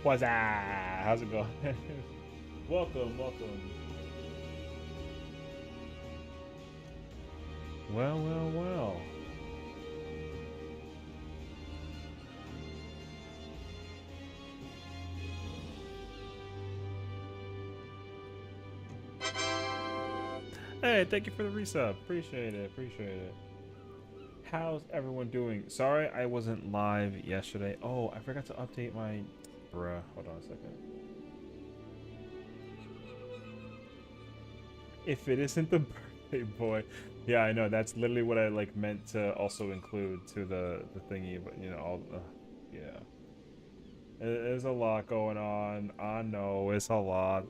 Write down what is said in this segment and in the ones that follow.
What's up? How's it going? Welcome, welcome. Well, well, well. Hey, thank you for the resub. Appreciate it, appreciate it. How's everyone doing? Sorry I wasn't live yesterday. Oh, I forgot to update my... Bruh, hold on a second. If it isn't the birthday boy. Yeah, I know. That's literally what I like meant to also include to the thingy, but you know, all yeah. There's a lot going on. I know it's a lot.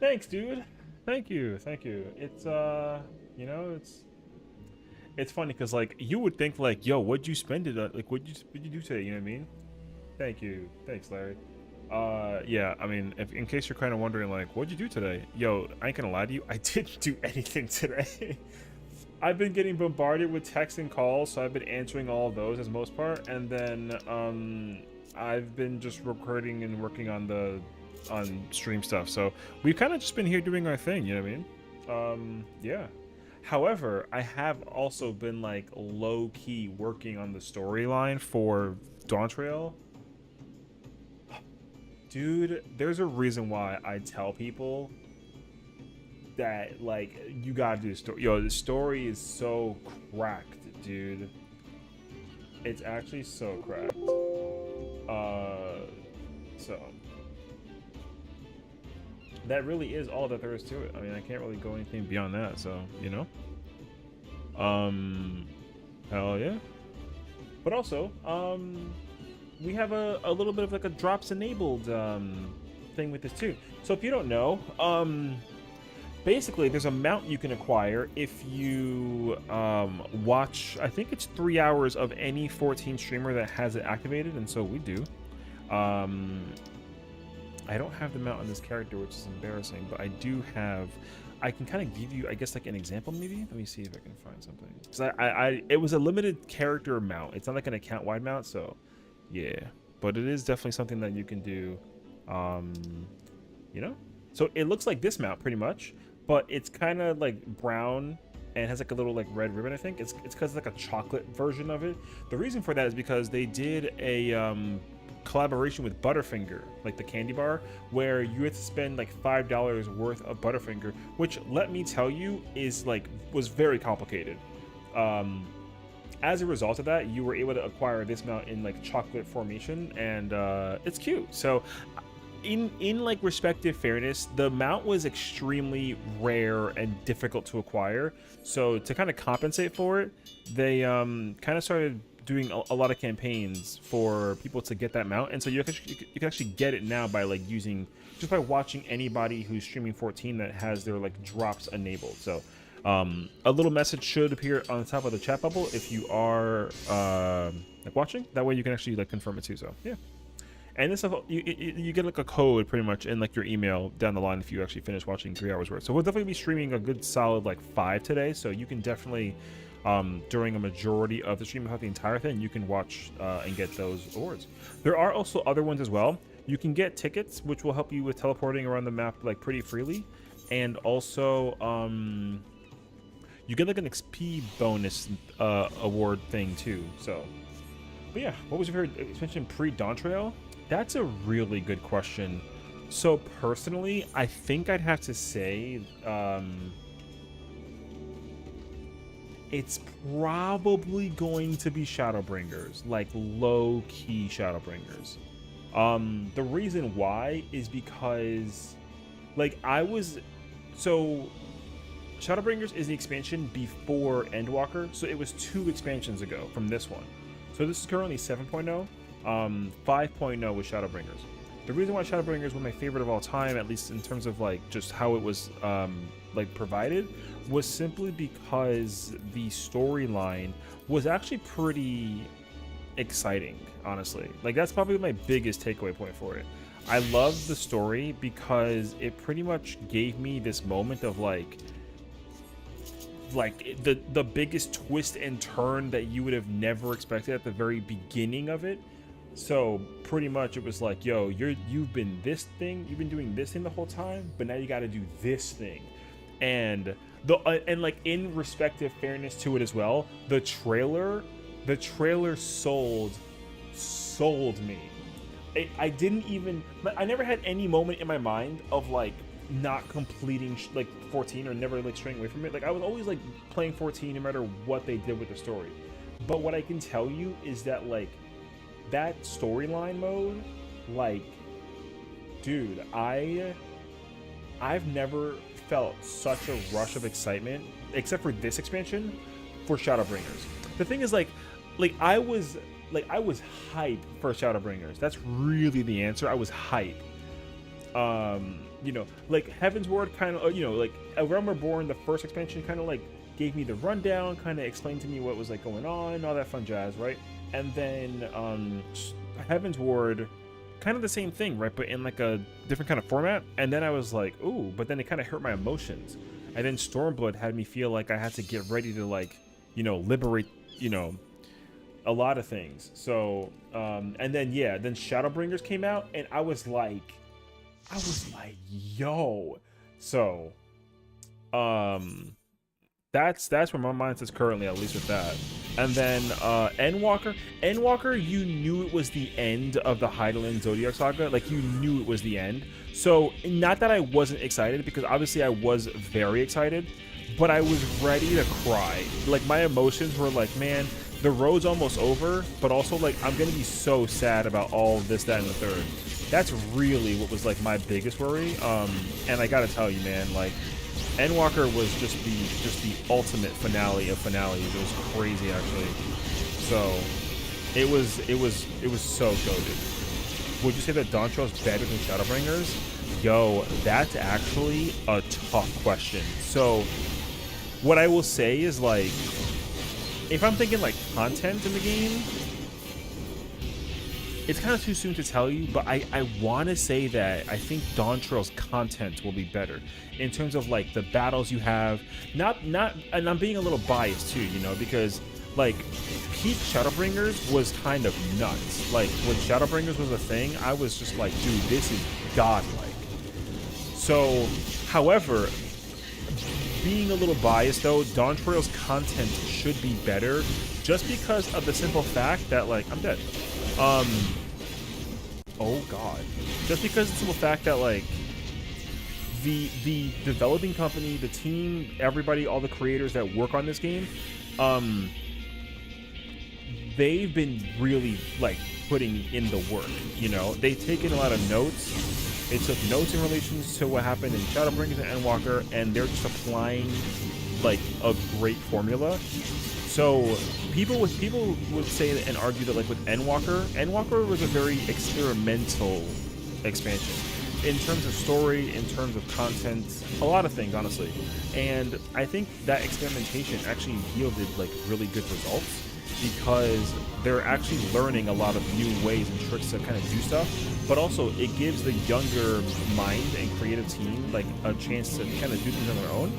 Thanks, dude. Thank you. Thank you. It's you know, it's funny because like you would think like, yo, what'd you spend it on? Like, what'd you do today? You know what I mean? Thank you. Thanks, Larry. Yeah. I mean, if in case you're kind of wondering, like, what'd you do today? Yo, I ain't gonna lie to you. I didn't do anything today. I've been getting bombarded with texts and calls, so I've been answering all of those as most part, and then I've been just recording and working on the stream stuff. So we've kind of just been here doing our thing, you know what I mean? Yeah. However, I have also been like low key working on the storyline for Dawntrail. Dude, there's a reason why I tell people that like you gotta do the story. Yo, the story is so cracked, dude. It's actually so cracked. So that really is all that there is to it. I mean, I can't really go anything beyond that. So you know, hell yeah. But also, we have a little bit of like a drops enabled thing with this too. So if you don't know, basically there's a mount you can acquire if you watch, I think it's 3 hours of any 14 streamer that has it activated, and so we do. I don't have the mount on this character, which is embarrassing, but I do have, I can kind of give you, I guess, like an example maybe. Let me see if I can find something, because it was a limited character mount. It's not like an account wide mount, so yeah, but it is definitely something that you can do. You know, so it looks like this mount pretty much, but it's kind of like brown and has like a little like red ribbon. I think it's because like a chocolate version of it. The reason for that is because they did a collaboration with Butterfinger, like the candy bar, where you had to spend like $5 worth of Butterfinger, which, let me tell you, was very complicated. As a result of that, you were able to acquire this mount in like chocolate formation, and it's cute. So in like respective fairness, the mount was extremely rare and difficult to acquire. So to kind of compensate for it, they kind of started doing a lot of campaigns for people to get that mount, and so you can actually get it now by like just by watching anybody who's streaming 14 that has their like drops enabled. So a little message should appear on the top of the chat bubble if you are like watching. That way you can actually like confirm it too. So yeah, and this stuff, you get like a code pretty much in like your email down the line if you actually finish watching 3 hours worth. So we'll definitely be streaming a good solid like 5 today, so you can definitely during a majority of the stream, about the entire thing, you can watch and get those awards. There are also other ones as well. You can get tickets, which will help you with teleporting around the map like pretty freely, and also you get like an XP bonus award thing too. So, but yeah, what was your favorite expansion pre-Dawntrail? That's a really good question. So personally, I think I'd have to say it's probably going to be Shadowbringers, like low-key Shadowbringers. The reason why is because, like, so Shadowbringers is the expansion before Endwalker, so it was 2 expansions ago from this one. So this is currently 7.0. 5.0 was Shadowbringers. The reason why Shadowbringer is one of my favorite of all time, at least in terms of like just how it was like provided, was simply because the storyline was actually pretty exciting, honestly. Like that's probably my biggest takeaway point for it. I love the story because it pretty much gave me this moment of like the biggest twist and turn that you would have never expected at the very beginning of it. So pretty much it was like, yo, you've been doing this thing the whole time, but now you got to do this thing. And and like in respective fairness to it as well, the trailer sold me. I didn't even, I never had any moment in my mind of like not completing like 14 or never like straying away from it. Like I was always like playing 14 no matter what they did with the story. But what I can tell you is that like that storyline mode, like, dude, I've never felt such a rush of excitement, except for this expansion, for Shadowbringers. The thing is, like I was hype for Shadowbringers. That's really the answer. I was hype. You know, like Heaven's Ward kind of, you know, like A Realm Reborn, the first expansion, kind of like gave me the rundown, kind of explained to me what was like going on, all that fun jazz, right? And then Heaven's Ward, kind of the same thing, right? But in like a different kind of format. And then I was like, ooh, but then it kind of hurt my emotions. And then Stormblood had me feel like I had to get ready to like, you know, liberate, you know, a lot of things. So, and then, yeah, then Shadowbringers came out and I was like, yo. So, that's where my mindset's currently, at least with that. And then Endwalker, you knew it was the end of the Hydaelyn Zodiac Saga. Like, you knew it was the end. So, not that I wasn't excited, because obviously I was very excited, but I was ready to cry. Like, my emotions were like, man, the road's almost over, but also, like, I'm gonna be so sad about all this, that, and the third. That's really what was, like, my biggest worry. And I gotta tell you, man, like, Endwalker was just the ultimate finale of finales. It was crazy, actually. So it was so goated. Would you say that dawntrail is better than Shadowbringers? Yo, that's actually a tough question. So what I will say is, like, if I'm thinking like content in the game, it's kind of too soon to tell you, but I want to say that I think Dawntrail's content will be better in terms of like the battles you have. Not, and I'm being a little biased too, you know, because like peak Shadowbringers was kind of nuts. Like when Shadowbringers was a thing, I was just like, dude, this is godlike. So, however, being a little biased though, Dawntrail's content should be better, just because of the simple fact that, like, I'm dead. Oh god. Just because of the simple fact that, like, the developing company, the team, everybody, all the creators that work on this game, they've been really, like, putting in the work, you know? They've taken a lot of notes. They took notes in relation to what happened in Shadowbringers and Endwalker, and they're just applying, like, a great formula. So people would say and argue that, like, with Endwalker was a very experimental expansion in terms of story, in terms of content, a lot of things, honestly. And I think that experimentation actually yielded, like, really good results, because they're actually learning a lot of new ways and tricks to kind of do stuff, but also it gives the younger mind and creative team, like, a chance to kind of do things on their own.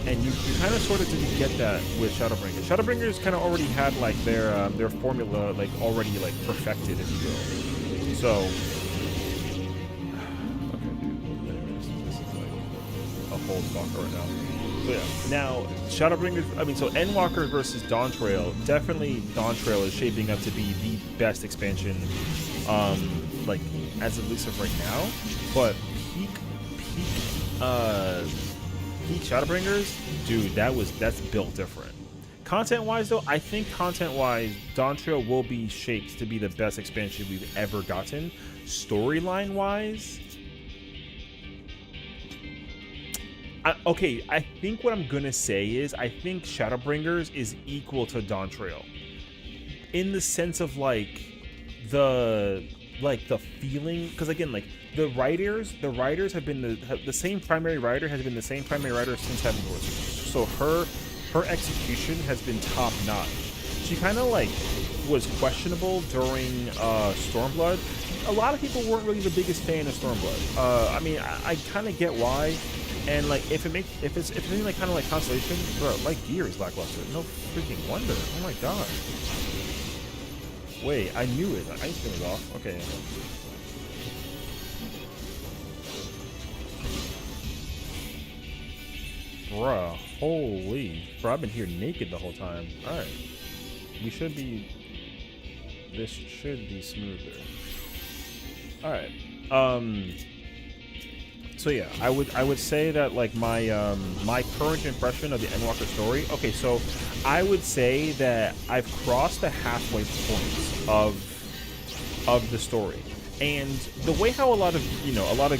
And you kind of sort of didn't get that with Shadowbringers. Shadowbringers kind of already had, like, their formula, like, already, like, perfected, if you will. So, okay, dude. Anyways, this is like a whole talk right now. So yeah, now Shadowbringers, I mean, so Endwalker versus Dawntrail, definitely Dawntrail is shaping up to be the best expansion, like, as at least of right now. But peak Shadowbringers, dude, that's built different. Content-wise, though, I think content-wise, Dawntrail will be shaped to be the best expansion we've ever gotten. Storyline-wise, okay, I think what I'm gonna say is I think Shadowbringers is equal to Dawntrail in the sense of, like, the like the feeling, because again, like the writers have been the same primary writer has been the same primary writer since Heaven Wars. So her execution has been top notch. She kind of like was questionable during Stormblood. A lot of people weren't really the biggest fan of Stormblood. I mean, I kind of get why. And like, if it's anything like kind of like Constellation, bro, my gear is lackluster. No freaking wonder. Oh my god. Wait, I knew it. I spin it off. Okay. Bruh, holy. Bro, I've been here naked the whole time. Alright. This should be smoother. Alright. So yeah, I would say that like my my current impression of the Endwalker story. Okay, so I would say that I've crossed the halfway point of the story, and the way how a lot of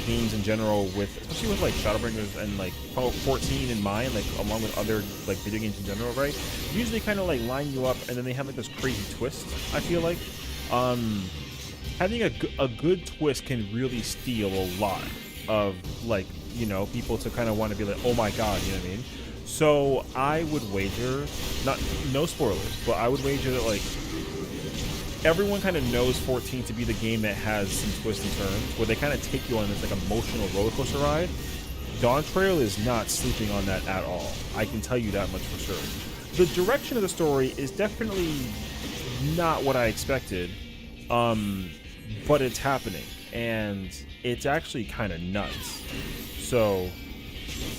games in general, with especially with like Shadowbringers and like 14 in mind, like along with other like video games in general, right? Usually kind of like line you up, and then they have like this crazy twist. I feel like having a good twist can really steal a lot of like, you know, people to kind of want to be like, oh my god, you know what I mean? So I would wager, no spoilers, but I would wager that like everyone kind of knows 14 to be the game that has some twists and turns, where they kind of take you on this like emotional roller coaster ride. Dawntrail is not sleeping on that at all. I can tell you that much for sure. The direction of the story is definitely not what I expected, but it's happening, and it's actually kind of nuts. So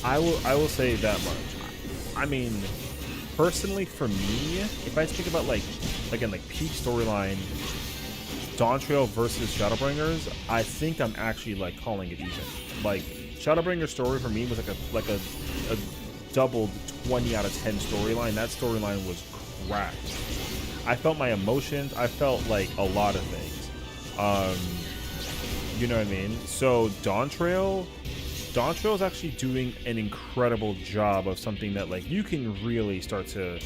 I will say that much. I mean, personally for me, if I think about like, again, like peak storyline, Dawntrail versus Shadowbringers, I think I'm actually like calling it even. Like Shadowbringer's story for me was like a doubled 20 out of 10 storyline. That storyline was cracked. I felt my emotions. I felt like a lot of things. You know what I mean? So Dawntrail is actually doing an incredible job of something that like you can really start to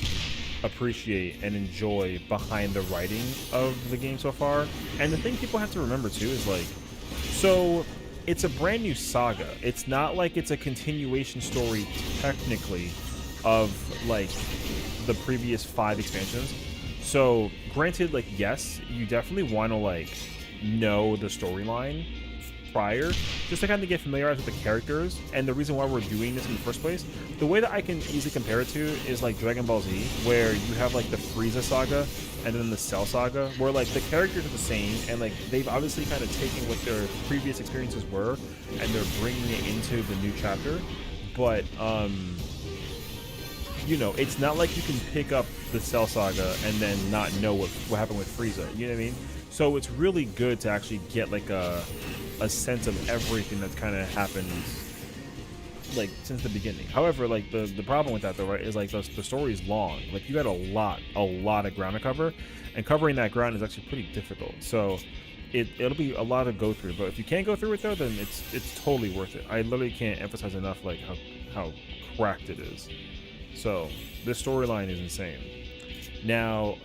appreciate and enjoy behind the writing of the game so far. And the thing people have to remember too is like, so it's a brand new saga. It's not like it's a continuation story technically of like the previous 5 expansions. So granted, like, yes, you definitely want to like know the storyline prior, just to kind of get familiarized with the characters and the reason why we're doing this in the first place. The way that I can easily compare it to is like Dragon Ball Z, where you have like the Frieza saga and then the Cell saga, where like the characters are the same, and like they've obviously kind of taken what their previous experiences were and they're bringing it into the new chapter. But you know, it's not like you can pick up the Cell saga and then not know what happened with Frieza, you know what I mean? So it's really good to actually get like a sense of everything that's kind of happened like since the beginning. However, like the problem with that though, right, is like the story is long. Like you got a lot of ground to cover, and covering that ground is actually pretty difficult. So it'll be a lot to go through. But if you can't go through it though, then it's totally worth it. I literally can't emphasize enough like how cracked it is. So this storyline is insane. Now,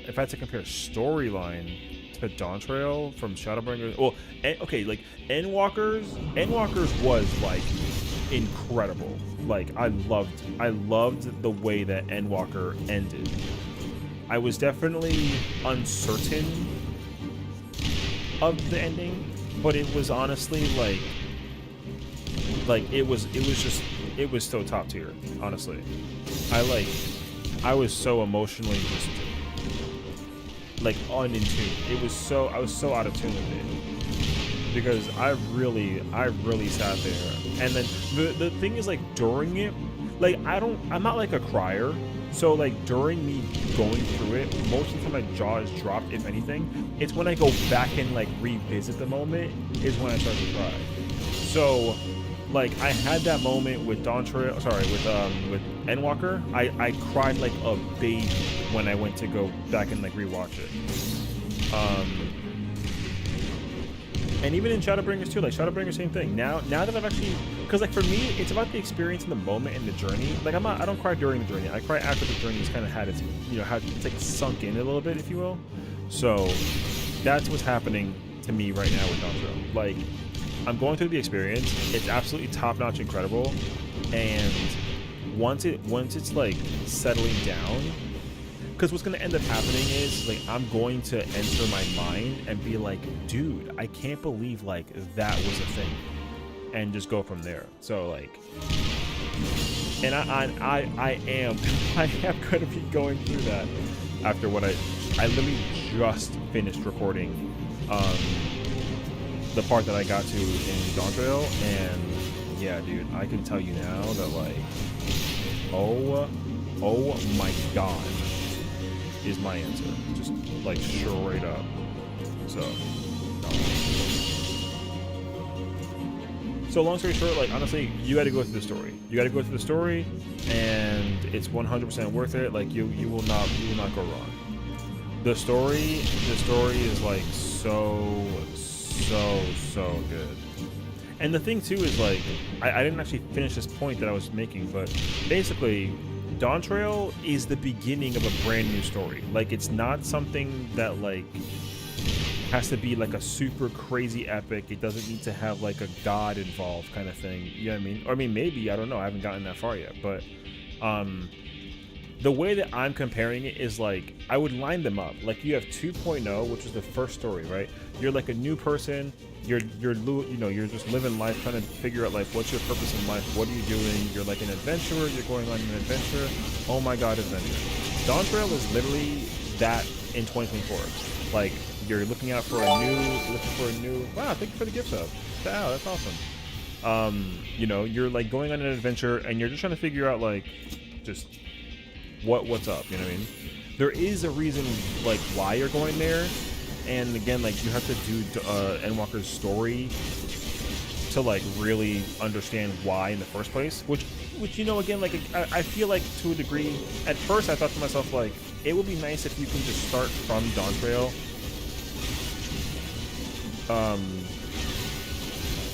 if I had to compare storyline to Dawntrail from Shadowbringers, well, okay, like Endwalkers was like incredible. Like I loved the way that Endwalker ended. I was definitely uncertain of the ending, but it was honestly like it was so top tier, honestly. I was so emotionally just like in tune. I was so out of tune with it, because I really sat there. And then the thing is, like, during it, like I'm not like a crier, so like during me going through it, most of the time my jaw is dropped. If anything, it's when I go back and like revisit the moment is when I start to cry. So like I had that moment with Dawntrail, with Endwalker. I cried like a baby when I went to go back and like rewatch it. And even in Shadowbringers too, like Shadowbringers, same thing. Now that I've actually, because like for me, it's about the experience in the moment and the journey. Like I don't cry during the journey. I cry after the journey's kind of had its, you know, how it's like sunk in a little bit, if you will. So that's what's happening to me right now with dawntrail. Like, I'm going through the experience. It's absolutely top-notch incredible, and once it's like settling down, because what's going to end up happening is like I'm going to enter my mind and be like, dude, I can't believe like that was a thing, and just go from there. So like, and I am going to be going through that after what I literally just finished recording the part that I got to in dawntrail, and yeah, dude, I can tell you now that like, oh my god is my answer, just like straight up. So long story short, like honestly, you got to go through the story. You got to go through the story, and it's 100% worth it. Like you will not go wrong. The story is like so good. And the thing too is like, I didn't actually finish this point that I was making, but basically, dawntrail is the beginning of a brand new story. Like, it's not something that like has to be like a super crazy epic. It doesn't need to have like a god involved kind of thing. You know what I mean? Or I mean, maybe, I don't know. I haven't gotten that far yet, but the way that I'm comparing it is like, I would line them up. Like you have 2.0, which is the first story, right? You're like a new person. You're just living life, trying to figure out like what's your purpose in life. What are you doing? You're like an adventurer. You're going on an adventure. Oh my god, adventure! Dawntrail is literally that in 2024. Like you're looking for a new. Wow, thank you for the gift sub. Wow, that's awesome. You're like going on an adventure, and you're just trying to figure out like just what's up. You know what I mean? There is a reason like why you're going there. And again, like you have to do Endwalker's story to like really understand why in the first place. Which again, like I feel like to a degree, at first I thought to myself like it would be nice if you can just start from dawntrail,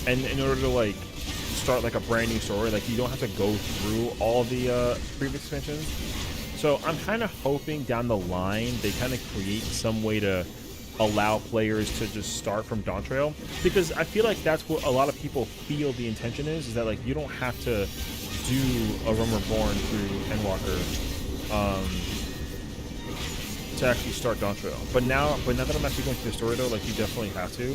and in order to like start like a brand new story, like you don't have to go through all the previous expansions. So I'm kind of hoping down the line they kind of create some way to allow players to just start from dawntrail, because I feel like that's what a lot of people feel the intention is that like you don't have to do a Realm Reborn through Endwalker to actually start dawntrail. But now that I'm actually going through the story though, like you definitely have to,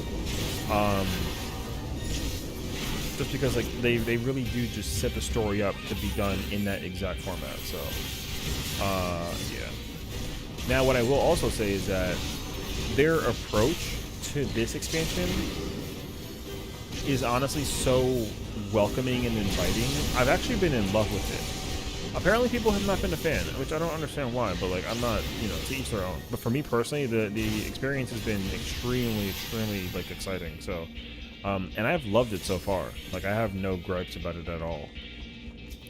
just because like they really do just set the story up to be done in that exact format. So yeah. Now what I will also say is that their approach to this expansion is honestly so welcoming and inviting. I've actually been in love with it. Apparently people have not been a fan, which I don't understand why, but like I'm not, to each their own. But for me personally, the experience has been extremely like exciting. So and I've loved it so far. Like I have no gripes about it at all.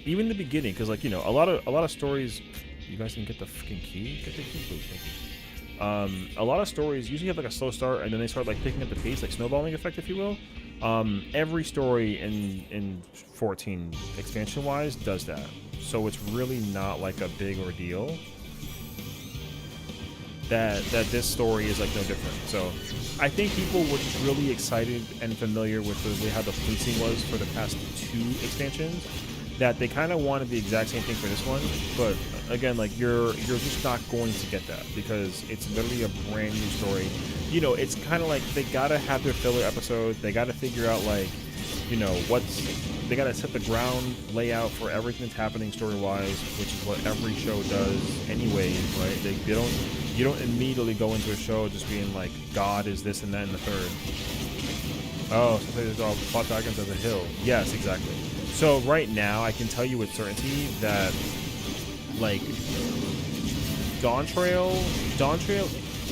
Even the beginning, because like a lot of stories. You guys can get the fucking key. Get the key, please. Thank you. A lot of stories usually have like a slow start, and then they start like picking up the pace, like snowballing effect, if you will. Every story in 14 expansion wise does that, so it's really not like a big ordeal. That this story is like no different. So I think people were just really excited and familiar with the way how the policing was for the past 2 expansions, that they kind of wanted the exact same thing for this one. But again, like you're just not going to get that, because it's literally a brand new story. It's kind of like they gotta have their filler episodes. They gotta figure out like, they gotta set the ground layout for everything that's happening story-wise, which is what every show does anyways, right? You don't immediately go into a show just being like, God is this and that and the third. Oh, so there's all plot dragons as a hill. Yes, exactly. So right now, I can tell you with certainty that, like, dawntrail,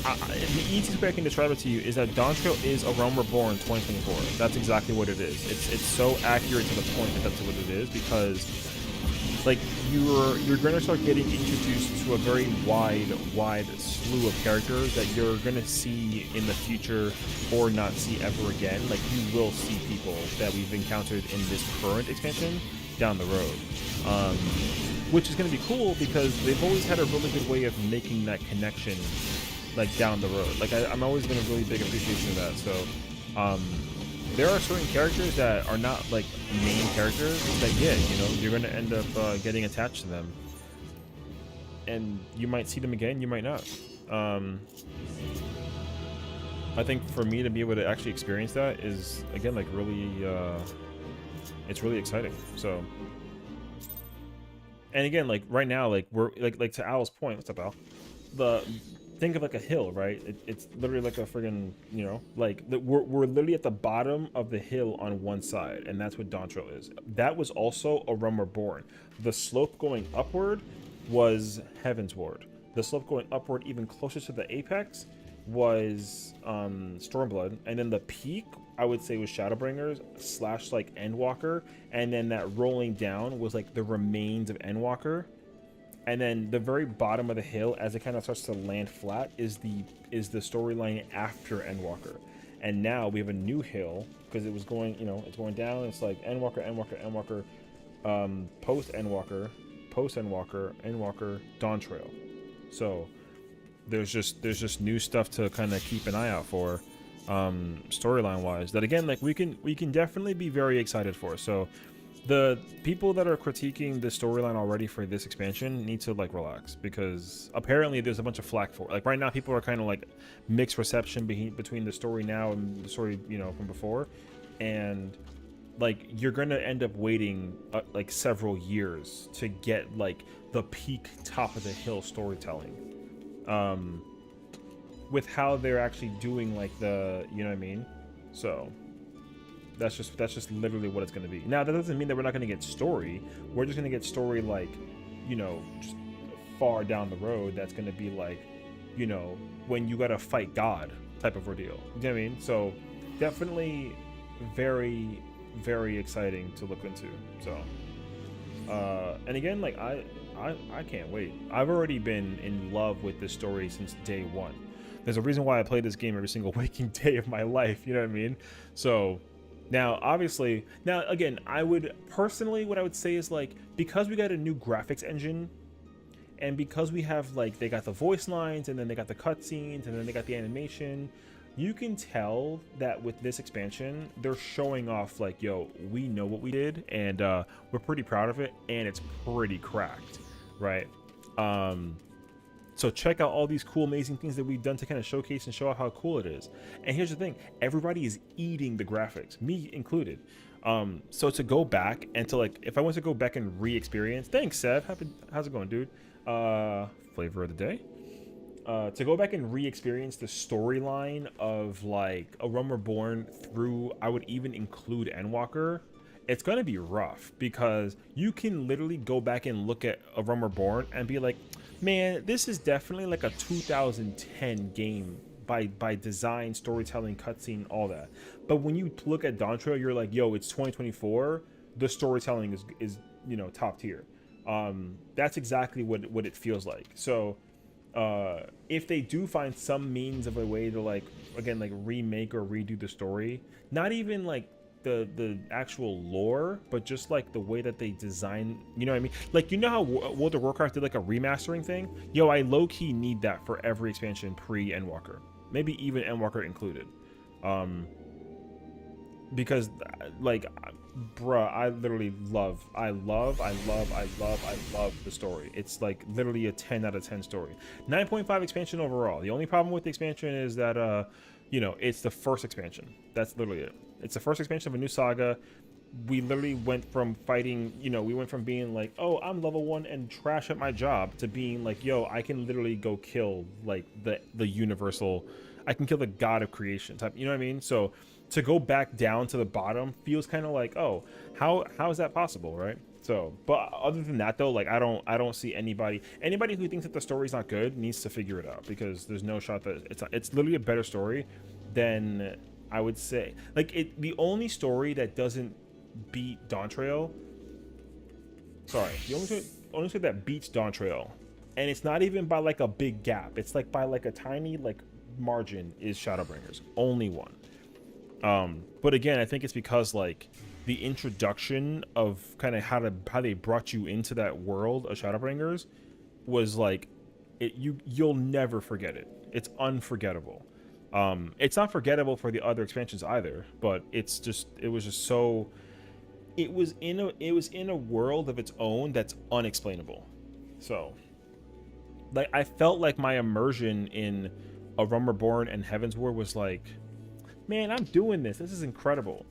the easiest way I can describe it to you is that dawntrail is a Realm Reborn 2024. That's exactly what it is. It's so accurate to the point that that's what it is, because, like, you're going to start getting introduced to a very wide slew of characters that you're going to see in the future or not see ever again. Like, you will see people that we've encountered in this current expansion down the road, which is going to be cool, because they've always had a really good way of making that connection like down the road. Like I'm always been a really big appreciation of that. So there are certain characters that are not like main characters that you're gonna end up getting attached to them, and you might see them again, you might not. I think for me to be able to actually experience that is, again, like really, it's really exciting. So, and again, like right now, like we're like to Al's point, what's up, Al? Think of like a hill, right? It's literally like a friggin', like we're literally at the bottom of the hill on one side, and that's what Dawntrail is. That was also A Realm Reborn. The slope going upward was Heaven's Ward. The slope going upward even closer to the apex was Stormblood, and then the peak I would say was Shadowbringers / like Endwalker, and then that rolling down was like the remains of Endwalker, and then the very bottom of the hill as it kind of starts to land flat is the storyline after Endwalker. And now we have a new hill because it was going, it's going down. It's like Endwalker, post Endwalker, Endwalker, Dawntrail. So there's just new stuff to kind of keep an eye out for, storyline wise, that again, like we can definitely be very excited for. So the people that are critiquing the storyline already for this expansion need to like relax, because apparently there's a bunch of flack for it. Like right now people are kind of like mixed reception between the story now and the story from before, and like you're gonna end up waiting like several years to get like the peak top of the hill storytelling, with how they're actually doing like the, so that's just literally what it's going to be. Now that doesn't mean that we're not going to get story. We're just going to get story like, just far down the road. That's going to be like, when you got to fight God type of ordeal. You know what I mean? So definitely very, very exciting to look into. So and again, like I can't wait. I've already been in love with this story since day one. There's a reason why I play this game every single waking day of my life. You know what I mean? So now, obviously, again, I would personally, what I would say is like, because we got a new graphics engine, and because we have like, they got the voice lines, and then they got the cutscenes, and then they got the animation, you can tell that with this expansion, they're showing off like, yo, we know what we did, and we're pretty proud of it, and it's pretty cracked, right? So check out all these cool, amazing things that we've done to kind of showcase and show off how cool it is. And here's the thing, everybody is eating the graphics, me included. So to go back and to like, if I want to go back and re-experience, thanks, Sev. How's it going, dude? Flavor of the day. To go back and re-experience the storyline of like A Realm Reborn through, I would even include Endwalker, it's going to be rough, because you can literally go back and look at A Realm Reborn and be like, man, this is definitely like a 2010 game by design, storytelling, cutscene, all that. But when you look at Dawntrail, you're like, yo, it's 2024. The storytelling is top tier. That's exactly what it feels like. So if they do find some means of a way to like, again, like remake or redo the story, not even like the actual lore, but just like the way that they design, you know what I mean? Like, how World of Warcraft did like a remastering thing? Yo, I low-key need that for every expansion pre-Endwalker, maybe even Endwalker included, because like, bruh, I literally love the story. It's like literally a 10 out of 10 story. 9.5 expansion overall. The only problem with the expansion is that it's the first expansion. That's literally it. It's the first expansion of a new saga. We literally went from fighting, we went from being like, oh, I'm level 1 and trash at my job, to being like, yo, I can literally go kill like the universal, I can kill the god of creation type, you know what I mean? So to go back down to the bottom feels kind of like, oh, how is that possible, right? So, but other than that though, like I don't see anybody who thinks that the story's not good needs to figure it out, because there's no shot that it's literally a better story than, I would say, like the only story that doesn't beat Dawntrail, the only story that beats Dawntrail, and it's not even by like a big gap, it's like by like a tiny like margin, is Shadowbringers. Only one. But again, I think it's because like the introduction of kind of how they brought you into that world of Shadowbringers was like you'll never forget it. It's unforgettable. It's not forgettable for the other expansions either, but it was just so, it was in a world of its own that's unexplainable. So like I felt like my immersion in A Realm Reborn and Heaven's Ward was like, man, I'm doing this. This is incredible.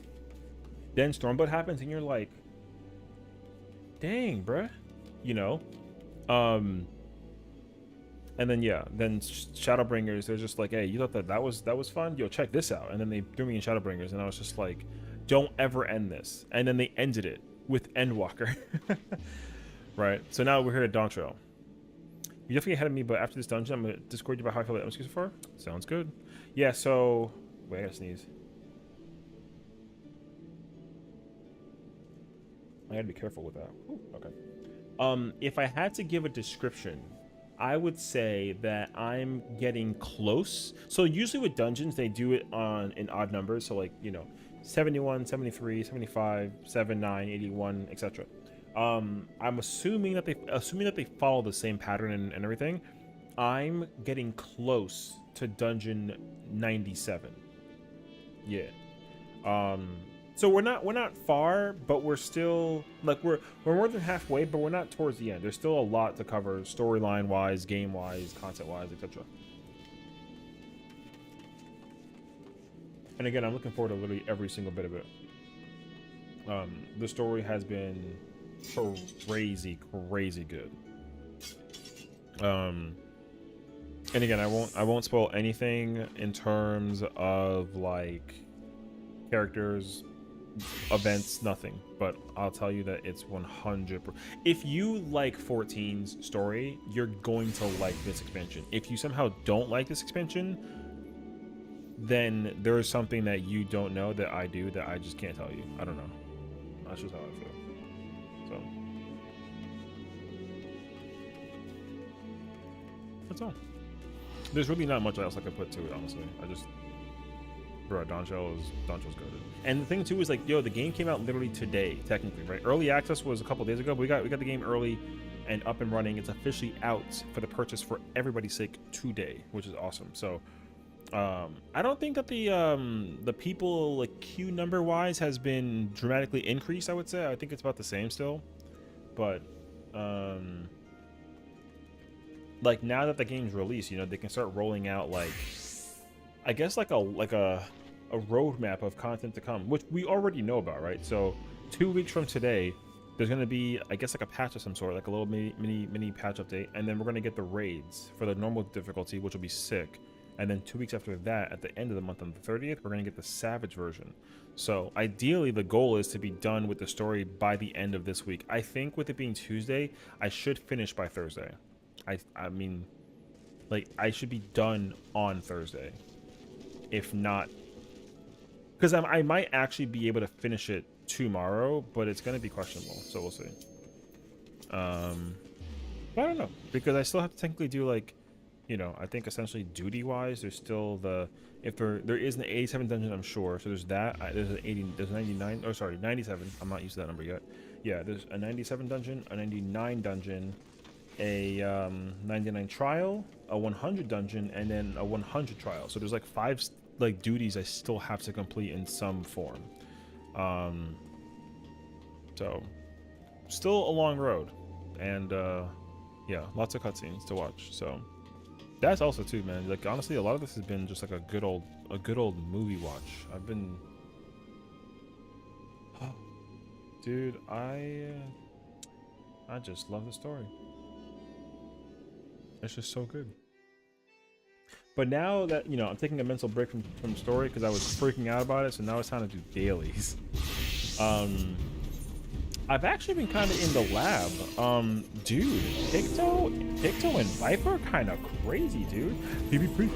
Then Stormblood happens and you're like, dang, bruh. You know? And then yeah, then Shadowbringers, they're just like, hey, you thought that was fun? Yo, check this out. And then they threw me in Shadowbringers and I was just like, don't ever end this. And then they ended it with Endwalker. Right? So now we're here at Dawntrail. You're definitely ahead of me, but after this dungeon, I'm gonna Discord you about how I feel about MSQ so far. Sounds good. Yeah, so wait, I gotta sneeze. I gotta be careful with that. Ooh, okay. If I had to give a description, I would say that I'm getting close. So usually with dungeons, they do it in odd numbers. So like, you know, 71, 73, 75, 79, 81, etc. I'm assuming that they follow the same pattern and everything. I'm getting close to dungeon 97. Yeah. So we're not far, but we're still like we're more than halfway, but we're not towards the end. There's still a lot to cover, storyline wise, game wise, concept wise, etc. And again, I'm looking forward to literally every single bit of it. The story has been crazy good. And again, I won't spoil anything in terms of like characters, events, nothing, but I'll tell you that it's 100%. If you like 14's story, you're going to like this expansion. If you somehow don't like this expansion, then there is something that you don't know that I do that I just can't tell you. I don't know. That's just how I feel. So that's all. There's really not much else I could put to it, honestly. Bro, Dawntrail's good. And the thing too is like, yo, the game came out literally today, technically, right? Early access was a couple days ago, but we got the game early and up and running. It's officially out for the purchase for everybody's sake today, which is awesome. So I don't think that the people like queue number wise has been dramatically increased. I would say I think it's about the same still, but like now that the game's released, you know, they can start rolling out like, I guess like a roadmap of content to come, which we already know about, right? So 2 weeks from today, there's gonna be, I guess, like a patch of some sort, like a little mini patch update, and then we're gonna get the raids for the normal difficulty, which will be sick. And then 2 weeks after that, at the end of the month on the 30th, we're gonna get the Savage version. So ideally, the goal is to be done with the story by the end of this week. I think with it being Tuesday, I should finish by Thursday. I mean, like I should be done on Thursday. If not, because I might actually be able to finish it tomorrow, but it's going to be questionable, so we'll see. But I don't know, because I still have to technically do like, you know, I think essentially duty wise, there's still if there is an 87 dungeon, I'm sure. So there's that. There's an 80, there's 99. Oh, sorry, 97. I'm not used to that number yet. Yeah, there's a 97 dungeon, a 99 dungeon, a 99 trial, a 100 dungeon, and then a 100 trial. So there's like 5 like duties I still have to complete in some form. So still a long road, and yeah, lots of cutscenes to watch. So that's also too, man. Like honestly, a lot of this has been just like a good old movie watch. I've been, dude, I just love the story. It's just so good. But now that, you know, I'm taking a mental break from story because I was freaking out about it, so now it's time to do dailies. I've actually been kind of in the lab. Dude, Picto and Viper kind of crazy, dude. PvP.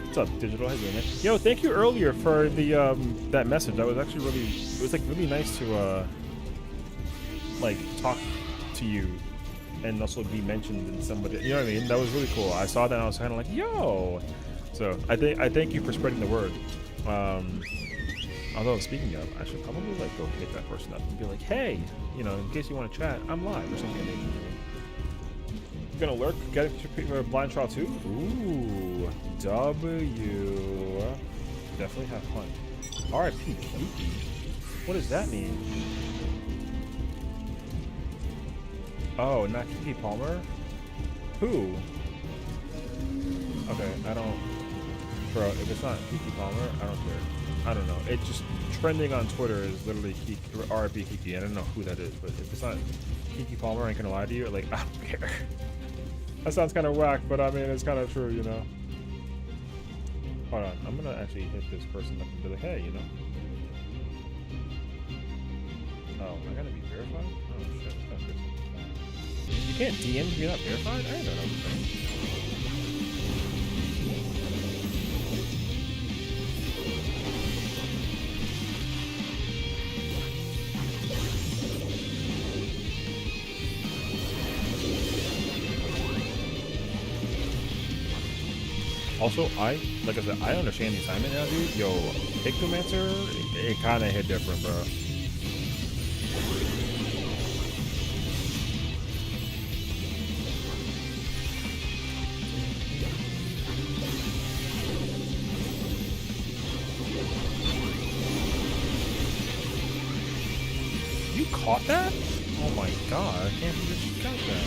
What's up, Digital? How you doing, man? Yo, thank you earlier for the that message. That was actually really nice to like talk to you and also be mentioned in somebody, you know what I mean? That was really cool. I saw that and I was kind of like, yo. So I thank you for spreading the word. Although speaking of, I should probably like go hit that person up and be like, hey, you know, in case you want to chat, I'm live or something. gonna lurk. Get a blind trial too. Ooh, W. Definitely have fun. R.I.P. Kiki. What does that mean? Oh, not Kiki Palmer. Who? Okay, I don't. Bro, if it's not Kiki Palmer, I don't care. I don't know. It just trending on Twitter is literally Kiki, R.I.P. Kiki. I don't know who that is, but if it's not Kiki Palmer, I ain't gonna lie to you. Like, I don't care. That sounds kind of whack, but I mean, it's kind of true, you know. Hold on, I'm gonna actually hit this person up and be like, hey, you know. Oh, I gotta be verified? Oh shit, that's good. You can't DM if you're not verified? I don't know what I'm saying. Also, like I said, I understand the assignment now, dude. Yo, Pictomancer, it kind of hit different, bro. You caught that? Oh my god, I can't believe you got that.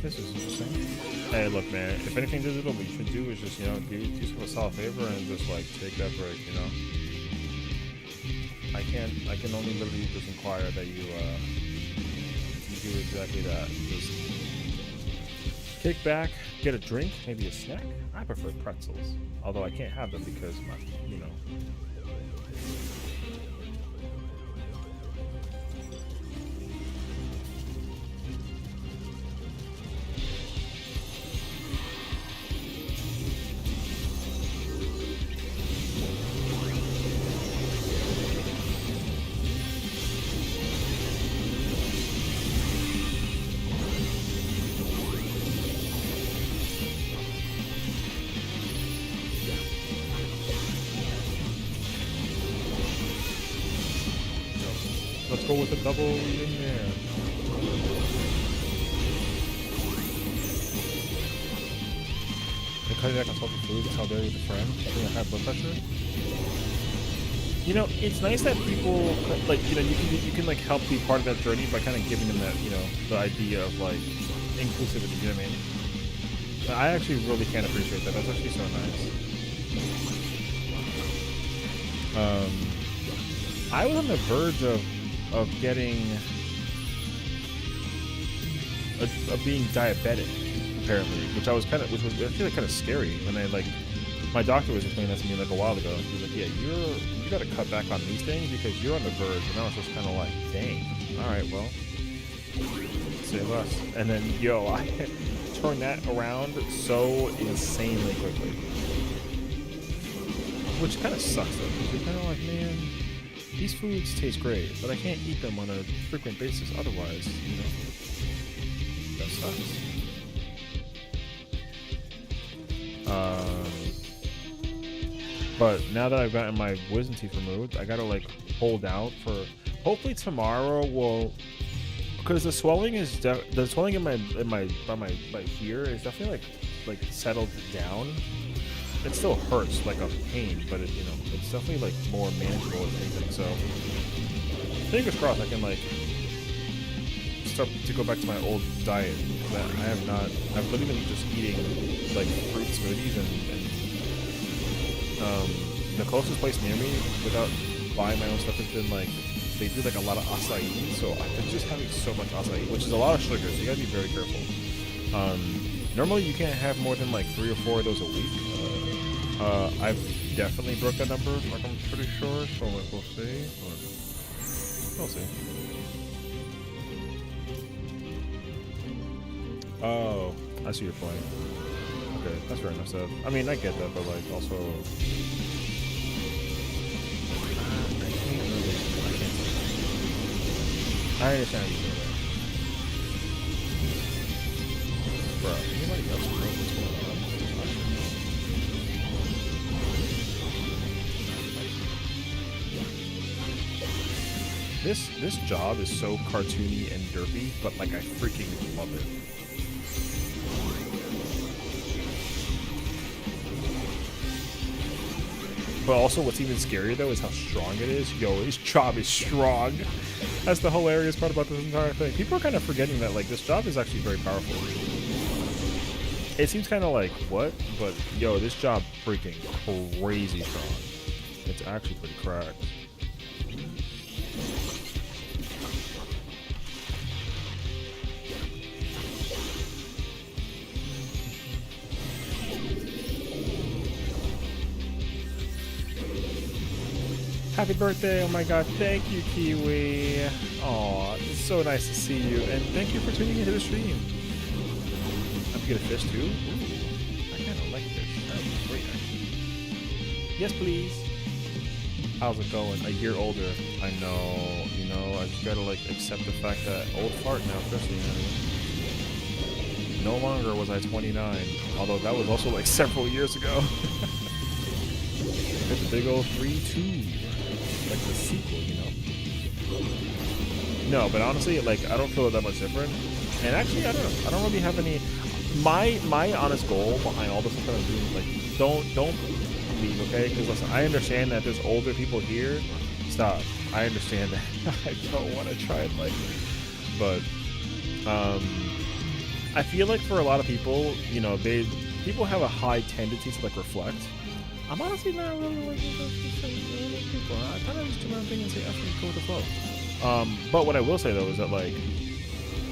This is interesting. Hey, look, man. If anything digital, what you should do is just, you know, do yourself a solid favor and just like take that break. You know. I can only literally just inquire that you do exactly that. Just kick back, get a drink, maybe a snack. I prefer pretzels, although I can't have them because my, you know. Let's go with the double in there. They're cutting back on salty food. How dare you with a friend? Doing high blood pressure. You know, it's nice that people like, you know, you can like help be part of that journey by kind of giving them that, you know, the idea of like inclusivity. You know what I mean? I actually really can't appreciate that. That's actually so nice. I was on the verge of getting of being diabetic, apparently, which was actually kind of scary. When I like, my doctor was explaining that to me like a while ago. He was like, "Yeah, you got to cut back on these things because you're on the verge." And I was just kind of like, "Dang, all right, well, say less." And then, yo, I turned that around so insanely quickly, which kind of sucks though, because you're kind of like, man. These foods taste great, but I can't eat them on a frequent basis otherwise, you know? That sucks. But now that I've gotten my wisdom teeth removed, I gotta like hold out for, hopefully tomorrow will, because the swelling is, the swelling in my here is definitely like settled down. It still hurts like a pain, but it, you know, it's definitely like more manageable and anything. So fingers crossed I can like start to go back to my old diet. That I have not. I've literally been just eating like fruit smoothies and the closest place near me without buying my own stuff has been like they do like a lot of acai. So I've been just having so much acai, which is a lot of sugar. So you gotta be very careful. Normally you can't have more than like 3 or 4 of those a week. I've definitely broke that number, like I'm pretty sure, so like, we'll see. We'll see. Oh, I see your point. Okay, that's fair enough, Seth. I mean, I get that, but like, also... I can't I understand what you're doing. Bro, anybody else know what's going on? This job is so cartoony and derpy, but like I freaking love it. But also what's even scarier though is how strong it is. Yo, this job is strong. That's the hilarious part about this entire thing. People are kind of forgetting that like this job is actually very powerful. It seems kind of like, what? But yo, this job freaking crazy strong. It's actually pretty cracked. Happy birthday, oh my god, thank you, Kiwi. Aw, it's so nice to see you, and thank you for tuning into the stream. I'm gonna get a fish too? Ooh, I kinda like fish. That would be great, actually. Yes, please. How's it going? A year older. I know, you know, I just gotta like accept the fact that old fart now, especially now. No longer was I 29, although that was also like several years ago. It's a big old 3-2. Like the sequel, you know. No, but honestly, like I don't feel that much different. And actually, I don't know. I don't really have any. My honest goal behind all this stuff that I'm doing, like, don't leave, okay? Because listen, I understand that there's older people here. Stop. I understand that. I don't want to try it, like, but I feel like for a lot of people, you know, people have a high tendency to like reflect. I'm honestly not really like people. I kind of just do my own thing and say, "I think go with the flow." But what I will say though is that like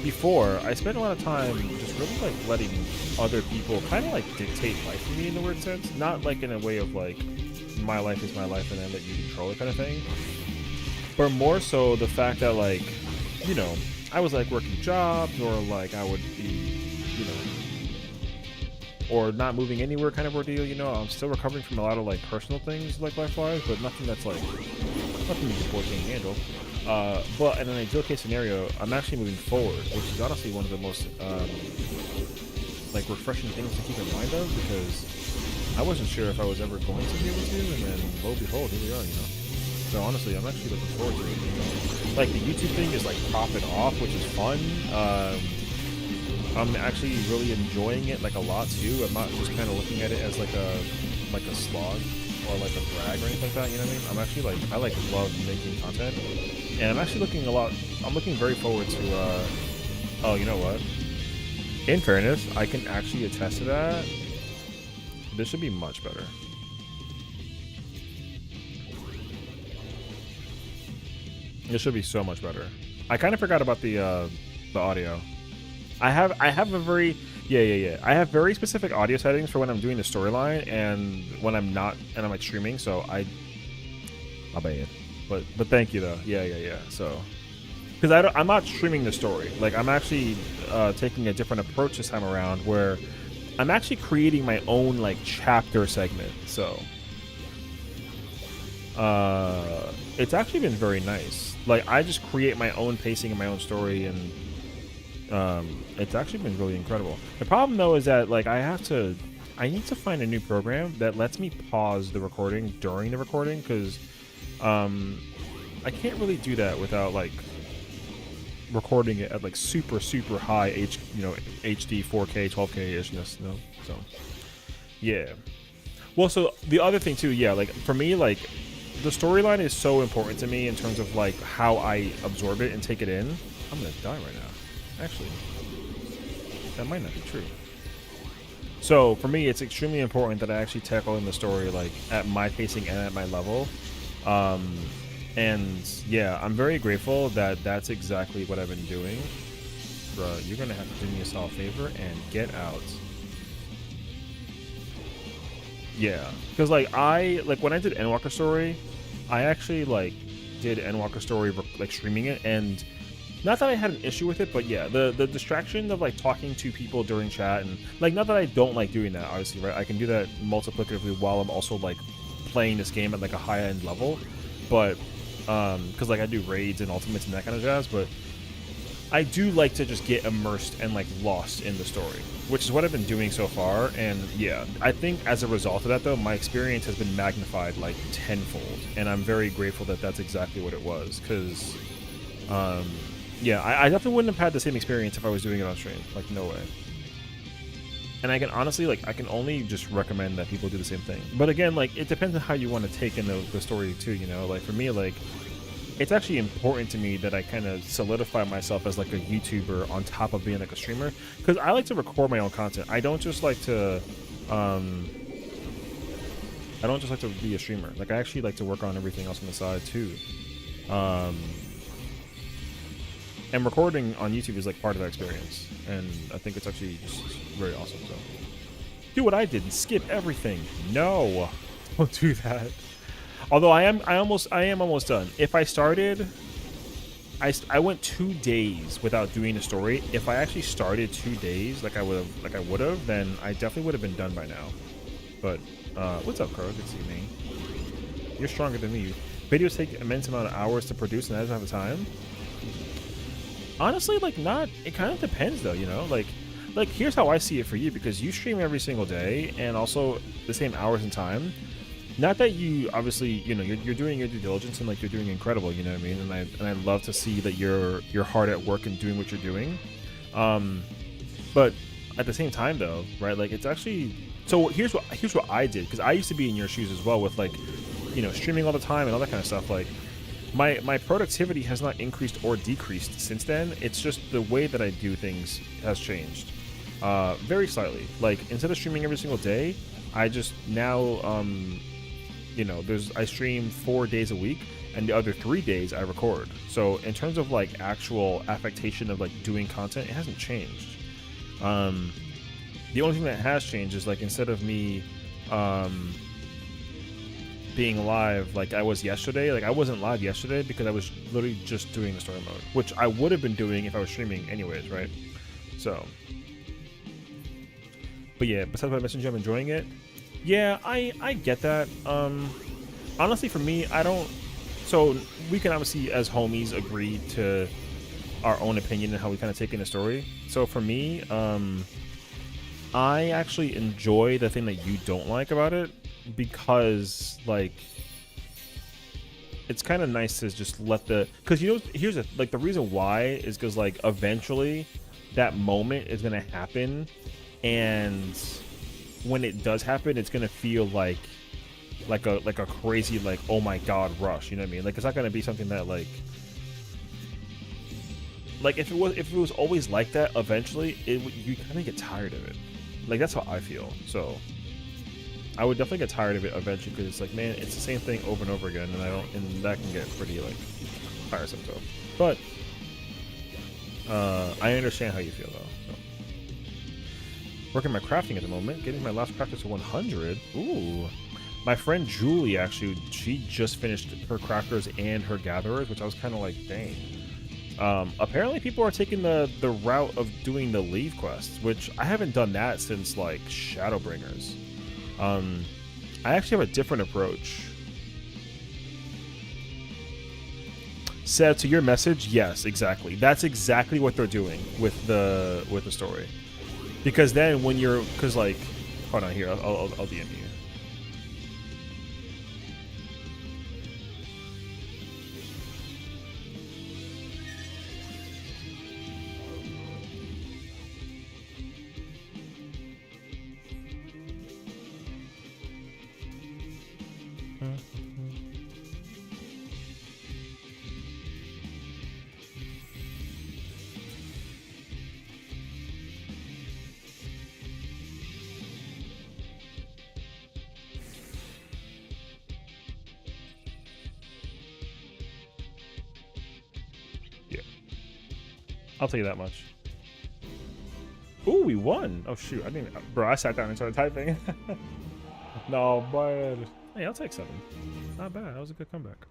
before, I spent a lot of time just really like letting other people kind of like dictate life for me in a weird sense, not like in a way of like my life is my life and I let you control it kind of thing, but more so the fact that like, you know, I was like working jobs or like I would be, you know, or not moving anywhere kind of ordeal, you know. I'm still recovering from a lot of like personal things like life-wise, but nothing that's like nothing the board can't handle. But in an ideal case scenario, I'm actually moving forward, which is honestly one of the most like refreshing things to keep in mind of, because I wasn't sure if I was ever going to be able to, and then lo and behold, here we are, you know. So honestly, I'm actually looking forward to it. You know? Like the YouTube thing is like popping off, which is fun. I'm actually really enjoying it like a lot too. I'm not just kind of looking at it as like a slog or like a drag or anything like that. You know what I mean? I'm actually like I like love making content, and I'm actually looking I'm looking very forward to. Oh, you know what? In fairness, I can actually attest to that. This should be much better. This should be so much better. I kind of forgot about the audio. I have a very I have very specific audio settings for when I'm doing the storyline and when I'm not and I'm like streaming. So my bad. But thank you though. Yeah. So because I'm not streaming the story. Like I'm actually taking a different approach this time around where I'm actually creating my own like chapter segment. So it's actually been very nice. Like I just create my own pacing and my own story, and it's actually been really incredible. The problem though is that like I need to find a new program that lets me pause the recording during the recording, because I can't really do that without like recording it at like super high HD 4K 12K ishness, you know? So yeah. Well, so the other thing too, yeah, like for me, like the storyline is so important to me in terms of like how I absorb it and take it in. I'm gonna die right now. Actually, that might not be true. So for me, it's extremely important that I actually tackle in the story like at my pacing and at my level. And yeah, I'm very grateful that that's exactly what I've been doing. Bruh, you're gonna have to do me a solid favor and get out. Yeah, because like when I did Endwalker Story, I actually like did Endwalker Story like streaming it, and not that I had an issue with it, but yeah, the distraction of like talking to people during chat, and like not that I don't like doing that, obviously, right? I can do that multiplicatively while I'm also like playing this game at like a high end level, but because like I do raids and ultimates and that kind of jazz, but I do like to just get immersed and like lost in the story, which is what I've been doing so far. And yeah, I think as a result of that though, my experience has been magnified like tenfold, and I'm very grateful that that's exactly what it was. Because yeah, I definitely wouldn't have had the same experience if I was doing it on stream. Like, no way. And I can honestly, like, I can only just recommend that people do the same thing. But again, like, it depends on how you want to take in the story too, you know? Like, for me, like, it's actually important to me that I kind of solidify myself as, like, a YouTuber on top of being, like, a streamer. Because I like to record my own content. I don't just like to, be a streamer. Like, I actually like to work on everything else on the side, too. And recording on YouTube is like part of that experience, and I think it's actually just very awesome. So, do what I did and skip everything. No, don't do that. Although I am almost done. If I started, I went 2 days without doing the story. If I actually started 2 days, like I would have, then I definitely would have been done by now. But what's up, Crow? Good to see you, man. You're stronger than me. Videos take immense amount of hours to produce, and I don't have the time. Honestly, like, not, it kind of depends though, you know, like here's how I see it for you, because you stream every single day and also the same hours and time. Not that you obviously, you know, you're doing your due diligence and like you're doing incredible, you know what I mean? And I love to see that you're hard at work and doing what you're doing. But at the same time though, right? Like, it's actually, so here's what I did, because I used to be in your shoes as well with, like, you know, streaming all the time and all that kind of stuff. Like, my productivity has not increased or decreased since then. It's just the way that I do things has changed, very slightly. Like, instead of streaming every single day, I just now, you know, I stream 4 days a week, and the other 3 days I record. So in terms of like actual affectation of like doing content, it hasn't changed. The only thing that has changed is, like, instead of me, being live like I was yesterday. Like, I wasn't live yesterday because I was literally just doing the story mode, which I would have been doing if I was streaming anyways, right? So, but yeah, besides my messenger, I'm enjoying it. Yeah, I get that. Honestly, for me, I don't. So we can obviously, as homies, agree to our own opinion and how we kind of take in the story. So for me, I actually enjoy the thing that you don't like about it, because like it's kind of nice to just let the, because, you know, here's the, like, the reason why is because, like, eventually that moment is gonna happen, and when it does happen, it's gonna feel like a crazy, like, oh my god rush, you know what I mean? Like, it's not gonna be something that like if it was always like that, eventually you kind of get tired of it. Like, that's how I feel. So I would definitely get tired of it eventually, because it's like, man, it's the same thing over and over again, and that can get pretty, like, tiresome. So, but I understand how you feel though. So. Working my crafting at the moment, getting my last crafter to 100. Ooh, my friend Julie, actually, she just finished her crafters and her gatherers, which I was kind of like, dang. Apparently people are taking the route of doing the leave quests, which I haven't done that since, like, Shadowbringers. I actually have a different approach. Seb, to your message, yes, exactly. That's exactly what they're doing with the story. Because then when you're, because, like, hold on here, I'll DM you. Yeah, I'll tell you that much. Ooh, we won. Oh shoot, I didn't, bro, I sat down and started typing. No, but hey, I'll take 7. Not bad. That was a good comeback.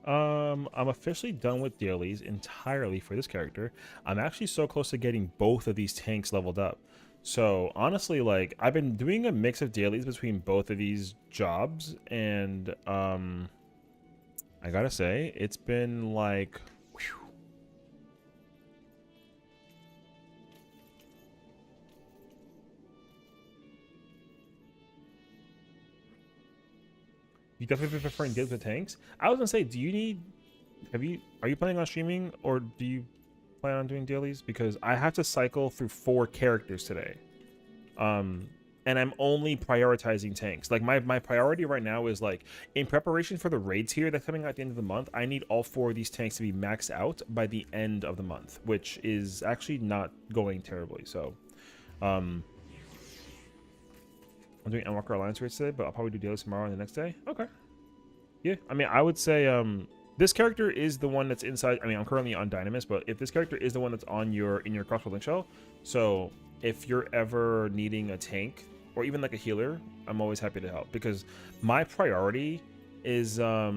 I'm officially done with dailies entirely for this character. I'm actually so close to getting both of these tanks leveled up. So honestly, like I've been doing a mix of dailies between both of these jobs, and I gotta say, it's been like, whew. You definitely preferring dailies with tanks. I was gonna say, are you planning on streaming, or do you plan on doing dailies? Because I have to cycle through 4 characters today. And I'm only prioritizing tanks. Like my priority right now is like in preparation for the raids here that's coming out at the end of the month. I need all 4 of these tanks to be maxed out by the end of the month, which is actually not going terribly. So, I'm doing Endwalker Alliance raids today, but I'll probably do dailies tomorrow and the next day. Okay. Yeah, I mean, I would say this character is the one that's inside. I mean, I'm currently on Dynamis, but if this character is the one that's on in your crossbow link shell, so if you're ever needing a tank or even like a healer, I'm always happy to help, because my priority is oh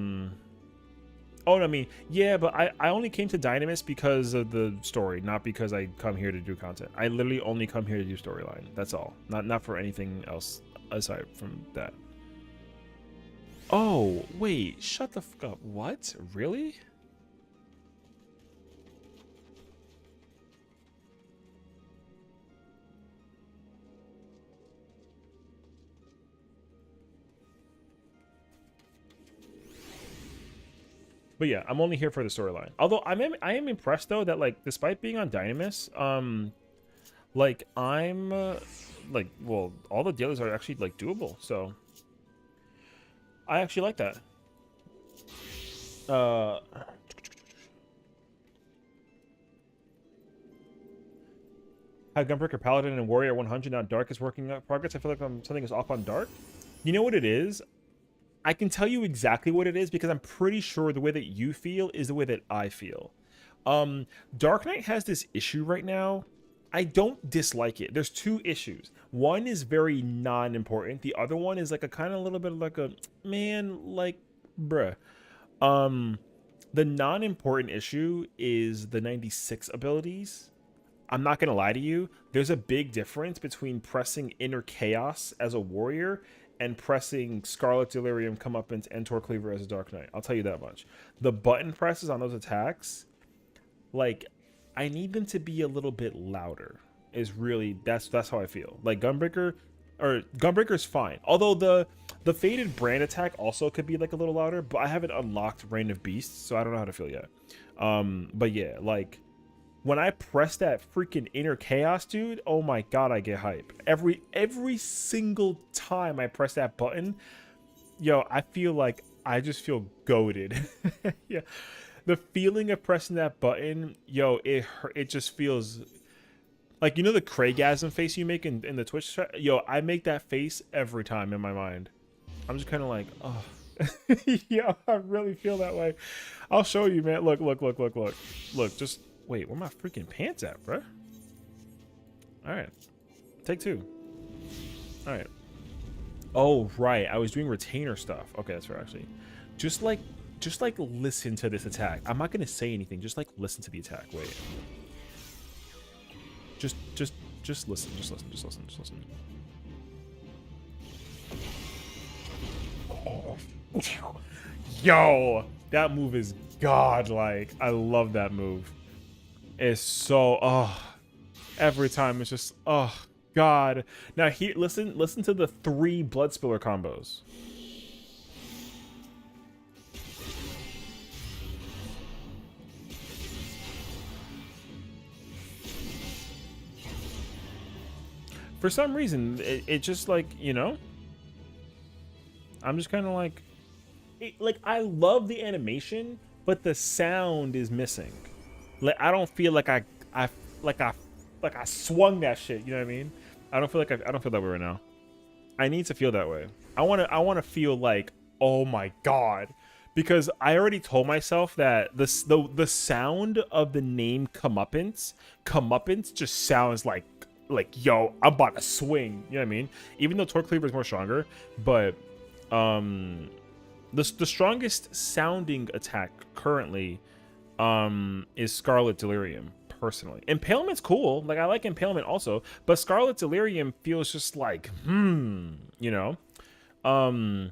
no, I mean, yeah, but I only came to Dynamis because of the story, not because I come here to do content. I literally only come here to do storyline. That's all. Not for anything else aside from that. Oh, wait, shut the fuck up. What? Really? But yeah, I'm only here for the storyline. Although I am impressed though that like despite being on Dynamis, like I'm like, well, all the dailies are actually like doable. So I actually like that. How Gunbreaker Paladin and Warrior 100 now Dark is working out progress. I feel like something is off on Dark. You know what it is? I can tell you exactly what it is because I'm pretty sure the way that you feel is the way that I feel. Dark Knight has this issue right now. I don't dislike it. There's 2 issues. One is very non-important. The other one is like a kind of little bit like a, man, like, bruh. The non-important issue is the 96 abilities. I'm not going to lie to you. There's a big difference between pressing Inner Chaos as a warrior and pressing Scarlet Delirium, Comeuppance, and Tor Cleaver as a Dark Knight. I'll tell you that much. The button presses on those attacks, like, I need them to be a little bit louder. Is really, that's how I feel. Like Gunbreaker's fine. Although the Faded Brand attack also could be like a little louder, but I haven't unlocked Reign of Beasts, so I don't know how to feel yet. But yeah, like when I press that freaking Inner Chaos, dude, oh my god, I get hype. Every single time I press that button, yo, I feel like I just feel goated. Yeah. The feeling of pressing that button, yo, it just feels like, you know the Craigasm face you make in the Twitch chat? Yo, I make that face every time in my mind. I'm just kind of like, oh. Yeah, I really feel that way. I'll show you, man. Look. Look, just wait, where my freaking pants at, bruh? All right, take 2. All right. Oh, right, I was doing retainer stuff. Okay, that's right, actually. Just like listen to this attack. I'm not gonna say anything. Just like listen to the attack. Wait. Just listen. Just listen. Oh. Yo, that move is godlike. I love that move. It's so every time it's just god. Now here, listen to the 3 blood spiller combos. For some reason, it just like, you know, I'm just kind of like, I love the animation, but the sound is missing. Like I don't feel like I swung that shit. You know what I mean? I don't feel that way right now. I need to feel that way. I want to feel like, oh my god, because I already told myself that the sound of the name Comeuppance just sounds like yo, I'm about to swing. You know what I mean? Even though Tor Cleaver is more stronger, but the strongest sounding attack currently is Scarlet Delirium personally. Impalement's cool. Like I like Impalement also, but Scarlet Delirium feels just like you know. Um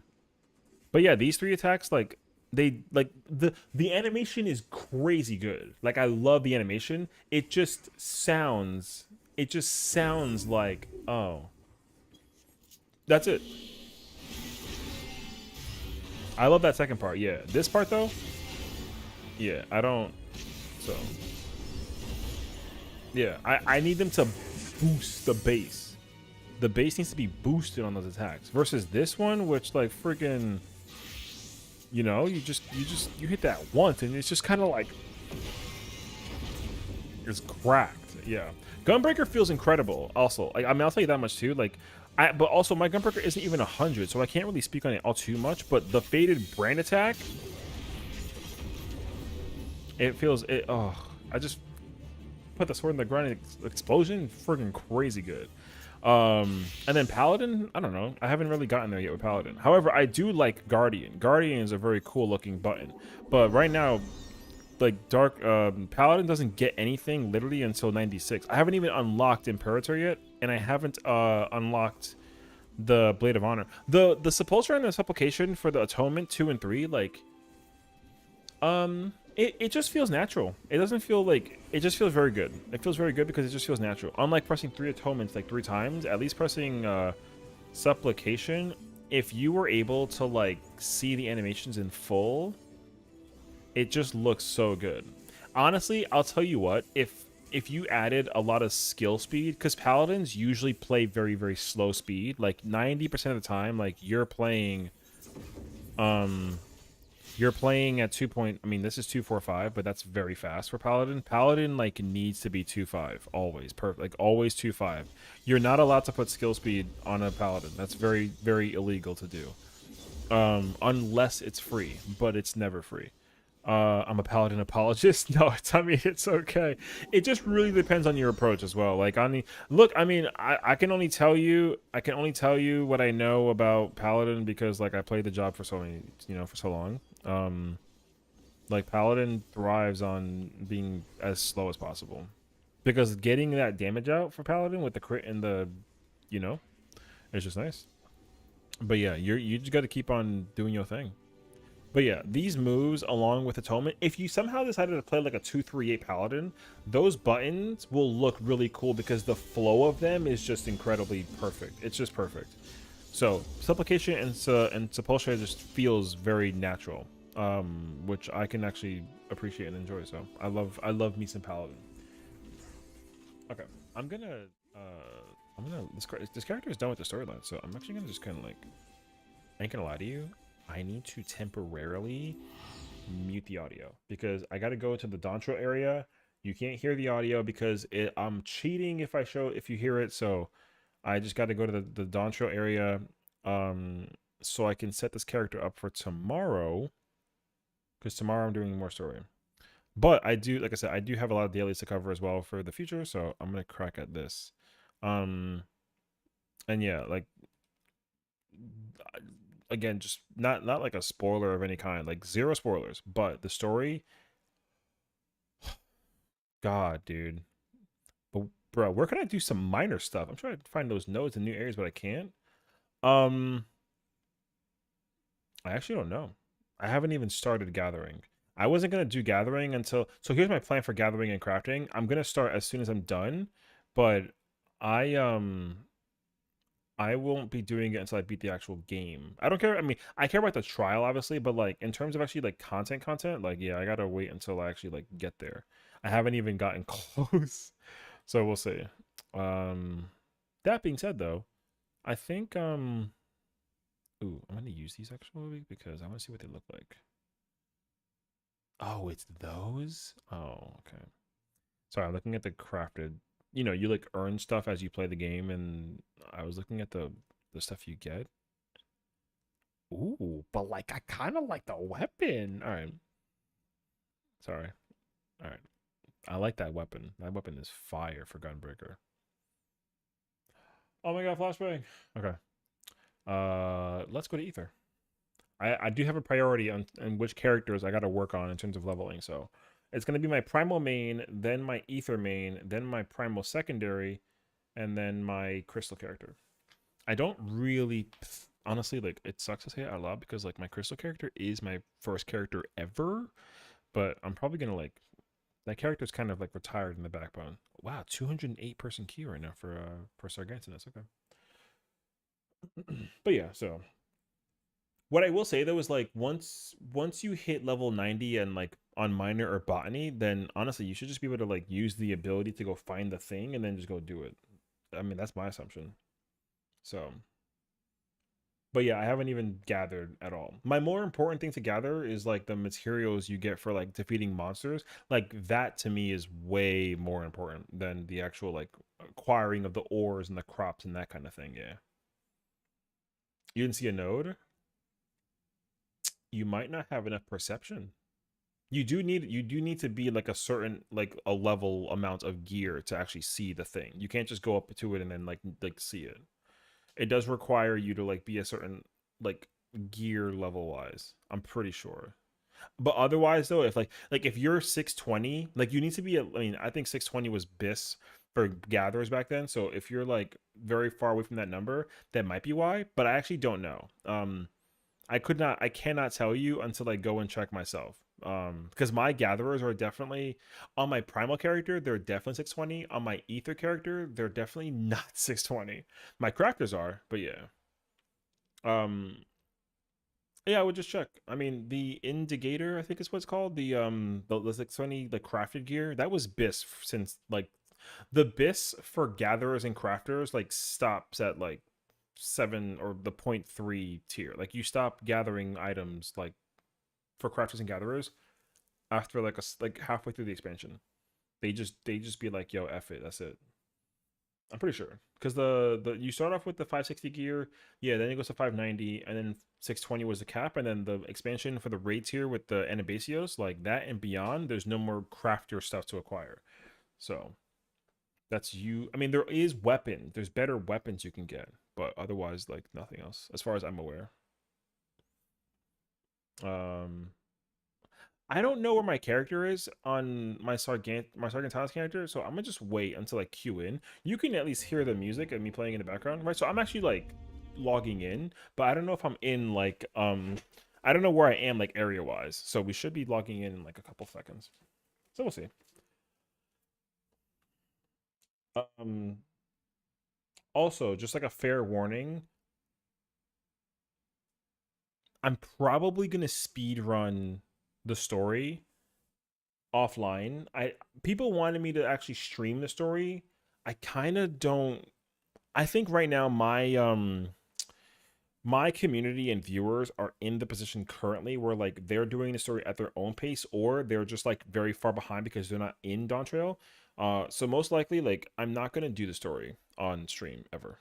but yeah, these three attacks like they like the animation is crazy good. Like I love the animation. It just sounds like, oh, that's it. I love that second part. Yeah. This part though, yeah, I don't. So yeah, I need them to boost the base. The base needs to be boosted on those attacks versus this one, which like freaking, you hit that once and it's just kind of like it's cracked. Yeah, Gunbreaker feels incredible. Also, like I mean, I'll tell you that much too. Like, but also my Gunbreaker isn't even 100, so I can't really speak on it all too much. But the faded brand attack, it feels it. Oh, I just put the sword in the ground and explosion, freaking crazy good. And then Paladin, I don't know. I haven't really gotten there yet with Paladin. However, I do like Guardian. Guardian is a very cool looking button. But right now, like Paladin doesn't get anything literally until 96. I haven't even unlocked Imperator yet, and I haven't unlocked the Blade of Honor. The Sepulchre and the Supplication for the Atonement 2 and 3, like it just feels natural. It doesn't feel like it just feels very good. It feels very good because it just feels natural. Unlike pressing 3 atonements like 3 times, at least pressing supplication, if you were able to like see the animations in full, it just looks so good. Honestly, I'll tell you what, if you added a lot of skill speed, because paladins usually play very, very slow speed, like 90% of the time, like you're playing at 2 point. I mean, this is 245, but that's very fast for Paladin. Paladin like needs to be 2.5 always, perfect, like always 2.5. You're not allowed to put skill speed on a Paladin. That's very, very illegal to do, unless it's free, but it's never free. I'm a Paladin apologist. No, I mean, it's okay. It just really depends on your approach as well. Like on the look, I mean, I can only tell you, what I know about Paladin because like I played the job for so many, for so long. Like Paladin thrives on being as slow as possible because getting that damage out for Paladin with the crit and the, it's just nice. But yeah, you just got to keep on doing your thing. But yeah, these moves along with Atonement, if you somehow decided to play like a 2-3-8 Paladin, those buttons will look really cool because the flow of them is just incredibly perfect. It's just perfect. So Supplication and Sepulchre just feels very natural, which I can actually appreciate and enjoy. So I love me some Paladin. Okay, this character is done with the storyline, so I'm actually gonna just kind of like, I ain't gonna lie to you, I need to temporarily mute the audio because I got to go to the dawntrail area. You can't hear the audio because I'm cheating if you hear it. So I just got to go to the dawntrail area so I can set this character up for tomorrow because tomorrow I'm doing more story. But I do, like I said, I do have a lot of dailies to cover as well for the future. So I'm going to crack at this. And yeah, like again, just not like a spoiler of any kind, like zero spoilers, but the story, god dude. But bro, where can I do some minor stuff? I'm trying to find those nodes in new areas, but I can't. I actually don't know. I haven't even started gathering. I wasn't gonna do gathering until, so here's my plan for gathering and crafting. I'm gonna start as soon as I'm done, but I I won't be doing it until I beat the actual game. I don't care. I mean, I care about the trial, obviously, but like in terms of actually like content, like yeah, I gotta wait until I actually like get there. I haven't even gotten close, so we'll see. That being said, though, I think ooh, I'm gonna use these actually because I want to see what they look like. Oh, it's those. Oh, okay. Sorry, I'm looking at the crafted. You like earn stuff as you play the game, and I was looking at the stuff you get. Ooh, but like I kind of like the weapon. All right. Sorry. All right. I like that weapon. That weapon is fire for Gunbreaker. Oh my god, flashbang. Okay. Let's go to Ether. I do have a priority on which characters I got to work on in terms of leveling. So it's going to be my primal main, then my ether main, then my primal secondary, and then my crystal character. I don't really, honestly, like, it sucks to say it out loud because like my crystal character is my first character ever, but I'm probably gonna like that character's kind of like retired in the backbone. Wow, 208 person queue right now for Sargantinus. Okay. But yeah, so what I will say though is like once you hit level 90 and like on minor or botany, then honestly you should just be able to like use the ability to go find the thing and then just go do it. I mean, that's my assumption. So, but yeah, I haven't even gathered at all. My more important thing to gather is like the materials you get for like defeating monsters. Like that to me is way more important than the actual like acquiring of the ores and the crops and that kind of thing. Yeah. You didn't see a node? You might not have enough perception. You do need to be like a certain like a level amount of gear to actually see the thing. You can't just go up to it and then like see it. It does require you to like be a certain like gear level wise. I'm pretty sure. But otherwise though, if like if you're 620, like you need to be I mean, I think 620 was BIS for gatherers back then. So if you're like very far away from that number, that might be why, but I actually don't know. I cannot tell you until I go and check myself. Because my gatherers are definitely on my primal character, they're definitely 620. On my ether character, they're definitely not 620. My crafters are, but yeah. Um, yeah, I would just check. I mean, the indicator, I think is what it's called. The 620 the crafted gear, that was BIS since like the BIS for gatherers and crafters like stops at like 7 or the point 0.3 tier. Like you stop gathering items like for crafters and gatherers after like like halfway through the expansion. They just be like, yo, F it, that's it. I'm pretty sure because the you start off with the 560 gear, yeah, then it goes to 590, and then 620 was the cap, and then the expansion for the raid tier with the Anabasios, like that and beyond. There's no more crafter stuff to acquire, so that's you. I mean, there is weapon. There's better weapons you can get, but otherwise, like nothing else, as far as I'm aware. Um, I don't know where my character is on my Sargentanus character, so I'm gonna just wait until I queue in. You can at least hear the music of me playing in the background, right? So I'm actually like logging in, but I don't know if I'm in like I don't know where I am like area wise. So we should be logging in like a couple seconds. So we'll see. Um Also, just like a fair warning, I'm probably gonna speed run the story offline. I People wanted me to actually stream the story. I kind of don't. I think right now my community and viewers are in the position currently where like they're doing the story at their own pace or they're just like very far behind because they're not in Dawntrail. So most likely like I'm not gonna do the story on stream ever.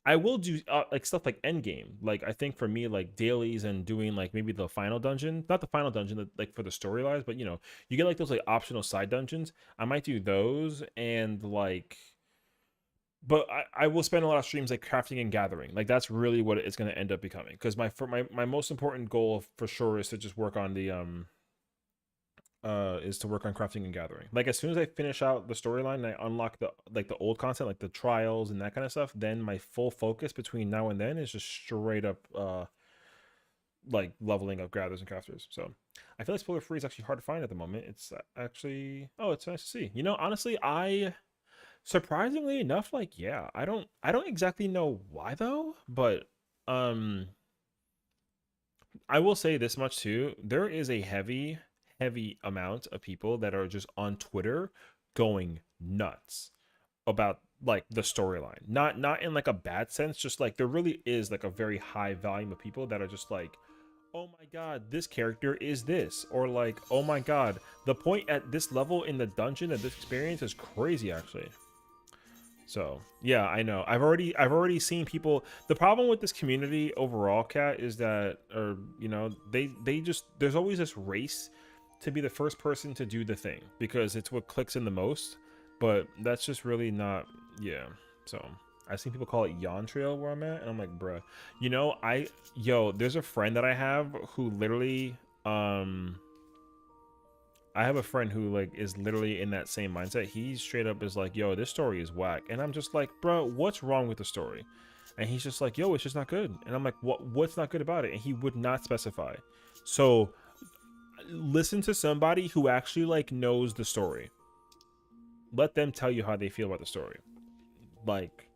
I will do like stuff like endgame. Like I think for me, like dailies and doing like maybe the final dungeon, not the final dungeon, like for the storylines, but you know, you get like those like optional side dungeons. I might do those and like, but I will spend a lot of streams like crafting and gathering. Like that's really what it's going to end up becoming. Because my most important goal for sure is to just work on the is to work on crafting and gathering. Like as soon as I finish out the storyline and I unlock the like the old content, like the trials and that kind of stuff, then my full focus between now and then is just straight up like leveling up gatherers and crafters. So I feel like spoiler free is actually hard to find at the moment. It's actually it's nice to see. You know, honestly, I surprisingly enough, like yeah, I don't exactly know why though, but um I will say this much too. There is a heavy amount of people that are just on Twitter going nuts about like the storyline. Not in like a bad sense, just like there really is like a very high volume of people that are just like, "Oh my god, this character is this." Or like, "Oh my god, the point at this level in the dungeon of this experience is crazy actually." So yeah, I know. I've already seen people. The problem with this community overall, Cat, is that, or you know, they just there's always this race to be the first person to do the thing because it's what clicks in the most. But that's just really not. Yeah. So I've seen people call it dawntrail where I'm at, and I'm like, bruh. You know, there's a friend that I have who literally, I have a friend who like is literally in that same mindset. He straight up is like, yo, this story is whack. And I'm just like, bro, what's wrong with the story? And he's just like, yo, it's just not good. And I'm like, what's not good about it? And he would not specify. So listen to somebody who actually like knows the story. Let them tell you how they feel about the story. Like,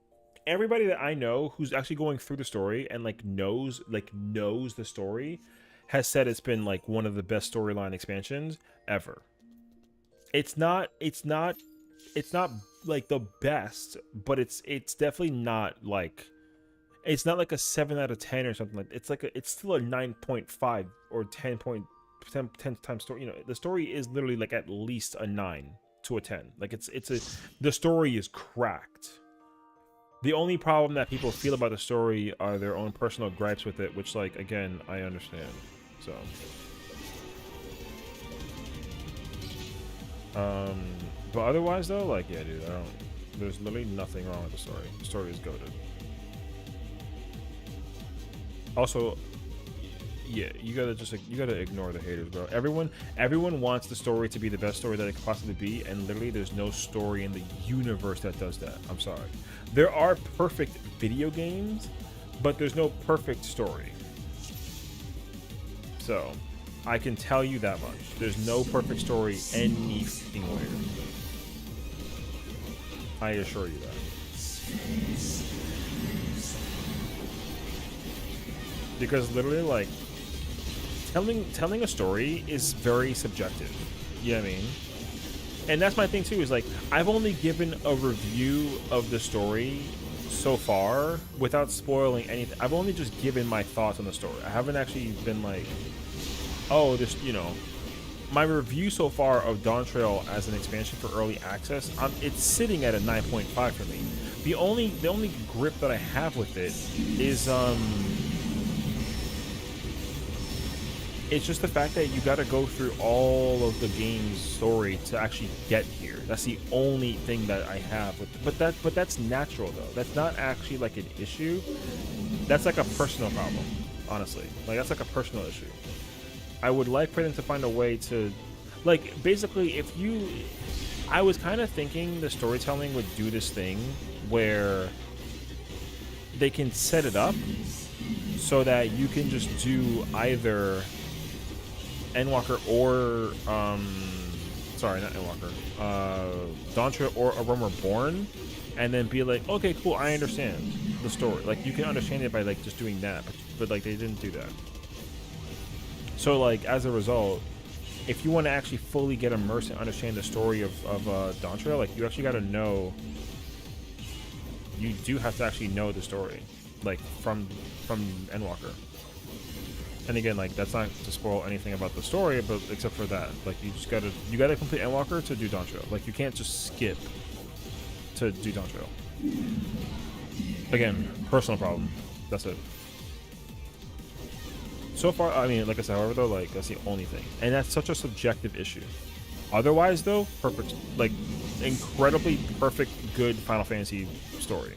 everybody that I know who's actually going through the story and like knows the story has said it's been like one of the best storyline expansions ever. It's not like the best, but it's definitely not like, it's not like a 7 out of 10 or something like that. It's still a 9.5 or 10 times story. You know, the story is literally like at least a 9 to a 10. Like the story is cracked. The only problem that people feel about the story are their own personal gripes with it, which, like, again, I understand. So, but otherwise though, like, yeah, dude, there's literally nothing wrong with the story. The story is goated. Also, yeah, you gotta ignore the haters, bro. Everyone wants the story to be the best story that it could possibly be, and literally there's no story in the universe that does that. I'm sorry. There are perfect video games, but there's no perfect story. So, I can tell you that much. There's no perfect story anywhere. I assure you that. Because literally, like, telling a story is very subjective. You know what I mean? And that's my thing too, is like, I've only given a review of the story so far without spoiling anything. I've only just given my thoughts on the story. I haven't actually been like, oh, this, you know, my review so far of Dawntrail as an expansion for early access, it's sitting at a 9.5 for me. The only grip that I have with it is it's just the fact that you got to go through all of the game's story to actually get here. That's the only thing that I have with it. But that's natural though. That's not actually like an issue. That's like a personal problem, honestly. Like, that's like a personal issue. I would like for them to find a way to, like, basically, I was kind of thinking the storytelling would do this thing where they can set it up so that you can just do either Endwalker or sorry, not Endwalker, Dawntrail or A Realm Reborn, and then be like, okay, cool, I understand the story. Like, you can understand it by like just doing that, but like they didn't do that. So like, as a result, if you want to actually fully get immersed and understand the story of Dawntrail, like, you actually got to know. You do have to actually know the story, like from Endwalker. And again, like, that's not to spoil anything about the story, but except for that, like, you gotta complete Endwalker to do Dawntrail. Like, you can't just skip to do Dawntrail. Again, personal problem. That's it. So far, I mean, like I said, however, though, like, that's the only thing. And that's such a subjective issue. Otherwise, though, perfect. Like, incredibly perfect, good Final Fantasy story.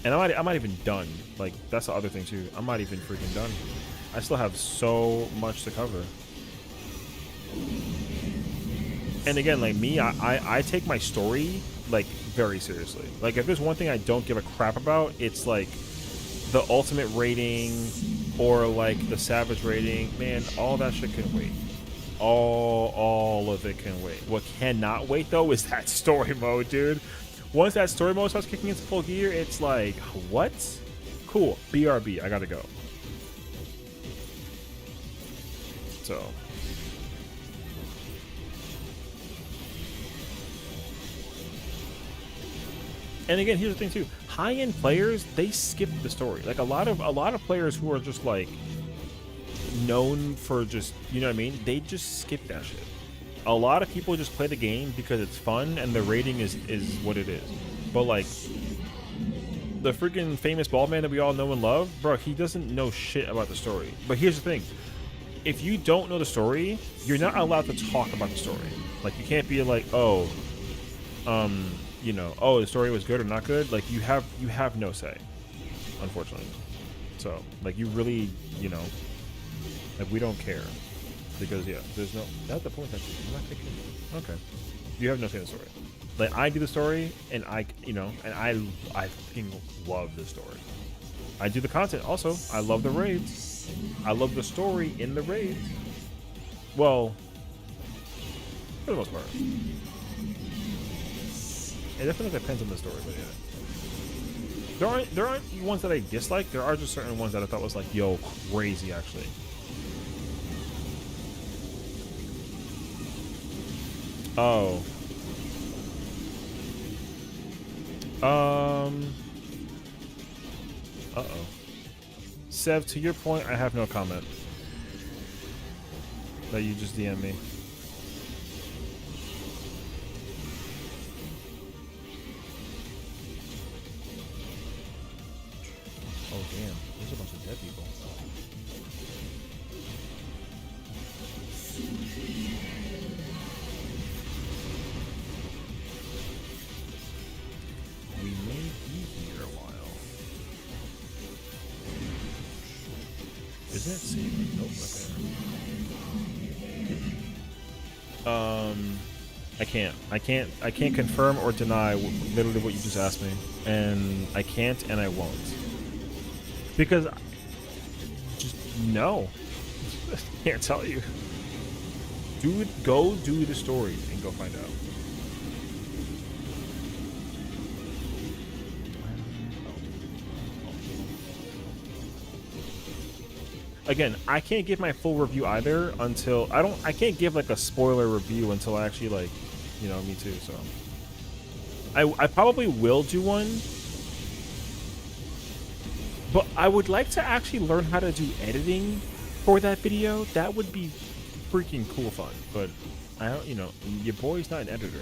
And I'm not even done. Like, that's the other thing, too. I'm not even freaking done. I still have so much to cover. And again, like me, I take my story, like, very seriously. Like, if there's one thing I don't give a crap about, it's, like, the ultimate rating or like the savage rating. Man, all that shit can wait. All of it can wait. What cannot wait though is that story mode, dude. Once that story mode starts kicking into full gear, it's like, what? Cool. BRB, I gotta go. So and again, here's the thing too. High-end players, they skip the story. Like, a lot of players who are just like known for just, you know what I mean? They just skip that shit. A lot of people just play the game because it's fun and the rating is what it is. But like the freaking famous bald man that we all know and love, bro, he doesn't know shit about the story. But here's the thing. If you don't know the story, you're not allowed to talk about the story. Like, you can't be like, oh, you know, oh, the story was good or not good, like you have no say, unfortunately. So like you really, you know, like we don't care because yeah, there's no, that's the point actually. I'm not thinking, okay, you have no say in the story. Like I do the story and I, you know, and I fucking love the story. I do the content also. I love the raids. I love the story in the raids. Well, for the most part. It definitely depends on the story, but yeah. There aren't ones that I dislike. There are just certain ones that I thought was like, yo, crazy actually. Oh. Uh-oh. Sev, to your point, I have no comment. That you just DM me. Oh damn, there's a bunch of dead people. We may be here a while. Isn't it safe? Nope, okay. I can't confirm or deny literally what you just asked me. And I can't and I won't. Because just no. Can't tell you. Go do the stories and go find out. Again, I can't give my full review either until I can't give like a spoiler review until I actually like, you know, me too, so I probably will do one. But I would like to actually learn how to do editing for that video. That would be freaking cool fun. But I don't, you know, your boy's not an editor.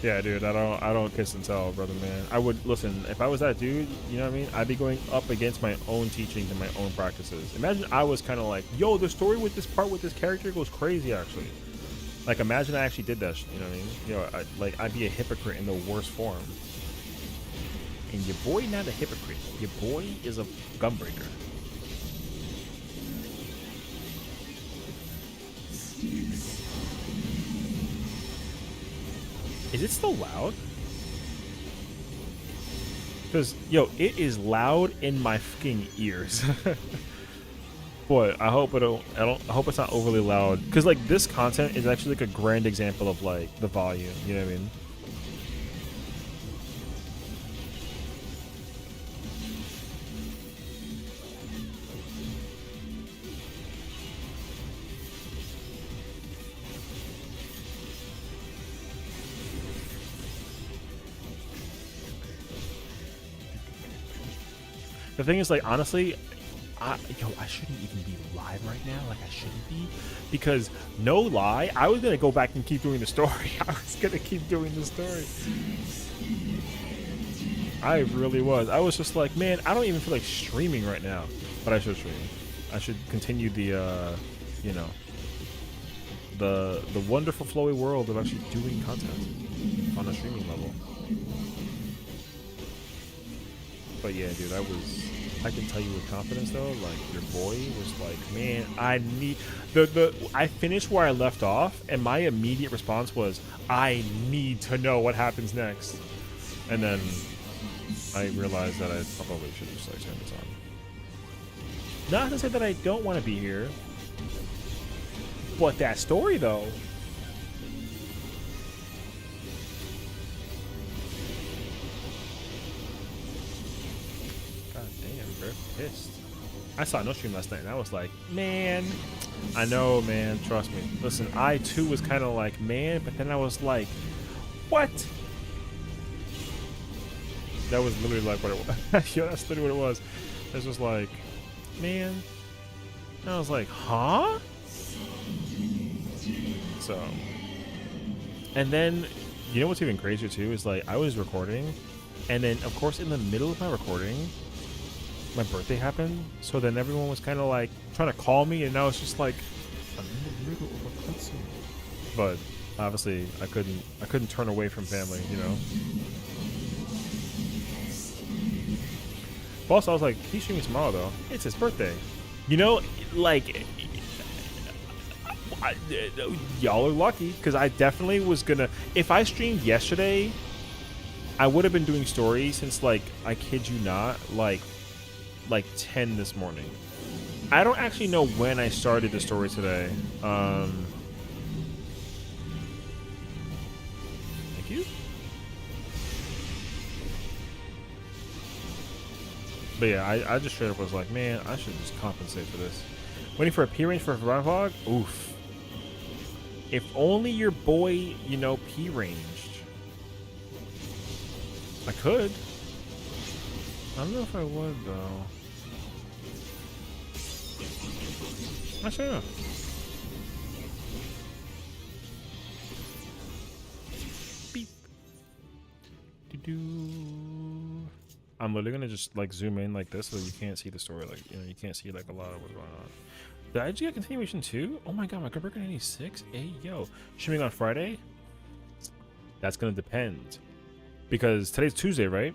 Yeah, dude, I don't kiss and tell, brother, man. I would listen if I was that dude. You know what I mean? I'd be going up against my own teachings and my own practices. Imagine I was kind of like, yo, the story with this part with this character goes crazy, actually. Like, imagine I actually did that. You know what I mean? You know, I'd be a hypocrite in the worst form. And your boy not a hypocrite. Your boy is a gunbreaker. Is it still loud? Because, yo, it is loud in my fucking ears. Boy, I hope I hope it's not overly loud. Because, like, this content is actually like a grand example of like the volume. You know what I mean? The thing is, like, honestly, I shouldn't even be live right now. Like, I shouldn't be. Because, no lie, I was going to go back and keep doing the story. I was going to keep doing the story. I really was. I was just like, man, I don't even feel like streaming right now. But I should stream. I should continue the, you know, the wonderful flowy world of actually doing content on a streaming level. But yeah, dude, I can tell you with confidence though, like your boy was like, man, I need I finished where I left off and my immediate response was, I need to know what happens next. And then I realized that I probably should just like turn this on. Not to say that I don't want to be here, but that story though. Pissed. I saw no stream last night and I was like, man, I know, man, trust me. Listen, I too was kind of like, man, but then I was like, what? That was literally like what it was. Yo, that's literally what it was. It was just like, man. And I was like, huh? So, and then, you know what's even crazier too is like, I was recording and then of course in the middle of my recording, my birthday happened, so then everyone was kind of like trying to call me, and I was just like, I'm in the middle of a cutscene. But Obviously, I couldn't turn away from family, you know. But also, I was like, he's streaming tomorrow though. It's his birthday. You know, like, y'all are lucky because I definitely was gonna. If I streamed yesterday, I would have been doing stories since, like, I kid you not, like 10 this morning. I don't actually know when I started the story today. Thank you. But yeah, I just straight up was like, man, I should just compensate for this. Waiting for a P range for a survival vlog? Oof. If only your boy, you know, P ranged. I could. I don't know if I would though. Actually, no. Beep. Do-do. I'm literally gonna just like zoom in like this so you can't see the story, like, you know, you can't see like a lot of what's going on. Did I just get continuation too? Oh my god, my good breaker 96? Hey yo. Streaming on Friday? That's gonna depend. Because today's Tuesday, right?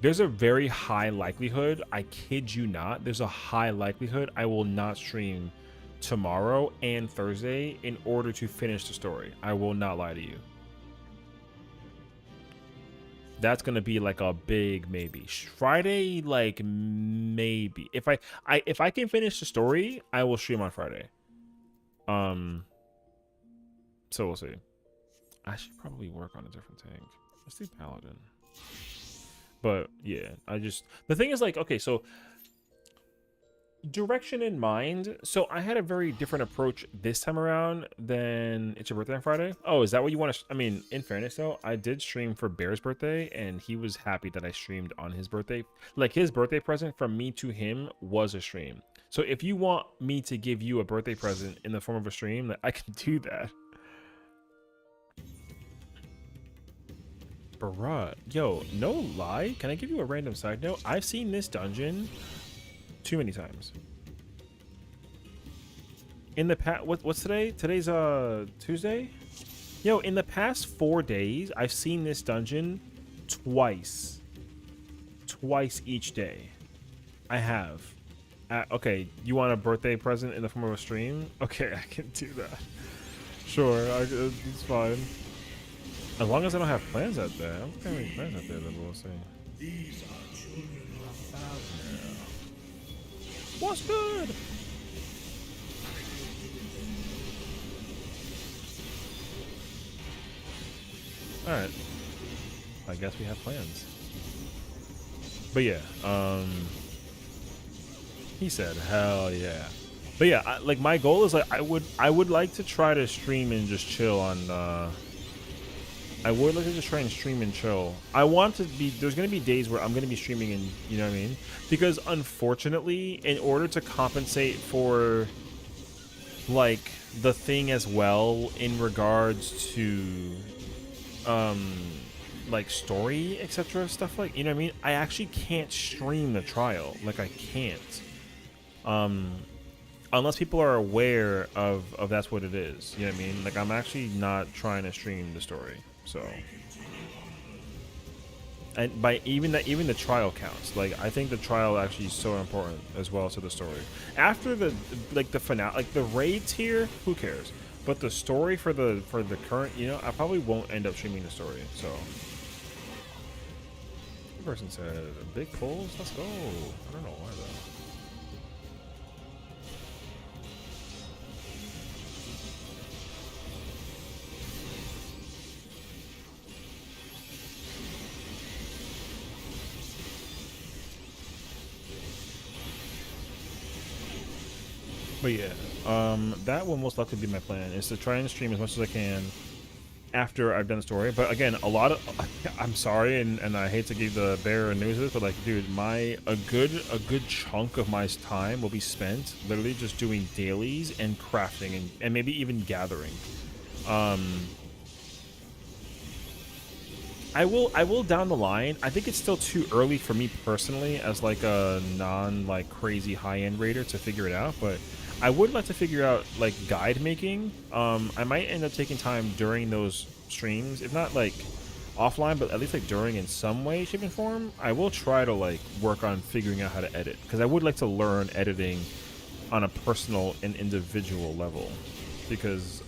There's a very high likelihood, I kid you not, there's a high likelihood I will not stream tomorrow and Thursday in order to finish the story. I will not lie to you. That's gonna be like a big maybe. Friday, like maybe. If I can finish the story, I will stream on Friday. So we'll see. I should probably work on a different tank. Let's do Paladin. But yeah, the thing is, like, okay, so direction in mind. So I had a very different approach this time around than it's your birthday on Friday. Oh, is that what you want to? I mean, in fairness though, I did stream for Bear's birthday and he was happy that I streamed on his birthday. Like, his birthday present from me to him was a stream. So if you want me to give you a birthday present in the form of a stream, that I can do that. Bruh, yo, no lie, can I give you a random side note? I've seen this dungeon too many times. In the past, what's today? Today's Tuesday. Yo, in the past 4 days, I've seen this dungeon twice each day. I have. Okay, you want a birthday present in the form of a stream? Okay, I can do that. Sure, it's fine. As long as I don't have plans out there. I don't have any plans out there that we'll see. These are children of what's good? Alright. I guess we have plans. But yeah, he said, hell yeah. But yeah, like, my goal is, like, I would like to try to stream and just chill on, I would like to just try and stream and chill. I want to be, there's going to be days where I'm going to be streaming and, you know what I mean? Because unfortunately, in order to compensate for, like, the thing as well in regards to, like, story, etc., stuff like, you know what I mean? I actually can't stream the trial. Like, I can't. Unless people are aware of that's what it is. You know what I mean? Like, I'm actually not trying to stream the story. So, and by even the trial counts. Like, I think the trial actually is so important as well to the story. After the finale, like the raids here, who cares? But the story for the current, you know, I probably won't end up streaming the story. So, the person said, "Big pulls, let's go." I don't know why though. But yeah, that will most likely be my plan, is to try and stream as much as I can after I've done the story. But again, a lot of, I'm sorry, and I hate to give the bearer news of this, but like, dude, a good chunk of my time will be spent literally just doing dailies and crafting and maybe even gathering. I will down the line. I think it's still too early for me personally as like a non like crazy high-end raider to figure it out, but I would like to figure out like guide making. I might end up taking time during those streams, if not like offline, but at least like during in some way, shape, and form. I will try to like work on figuring out how to edit, because I would like to learn editing on a personal and individual level, because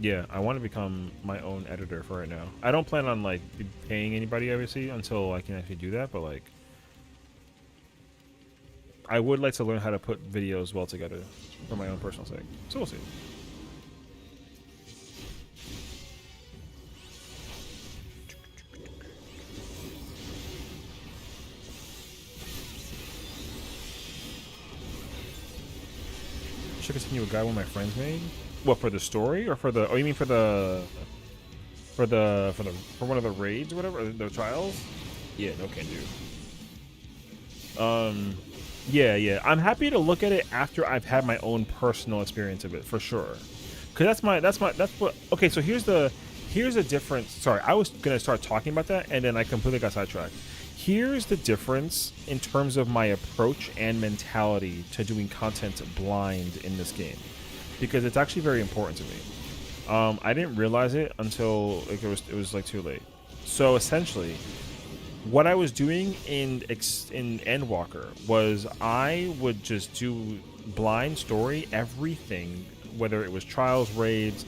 yeah, I want to become my own editor for right now. I don't plan on like paying anybody obviously until I can actually do that, but like I would like to learn how to put videos well together for my own personal sake. So we'll see. Should continue a guide one of my friends made. What, for the story or for the? Oh, you mean for one of the raids or whatever, the trials? Yeah, no can do. Yeah. I'm happy to look at it after I've had my own personal experience of it, for sure. Cause that's what. Okay, so here's the difference. Sorry, I was gonna start talking about that, and then I completely got sidetracked. Here's the difference in terms of my approach and mentality to doing content blind in this game, because it's actually very important to me. I didn't realize it until like it was like too late. So essentially, what I was doing in Endwalker was I would just do blind story everything, whether it was trials, raids,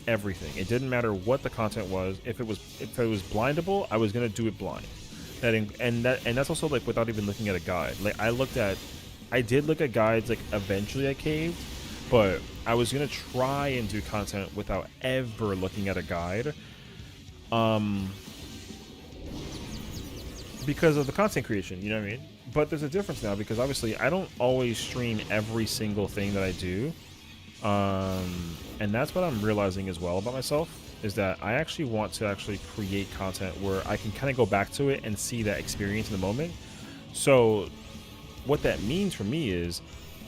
everything. It didn't matter what the content was. If it was blindable, I was gonna do it blind. And that's also like without even looking at a guide. Like I did look at guides. Like eventually I caved, but I was gonna try and do content without ever looking at a guide. Because of the content creation, you know what I mean? But there's a difference now, because obviously I don't always stream every single thing that I do. And that's what I'm realizing as well about myself, is that I actually want to actually create content where I can kind of go back to it and see that experience in the moment. So what that means for me is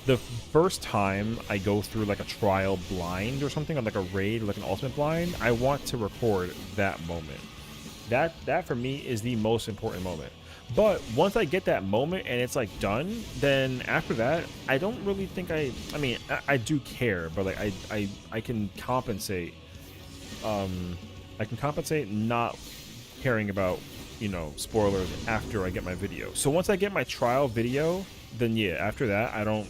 the first time I go through like a trial blind or something, on like a raid or like an ultimate blind, I want to record that moment. That for me is the most important moment. But once I get that moment and it's like done, then after that, I don't really think I mean, I do care, but like I can compensate. I can compensate not caring about, you know, spoilers after I get my video. So once I get my trial video, then yeah, after that, I don't,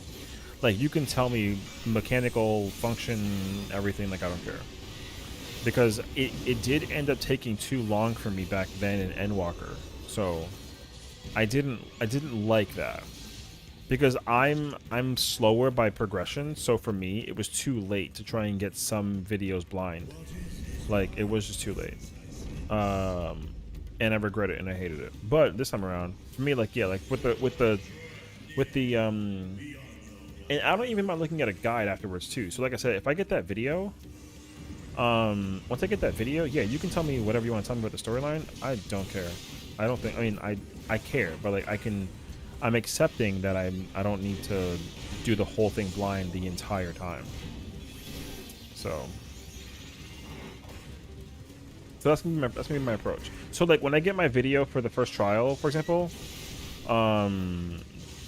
like, you can tell me mechanical function, everything, like, I don't care. Because it did end up taking too long for me back then in Endwalker. So I didn't like that. Because I'm slower by progression, so for me it was too late to try and get some videos blind. Like, it was just too late. And I regret it and I hated it. But this time around, for me, like, yeah, like with the and I don't even mind looking at a guide afterwards too. So like I said, if I get that video, once I get that video, yeah, you can tell me whatever you want to tell me about the storyline. I don't care. I don't think, I mean, I care, but like I'm accepting that I don't need to do the whole thing blind the entire time. So that's gonna be my approach. So like when I get my video for the first trial, for example,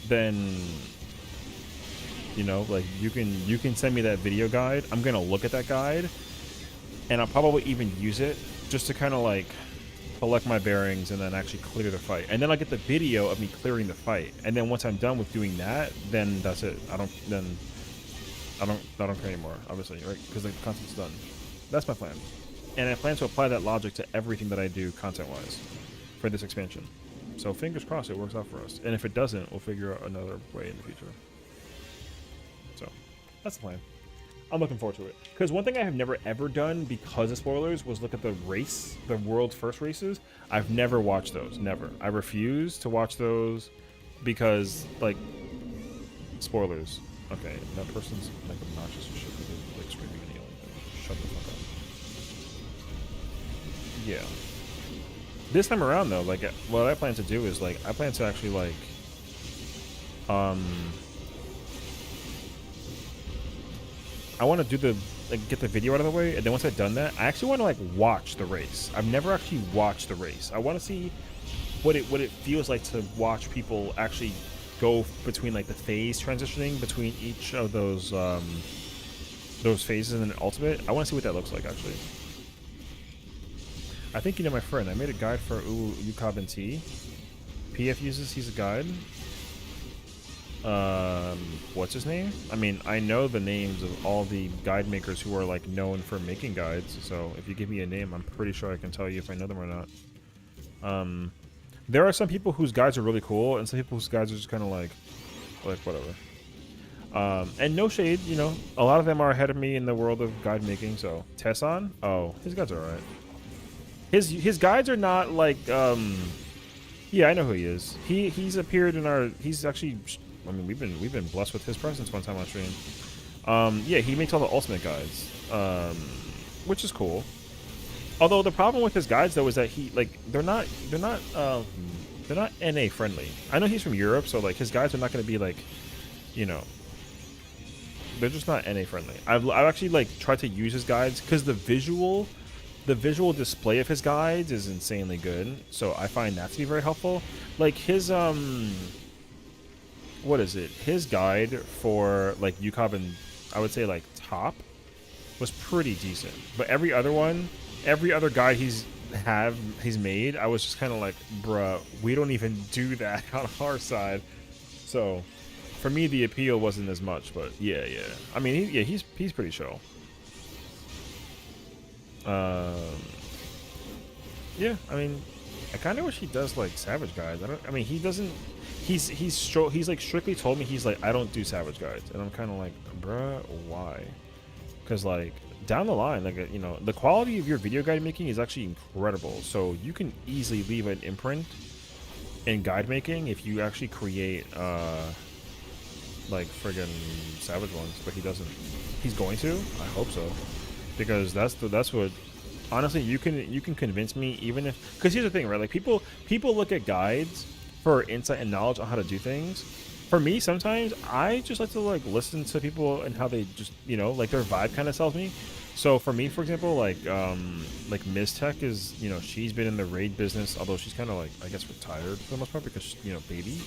then, you know, like you can send me that video guide. I'm gonna look at that guide, and I'll probably even use it just to kind of like collect my bearings and then actually clear the fight. And then I'll get the video of me clearing the fight. And then once I'm done with doing that, then that's it. I don't care anymore, obviously, right? Because the content's done. That's my plan. And I plan to apply that logic to everything that I do content-wise for this expansion. So fingers crossed it works out for us. And if it doesn't, we'll figure out another way in the future. So that's the plan. I'm looking forward to it. Because one thing I have never ever done because of spoilers was look at the world's first races. I've never watched those. Never. I refuse to watch those because, like, spoilers. Okay, that person's like obnoxious as shit. They're like screaming and yelling. Shut the fuck up. Yeah. This time around though, like, what I plan to do is like, I plan to actually like, I want to do get the video out of the way, and then once I've done that, I actually want to like watch the race. I've never actually watched the race. I want to see what it feels like to watch people actually go between like the phase transitioning between each of those phases in an ultimate. I want to see what that looks like actually. I think you know my friend. I made a guide for Ukab and T. PF uses. He's a guide. What's his name? I mean, I know the names of all the guide makers who are like known for making guides. So if you give me a name, I'm pretty sure I can tell you if I know them or not. There are some people whose guides are really cool, and some people whose guides are just kind of like whatever. And no shade, you know, a lot of them are ahead of me in the world of guide making. So Tesson, oh, his guides are alright. His guides are not like yeah, I know who he is. He's appeared in our. He's actually. I mean, we've been blessed with his presence one time on stream. Yeah, he makes all the ultimate guides, which is cool. Although the problem with his guides though is that he like they're not NA friendly. I know he's from Europe, so like his guides are not going to be like, you know, they're just not NA friendly. I've actually like tried to use his guides because the visual display of his guides is insanely good, so I find that to be very helpful. Like his what is it? His guide for like UCOB and I would say like top was pretty decent, but every other guide he's made, I was just kind of like, bruh, we don't even do that on our side. So for me, the appeal wasn't as much, but yeah. I mean, he's pretty chill. Yeah, I mean, I kind of wish he does like Savage guides. I mean, he doesn't. He's like strictly told me he's like I don't do Savage guides, and I'm kind of like, bruh, why? Because like down the line, like you know, the quality of your video guide making is actually incredible. So you can easily leave an imprint in guide making if you actually create like friggin' Savage ones, but he doesn't. He's going to. I hope so. Because that's what honestly you can convince me, even if, because here's the thing, right? Like people look at guides for insight and knowledge on how to do things. For me, sometimes I just like to like listen to people and how they just, you know, like their vibe kind of sells me. So for me, for example, like Ms. Tech is, you know, she's been in the raid business, although she's kind of like, I guess, retired for the most part because, you know, baby.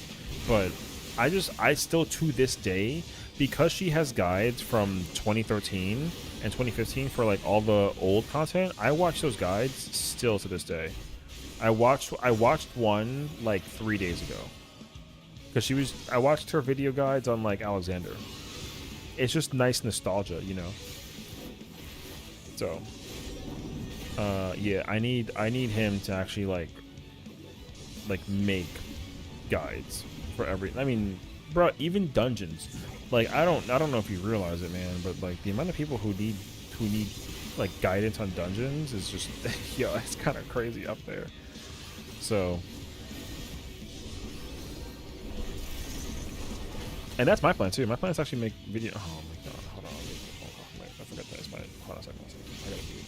But I still to this day, because she has guides from 2013 and 2015 for like all the old content, I watch those guides still to this day. I watched one like 3 days ago because I watched her video guides on like Alexander. It's just nice nostalgia, you know. So yeah, I need him to actually like make guides for every. I mean, bro, even dungeons. Like I don't know if you realize it, man, but like the amount of people who need like guidance on dungeons is just yo, it's kind of crazy up there. So, and that's my plan too. My plan is to actually make video. Oh my god, hold on, I forgot that. It's my. Hold on a second. I gotta do it.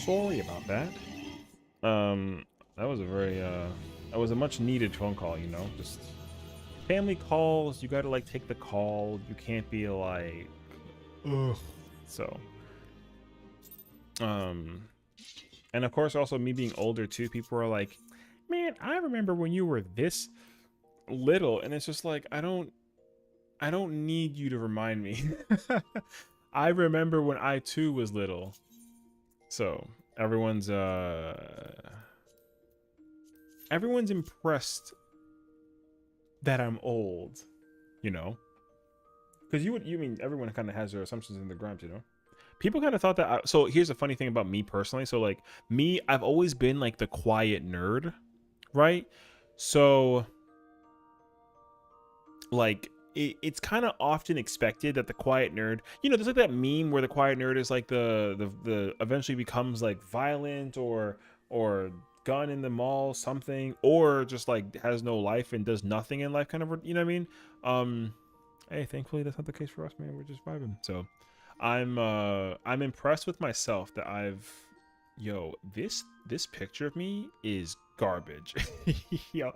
sorry about that. That was a very that was a much needed phone call, you know. Just family calls, you gotta like take the call. You can't be like, ugh. So, and of course, also me being older too. People are like, man, I remember when you were this little, and it's just like I don't need you to remind me. I remember when I too was little. So everyone's impressed that I'm old, you know, because you mean everyone kind of has their assumptions in the grimes, you know. People kind of thought that. So here's the funny thing about me personally. So like me, I've always been like the quiet nerd, right? So like it's kind of often expected that the quiet nerd, you know, there's like that meme where the quiet nerd is like the eventually becomes like violent or gun in the mall something, or just like has no life and does nothing in life, kind of, you know what I mean? Hey, thankfully that's not the case for us, man. We're just vibing. So I'm impressed with myself that this picture of me is garbage. Yo.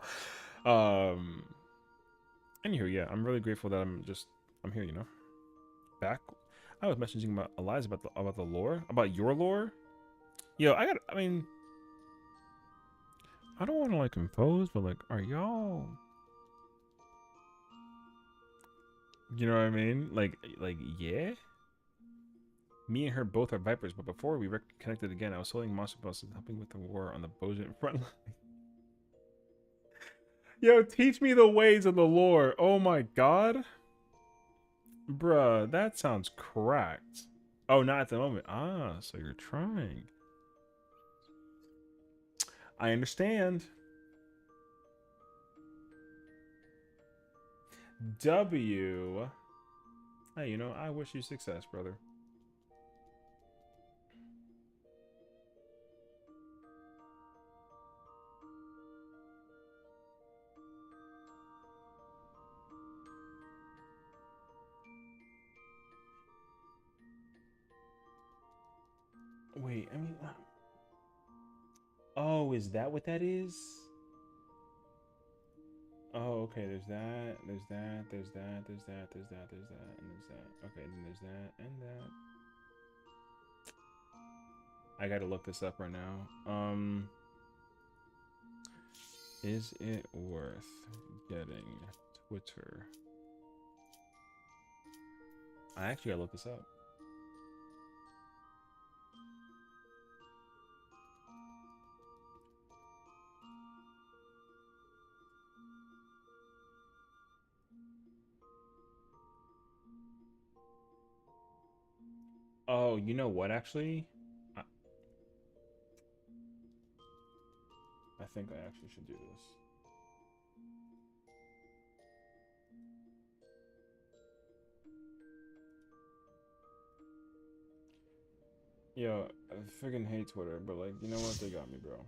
Anywho, yeah, I'm really grateful that I'm here, you know. Back. I was messaging about Eliza about the lore, about your lore. Yo, I mean, I don't want to like impose, but like, are y'all, you know what I mean? Like, yeah. Me and her both are Vipers, but before we connected again, I was holding monster bosses and helping with the war on the Bojan front line. Yo, teach me the ways of the lore. Oh my god. Bruh, that sounds cracked. Oh, not at the moment. Ah, so you're trying. I understand. W. Hey, you know, I wish you success, brother. Wait, I mean, oh, is that what that is? Oh, okay, there's that, there's that, there's that, there's that, there's that, there's that, and there's that. Okay, then there's that, and that. I gotta look this up right now. Is it worth getting Twitter? I actually gotta look this up. Oh, you know what, actually? I think I actually should do this. Yo, I freaking hate Twitter, but like, you know what? They got me, bro.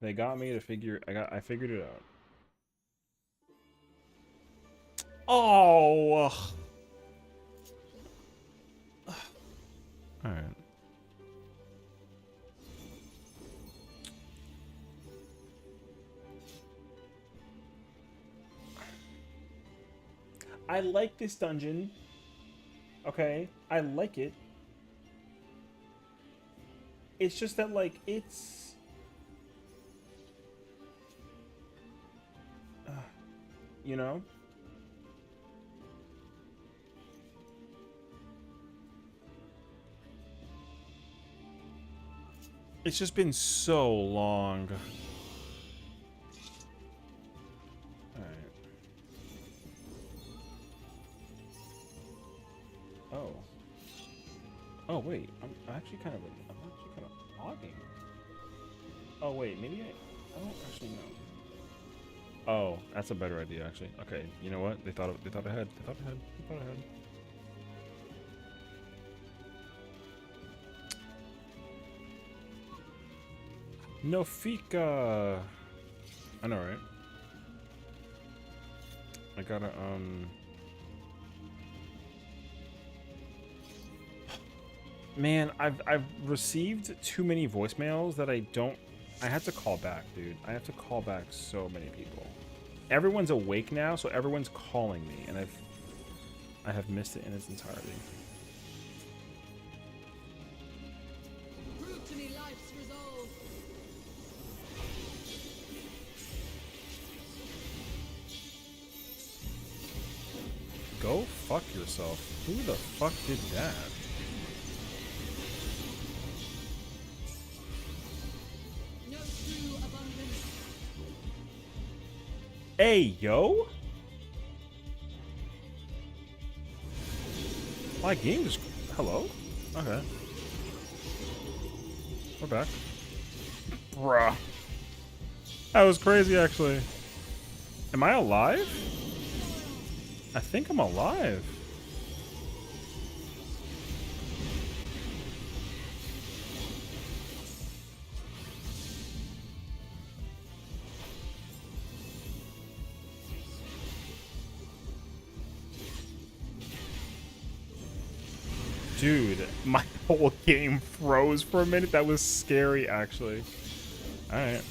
They got me to figure. I figured it out. Oh. All right. I like this dungeon. Okay, I like it. It's just that like it's you know, it's just been so long. All right. Oh. Oh wait, I'm actually kind of hogging. Oh wait, maybe I don't actually know. Oh, that's a better idea, actually. Okay, you know what? They thought ahead. They thought ahead. They thought ahead. No fika. I know, right? I gotta Man, I've received too many voicemails that I have to call back, dude. I have to call back so many people. Everyone's awake now, so everyone's calling me, and I have missed it in its entirety. Prove to me life's resolve. Go fuck yourself. Who the fuck did that? No true abundance. Hey, yo! My game just... Hello? Okay. We're back. Bruh. That was crazy, actually. Am I alive? I think I'm alive. Dude, my whole game froze for a minute. That was scary, actually. Alright.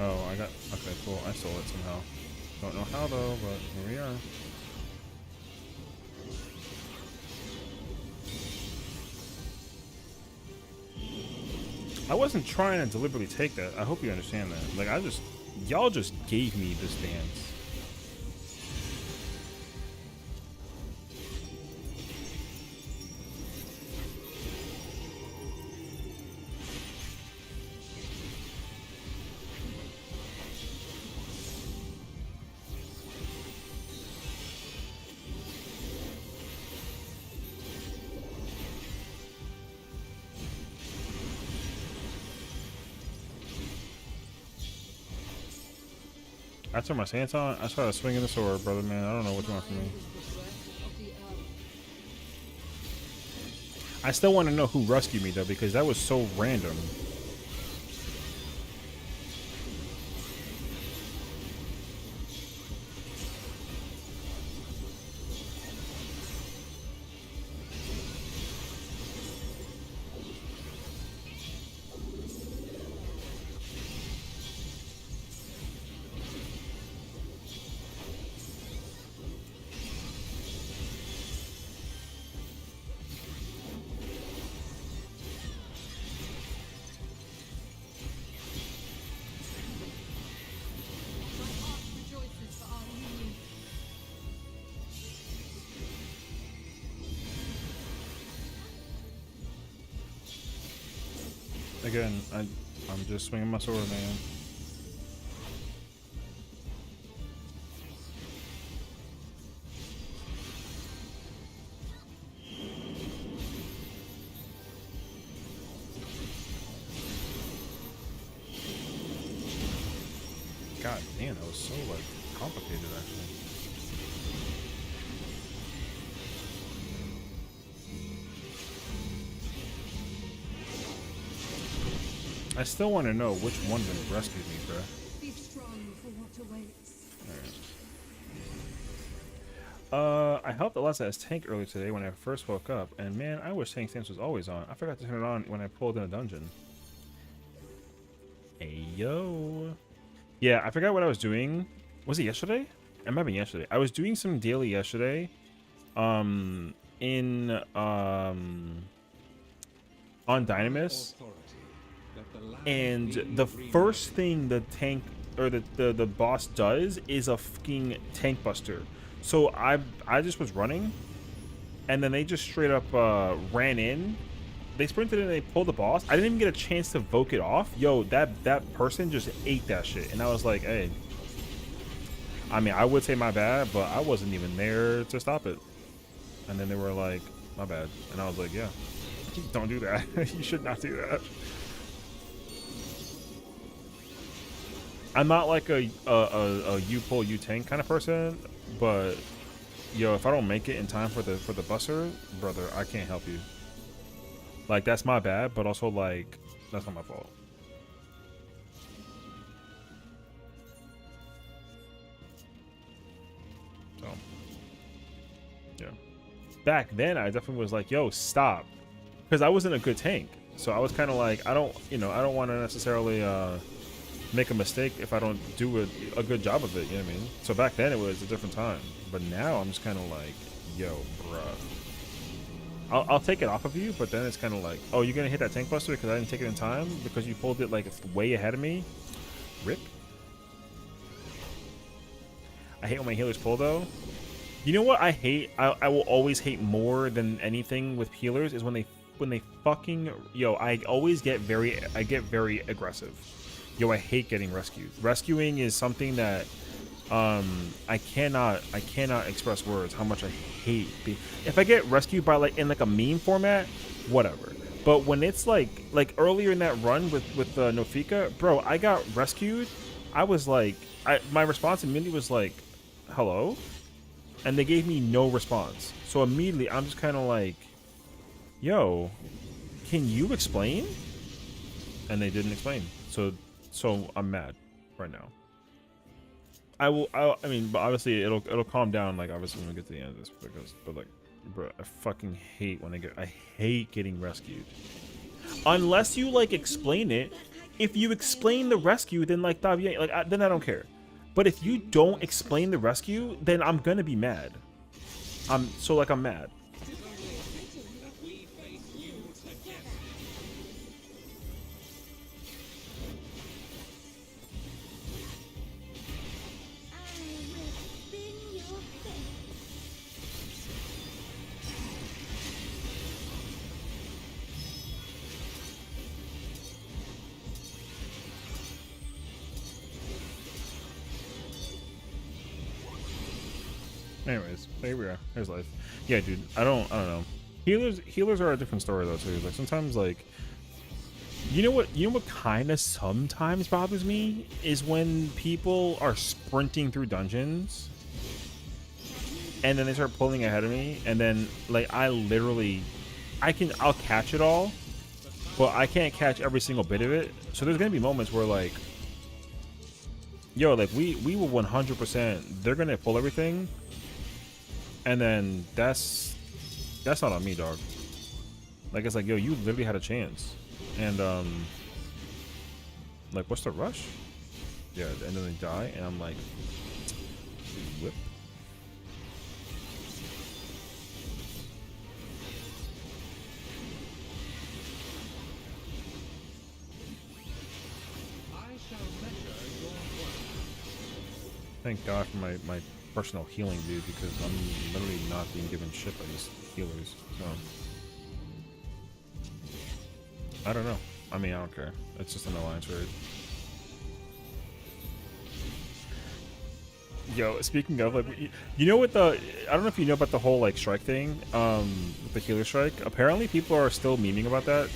Oh, I got... Okay, cool. I stole it somehow. Don't know how, though, but here we are. I wasn't trying to deliberately take that. I hope you understand that. Like, y'all just gave me this dance. I turned my stance on. I started swinging the sword, brother, man. I don't know what you want from me. I still want to know who rescued me, though, because that was so random. Again, I'm just swinging my sword, man. God damn, that was so like complicated, actually. I still want to know which one of them rescued me, bro. Be strong for what awaits. Alright. I helped Alessa as tank earlier today when I first woke up, and man, I wish tank stance was always on. I forgot to turn it on when I pulled in a dungeon. Hey yo. Yeah, I forgot what I was doing. Was it yesterday? It might have been yesterday. I was doing some daily yesterday. On Dynamis. And the first thing the tank or the boss does is a fucking tank buster. So I just was running, and then they just straight up ran in. They sprinted and they pulled the boss. I didn't even get a chance to voke it off. Yo, that person just ate that shit, and I was like, hey. I mean, I would say my bad, but I wasn't even there to stop it. And then they were like, my bad, and I was like, yeah, don't do that. You should not do that. I'm not like a you pull you tank kind of person, but yo, if I don't make it in time for the buster, brother, I can't help you. Like, that's my bad, but also like that's not my fault. back then I definitely was like, yo, stop, because I wasn't a good tank. So I was kind of like, I don't want to necessarily make a mistake if I don't do a good job of it, you know what I mean? So back then it was a different time, but now I'm just kind of like, yo, bruh, I'll take it off of you, but then it's kind of like, oh, you're gonna hit that tank buster because I didn't take it in time because you pulled it like way ahead of me. Rip. I hate when my healers pull though. You know what I hate? I will always hate more than anything with healers is when they fucking, yo, I get very aggressive. Yo, I hate getting rescued. Rescuing is something that I cannot express words how much I hate. If I get rescued by like in like a meme format, whatever. But when it's like earlier in that run with Nofika, bro, I got rescued. I was like, my response immediately was like, hello? And they gave me no response. So immediately I'm just kind of like, yo, can you explain? And they didn't explain. So I'm mad right now. I mean, but obviously it'll calm down, like obviously when we get to the end of this, but like, bro, I fucking hate when I hate getting rescued. Unless you like explain it. If you explain the rescue, then like then I don't care. But if you don't explain the rescue, then I'm gonna be mad. I'm mad. Anyways, here we are. Here's life. Yeah, dude. I don't know. Healers are a different story though too. Like sometimes, like, you know what kind of sometimes bothers me is when people are sprinting through dungeons and then they start pulling ahead of me, and then like I'll catch it all, but I can't catch every single bit of it. So there's gonna be moments where like, yo, like we will 100%. They're gonna pull everything. And then that's not on me, dog. Like it's like, yo, you literally had a chance. And like, what's the rush? Yeah, and then they die, and I'm like, whip. Thank God for my personal healing, dude, because I'm literally not being given shit by these healers. So I don't know. I mean, I don't care. It's just an alliance raid. Yo, speaking of, like, you know what I don't know if you know about the whole like strike thing, with the healer strike. Apparently, people are still memeing about that.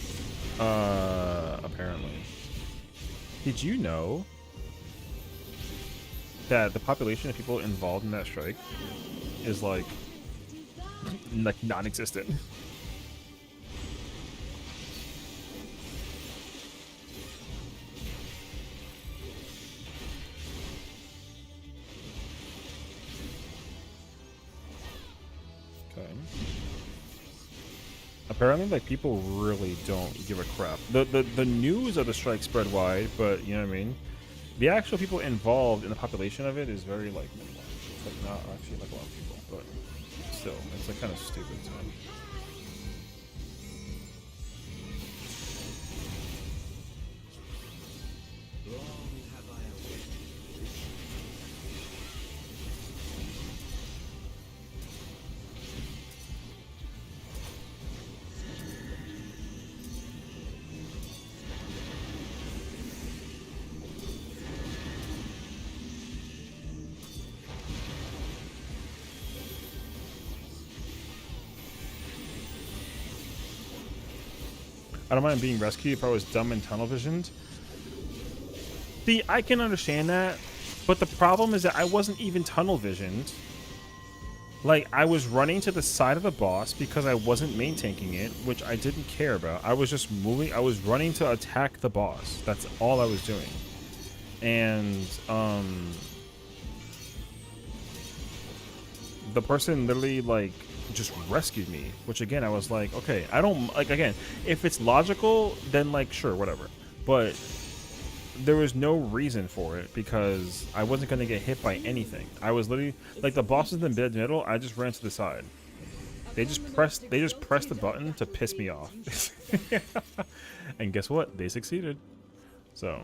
Apparently, did you know that the population of people involved in that strike is like non-existent? Okay. Apparently, like, people really don't give a crap. The news of the strike spread wide, but you know what I mean? The actual people involved in the population of it is very like minimal. It's like not actually like a lot of people, but still, it's like kind of stupid. So. I don't mind being rescued if I was dumb and tunnel visioned. See, I can understand that, but the problem is that I wasn't even tunnel visioned. Like, I was running to the side of the boss because I wasn't main tanking it, which I didn't care about. I was just moving. I was running to attack the boss. That's all I was doing. And the person literally like just rescued me, which again I was like, okay, I don't like, again, if it's logical then like sure, whatever, but there was no reason for it because I wasn't going to get hit by anything. I was literally like, the bosses in the middle, I just ran to the side. They just pressed the button to piss me off. And guess what, they succeeded. So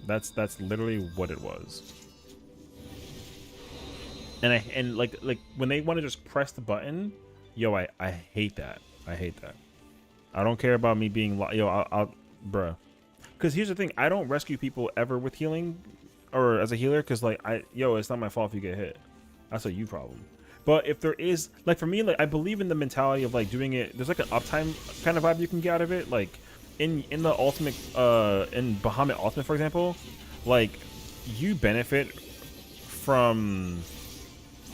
that's literally what it was. And like when they want to just press the button, yo, I hate that. I hate that. I don't care about me being I'll bruh. Because here's the thing, I don't rescue people ever with healing or as a healer, because like it's not my fault if you get hit. That's a you problem. But if there is, like, for me, like, I believe in the mentality of like doing it, there's like an uptime kind of vibe you can get out of it. Like in the ultimate in Bahamut Ultimate, for example, like you benefit from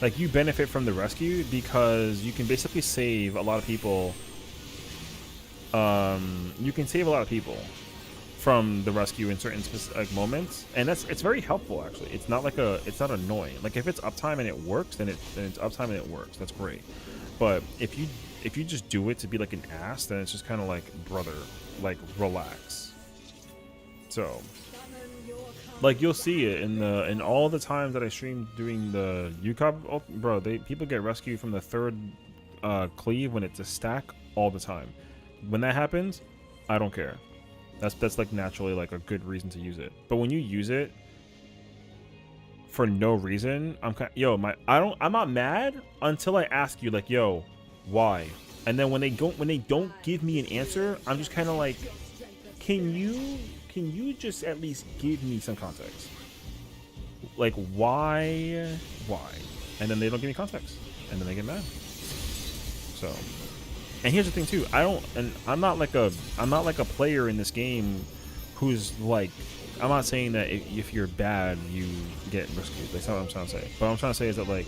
the rescue because you can basically save a lot of people. You can save a lot of people from the rescue in certain specific moments, and it's very helpful actually. It's not annoying. Like if it's uptime and it works, then it's uptime and it works. That's great. But if you just do it to be like an ass, then it's just kind of like, brother, like relax. So like you'll see it in all the times that I stream doing the UCOB, bro. People get rescued from the third cleave when it's a stack all the time. When that happens, I don't care. That's like naturally like a good reason to use it. But when you use it for no reason, I'm not mad until I ask you like, yo, why? And then when they don't give me an answer, I'm just kind of like, can you just at least give me some context? Like why? And then they don't give me context, and then they get mad. So. And here's the thing too, I'm not like a player in this game who's like, I'm not saying that if you're bad you get rescued. That's not what I'm trying to say. But what I'm trying to say is that like,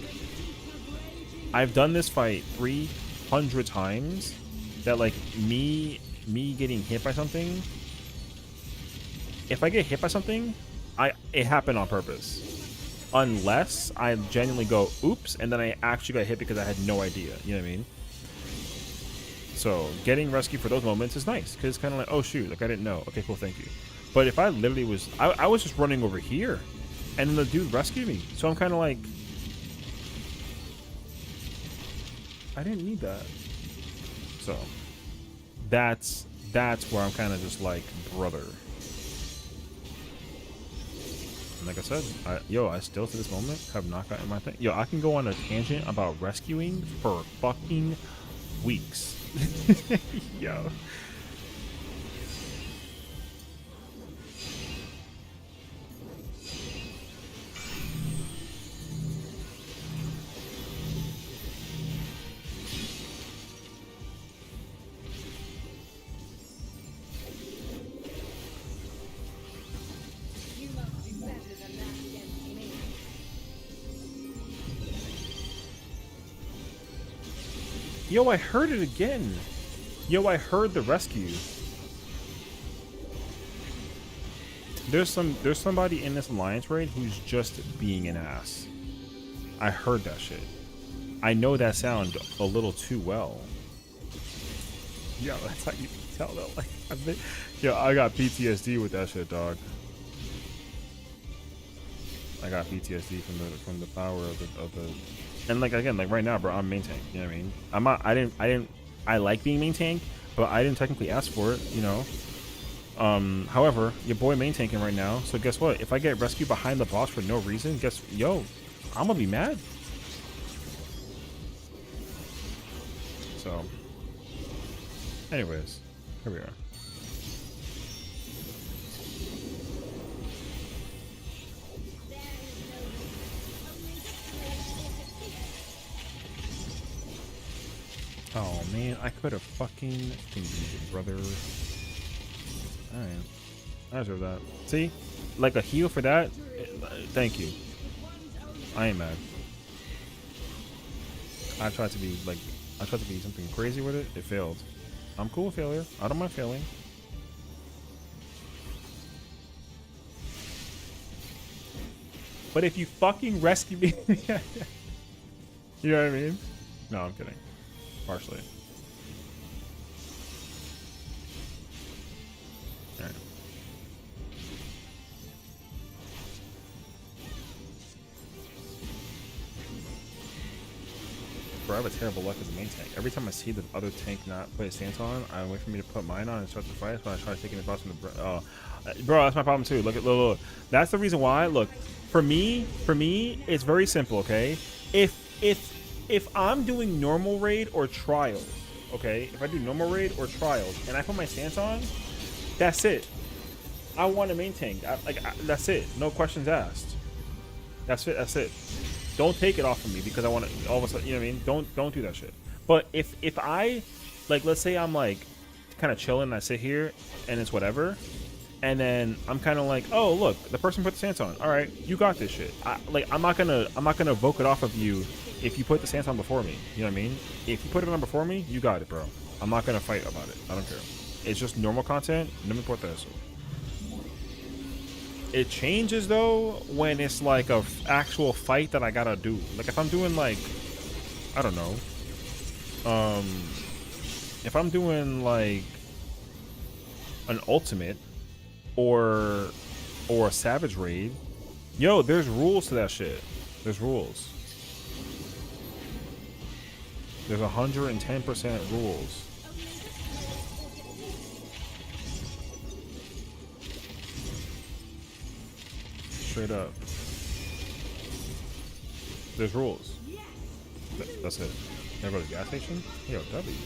I've done this fight 300 times, that like me getting hit by something, if I get hit by something, it happened on purpose. Unless I genuinely go oops, and then I actually got hit because I had no idea. You know what I mean? So getting rescued for those moments is nice, because it's kind of like, oh shoot, like I didn't know. Okay, cool, thank you. But if I literally was, I was just running over here, and then the dude rescued me. So I'm kind of like, I didn't need that. So that's where I'm kind of just like, brother. And like I said, I still to this moment have not gotten my thing. Yo, I can go on a tangent about rescuing for fucking weeks. Yo. Yo, I heard it again. Yo, I heard the rescue. There's somebody in this alliance raid who's just being an ass. I heard that shit. I know that sound a little too well. Yo, that's how you can tell though. Like, I got PTSD with that shit, dog. I got PTSD from the power of the. And like again, like right now, bro, I'm main tank. You know what I mean? I like being main tank, but I didn't technically ask for it. You know. However, your boy main tanking right now. So guess what? If I get rescued behind the boss for no reason, I'm gonna be mad. So, anyways, here we are. Oh man, I could have fucking thinking, brother. Alright. I deserve that. See? Like a heal for that? Thank you. I ain't mad. I tried to be something crazy with it. It failed. I'm cool with failure. I don't mind failing. But if you fucking rescue me, you know what I mean? No, I'm kidding. Partially. All right. Bro, I have a terrible luck as a main tank. Every time I see the other tank not put a stance on, I wait for me to put mine on and start the fight. When I try taking it across from the bro, that's my problem too. Look. That's the reason why. Look, for me, it's very simple. Okay, if I'm doing normal raid or trials, okay, if I do normal raid or trials and I put my stance on, that's it. I want a main tank. That's it. No questions asked. That's it. That's it. Don't take it off of me because I want to all of a sudden, you know what I mean? Don't do that shit. But if I, like, let's say I'm like kind of chilling and I sit here and it's whatever, and then I'm kind of like, oh look, the person put the stance on. All right, you got this shit. I'm not gonna voke it off of you if you put the stance on before me. You know what I mean? If you put it on before me, you got it, bro. I'm not gonna fight about it. I don't care. It's just normal content. No me importa eso. It changes though when it's like a actual fight that I gotta do. Like if I'm doing like, I don't know, if I'm doing like an ultimate or a savage raid, yo, there's rules to that shit. There's rules. There's 110% rules. Straight up. There's rules. That's it. There goes the gas station. Yo, W.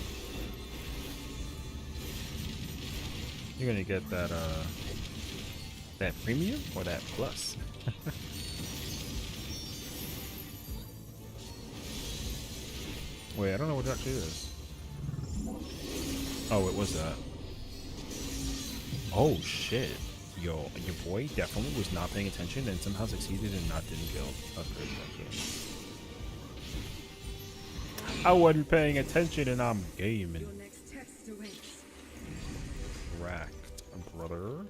You're gonna get that that premium or that plus. Wait, I don't know what it actually is. Oh, it was that. Oh shit. Yo, your boy definitely was not paying attention and somehow succeeded and didn't kill. That's crazy, actually. I wasn't paying attention and I'm gaming. Your next test awaits. Cracked, brother.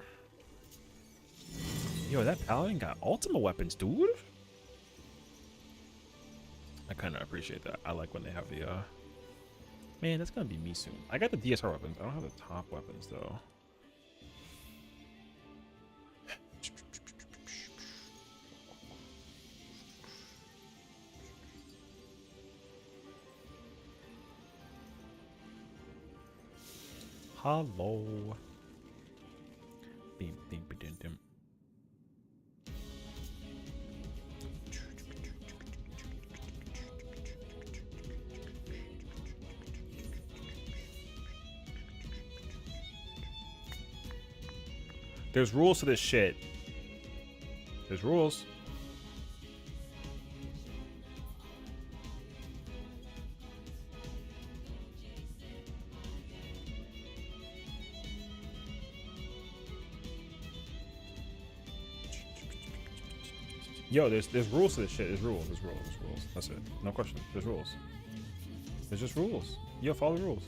Yo, that paladin got ultimate weapons, dude. I kind of appreciate that. I like when they have the, man, that's gonna be me soon. I got the DSR weapons. I don't have the top weapons, though. Hello. Beam, beam, beam, beam. There's rules to this shit. There's rules. Yo, there's rules to this shit. There's rules. That's it. No question. There's rules. There's just rules. Yo, follow the rules.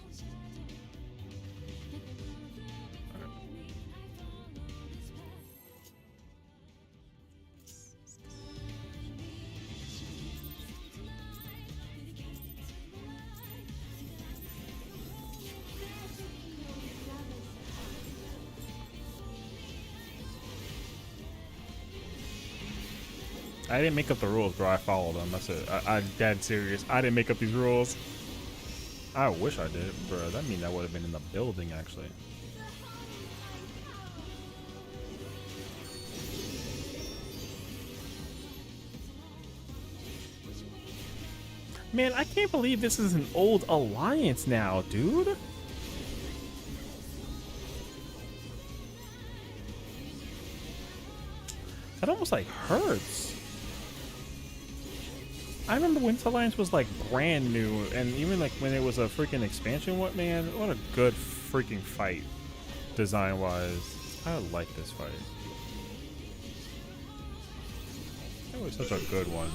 I didn't make up the rules, bro. I followed them. That's it. I'm dead serious. I didn't make up these rules. I wish I did, bro. That means I would have been in the building, actually. Man, I can't believe this is an old alliance now, dude. That almost like hurts. I remember when this alliance was like brand new, and even like when it was a freaking expansion. What, man? What a good freaking fight, design wise. I like this fight. That was such a good one.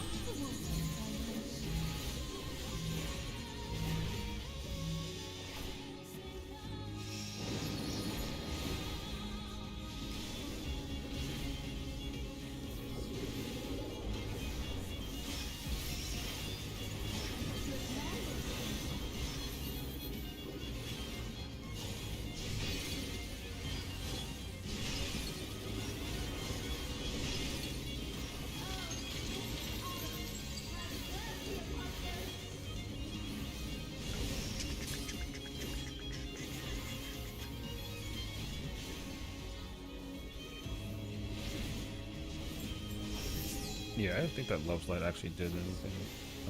Yeah, I didn't think that love slide actually did anything.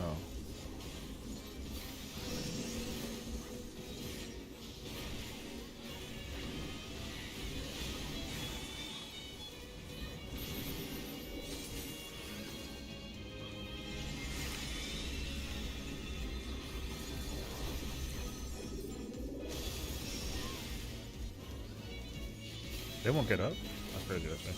Oh. They won't get up? That's crazy, actually.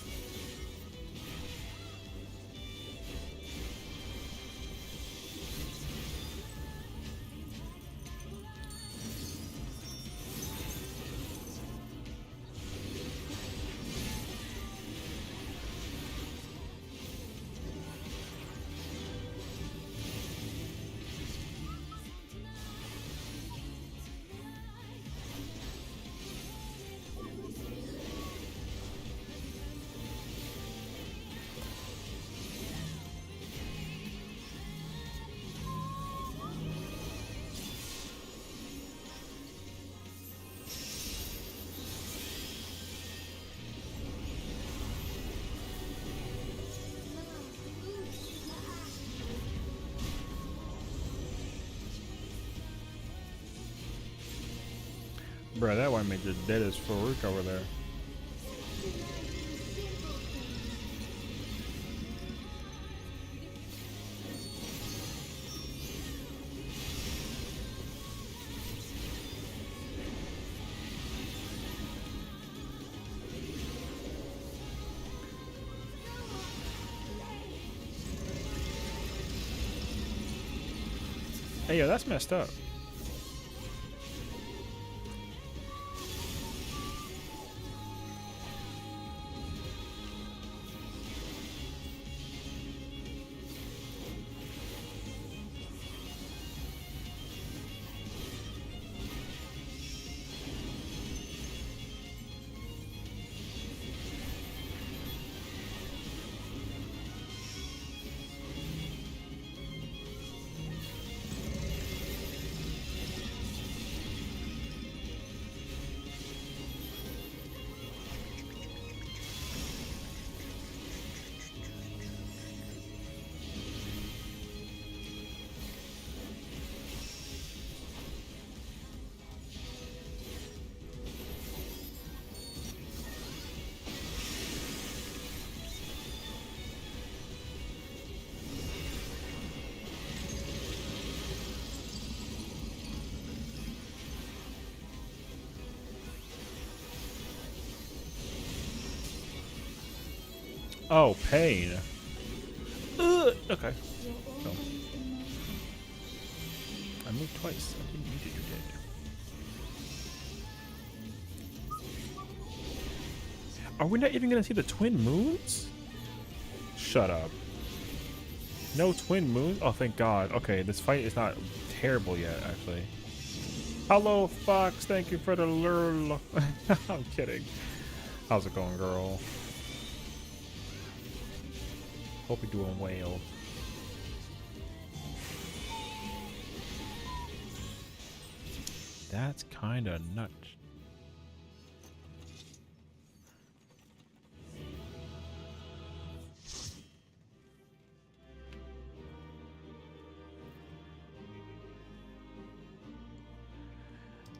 Bro, that one made the deadest Farouk over there. Hey, yo, that's messed up. Oh, pain. Okay. So, I moved twice. I didn't need to do that. Are we not even gonna see the twin moons? Shut up. No twin moons? Oh, thank God. Okay, this fight is not terrible yet, actually. Hello, Fox. Thank you for the lurl. I'm kidding. How's it going, girl? Hope you're doing well. That's kind of nuts.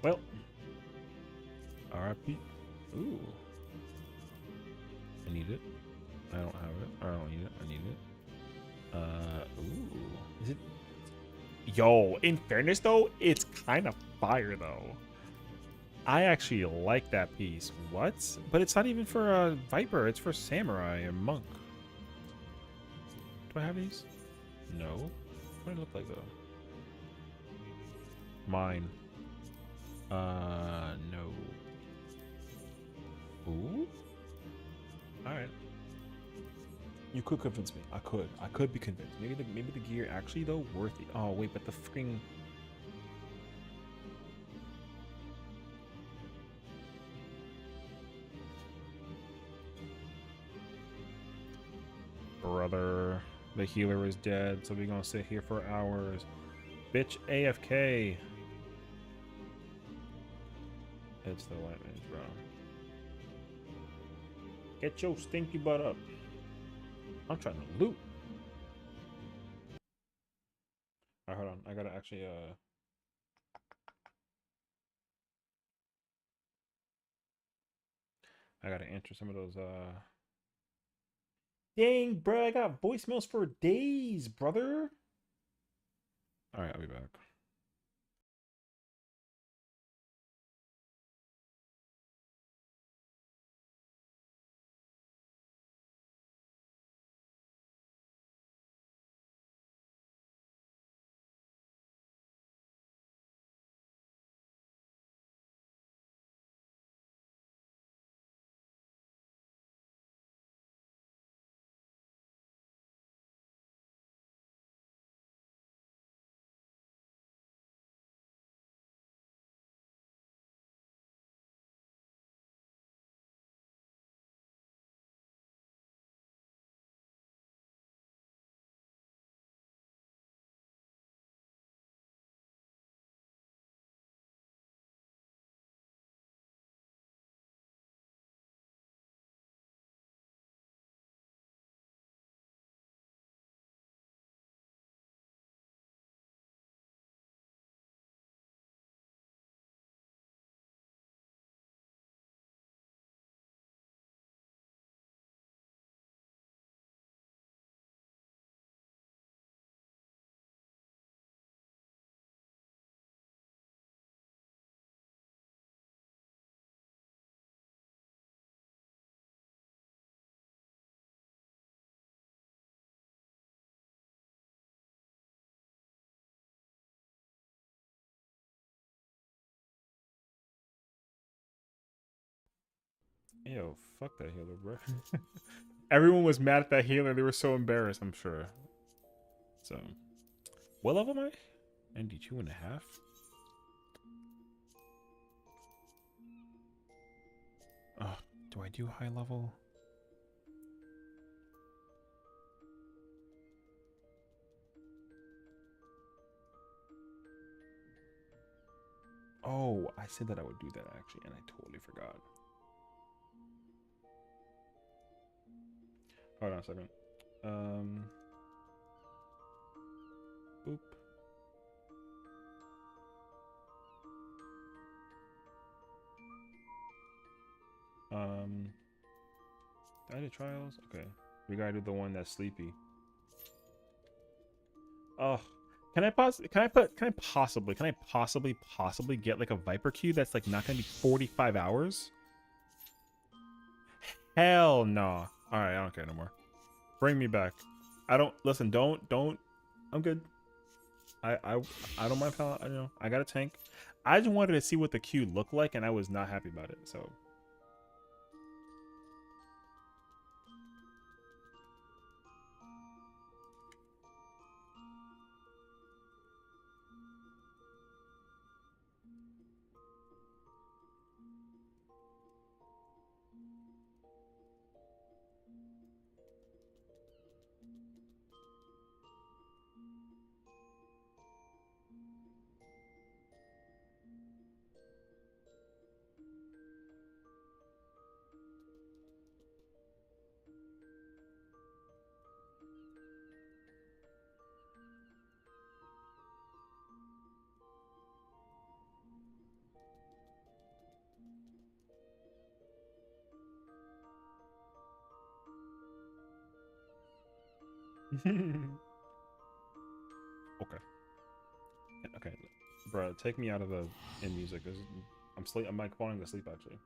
Well, RIP. Ooh. I need it. I don't have it. I don't need it. I need it. Ooh. Is it? Yo, in fairness though, it's kind of fire though. I actually like that piece. What? But it's not even for a Viper. It's for Samurai and Monk. Do I have these? No. What do they look like though? Mine. No. Ooh. All right. You could convince me. I could be convinced. Maybe the gear actually though worth it. Oh wait, but the freaking. Brother, the healer is dead, so we're gonna sit here for hours. Bitch, AFK. It's the white mage, bro. Get your stinky butt up. I'm trying to loot. actually I gotta answer some of those dang, bro, I got voicemails for days, brother. All right, I'll be back. Yo, fuck that healer, bro. Everyone was mad at that healer. They were so embarrassed, I'm sure. So, what level am I? 92.5? Oh, do I do high level? Oh, I said that I would do that actually, and I totally forgot. Hold on a second. Boop. Did I do trials? Okay. We gotta do the one that's sleepy. Oh, can I possibly get like a Viper queue that's like not gonna be 45 hours? Hell no. Alright, I don't care no more. Bring me back. I don't listen, don't I'm good. I don't mind how I know I got a tank. I just wanted to see what the queue looked like and I was not happy about it, so okay. Okay. Bro, take me out of the in music. I'm like falling asleep actually.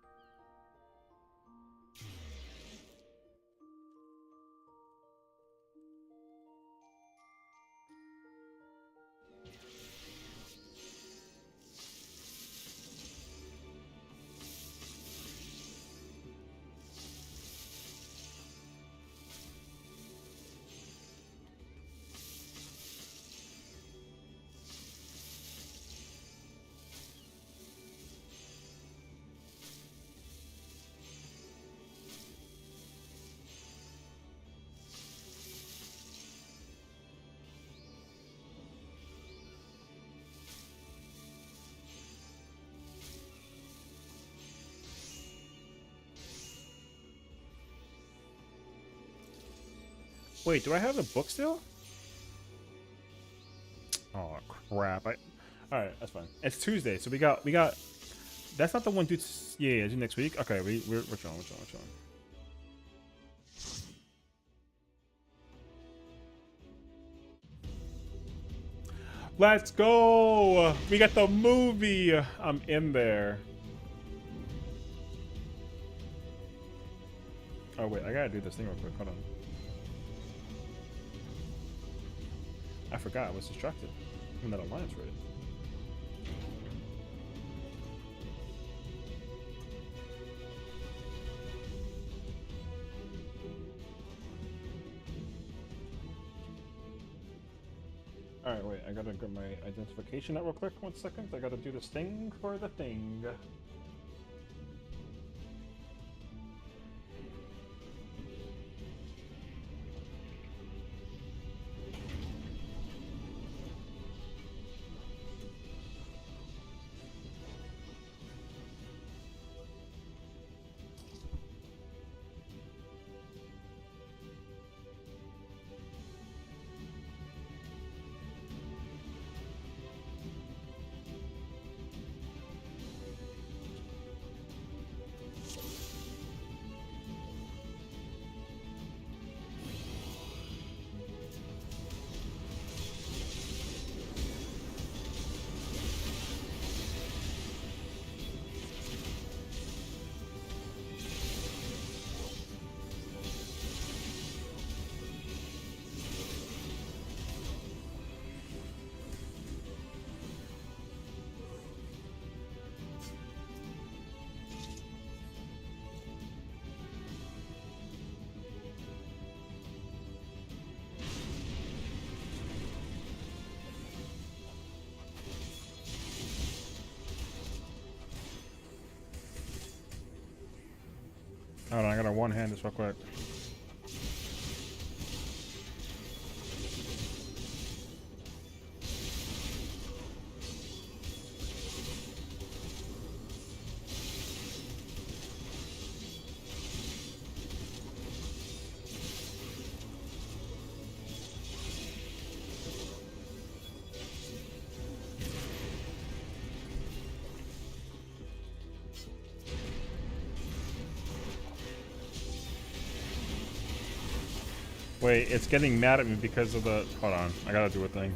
Wait, do I have the book still? Oh, crap. All right, that's fine. It's Tuesday, so we got. That's not the one due. Yeah, due next week. Okay, we're chilling. We're chilling. Let's go! We got the movie. I'm in there. Oh wait, I gotta do this thing real quick. Hold on. I forgot. I was distracted when that alliance raid. Alright, wait, I gotta get my identification out real quick. 1 second. I gotta do this thing for the thing. Hold on, I gotta one-hand this real quick. Wait, it's getting mad at me because of the... Hold on, I gotta do a thing.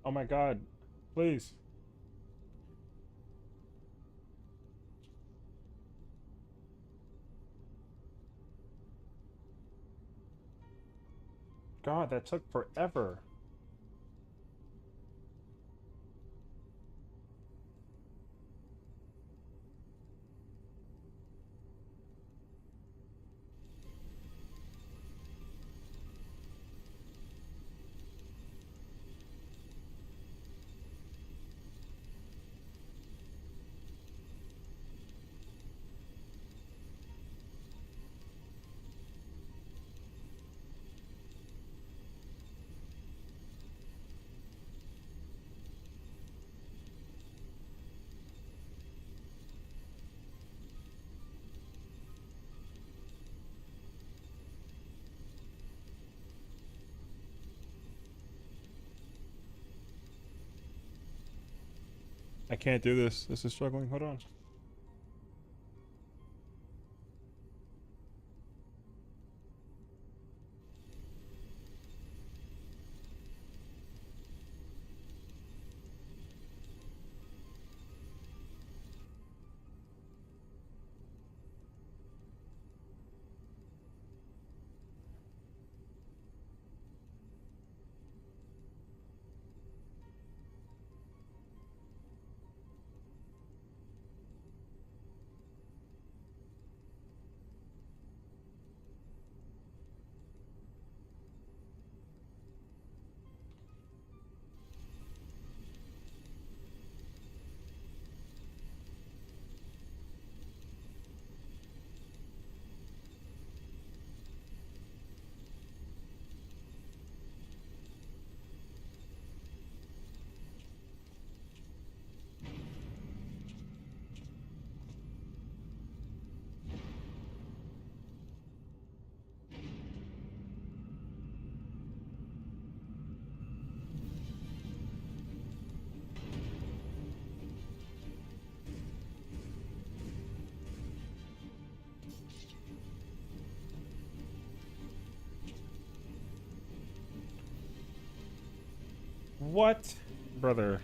Oh my god. Please. God, that took forever. I can't do this. This is struggling. Hold on. What? Brother.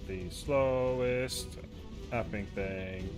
The slowest tapping thing.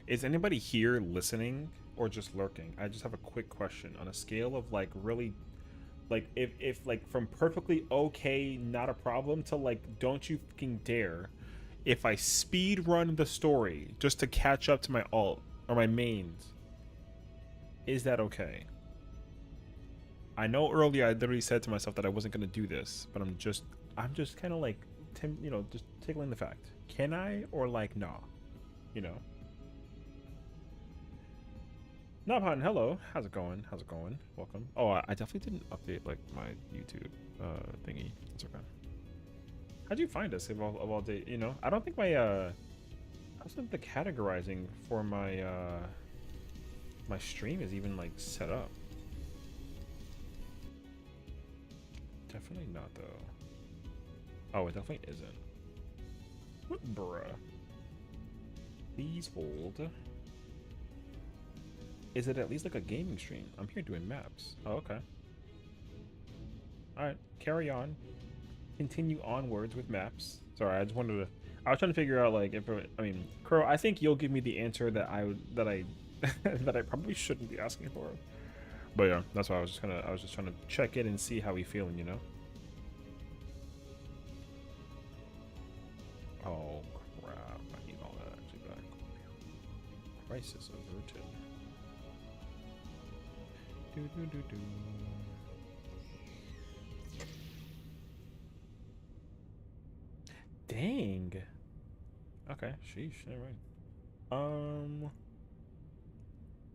Is anybody here listening or just lurking? I just have a quick question. On a scale of like really, like if like from perfectly okay, not a problem, to like don't you fucking dare, if I speed run the story just to catch up to my alt or my mains, is that okay? I know earlier I literally said to myself that I wasn't gonna do this, but I'm just kind of like, you know, just tickling the fact. Can I, or like nah, you know? Nabhan, hello. How's it going? How's it going? Welcome. Oh, I definitely didn't update like my YouTube thingy. That's okay. How'd you find us of all day? You know, I don't think my I don't think the categorizing for my my stream is even like set up. Definitely not though. Oh, it definitely isn't. What, bruh? Please hold. Is it at least like a gaming stream? I'm here doing maps. Oh, okay. Alright, carry on. Continue onwards with maps. Sorry, I just wanted to... I was trying to figure out, like, if... I mean, Crow, I think you'll give me the answer that I that I probably shouldn't be asking for. But yeah, that's why I was just trying to check in and see how he's feeling, you know? Oh, crap. I need all that actually back. Crisis averted. Do. Dang. Okay, sheesh. All right.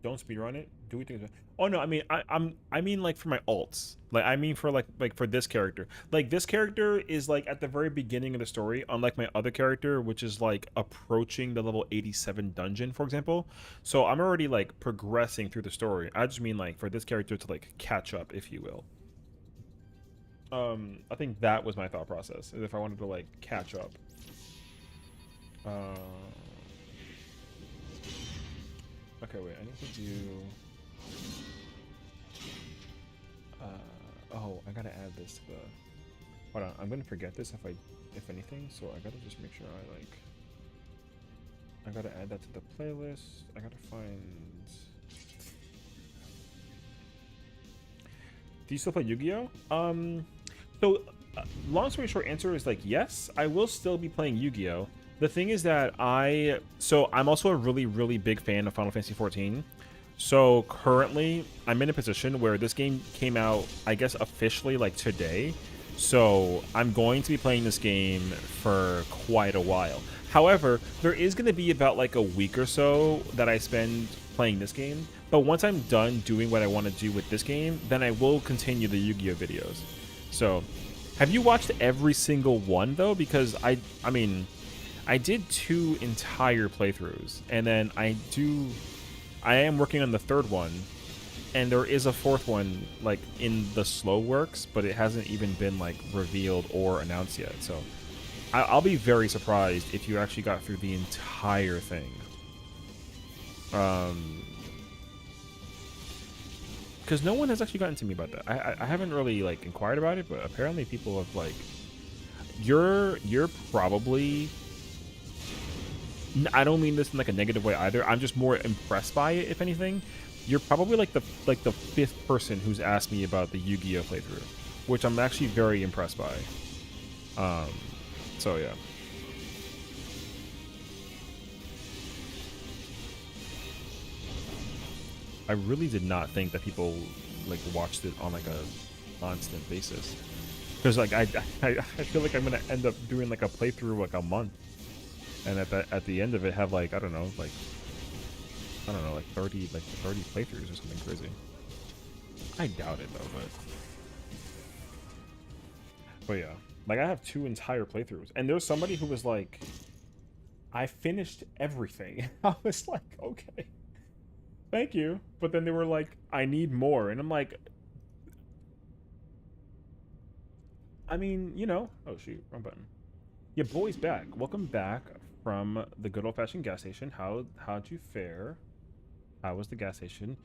Don't speedrun it. Do we think? Oh no, I mean, I mean like for my alts. Like I mean for like for this character. Like this character is like at the very beginning of the story, unlike my other character, which is like approaching the level 87 dungeon, for example. So I'm already like progressing through the story. I just mean like for this character to like catch up, if you will. I think that was my thought process. Is if I wanted to like catch up. Okay, wait. I need to do. Oh, I gotta add this to the. Hold on, I'm gonna forget this if anything. So I gotta just make sure I gotta add that to the playlist. I gotta find. Do you still play Yu-Gi-Oh? So, long story short, answer is like yes. I will still be playing Yu-Gi-Oh. The thing is that I'm also a really, really big fan of Final Fantasy XIV. So currently, I'm in a position where this game came out, I guess, officially like today. So I'm going to be playing this game for quite a while. However, there is going to be about like a week or so that I spend playing this game. But once I'm done doing what I want to do with this game, then I will continue the Yu-Gi-Oh videos. So, have you watched every single one though? Because I mean, I did 2 entire playthroughs, and then I am working on the 3rd one, and there is a 4th one like in the slow works, but it hasn't even been like revealed or announced yet. So I'll be very surprised if you actually got through the entire thing. Because no one has actually gotten to me about that. I haven't really like inquired about it, but apparently people have like, you're probably. I don't mean this in like a negative way either. I'm just more impressed by it, if anything. You're probably like the 5th person who's asked me about the Yu-Gi-Oh playthrough, which I'm actually very impressed by. So yeah. I really did not think that people like watched it on like a constant basis, because like I feel like I'm gonna end up doing like a playthrough like a month, and at the end of it have like I don't know like 30 playthroughs or something crazy. I doubt it though, but yeah, like I have 2 entire playthroughs, and there's somebody who was like, I finished everything. I was like, okay, thank you, but then they were like, I need more, and I'm like, I mean, you know, oh shoot, wrong button. Yeah, boy's back. Welcome back from the good old-fashioned gas station. How'd you fare? How was the gas station?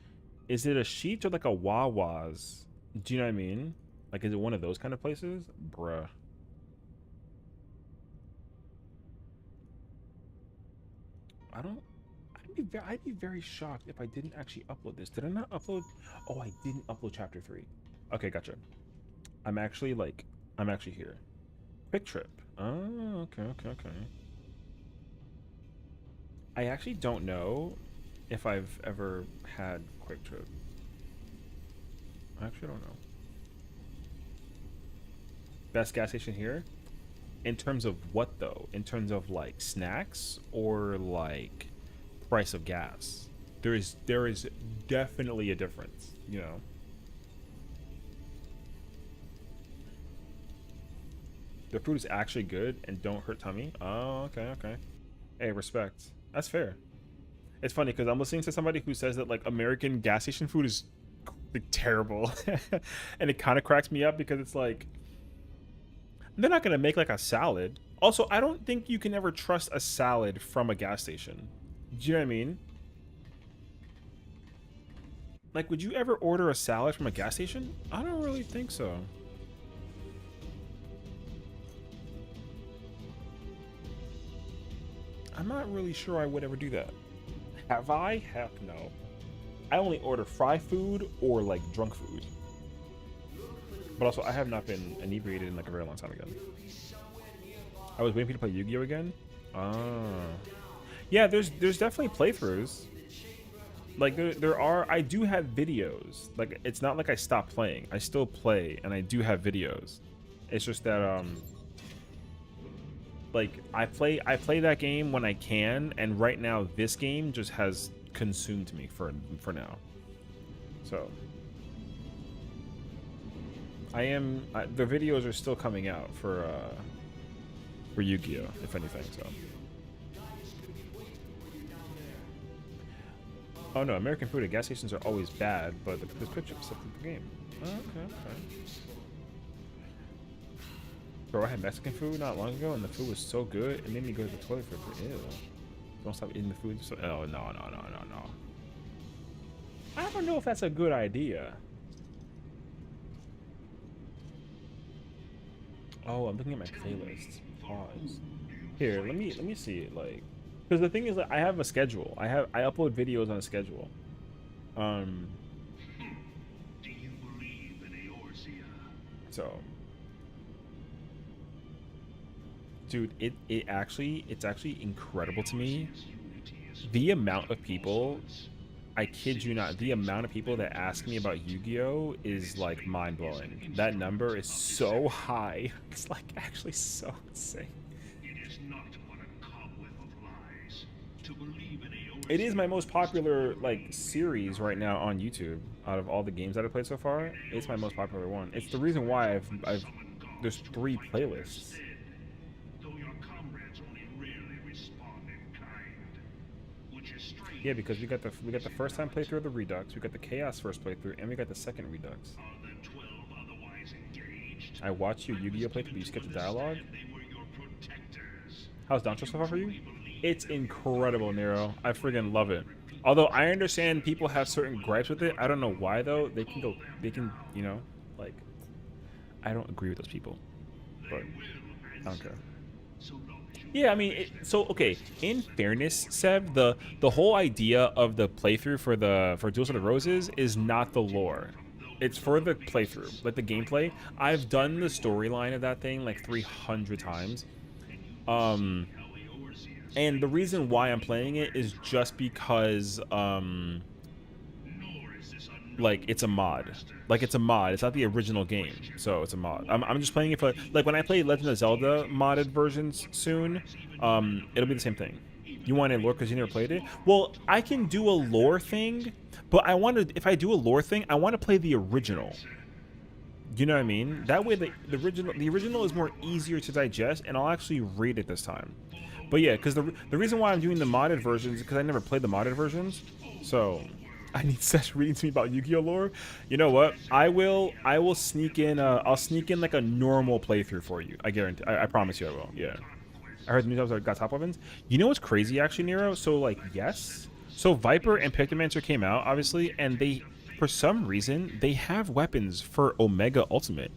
Is it a Sheetz or like a Wawa's? Do you know what I mean? Like, is it one of those kind of places? Bruh. I don't. I'd be very shocked if I didn't actually upload this. Did I not upload? Oh, I didn't upload chapter 3. Okay, gotcha. I'm actually here. Quick Trip. Oh, okay. I actually don't know if I've ever had Quick Trip. I actually don't know. Best gas station here? In terms of what though? In terms of like snacks or like price of gas? There is definitely a difference, you know. The food is actually good and don't hurt tummy. Oh, okay. Hey, respect. That's fair. It's funny because I'm listening to somebody who says that like American gas station food is like terrible, and it kind of cracks me up because it's like they're not gonna make like a salad. Also, I don't think you can ever trust a salad from a gas station. Do you know what I mean? Like, would you ever order a salad from a gas station? I don't really think so. I'm not really sure I would ever do that. Have I? Heck no. I only order fry food or like drunk food. But also, I have not been inebriated in like a very long time again. I was waiting for you to play Yu-Gi-Oh again. Yeah, there's definitely playthroughs. Like there are. I do have videos. Like it's not like I stopped playing. I still play, and I do have videos. It's just that like I play that game when I can, and right now this game just has consumed me for now. So the videos are still coming out for Yu-Gi-Oh, if anything. So oh no, American food at gas stations are always bad, but there's quick trips up in the game. Oh, okay. Bro, I had Mexican food not long ago, and the food was so good, it made me go to the toilet for ew. Don't stop eating the food. So, oh, no. I don't know if that's a good idea. Oh, I'm looking at my playlist. Pause. Here, let me see it, like, because the thing is that I have a schedule. I upload videos on a schedule. So dude, it's actually incredible to me the amount of people, I kid you not, the amount of people that ask me about Yu-Gi-Oh is like mind-blowing. That number is so high. It's like actually so insane. It is my most popular like series right now on YouTube. Out of all the games that I've played so far, it's my most popular one. It's the reason why I've there's 3 playlists. Yeah, because we got the first time playthrough of the Redux, we got the Chaos first playthrough, and we got the second Redux. I watched your Yu-Gi-Oh playthrough, but you skipped the dialogue. How's dawntrail so far for you? It's incredible, Nero. I friggin' love it. Although I understand people have certain gripes with it. I don't know why though. They can, you know, like, I don't agree with those people, but I don't care. Yeah, I mean, okay. In fairness, Seb, the whole idea of the playthrough for Duels of the Roses is not the lore. It's for the playthrough, like the gameplay. I've done the storyline of that thing like 300 times. And the reason why I'm playing it is just because like it's a mod. Like it's a mod. It's not the original game, so it's a mod. I'm just playing it for like when I play Legend of Zelda modded versions soon. It'll be the same thing. You want a lore because you never played it? Well, I can do a lore thing, but I want to. If I do a lore thing, I want to play the original. You know what I mean? That way, the original is more easier to digest, and I'll actually read it this time. But yeah, because the reason why I'm doing the modded versions is because I never played the modded versions, so I need Sesh reading to me about Yu-Gi-Oh lore. You know what? I will sneak in. I'll sneak in like a normal playthrough for you. I guarantee. I promise you I will. Yeah. I heard the news episode got top weapons. You know what's crazy actually, Nero? So like yes. So Viper and Pictomancer came out obviously, and for some reason they have weapons for Omega Ultimate,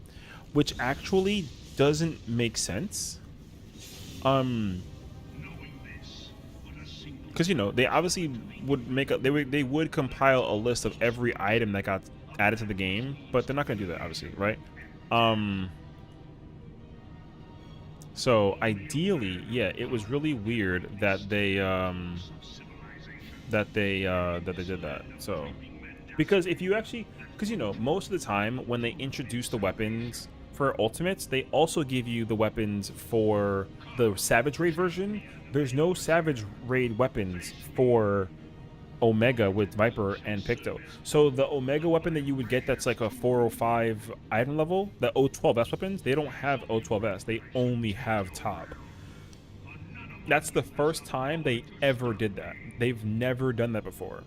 which actually doesn't make sense. Because, you know, they obviously would make a they would compile a list of every item that got added to the game, but they're not gonna do that, obviously, right? So ideally, yeah, it was really weird that they did that. So because if you actually, because, you know, most of the time when they introduce the weapons for ultimates, they also give you the weapons for the Savage Raid version. There's no Savage Raid weapons for Omega with Viper and Picto. So the Omega weapon that you would get that's like a 405 item level, the O12S weapons, they don't have O12S. They only have top. That's the first time they ever did that. They've never done that before.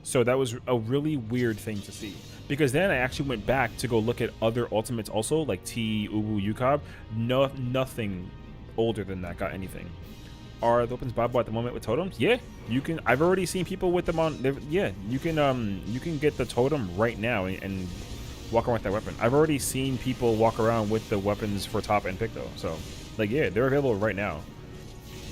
So that was a really weird thing to see. Because then I actually went back to go look at other ultimates also, like T, Ubu, Yukab. No, nothing older than that got anything. Are the weapons Bobo at the moment with totems? Yeah, you can. I've already seen people with them on. Yeah, you can get the totem right now and walk around with that weapon. I've already seen people walk around with the weapons for top and Picto. So, like, yeah, they're available right now.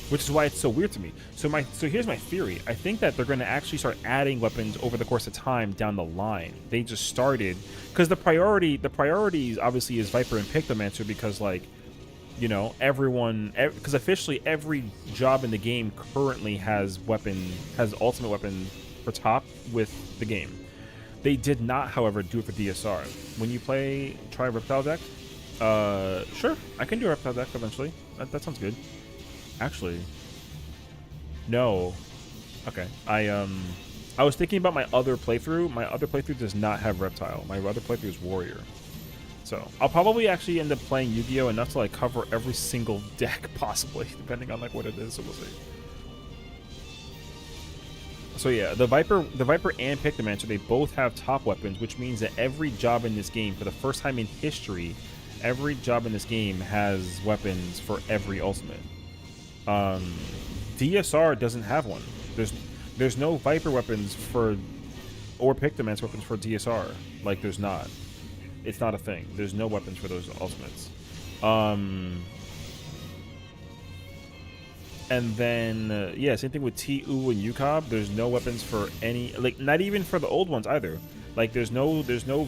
Which is why it's so weird to me. So here's my theory. I think that they're going to actually start adding weapons over the course of time down the line. They just started because the priorities obviously is Viper and Pictomancer because, like, you know, everyone, because officially every job in the game currently has ultimate weapon for top with the game. They did not, however, do it for DSR. When you try a Reptile deck, sure, I can do a Reptile deck eventually. That sounds good. Actually, no. Okay, I was thinking about my other playthrough. My other playthrough does not have Reptile. My other playthrough is Warrior. So I'll probably actually end up playing Yu-Gi-Oh! Enough to like cover every single deck possibly, depending on like what it is. So we'll see. So yeah, the Viper and Pictomancer, they both have top weapons, which means that every job in this game, for the first time in history, every job in this game has weapons for every ultimate. DSR doesn't have one. There's no Viper weapons or Pictomancer weapons for DSR. Like, there's not. It's not a thing. There's no weapons for those ultimates. And then, yeah, same thing with T, U, and Yukab. There's no weapons for any, like, not even for the old ones either. Like, there's no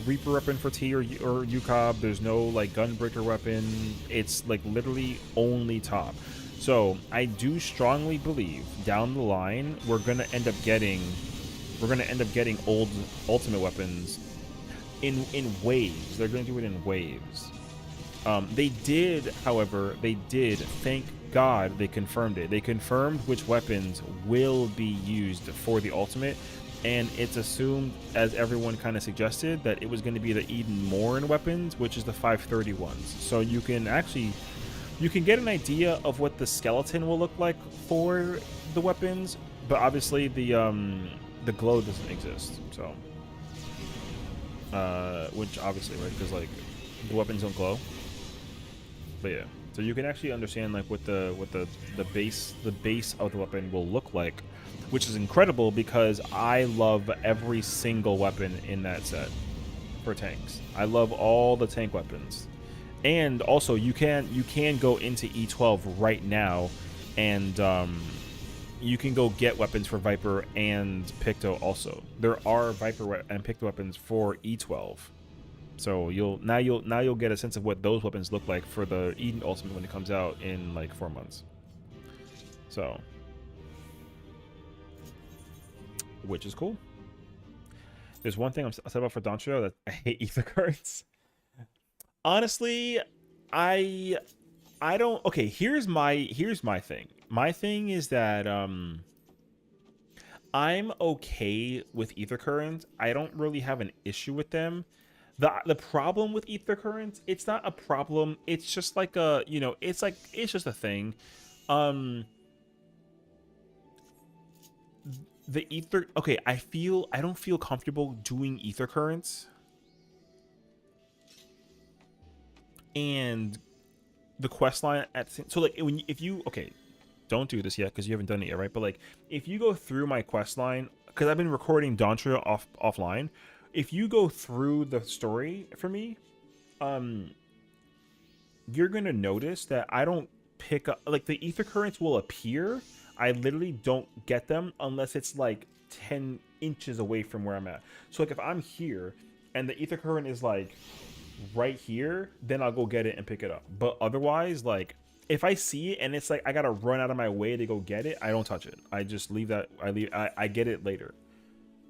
Reaper weapon for T or Yukab. There's no, like, Gunbreaker weapon. It's, like, literally only top. So, I do strongly believe, down the line, we're gonna end up getting old ultimate weapons in waves. They're going to do it in waves. They did, however, thank God they confirmed it. They confirmed which weapons will be used for the ultimate, and it's assumed, as everyone kind of suggested, that it was going to be the Eden Morin weapons, which is the 530 ones. So you can get an idea of what the skeleton will look like for the weapons, but obviously the glow doesn't exist. So which obviously, right, because like the weapons don't glow. But yeah, so you can actually understand like what the base of the weapon will look like, which is incredible because I love every single weapon in that set for tanks. I love all the tank weapons. And also you can go into E12 right now and you can go get weapons for Viper and Picto also. There are Viper and Picto weapons for E12. So you'll get a sense of what those weapons look like for the Eden Ultimate when it comes out in like 4 months. So, which is cool. There's one thing I'm upset about for dawntrail, that I hate ether cards. Honestly, I don't. Okay, here's my thing. My thing is that I'm okay with ether currents. I don't really have an issue with them. The problem with ether currents, it's not a problem. It's just like a, you know, it's just a thing. The ether. Okay, I don't feel comfortable doing ether currents. And the quest line so like if you okay, don't do this yet because you haven't done it yet, right? But like if you go through my quest line, because I've been recording dawntrail offline, if you go through the story for me, you're gonna notice that I don't pick up, like, the ether currents will appear. I literally don't get them unless it's like 10 inches away from where I'm at. So like if I'm here and the ether current is like right here, then I'll go get it and pick it up. But otherwise, like if I see it and it's like I gotta run out of my way to go get it, I don't touch it. I just leave that. I get it later.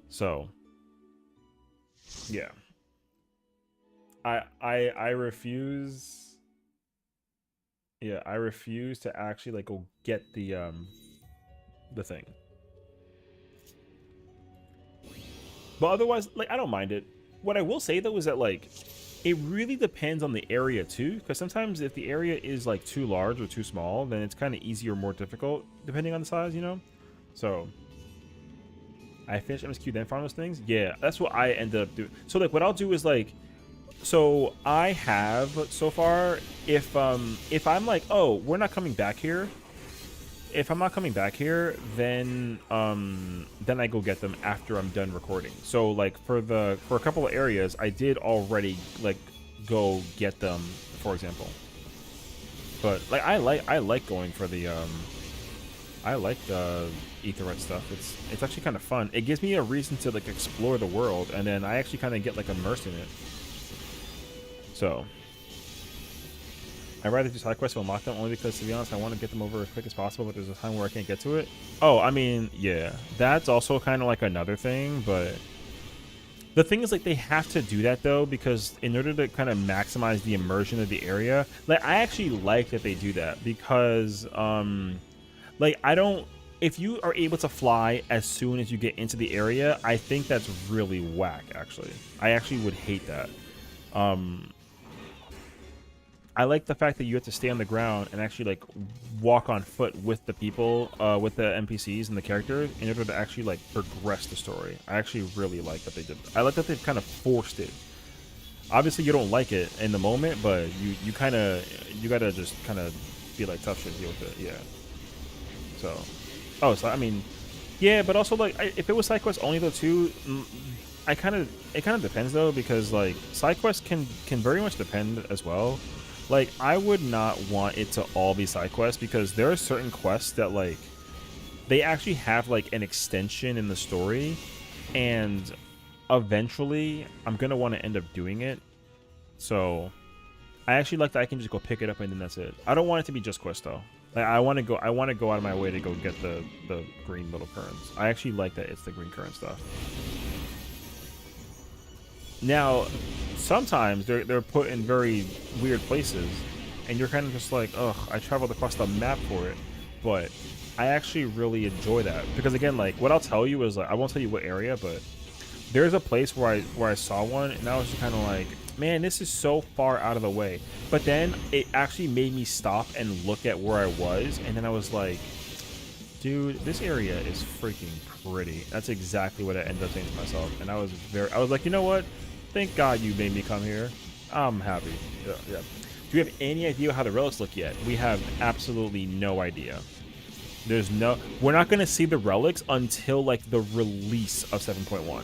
So yeah, I refuse. Yeah, I refuse to actually like go get the thing. But otherwise, like, I don't mind it. What I will say though is that like it really depends on the area too, because sometimes if the area is like too large or too small, then it's kind of easy or more difficult depending on the size, you know. So I finish MSQ then farm those things. Yeah, that's what I end up doing. So like what I'll do is like, so I have so far, if I'm like, oh, we're not coming back here, if I'm not coming back here, then I go get them after I'm done recording. So like for a couple of areas, I did already like go get them, for example. But like I like going for the I like the Aetheryte stuff. It's actually kind of fun. It gives me a reason to like explore the world, and then I actually kind of get like immersed in it. So I'd rather do side quests and unlock them, only because, to be honest, I want to get them over as quick as possible, but there's a time where I can't get to it. Oh, I mean, yeah, that's also kind of like another thing, but the thing is, like, they have to do that, though, because in order to kind of maximize the immersion of the area, like, I actually like that they do that, because, like, if you are able to fly as soon as you get into the area, I think that's really whack, actually. I actually would hate that. I like the fact that you have to stay on the ground and actually like walk on foot with the people, with the NPCs and the characters in order to actually like progress the story. I actually really like that they did. I like that they've kind of forced it. Obviously, you don't like it in the moment, but you gotta just kind of be like tough shit, deal with it. Yeah. So, I mean, yeah, but also like if it was side quests only though too. It kind of depends though, because like side quests can very much depend as well. Like I would not want it to all be side quests, because there are certain quests that like they actually have like an extension in the story, and eventually I'm gonna want to end up doing it. So I actually like that I can just go pick it up and then that's it. I don't want it to be just quest though. Like I want to go out of my way to go get the green little currents. I actually like that it's the green current stuff. Now, sometimes they're put in very weird places, and you're kind of just like, ugh, I traveled across the map for it. But I actually really enjoy that, because again, like what I'll tell you is like I won't tell you what area, but there's a place where I saw one, and I was just kind of like, man, this is so far out of the way. But then it actually made me stop and look at where I was, and then I was like, dude, this area is freaking pretty. That's exactly what I ended up saying to myself, and I was like, you know what? Thank God you made me come here. I'm happy. Yeah. Do we have any idea how the relics look yet? We have absolutely no idea. We're not gonna see the relics until like the release of 7.1.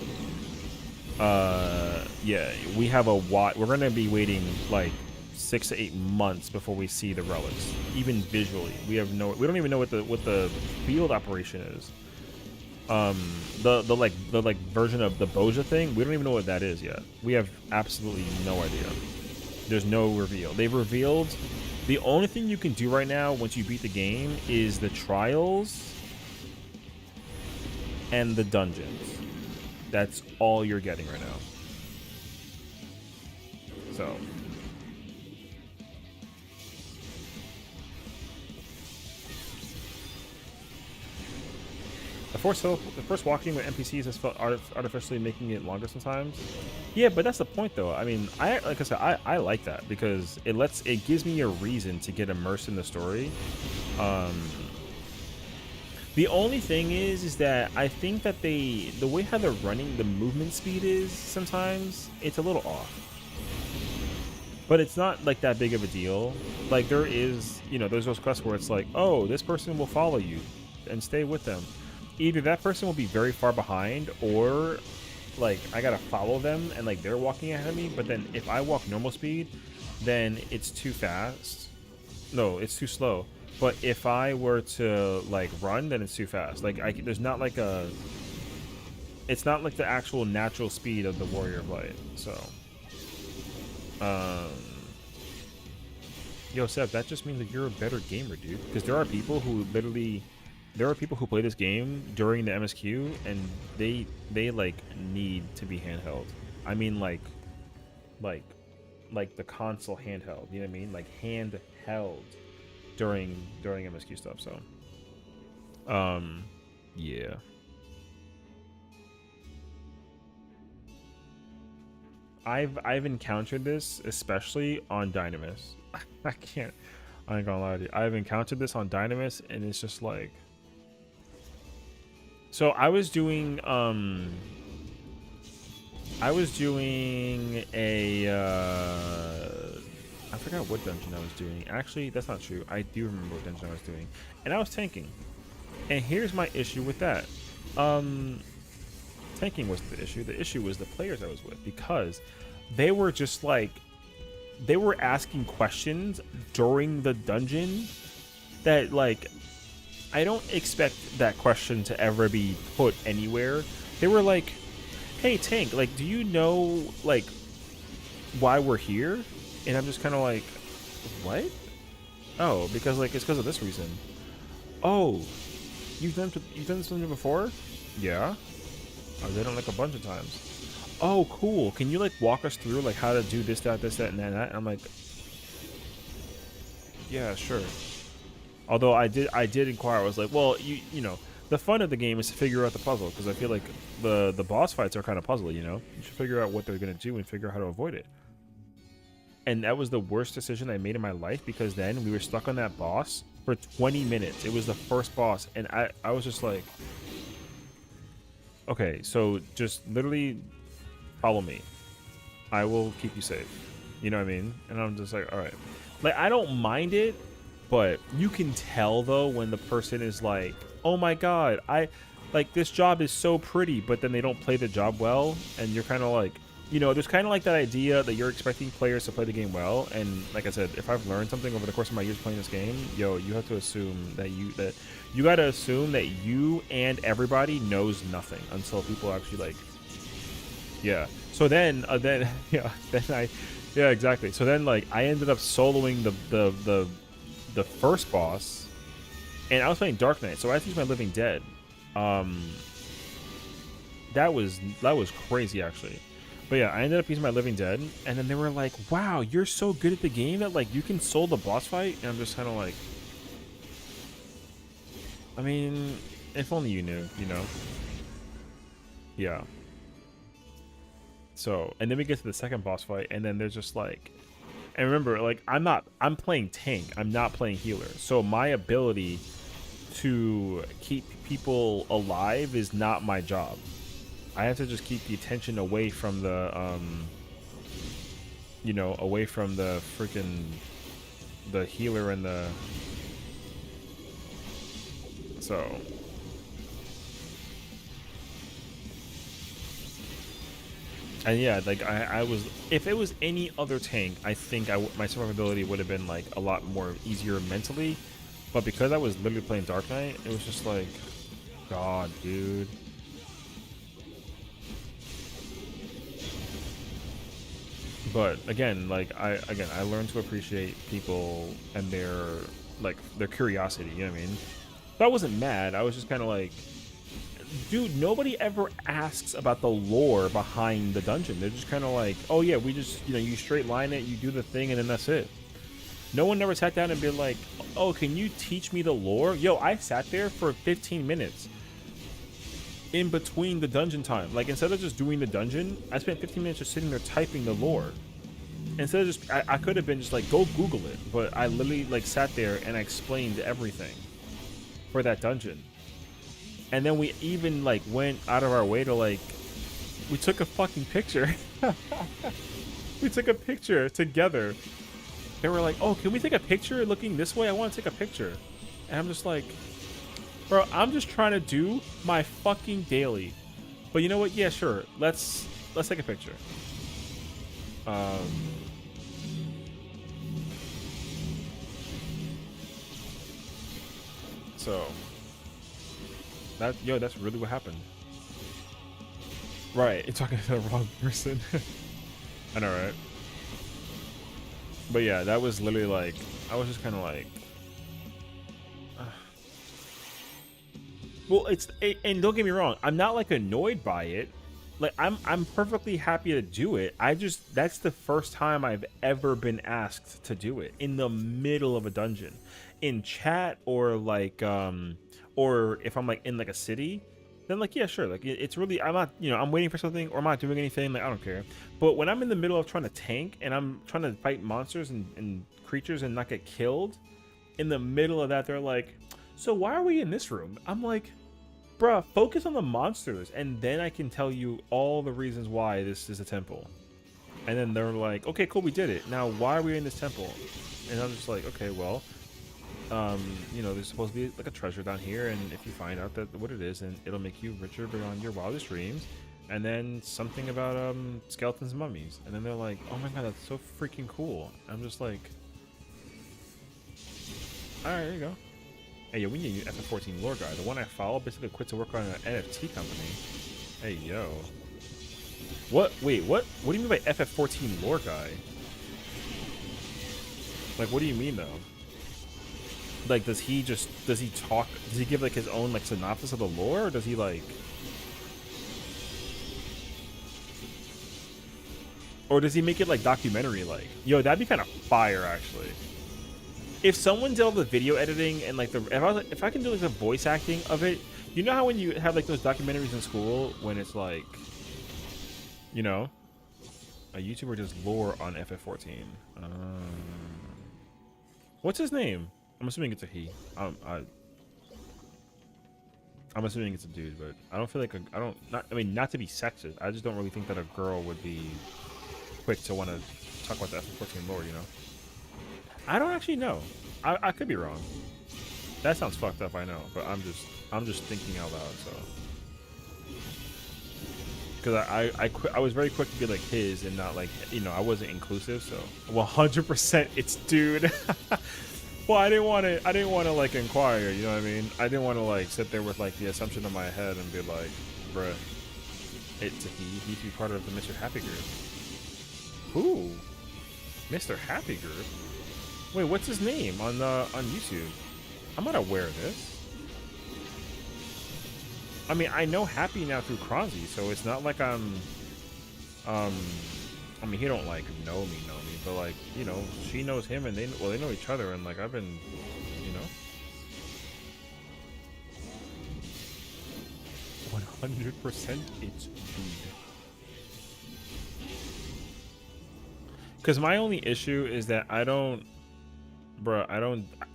Yeah, we have we're gonna be waiting like 6 to 8 months before we see the relics, even visually. We don't even know what the field operation is. The version of the Boja thing, we don't even know what that is yet. We have absolutely no idea. There's no reveal. They've revealed the only thing you can do right now once you beat the game is the trials and the dungeons. That's all you're getting right now. So the first walking with NPCs has felt artificially making it longer sometimes. Yeah, but that's the point though. I mean, like I said, I like that, because it gives me a reason to get immersed in the story. The only thing is that I think that the way how they're running the movement speed is sometimes it's a little off. But it's not like that big of a deal. Like there is, there's those quests where it's like, oh, this person will follow you and stay with them. Either that person will be very far behind, or like I gotta follow them and like they're walking ahead of me, but then if I walk normal speed, then it's too fast. No, it's too slow. But if I were to like run, then it's too fast. Like there's not like a, it's not like the actual natural speed of the Warrior of Light. So, yo, Seb, that just means that you're a better gamer, dude. Because there are people who literally, there are people who play this game during the MSQ and they like need to be handheld. I mean, like the console handheld. You know what I mean? Like handheld during MSQ stuff. So, yeah. I've encountered this especially on Dynamis. I ain't gonna lie to you. I've encountered this on Dynamis and it's just like, so I was doing a I forgot what dungeon I was doing. Actually, that's not true. I do remember what dungeon I was doing. And I was tanking. And here's my issue with that. Tanking wasn't the issue. The issue was the players I was with, because they were just like, they were asking questions during the dungeon that, like, I don't expect that question to ever be put anywhere. They were like, hey, Tank, like, do you know, like, why we're here? And I'm just kind of like, what? Oh, because, like, it's because of this reason. Oh, you've done something before? Yeah. I've done it like a bunch of times. Oh, cool. Can you like walk us through like how to do this, that, and that? And I'm like, yeah, sure. Although I did inquire. I was like, well, you know, the fun of the game is to figure out the puzzle, because I feel like the boss fights are kind of puzzly. You know, you should figure out what they're gonna do and figure out how to avoid it. And that was the worst decision I made in my life, because then we were stuck on that boss for 20 minutes. It was the first boss, and I was just like, okay, so just literally follow me. I will keep you safe. You know what I mean? And I'm just like, all right. Like, I don't mind it, but you can tell, though, when the person is like, oh my god, like, this job is so pretty, but then they don't play the job well, and you're kind of like, you know, there's kind of like that idea that you're expecting players to play the game well, and like I said, if I've learned something over the course of my years playing this game, yo, you have to assume that you gotta assume that you and everybody knows nothing until people actually like, yeah. So then yeah, yeah, exactly. So then like I ended up soloing the first boss, and I was playing Dark Knight, so I had to use my Living Dead. That was crazy actually. But yeah, I ended up using my Living Dead, and then they were like, wow, you're so good at the game that like you can solo the boss fight, and I'm just kind of like, I mean, if only you knew, you know? Yeah. So, and then we get to the second boss fight, and then they're just like, and remember, like, I'm playing tank, I'm not playing healer. So my ability to keep people alive is not my job. I have to just keep the attention away from the, you know, away from the freaking, the healer and the, so. And yeah, like I was, if it was any other tank, I think my survivability would have been like a lot more easier mentally. But because I was literally playing Dark Knight, it was just like, God, dude. But again, like I learned to appreciate people and their curiosity, you know what I mean? So I wasn't mad. I was just kind of like, dude, nobody ever asks about the lore behind the dungeon. They're just kind of like, oh yeah, we just, you know, you straight line it, you do the thing, and then that's it. No one never sat down and been like, oh, can you teach me the lore? Yo, I sat there for 15 minutes in between the dungeon time. Like, instead of just doing the dungeon, I spent 15 minutes just sitting there typing the lore. Instead of just, I could have been just like, go Google it, but I literally like sat there and I explained everything for that dungeon. And then we even like went out of our way to like, we took a fucking picture. We took a picture together. They were like, oh, can we take a picture looking this way? I want to take a picture. And I'm just like, bro, I'm just trying to do my fucking daily. But you know what? Yeah, sure. Let's take a picture. So that's really what happened. Right, you're talking to the wrong person. I know, right? But yeah, that was literally like, I was just kind of like, well, and don't get me wrong, I'm not like annoyed by it. Like I'm perfectly happy to do it. That's the first time I've ever been asked to do it in the middle of a dungeon, in chat or like or if I'm like in like a city, then like yeah sure, like it's really, I'm not, I'm waiting for something or I'm not doing anything, like I don't care. But when I'm in the middle of trying to tank and I'm trying to fight monsters and creatures and not get killed, in the middle of that they're like, so why are we in this room? I'm like, bruh, focus on the monsters, and then I can tell you all the reasons why this is a temple. And then they're like, okay, cool, we did it. Now, why are we in this temple? And I'm just like, okay, well, there's supposed to be like a treasure down here, and if you find out that what it is, and it'll make you richer beyond your wildest dreams. And then something about skeletons and mummies. And then they're like, oh my god, that's so freaking cool. I'm just like, all right, there you go. Hey, yo, we need a new FF14 lore guy. The one I follow basically quit to work on an NFT company. Hey, yo. What? Wait, what? What do you mean by FF14 lore guy? Like, what do you mean, though? Like, does he talk, does he give, like, his own, like, synopsis of the lore, or does he, like... Or does he make it, like, documentary-like? Yo, that'd be kind of fire, actually. If someone did all the video editing and like if I can do like the voice acting of it, you know how when you have like those documentaries in school when it's like, a YouTuber does lore on FF14. What's his name? I'm assuming it's a he. I'm assuming it's a dude, but I don't feel like not to be sexist. I just don't really think that a girl would be quick to want to talk about the FF14 lore. I don't actually know. I could be wrong. That sounds fucked up, I know, but I'm just thinking out loud. So, because I was very quick to be like his and not like I wasn't inclusive. So 100% it's dude. Well, I didn't want to like inquire. You know what I mean? I didn't want to like sit there with like the assumption in my head and be like, bruh, it's a he. He needs to be part of the Mr. Happy group. Ooh, Mr. Happy group. Wait, what's his name on YouTube? I'm not aware of this. I mean, I know Happy now through Kronzy, so it's not like I'm. I mean, he don't like know me, but like she knows him, and they know each other, and like I've been, 100% it's dude. Because my only issue is that I don't.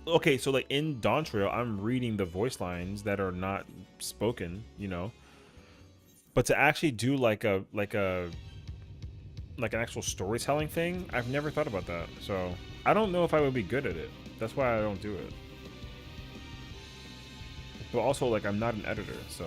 Okay, so like in Dawntrail, I'm reading the voice lines that are not spoken, but to actually do like an actual storytelling thing, I've never thought about that. So I don't know if I would be good at it. That's why I don't do it. But also, like, I'm not an editor, so.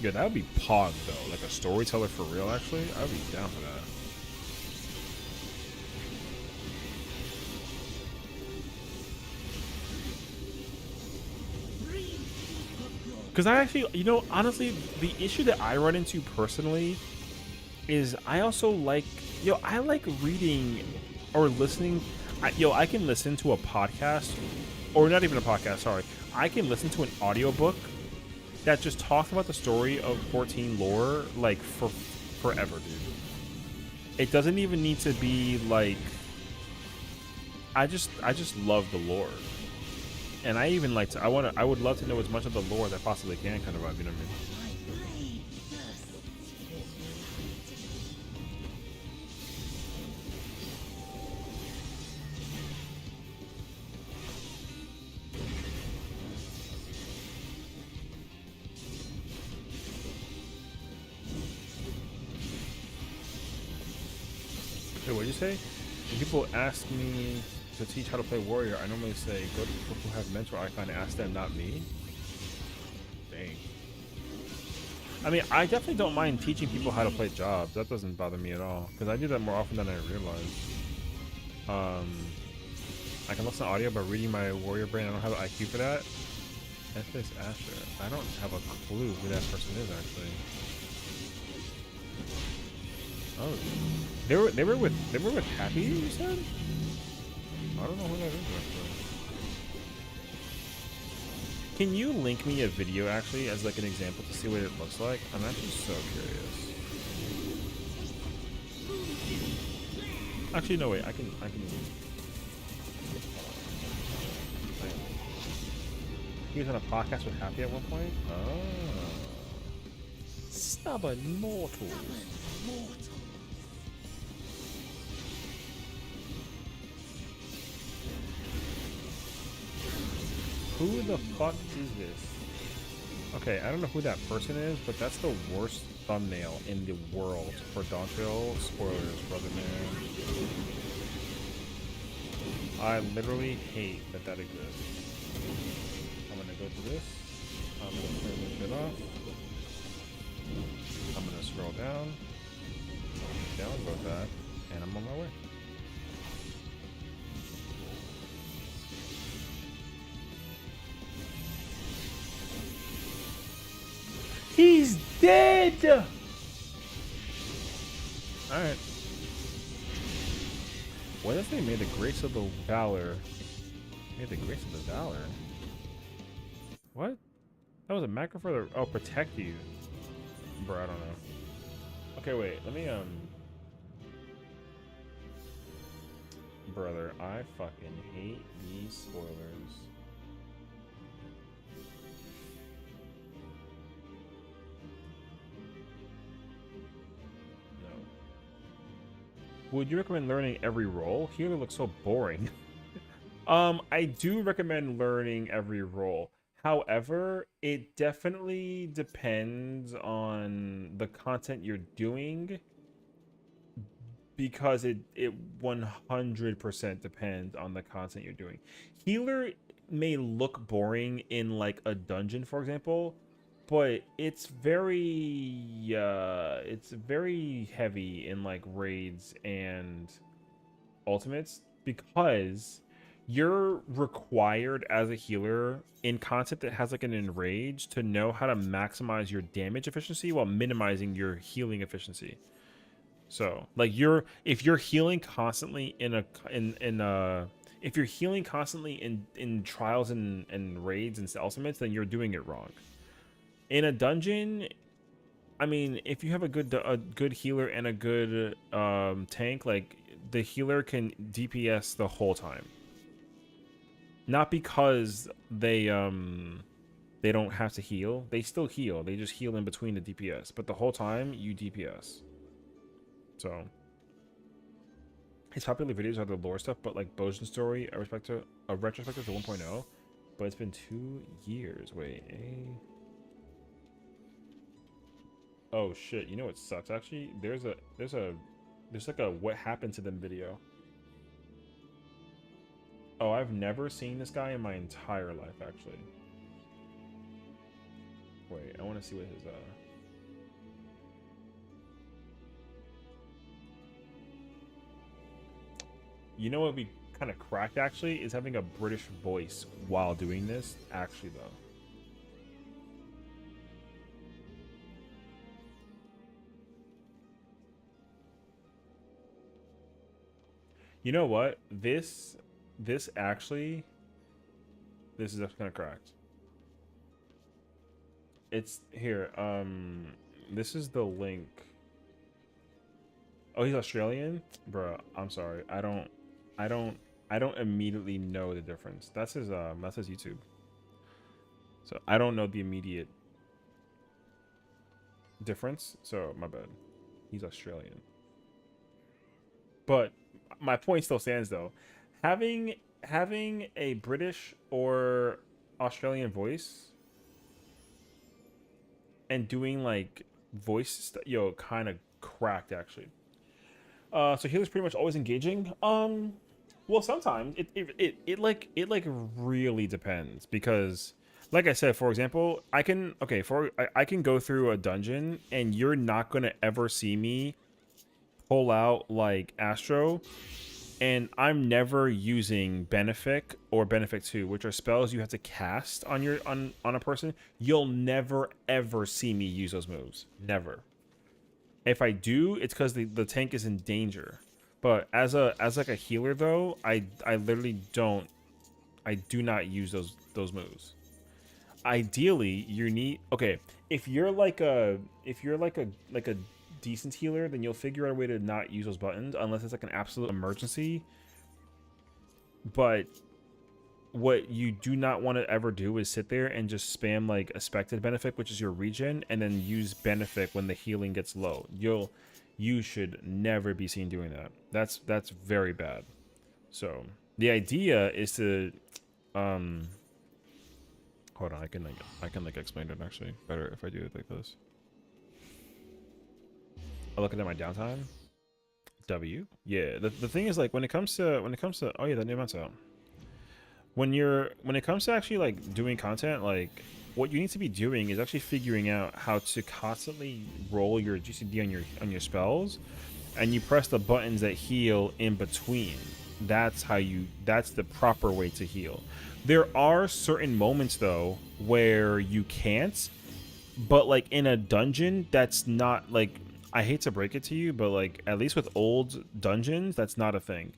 Yeah, that would be Pog, though. Like a storyteller for real, actually. I would be down for that. Because I actually, honestly, the issue that I run into personally is I also like, I like reading or listening. I can listen to a podcast, or not even a podcast, sorry. I can listen to an audiobook that just talks about the story of 14 lore, like, for forever, dude. It doesn't even need to be, like... I just love the lore. And I even like to... I would love to know as much of the lore as I possibly can, kind of vibe, you know what I mean? Wait, what'd you say? When people ask me to teach how to play warrior, I normally say go to people who have mentor icon and ask them, not me. Dang. I mean, I definitely don't mind teaching people how to play jobs. That doesn't bother me at all because I do that more often than I realize. I can listen to audio by reading my warrior brain. I don't have the IQ for that. FS Asher. I don't have a clue who that person is actually. Oh, they were with Happy. You said? I don't know who that is actually. Can you link me a video actually as like an example to see what it looks like? I'm actually so curious. Actually, no wait. I can. He was on a podcast with Happy at one point. Oh, stubborn mortals. Who the fuck is this? Okay, I don't know who that person is, but that's the worst thumbnail in the world for dawntrail spoilers, brother man. I literally hate that that exists. I'm gonna go to this. I'm gonna turn this shit off. I'm gonna scroll down, downvote that, and I'm on my way. He's dead! Alright. What if they made the grace of the valor? Made the grace of the valor? What? That was a macro for the... Oh, protect you. Bro, I don't know. Okay, wait. Let me, Brother, I fucking hate these spoilers. Would you recommend learning every role? Healer looks so boring. I do recommend learning every role. However, it definitely depends on the content you're doing because it 100% depends on the content you're doing. Healer may look boring in like a dungeon, for example, but it's very heavy in like raids and ultimates because you're required as a healer in concept that has like an enrage to know how to maximize your damage efficiency while minimizing your healing efficiency. So like if you're healing constantly if you're healing constantly in trials and raids and ultimates, then you're doing it wrong. In a dungeon, I mean, if you have a good healer and a good tank, like the healer can DPS the whole time. Not because they don't have to heal. They still heal. They just heal in between the DPS. But the whole time you DPS. So his popular videos are the lore stuff, but like Bojan story, a retrospective to 1.0. But it's been 2 years. Wait, Oh shit! You know what sucks? Actually, there's like a what happened to them video. Oh, I've never seen this guy in my entire life. Actually, wait, I want to see what his You know what would be kind of cracked actually is having a British voice while doing this. Actually, though. You know what? This actually, this is kind of cracked. It's here. This is the link. Oh, he's Australian, bro. I'm sorry. I don't immediately know the difference. That's his YouTube. So I don't know the immediate difference. So my bad. He's Australian. But my point still stands though. Having a British or Australian voice and doing like voice yo kind of cracked actually. So healer's pretty much always engaging. Well, sometimes it really depends because, like I said, for example, I can go through a dungeon and you're not gonna ever see me pull out like Astro, and I'm never using Benefic or Benefic 2, which are spells you have to cast on your on a person. You'll never ever see me use those moves. Never. If I do, it's because the tank is in danger. But as like a healer though, I literally I do not use those moves. Ideally, you need if you're like a decent healer, then you'll figure out a way to not use those buttons unless it's like an absolute emergency. But what you do not want to ever do is sit there and just spam like expected Benefic, which is your regen, and then use Benefic when the healing gets low. You should never be seen doing that. That's very bad. So the idea is to hold on, I can like explain it actually better if I do it like this. I look at my downtime. W. Yeah. The thing is like when it comes to oh yeah, that new event's out. When it comes to actually like doing content, like what you need to be doing is actually figuring out how to constantly roll your GCD on your spells, and you press the buttons that heal in between. That's the proper way to heal. There are certain moments though where you can't, but like in a dungeon, that's not like, I hate to break it to you, but like at least with old dungeons, that's not a thing.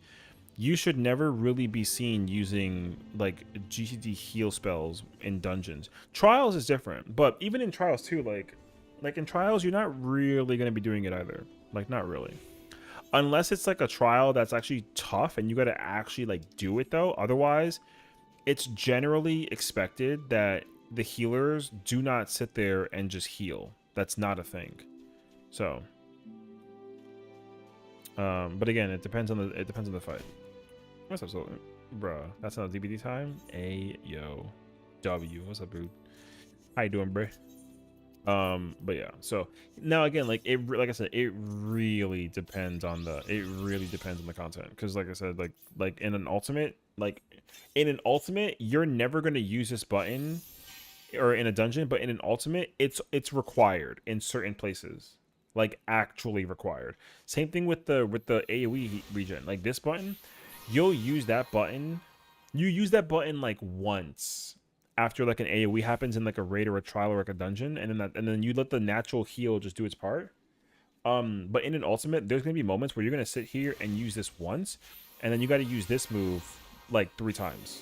You should never really be seen using like GCD heal spells in dungeons. Trials is different, but even in trials too, like in trials, you're not really gonna be doing it either. Like not really, unless it's like a trial that's actually tough and you gotta actually like do it though. Otherwise, it's generally expected that the healers do not sit there and just heal. That's not a thing. So, but again, it depends on the fight. What's up, so, bruh? That's not DBD time. A yo, W. What's up, dude? How you doing, bruh? But yeah. So now again, like I said, it really depends on the content. Because like I said, like in an ultimate, you're never gonna use this button, or in a dungeon, but in an ultimate, it's required in certain places. Like actually required. Same thing with the AoE regen. Like this button, you'll use that button. You use that button like once after like an AoE happens in like a raid or a trial or like a dungeon, and then you let the natural heal just do its part. But in an ultimate, there's gonna be moments where you're gonna sit here and use this once, and then you got to use this move like 3 times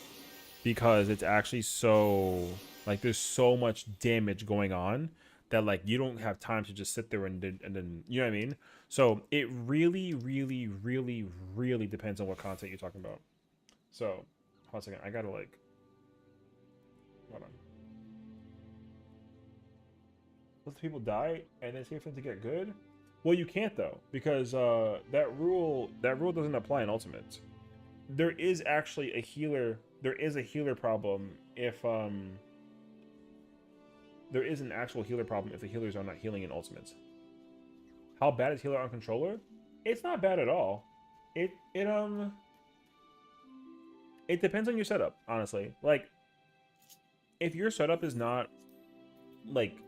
because it's actually so like there's so much damage going on that like you don't have time to just sit there and then you know what I mean. So it really depends on what content you're talking about. So hold on a second, I gotta like hold on. Let the people die and then see if to get good. Well, you can't though because that rule doesn't apply in ultimates. There is actually a healer. There is a healer problem if there is an actual healer problem if the healers are not healing in ultimates. How bad is healer on controller? It's not bad at all. It depends on your setup, honestly. Like if your setup is not like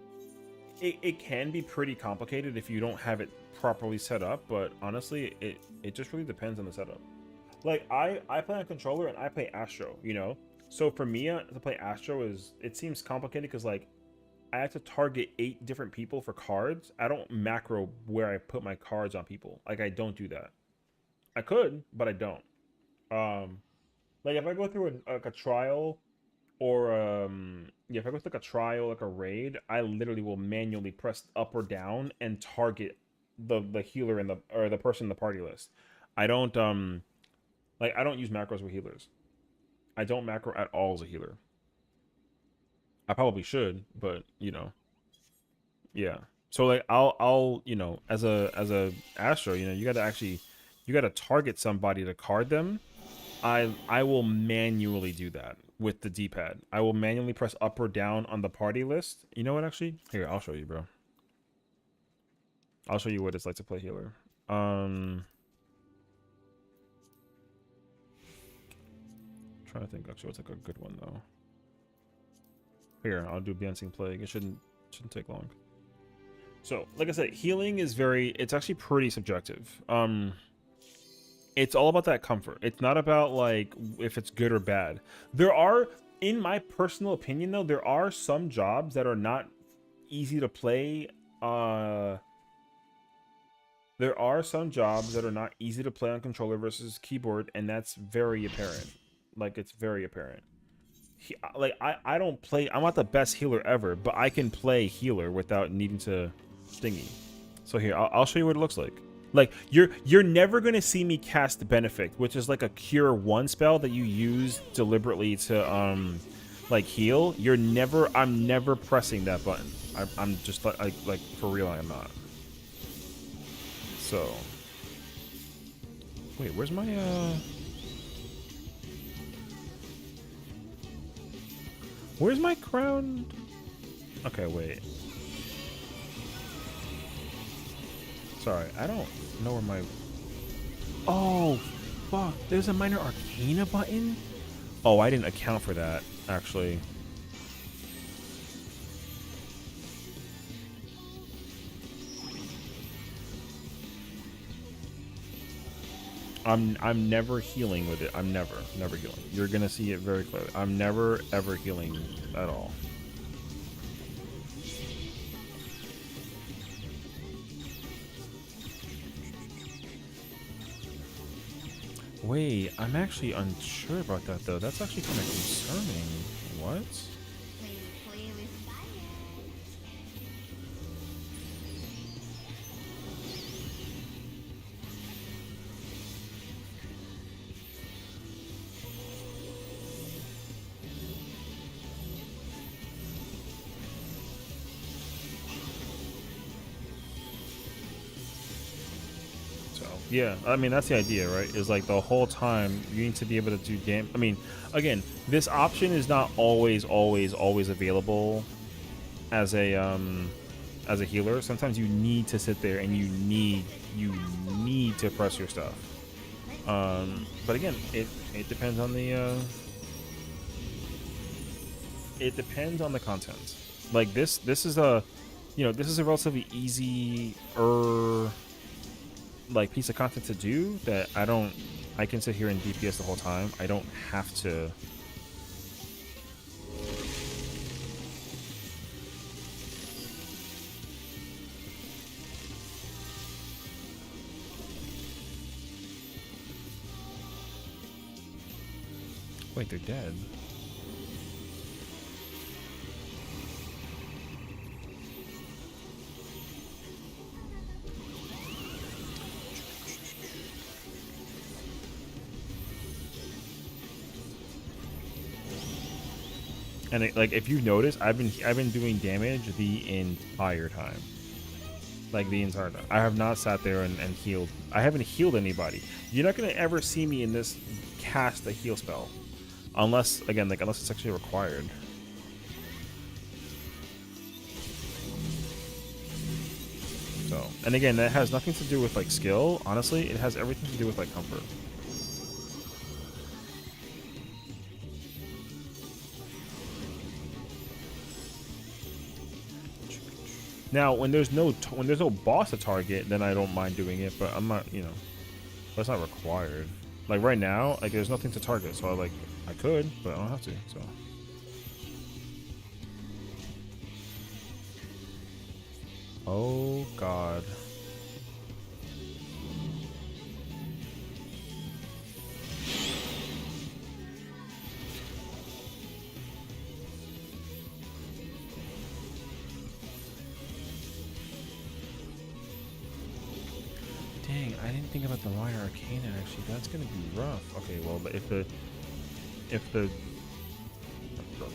it can be pretty complicated if you don't have it properly set up, but honestly it just really depends on the setup. Like I play on controller and I play Astro, you know? So for me to play Astro it seems complicated because like I have to target 8 different people for cards. I don't macro where I put my cards on people. Like I don't do that. I could, but I don't. Like if I go through a trial or yeah, if I go through like a trial, like a raid, I literally will manually press up or down and target the healer in the person in the party list. I don't like I don't use macros with healers. I don't macro at all as a healer. I probably should, but you know, yeah. So like I'll you know, as a Astro, you know, you gotta target somebody to card them. I will manually do that with the D-pad. I will manually press up or down on the party list. You know what? Actually, here I'll show you, bro. I'll show you what it's like to play healer. trying to think actually what's like a good one though. Here, I'll do Dancing Plague. It shouldn't take long. So, like I said, healing is it's actually pretty subjective. It's all about that comfort. It's not about like if it's good or bad. There are, in my personal opinion though, there are some jobs that are not easy to play. There are some jobs that are not easy to play on controller versus keyboard, and that's very apparent. Like, it's very apparent. I don't play, I'm not the best healer ever, but I can play healer without needing to stingy. So here, I'll show you what it looks like. Like, you're never gonna see me cast Benefic, which is like a cure 1 spell that you use deliberately to like heal. I'm never pressing that button. I'm just like for real, I'm not. So wait, where's my where's my crown? Okay, wait. Sorry, I don't know where my... Oh, fuck. There's a minor arcana button? Oh, I didn't account for that, actually. I'm never healing with it. I'm never healing. You're gonna see it very clearly. I'm never ever healing at all. Wait, I'm actually unsure about that though. That's actually kind of concerning. What? Yeah, I mean, that's the idea, right? Is like the whole time you need to be able to do damage. I mean, again, this option is not always available as a healer. Sometimes you need to sit there and you need to press your stuff. But again, it depends on the content. Like this is a, this is a relatively easy like piece of content to do that I can sit here and DPS the whole time. I don't have to. Wait, they're dead. And like, if you notice, I've been doing damage the entire time. Like the entire time. I have not sat there and healed. I haven't healed anybody. You're not gonna ever see me in this cast a heal spell, unless unless it's actually required. So, and again, that has nothing to do with like skill. Honestly, it has everything to do with like comfort. Now, when there's no boss to target, then I don't mind doing it, but I'm not, that's not required. Like right now, like there's nothing to target, so I could, but I don't have to. So. Oh God. Dang, I didn't think about the minor arcana actually. That's gonna be rough. Okay, well, but if the brother.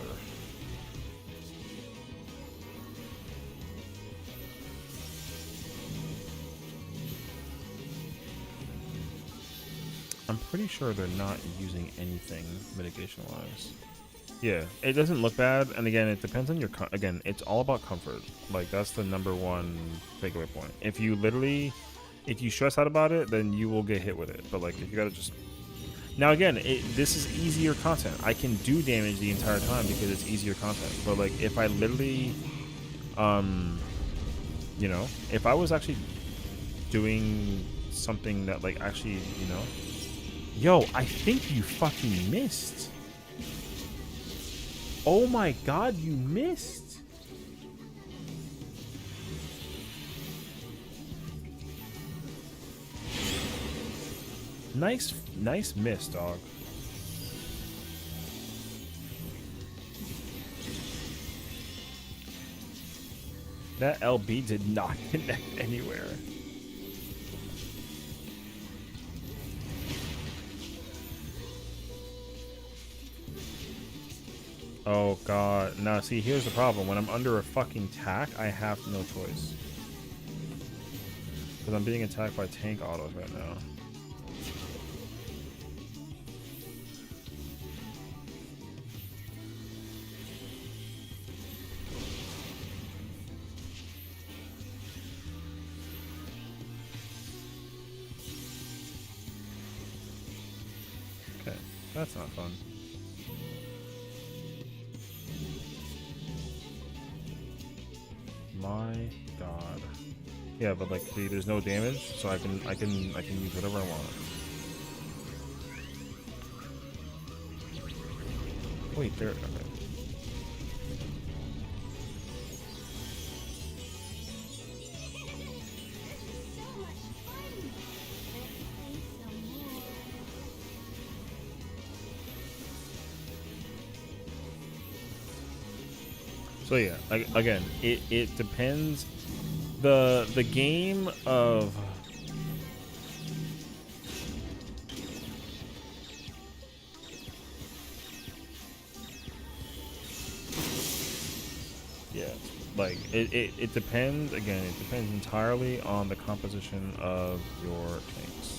I'm pretty sure they're not using anything mitigation wise. Yeah, it doesn't look bad, and again, it depends on your again, it's all about comfort. Like that's the #1 takeaway point. If you stress out about it, then you will get hit with it. But like if you gotta just Now again, this is easier content. I can do damage the entire time because it's easier content. But like, if I literally, you know, if I was actually doing something that like actually, you know, yo, I think you fucking missed. Oh my god, you missed. Nice miss, dog. That LB did not connect anywhere. Oh god. Now see, here's the problem. When I'm under a fucking tack, I have no choice. Because I'm being attacked by tank autos right now. Okay, that's not fun. My god. Yeah, but like, see, there's no damage, so I can use whatever I want. Wait, there. Okay. So yeah, again, it depends. The game of yeah, like it depends. Again, it depends entirely on the composition of your tanks.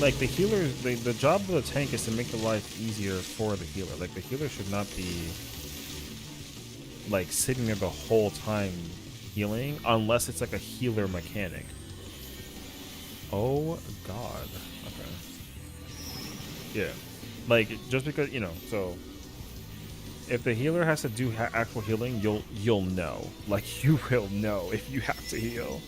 Like the healer, the job of the tank is to make the life easier for the healer. Like the healer should not be like sitting there the whole time healing unless it's like a healer mechanic. Oh god. Okay. Yeah. Like just because, you know, so if the healer has to do actual healing, you'll know. Like you will know if you have to heal.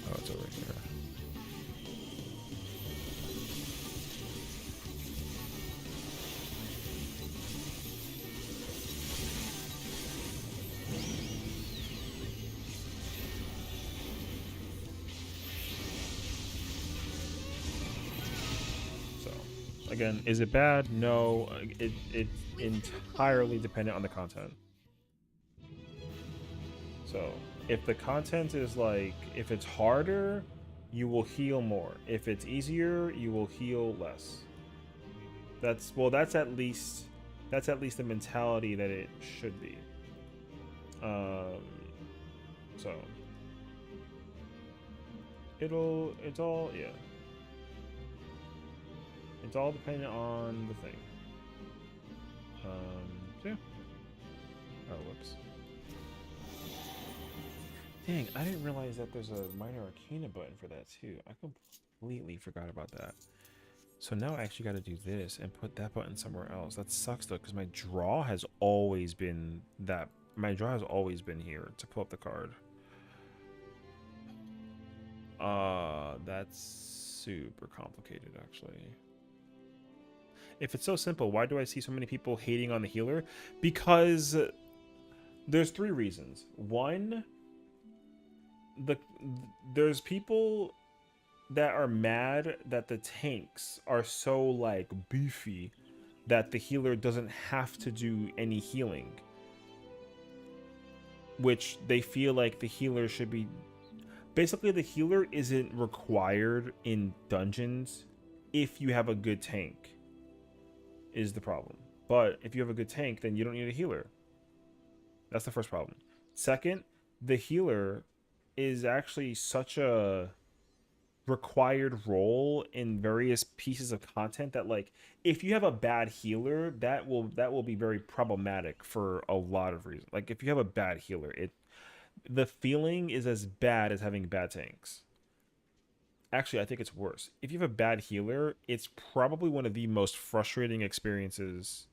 Oh, it's over here. So, again, is it bad? No. It's entirely dependent on the content. So, if the content is like, if it's harder, you will heal more. If it's easier, you will heal less. That's at least the mentality that it should be. So it's all yeah. It's all dependent on the thing. So yeah. Oh, whoops. Dang, I didn't realize that there's a minor arcana button for that too. I completely forgot about that. So now I actually got to do this and put that button somewhere else. That sucks though, because my draw has always been that. My draw has always been here to pull up the card. That's super complicated actually. If it's so simple, why do I see so many people hating on the healer? Because there's three reasons. One, there's people that are mad that the tanks are so like beefy that the healer doesn't have to do any healing, which they feel like the healer should be. Basically, the healer isn't required in dungeons if you have a good tank, is the problem. But if you have a good tank, then you don't need a healer. That's the first problem. Second, the healer is actually such a required role in various pieces of content that, like, if you have a bad healer, that will be very problematic for a lot of reasons. Like, if you have a bad healer, the feeling is as bad as having bad tanks. Actually, I think it's worse. If you have a bad healer, it's probably one of the most frustrating experiences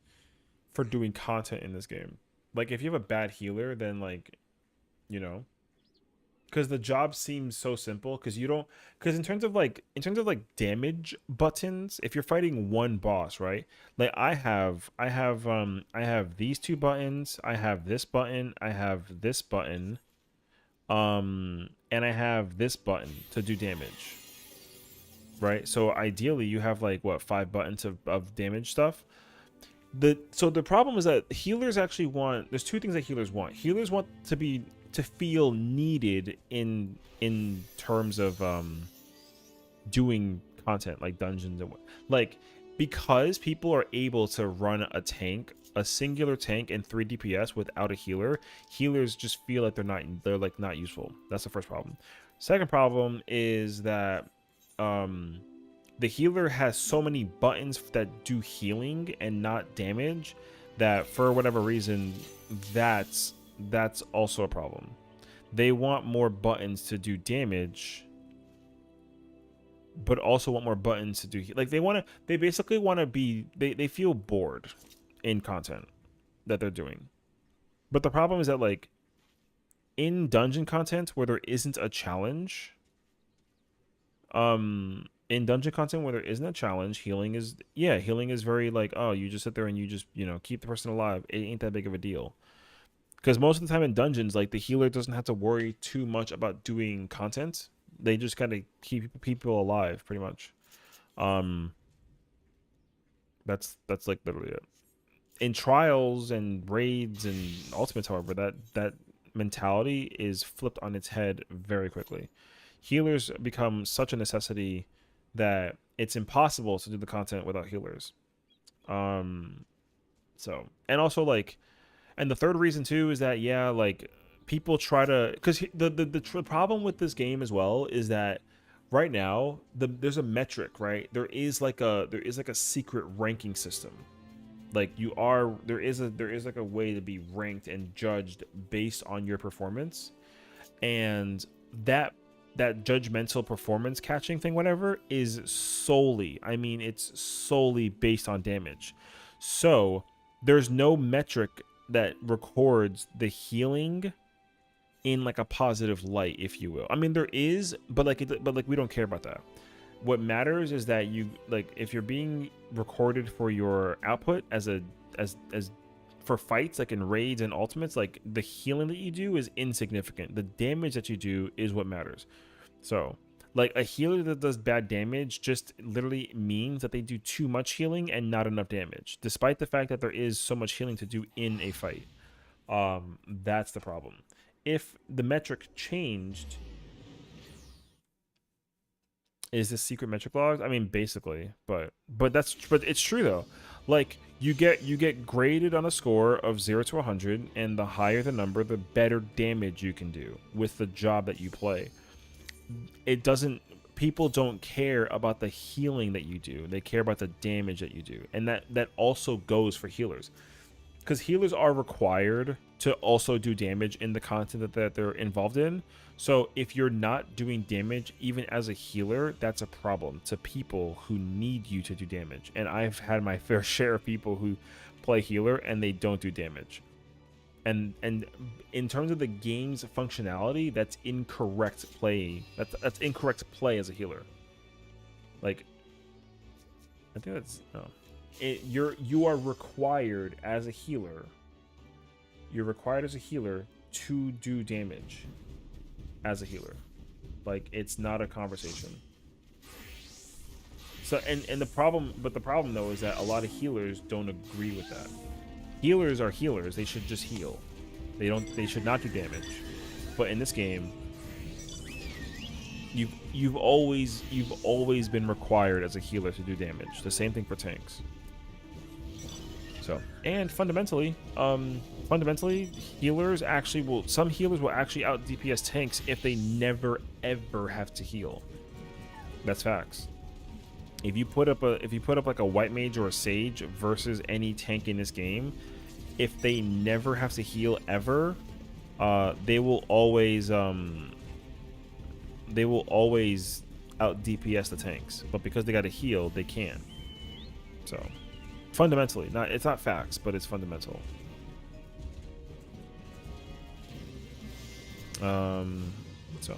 for doing content in this game. Like, if you have a bad healer, then, like, you know, because the job seems so simple, because you don't, because in terms of like damage buttons, if you're fighting one boss, right? Like, I have these two buttons, I have this button, I have this button, and I have this button to do damage, right? So ideally you have, like, what, 5 buttons of damage stuff. The problem is that healers actually want, there's two things that healers want. Healers want to feel needed in terms of doing content like dungeons and like, because people are able to run a singular tank in 3 DPS without a healer. Healers just feel like they're like not useful. That's the first problem. Second problem is that the healer has so many buttons that do healing and not damage, that for whatever reason, that's also a problem. They want more buttons to do damage, but also want more buttons to do like, they basically want to be, they feel bored in content that they're doing. But the problem is that, like, in dungeon content where there isn't a challenge, healing is very, like, oh, you just sit there and you just, keep the person alive. It ain't that big of a deal. Because most of the time in dungeons, like, the healer doesn't have to worry too much about doing content. They just kind of keep people alive, pretty much. That's like literally it. In trials and raids and ultimates, however, that mentality is flipped on its head very quickly. Healers become such a necessity that it's impossible to do the content without healers. So, and also, like, and the third reason too is that, yeah, like, people try to, because the problem with this game as well is that right now there's a metric, right? There is like a secret ranking system. Like, there is like a way to be ranked and judged based on your performance, and that judgmental performance catching thing, whatever, is it's solely based on damage. So there's no metric that records the healing in, like, a positive light, if you will. I mean, there is, but we don't care about that. What matters is that you, like, if you're being recorded for your output as for fights, like in raids and ultimates, like, the healing that you do is insignificant. The damage that you do is what matters. So, like, a healer that does bad damage just literally means that they do too much healing and not enough damage, despite the fact that there is so much healing to do in a fight. That's the problem. If the metric changed, is this secret metric logs? I mean, basically, but it's true though. Like, you get graded on a score of 0 to 100, and the higher the number, the better damage you can do with the job that you play. People don't care about the healing that you do. They care about the damage that you do. And that also goes for healers, because healers are required to also do damage in the content that they're involved in. So if you're not doing damage, even as a healer, that's a problem to people who need you to do damage. And I've had my fair share of people who play healer and they don't do damage. And in terms of the game's functionality, that's incorrect play. That's incorrect play as a healer. Like, I think that's you are required as a healer. You're required as a healer to do damage as a healer. Like, it's not a conversation. So and the problem though is that a lot of healers don't agree with that. Healers are healers. They should just heal. They should not do damage. But in this game, you've always been required as a healer to do damage. The same thing for tanks. So, and fundamentally, fundamentally, healers actually will. Some healers will actually out DPS tanks if they never ever have to heal. That's facts. If you put up like a white mage or a sage versus any tank in this game, if they never have to heal ever, they will always out DPS the tanks. But because they got to heal, they can't. So fundamentally, it's not facts, but it's fundamental. So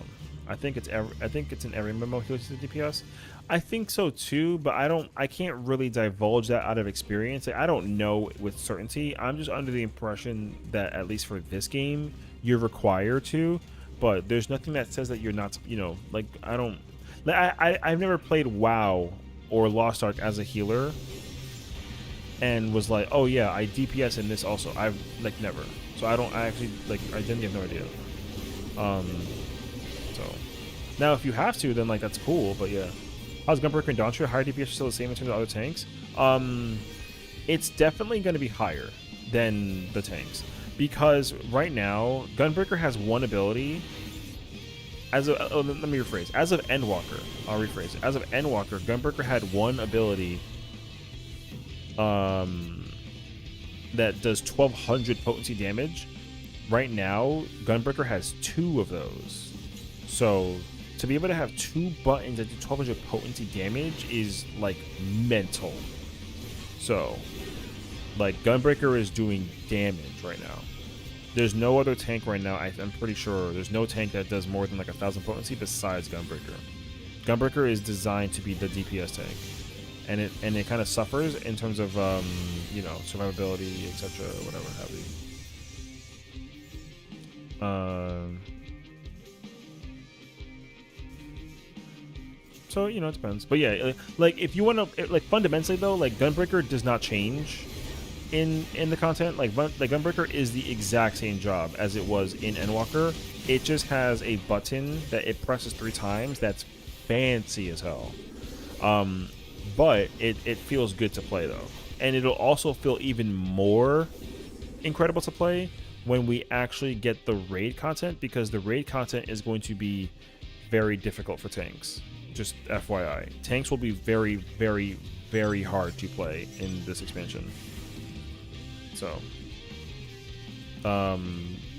I think it's in every MMO heals to DPS. I think so too, but I can't really divulge that out of experience. Like, I don't know with certainty. I'm just under the impression that at least for this game, you're required to, but there's nothing that says that you're not, you know, like I've never played WoW or Lost Ark as a healer and was like, oh yeah, I DPS in this also. I've like never. So I genuinely have no idea. So now if you have to, then like that's cool, but yeah. How's Gunbreaker and dawntrail? Higher DPS still the same in terms of other tanks? It's definitely going to be higher than the tanks because right now Gunbreaker has one ability. Let me rephrase. As of Endwalker, I'll rephrase it. As of Endwalker, Gunbreaker had one ability that does 1200 potency damage. Right now, Gunbreaker has 2 of those. So to be able to have 2 buttons that do 1200 potency damage is like mental. So like Gunbreaker is doing damage right now. There's no other tank right now. I'm pretty sure there's no tank that does more than like 1000 potency besides Gunbreaker. Gunbreaker is designed to be the DPS tank, and it kind of suffers in terms of you know, survivability, etc. Whatever have you. So you know, it depends. But yeah, like if you want to, like fundamentally though, like Gunbreaker does not change in the content. Like Gunbreaker is the exact same job as it was in Endwalker. It just has a button that it presses 3 times. That's fancy as hell. But it feels good to play though, and it'll also feel even more incredible to play when we actually get the raid content, because the raid content is going to be very difficult for tanks. Just FYI, tanks will be very, very, very hard to play in this expansion. So,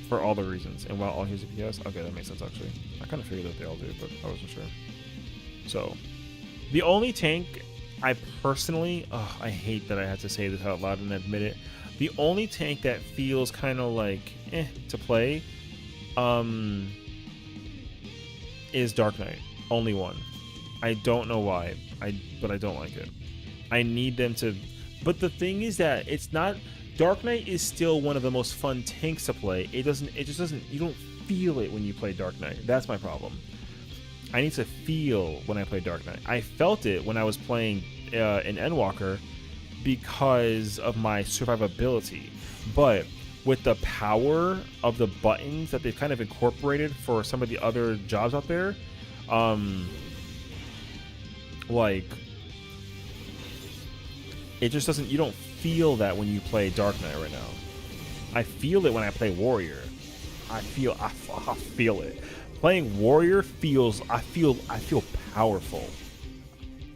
for all the reasons, and while all here's DPS, okay, that makes sense actually. I kind of figured that they all do, but I wasn't sure. So, the only tank I personally, I hate that I had to say this out loud and admit it. The only tank that feels kind of like to play, is Dark Knight. Only one. I don't know why, but I don't like it. I need them to, but the thing is that it's not. Dark Knight is still one of the most fun tanks to play. It just doesn't. You don't feel it when you play Dark Knight. That's my problem. I need to feel when I play Dark Knight. I felt it when I was playing in Endwalker because of my survivability, but with the power of the buttons that they've kind of incorporated for some of the other jobs out there, like it just doesn't. You don't feel that when you play Dark Knight right now. I feel it when I play Warrior. I feel it. Playing Warrior feels. I feel powerful.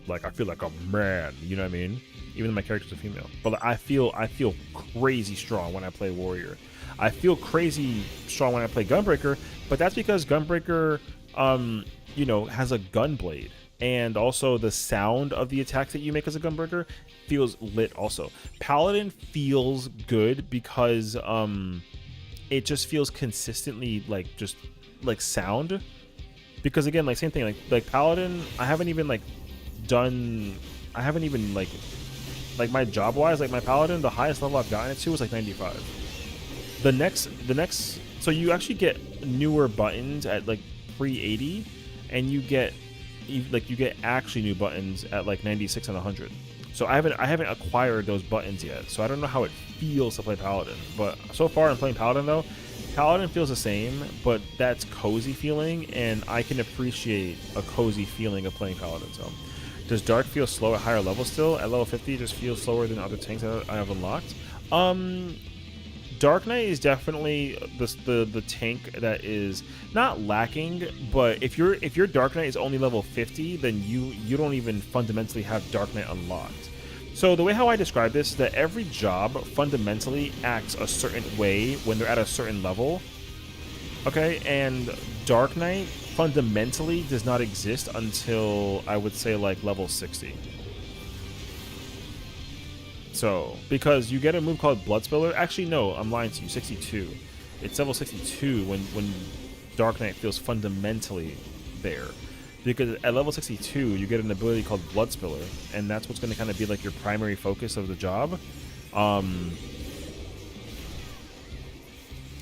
Like I feel like a man. You know what I mean? Even though my character's a female, but I feel crazy strong when I play Warrior. I feel crazy strong when I play Gunbreaker, but that's because Gunbreaker, you know, has a gun blade, and also the sound of the attacks that you make as a Gunbreaker feels lit. Also, Paladin feels good because it just feels consistently like just like sound. Because again, like same thing, like Paladin, I haven't even like my job wise, like my Paladin, the highest level I've gotten it to was like 95. The next, so you actually get newer buttons at like 380, and you get actually new buttons at like 96 and 100. So I haven't acquired those buttons yet, so I don't know how it feels to play Paladin. But so far in playing Paladin though, Paladin feels the same, but that's cozy feeling, and I can appreciate a cozy feeling of playing Paladin. So. Does Dark feel slow at higher levels still? At level 50, it just feels slower than other tanks that I have unlocked. Dark Knight is definitely the tank that is not lacking, but if your Dark Knight is only level 50, then you don't even fundamentally have Dark Knight unlocked. So the way how I describe this is that every job fundamentally acts a certain way when they're at a certain level. Okay, and Dark Knight fundamentally does not exist until I would say like level 60. So, because you get a move called Blood Spiller. Actually, no, I'm lying to you. 62. It's level 62 when Dark Knight feels fundamentally there. Because at level 62, you get an ability called Blood Spiller, and that's what's going to kind of be like your primary focus of the job.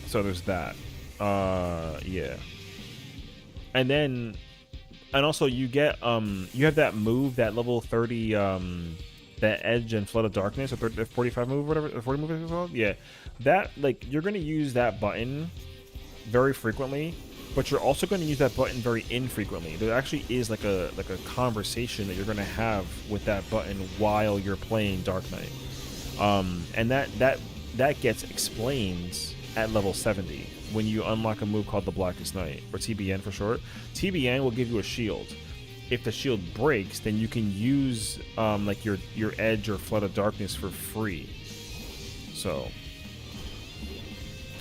So there's that. Yeah. And then, and also you get you have that move, that level 30 that Edge and Flood of Darkness, or 30, 45 move, whatever, 40 move is called. Yeah, that, like, you're going to use that button very frequently, but you're also going to use that button very infrequently. There actually is like a conversation that you're going to have with that button while you're playing Dark Knight, and that gets explained at level 70 when you unlock a move called the Blackest Night, or TBN for short. TBN will give you a shield. If the shield breaks, then you can use like your Edge or Flood of Darkness for free. So,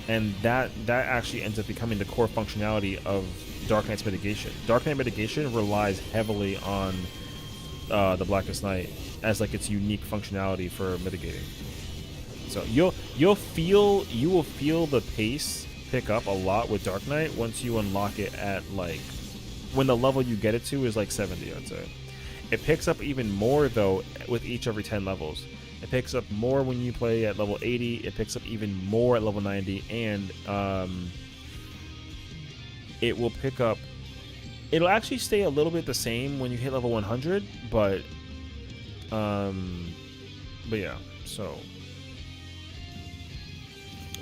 and that actually ends up becoming the core functionality of Dark Knight's mitigation. Dark Knight mitigation relies heavily on the Blackest Night as like its unique functionality for mitigating. So you will feel the pace pick up a lot with Dark Knight once you unlock it at like, when the level you get it to is like 70, I'd say. It picks up even more though with each every 10 levels. It picks up more when you play at level 80. It picks up even more at level 90, and it will pick up. It'll actually stay a little bit the same when you hit level 100, but yeah. So,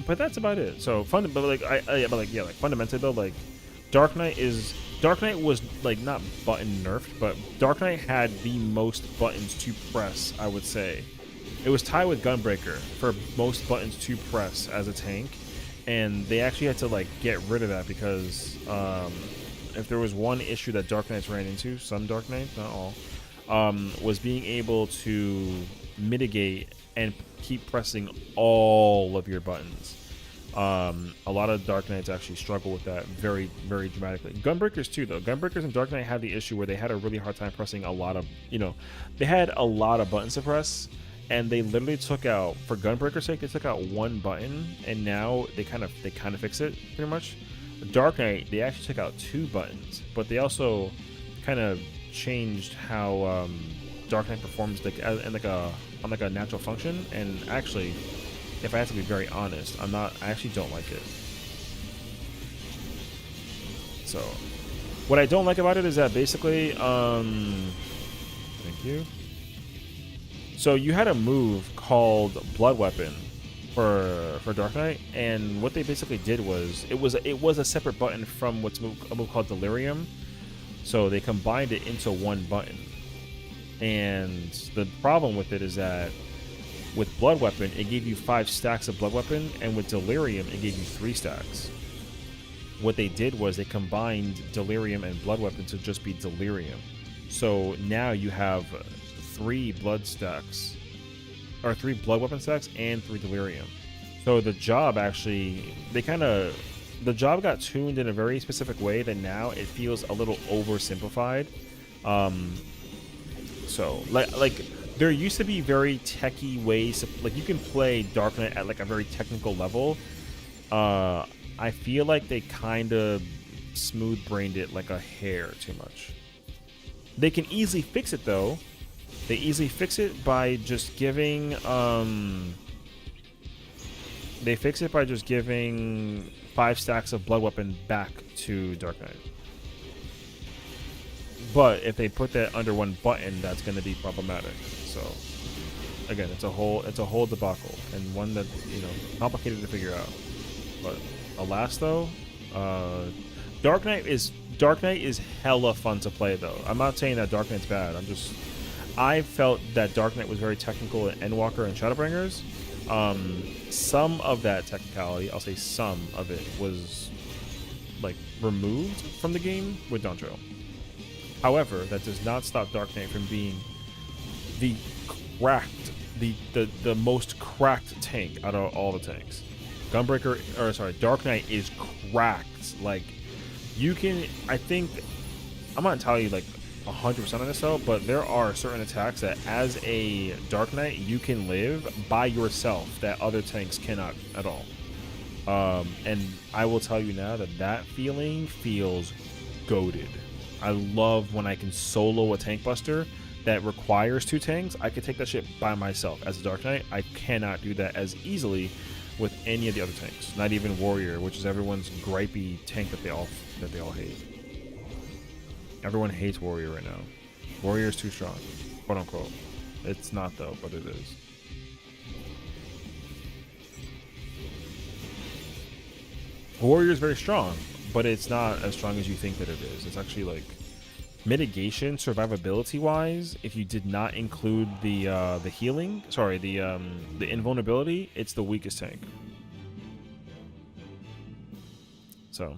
but that's about it. So fun, but like fundamentally though, like Dark Knight was like not button nerfed, but Dark Knight had the most buttons to press, I would say. It was tied with Gunbreaker for most buttons to press as a tank, and they actually had to like get rid of that because if there was one issue that Dark Knights ran into, some Dark Knights, not all, was being able to mitigate and keep pressing all of your buttons. A lot of Dark Knights actually struggle with that very, very dramatically. Gunbreakers too, though. Gunbreakers and Dark Knight had the issue where they had a really hard time pressing a lot of, they had a lot of buttons to press, and they literally took out, for Gunbreaker's sake, they took out one button, and now they kind of fix it pretty much. Dark Knight, they actually took out two buttons, but they also kind of changed how Dark Knight performs like on like a natural function. And actually, if I have to be very honest, I actually don't like it. So, what I don't like about it is that basically, thank you. So you had a move called Blood Weapon for Dark Knight, and what they basically did was it was a separate button from a move called Delirium. So they combined it into one button. And the problem with it is that with Blood Weapon, it gave you 5 stacks of Blood Weapon, and with Delirium, it gave you 3 stacks. What they did was they combined Delirium and Blood Weapon to just be Delirium. So now you have 3 blood stacks, or 3 Blood Weapon stacks and 3 Delirium. So the job actually, the job got tuned in a very specific way that now it feels a little oversimplified. So like there used to be very techie ways, like you can play Dark Knight at like a very technical level. I feel like they kind of smooth-brained it like a hair too much. They can easily fix it though. They easily fix it by just giving they fix it by just giving 5 stacks of Blood Weapon back to Dark Knight. But if they put that under one button, that's going to be problematic. So again, it's a whole debacle, and one that, complicated to figure out. But alas, though, Dark Knight is hella fun to play though. I'm not saying that Dark Knight's bad. I felt that Dark Knight was very technical in Endwalker and Shadowbringers, Some of that technicality, I'll say some of it, was like removed from the game with dawntrail. However, that does not stop Dark Knight from being the cracked, the most cracked tank out of all the tanks. Dark Knight is cracked. Like, you can, I think, I'm not telling you like 100% on this though, but there are certain attacks that as a Dark Knight you can live by yourself that other tanks cannot at all. And I will tell you now that that feeling feels goated. I love when I can solo a tank buster that requires 2 tanks. I could take that shit by myself as a Dark Knight. I cannot do that as easily with any of the other tanks, not even Warrior, which is everyone's gripey tank that they all hate. Everyone hates Warrior right now. Warrior is too strong, quote unquote. It's not though, but it is. Warrior is very strong, but it's not as strong as you think that it is. It's actually like mitigation, survivability wise. If you did not include the healing, sorry, the invulnerability, it's the weakest tank. So.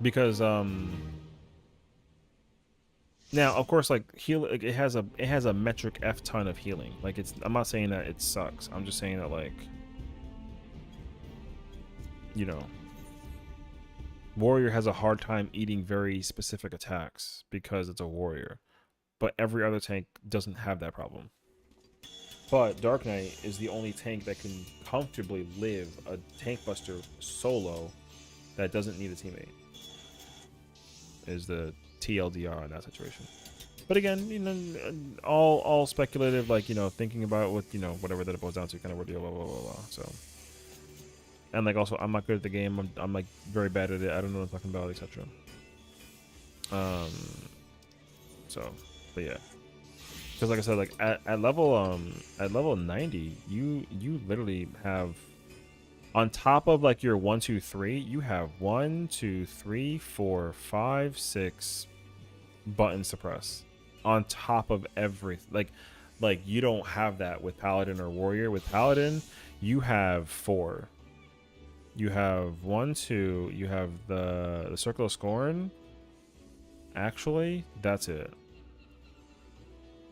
Because now of course like it has a metric F ton of healing. Like I'm not saying that it sucks. I'm just saying that, like, you know, Warrior has a hard time eating very specific attacks because it's a Warrior. But every other tank doesn't have that problem. But Dark Knight is the only tank that can comfortably live a tank buster solo that doesn't need a teammate. Is the TLDR in that situation. But again, you know, all speculative, like, you know, thinking about what, you know, whatever that it boils down to, kind of ordeal, blah, blah, blah, blah. So, and like also, I'm not good at the game. I'm like very bad at it. I don't know what I'm talking about, etc. So, but yeah, because like I said, like at level 90, you literally have, on top of like your 1, 2, 3, you have 1, 2, 3, 4, 5, 6 buttons to press on top of everything. Like you don't have that with Paladin or Warrior. With Paladin, you have 4. You have 1, 2. You have the Circle of Scorn. Actually, that's it.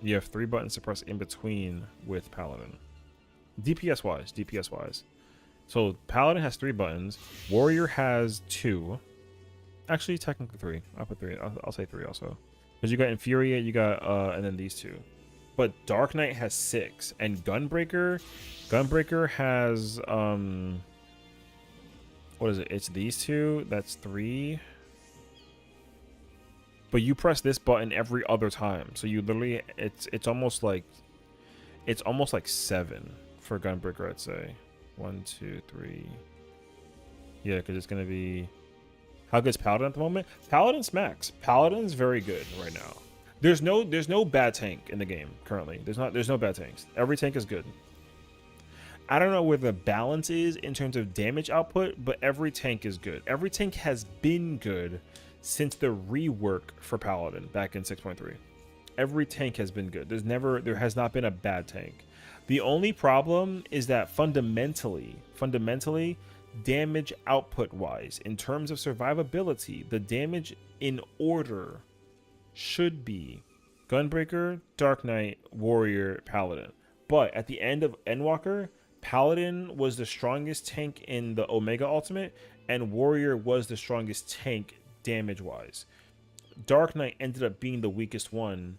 You have 3 buttons to press in between with Paladin. DPS wise. So Paladin has 3 buttons. Warrior has 2. Actually, technically 3. I'll put 3. I'll say 3 also. Because you got Infuriate, you got and then these 2. But Dark Knight has 6, and Gunbreaker has what is it? It's these 2. That's 3. But you press this button every other time, so you literally it's almost like 7 for Gunbreaker, I'd say. 1, 2, 3. Yeah, because it's gonna be. How good is Paladin at the moment? Paladin smacks. Paladin's very good right now. There's no bad tank in the game currently. There's no bad tanks. Every tank is good. I don't know where the balance is in terms of damage output, but every tank is good. Every tank has been good since the rework for Paladin back in 6.3. Every tank has been good. There has not been a bad tank. The only problem is that fundamentally, damage output wise, in terms of survivability, the damage in order should be Gunbreaker, Dark Knight, Warrior, Paladin. But at the end of Endwalker, Paladin was the strongest tank in the Omega Ultimate, and Warrior was the strongest tank damage wise. Dark Knight ended up being the weakest one,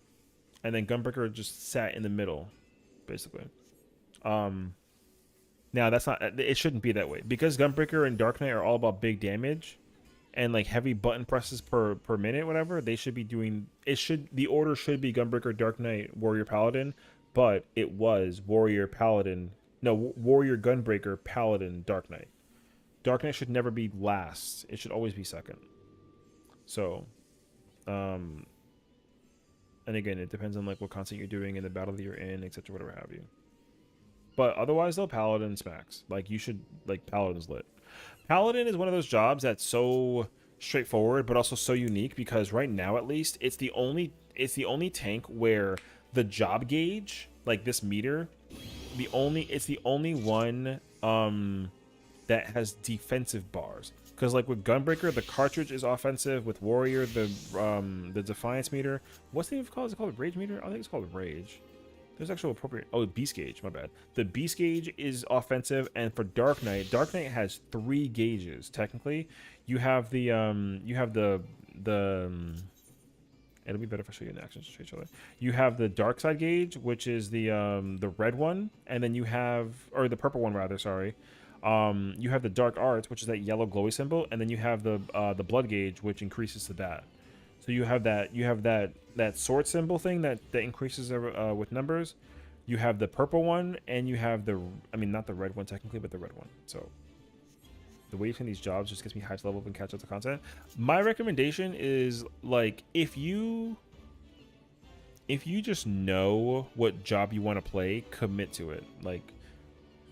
and then Gunbreaker just sat in the middle, basically. Now that's not, it shouldn't be that way, because Gunbreaker and Dark Knight are all about big damage and like heavy button presses per minute, whatever. They should be doing, the order should be Gunbreaker, Dark Knight, Warrior, Paladin, but it was Warrior, Paladin, no, Warrior, Gunbreaker, Paladin, Dark Knight. Dark Knight should never be last. It should always be second. So, and again, it depends on like what content you're doing in the battle that you're in, etc., whatever have you. But otherwise, though, Paladin smacks. Like, you should, like, Paladin's lit. Paladin is one of those jobs that's so straightforward, but also so unique, because right now, at least, it's the only tank where the job gauge, like this meter, it's the only one that has defensive bars. Because like with Gunbreaker, the cartridge is offensive. With Warrior, the Defiance meter. What's the name called? Is it called Rage meter? I think it's called Rage. There's actual appropriate. Oh, Beast Gauge. My bad. The Beast Gauge is offensive, and for Dark Knight has 3 gauges technically. You have the it'll be better if I show you in action to each other. You have the Dark Side gauge, which is the red one, and then you have, or the purple one rather. Sorry. You have the Dark Arts, which is that yellow glowy symbol, and then you have the Blood gauge, which increases to that. So you have that sword symbol thing that increases with numbers. You have the purple one, and you have not the red one technically, but the red one. So the way between these jobs just gets me hyped level up and catch up to content. My recommendation is like if you just know what job you want to play, commit to it. Like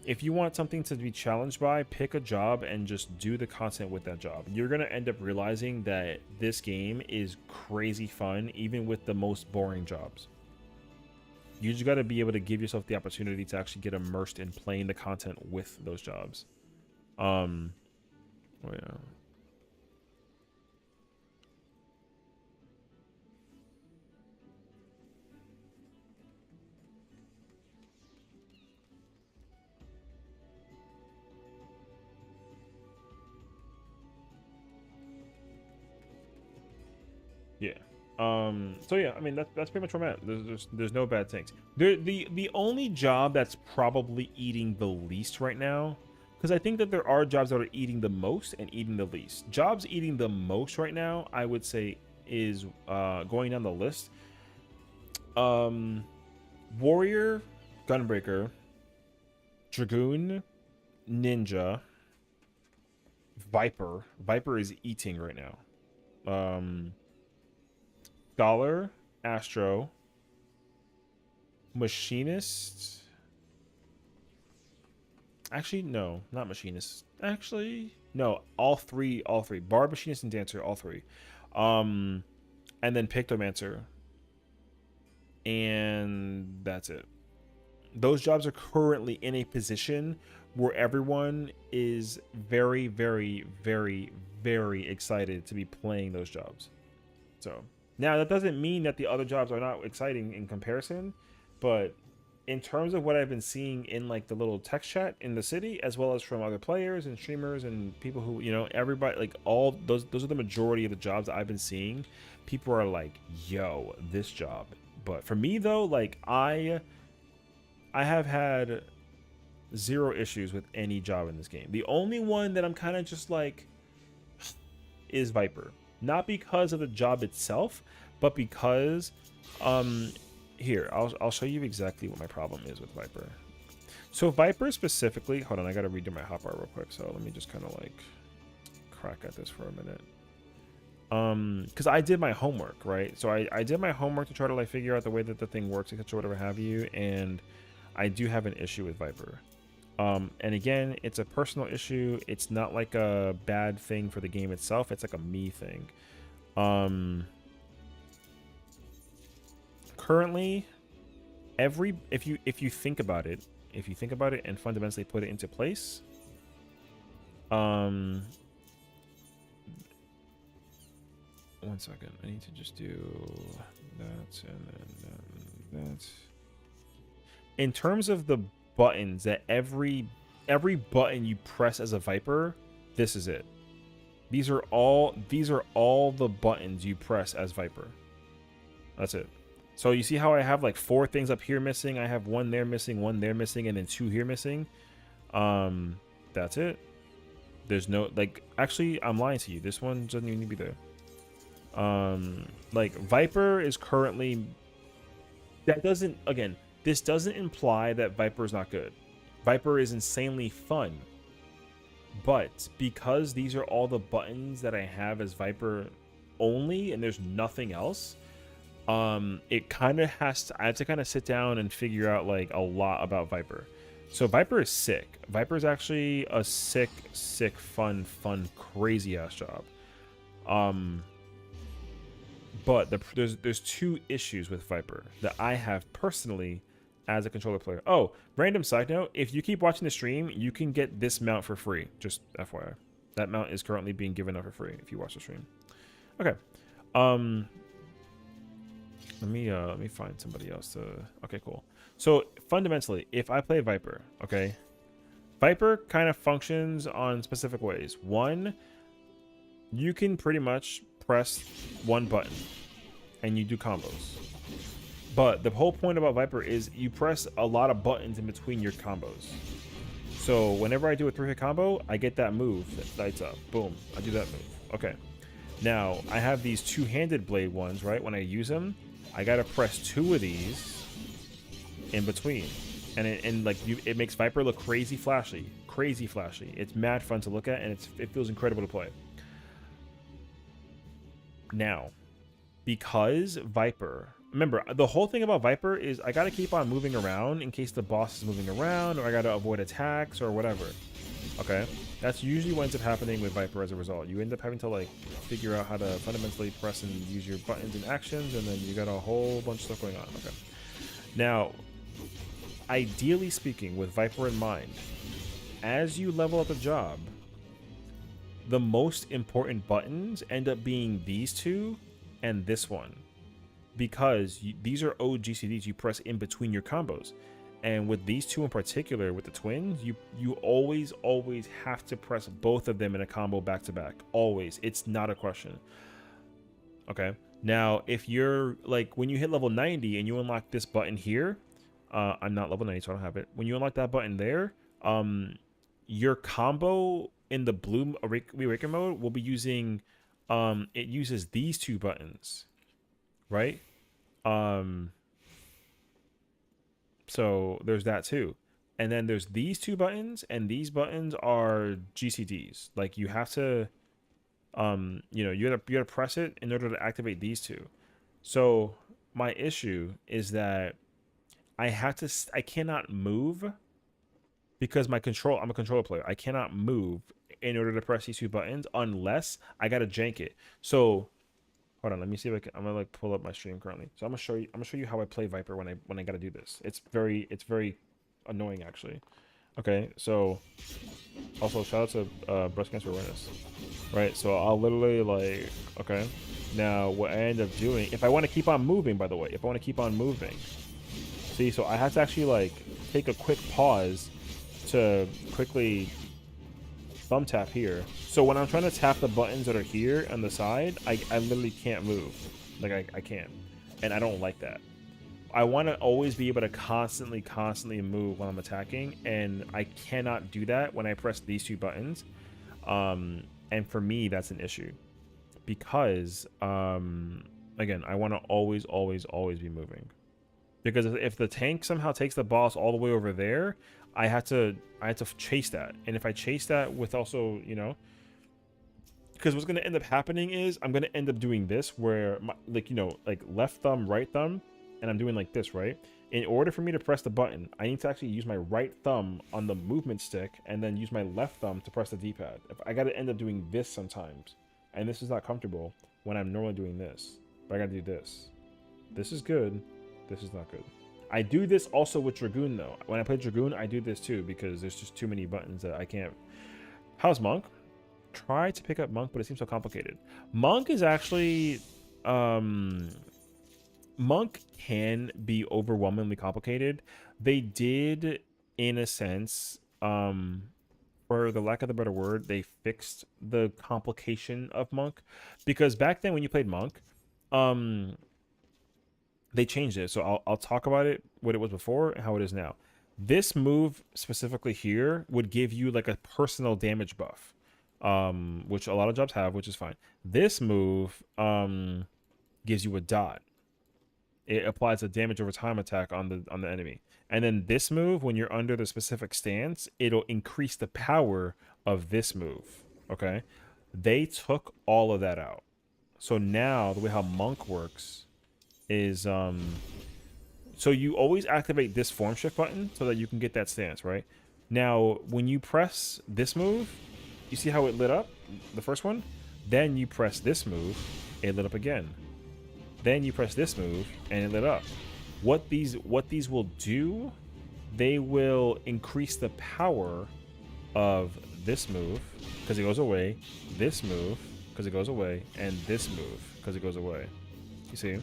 if you want something to be challenged by, pick a job and just do the content with that job. You're going to end up realizing that this game is crazy fun, even with the most boring jobs. You just got to be able to give yourself the opportunity to actually get immersed in playing the content with those jobs. Oh yeah. Yeah. So yeah, I mean that's pretty much where I'm at. There's no bad things. The only job that's probably eating the least right now, because I think that there are jobs that are eating the most and eating the least. Jobs eating the most right now, I would say, is going down the list. Warrior, Gunbreaker, Dragoon, Ninja, Viper. Viper is eating right now. Scholar, Astro, Machinist. Actually, no, not Machinist. Actually, no, all three. Bard, Machinist, and Dancer, all 3. And then Pictomancer. And that's it. Those jobs are currently in a position where everyone is very, very, very, very excited to be playing those jobs. So now that doesn't mean that the other jobs are not exciting in comparison, but in terms of what I've been seeing in like the little text chat in the city, as well as from other players and streamers and people who, you know, everybody, like all those are the majority of the jobs that I've been seeing. People are like, yo, this job. But for me though, like I have had 0 issues with any job in this game. The only one that I'm kind of just like is Viper. Not because of the job itself, but because here, I'll show you exactly what my problem is with Viper. So Viper specifically, hold on, I gotta redo my hotbar real quick. So let me just kind of like crack at this for a minute. Because I did my homework, right? So I did my homework to try to like figure out the way that the thing works, etc., whatever have you, and I do have an issue with Viper. And again, it's a personal issue. It's not like a bad thing for the game itself. It's like a me thing. Currently, if you think about it and fundamentally put it into place, one second. I need to just do that and then that. In terms of the buttons that every button you press as a Viper, this is it. These are all the buttons you press as Viper. That's it. So you see how I have like 4 things up here missing, I have 1 there missing, 1 there missing, and then 2 here missing. That's it. There's no, like, actually I'm lying to you, this one doesn't even need to be there. Like Viper is currently, that doesn't, again, this doesn't imply that Viper is not good. Viper is insanely fun. But because these are all the buttons that I have as Viper only, and there's nothing else, it kind of has to, I have to kind of sit down and figure out like a lot about Viper. So Viper is sick. Viper is actually a sick, fun, crazy ass job. But there's 2 issues with Viper that I have personally as a controller player. Oh, random side note, if you keep watching the stream, you can get this mount for free. Just FYI. That mount is currently being given out for free if you watch the stream. Okay. Let me find somebody else to... Okay, cool. So fundamentally, if I play Viper, okay, Viper kind of functions on specific ways. One, you can pretty much press one button and you do combos. But the whole point about Viper is you press a lot of buttons in between your combos. So whenever I do a 3-hit combo, I get that move that lights up. Boom, I do that move. Okay. Now, I have these two-handed blade ones, right? When I use them, I gotta press 2 of these in between. And it makes Viper look crazy flashy. Crazy flashy. It's mad fun to look at, and it feels incredible to play. Now, because Viper... Remember, the whole thing about Viper is I gotta keep on moving around in case the boss is moving around, or I gotta avoid attacks or whatever. Okay? That's usually what ends up happening with Viper as a result. You end up having to like figure out how to fundamentally press and use your buttons and actions, and then you got a whole bunch of stuff going on. Okay. Now, ideally speaking, with Viper in mind, as you level up a job, the most important buttons end up being these two and this one. Because these are OGCDs you press in between your combos. And with these two in particular, with the twins, you always have to press both of them in a combo back to back. Always. It's not a question. Okay. Now, if you're like, when you hit level 90 and you unlock this button here, I'm not level 90, so I don't have it. When you unlock that button there, your combo in the blue Awaken mode will be using, it uses these two buttons, right? So there's that too. And then there's these two buttons, and these buttons are GCDs. Like you have to, you gotta press it in order to activate these two. So my issue is that I cannot move because I'm a controller player. I cannot move in order to press these two buttons unless I gotta jank it. So hold on, let me see if I'm gonna like pull up my stream currently. So I'm gonna show you how I play Viper when I gotta do this. It's very annoying actually. Okay, so also shout out to breast cancer awareness. Right, so I'll literally like, okay. Now what I end up doing, if I want to keep on moving, by the way, see, so I have to actually like take a quick pause to quickly thumb tap here. So when I'm trying to tap the buttons that are here on the side, I literally can't move. Like I can't. And I don't like that. I want to always be able to constantly move when I'm attacking, and I cannot do that when I press these two buttons. And for me, that's an issue. Because again, I want to always be moving. Because if the tank somehow takes the boss all the way over there, I had to chase that. And if I chase that with also, because what's going to end up happening is I'm going to end up doing this where like left thumb, right thumb, and I'm doing like this, right? In order for me to press the button, I need to actually use my right thumb on the movement stick and then use my left thumb to press the D-pad. I got to end up doing this sometimes, and this is not comfortable when I'm normally doing this, but I got to do this. This is good. This is not good. I do this also with Dragoon though. When I play Dragoon, I do this too because there's just too many buttons that I can't. How's Monk? Try to pick up Monk, but it seems so complicated. Monk is actually, Monk can be overwhelmingly complicated. They did, in a sense, for the lack of a better word, they fixed the complication of Monk, because back then when you played Monk, they changed it. So I'll talk about it, what it was before and how it is now. This move specifically here would give you like a personal damage buff, which a lot of jobs have, which is fine. This move gives you a dot. It applies a damage over time attack on the enemy. And then this move, when you're under the specific stance, it'll increase the power of this move. Okay? They took all of that out. So now the way how Monk works is so you always activate this form shift button so that you can get that stance, right? Now when you press this move, you see how it lit up, the first one? Then you press this move, it lit up again. Then you press this move and it lit up. What these will do, they will increase the power of this move because it goes away, this move because it goes away, and this move because it goes away. You see?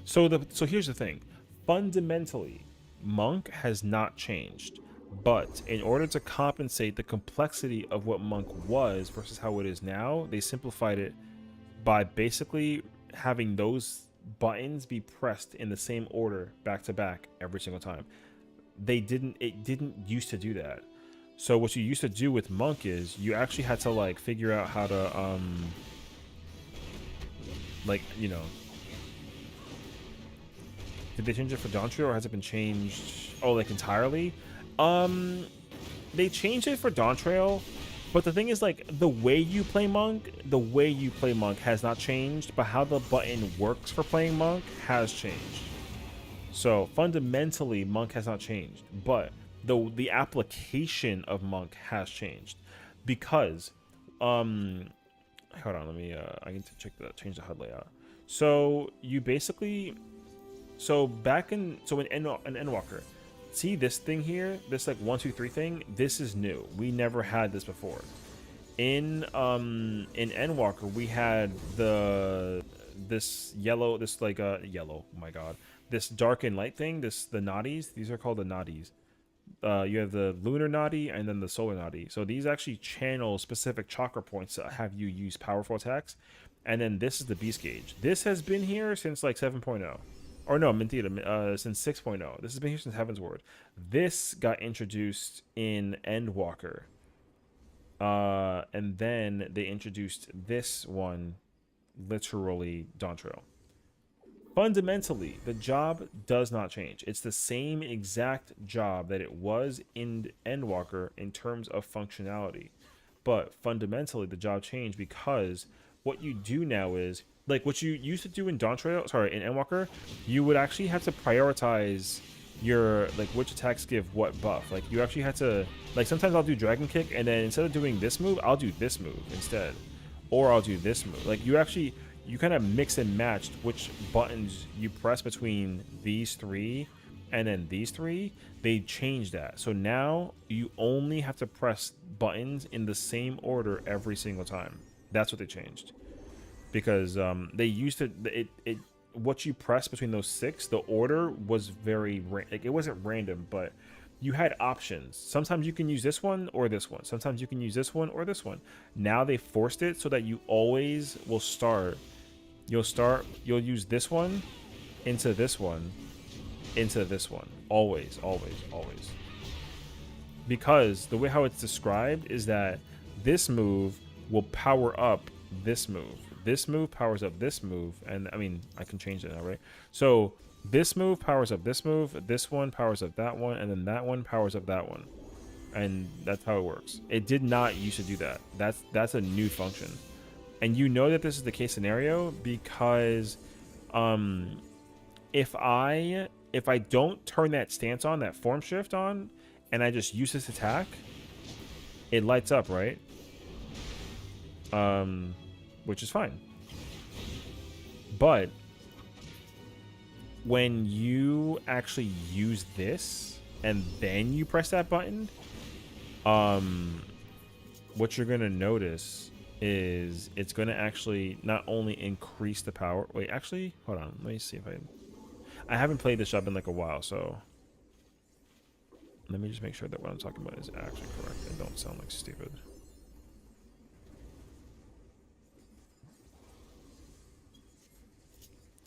So here's the thing. Fundamentally, Monk has not changed, but in order to compensate the complexity of what Monk was versus how it is now, they simplified it by basically having those buttons be pressed in the same order back to back every single time. It didn't used to do that. So what you used to do with Monk is you actually had to like figure out how to like, you know, did they change it for dawntrail or has it been changed? Oh, like entirely? They changed it for dawntrail, but the thing is, like, the way you play Monk has not changed, but how the button works for playing Monk has changed. So fundamentally, Monk has not changed, but the application of Monk has changed because, hold on, let me, I need to change the HUD layout. So you basically, in Endwalker, see this thing here, this like 1, 2, 3 thing. This is new. We never had this before. In Endwalker, we had this yellow, yellow. Oh my god, this dark and light thing. The nadis. These are called the nadis. You have the lunar nadi and then the solar nadi. So these actually channel specific chakra points that have you use powerful attacks. And then this is the beast gauge. This has been here since like 7.0. Or no, mentira, since 6.0. This has been here since Heaven's Ward. This got introduced in Endwalker. And then they introduced this one, literally, dawntrail. Fundamentally, the job does not change. It's the same exact job that it was in Endwalker in terms of functionality. But fundamentally, the job changed because what you do now is, like what you used to do in dawntrail, in Endwalker, you would actually have to prioritize your, like, which attacks give what buff. Like, you actually had to, like, sometimes I'll do Dragon Kick, and then instead of doing this move, I'll do this move instead. Or I'll do this move. Like, you kind of mix and matched which buttons you press between these three and then these three. They changed that. So now you only have to press buttons in the same order every single time. That's what they changed. Because they used to, what you press between those 6, the order was very, like, it wasn't random, but you had options. Sometimes you can use this one or this one. Sometimes you can use this one or this one. Now they forced it so that you always will start. You'll use this one into this one into this one. Always, always, always. Because the way how it's described is that this move will power up this move. This move powers up this move. And I mean, I can change it now, right? So this move powers up this move. This one powers up that one. And then that one powers up that one. And that's how it works. It did not used to do that. That's a new function. And you know that this is the case scenario because if I don't turn that stance on, that form shift on, and I just use this attack, it lights up, right? Which is fine. But when you actually use this and then you press that button, what you're gonna notice is it's gonna actually not only increase the power. Wait, actually, hold on. Let me see if I haven't played this job in like a while, so let me just make sure that what I'm talking about is actually correct and don't sound like stupid.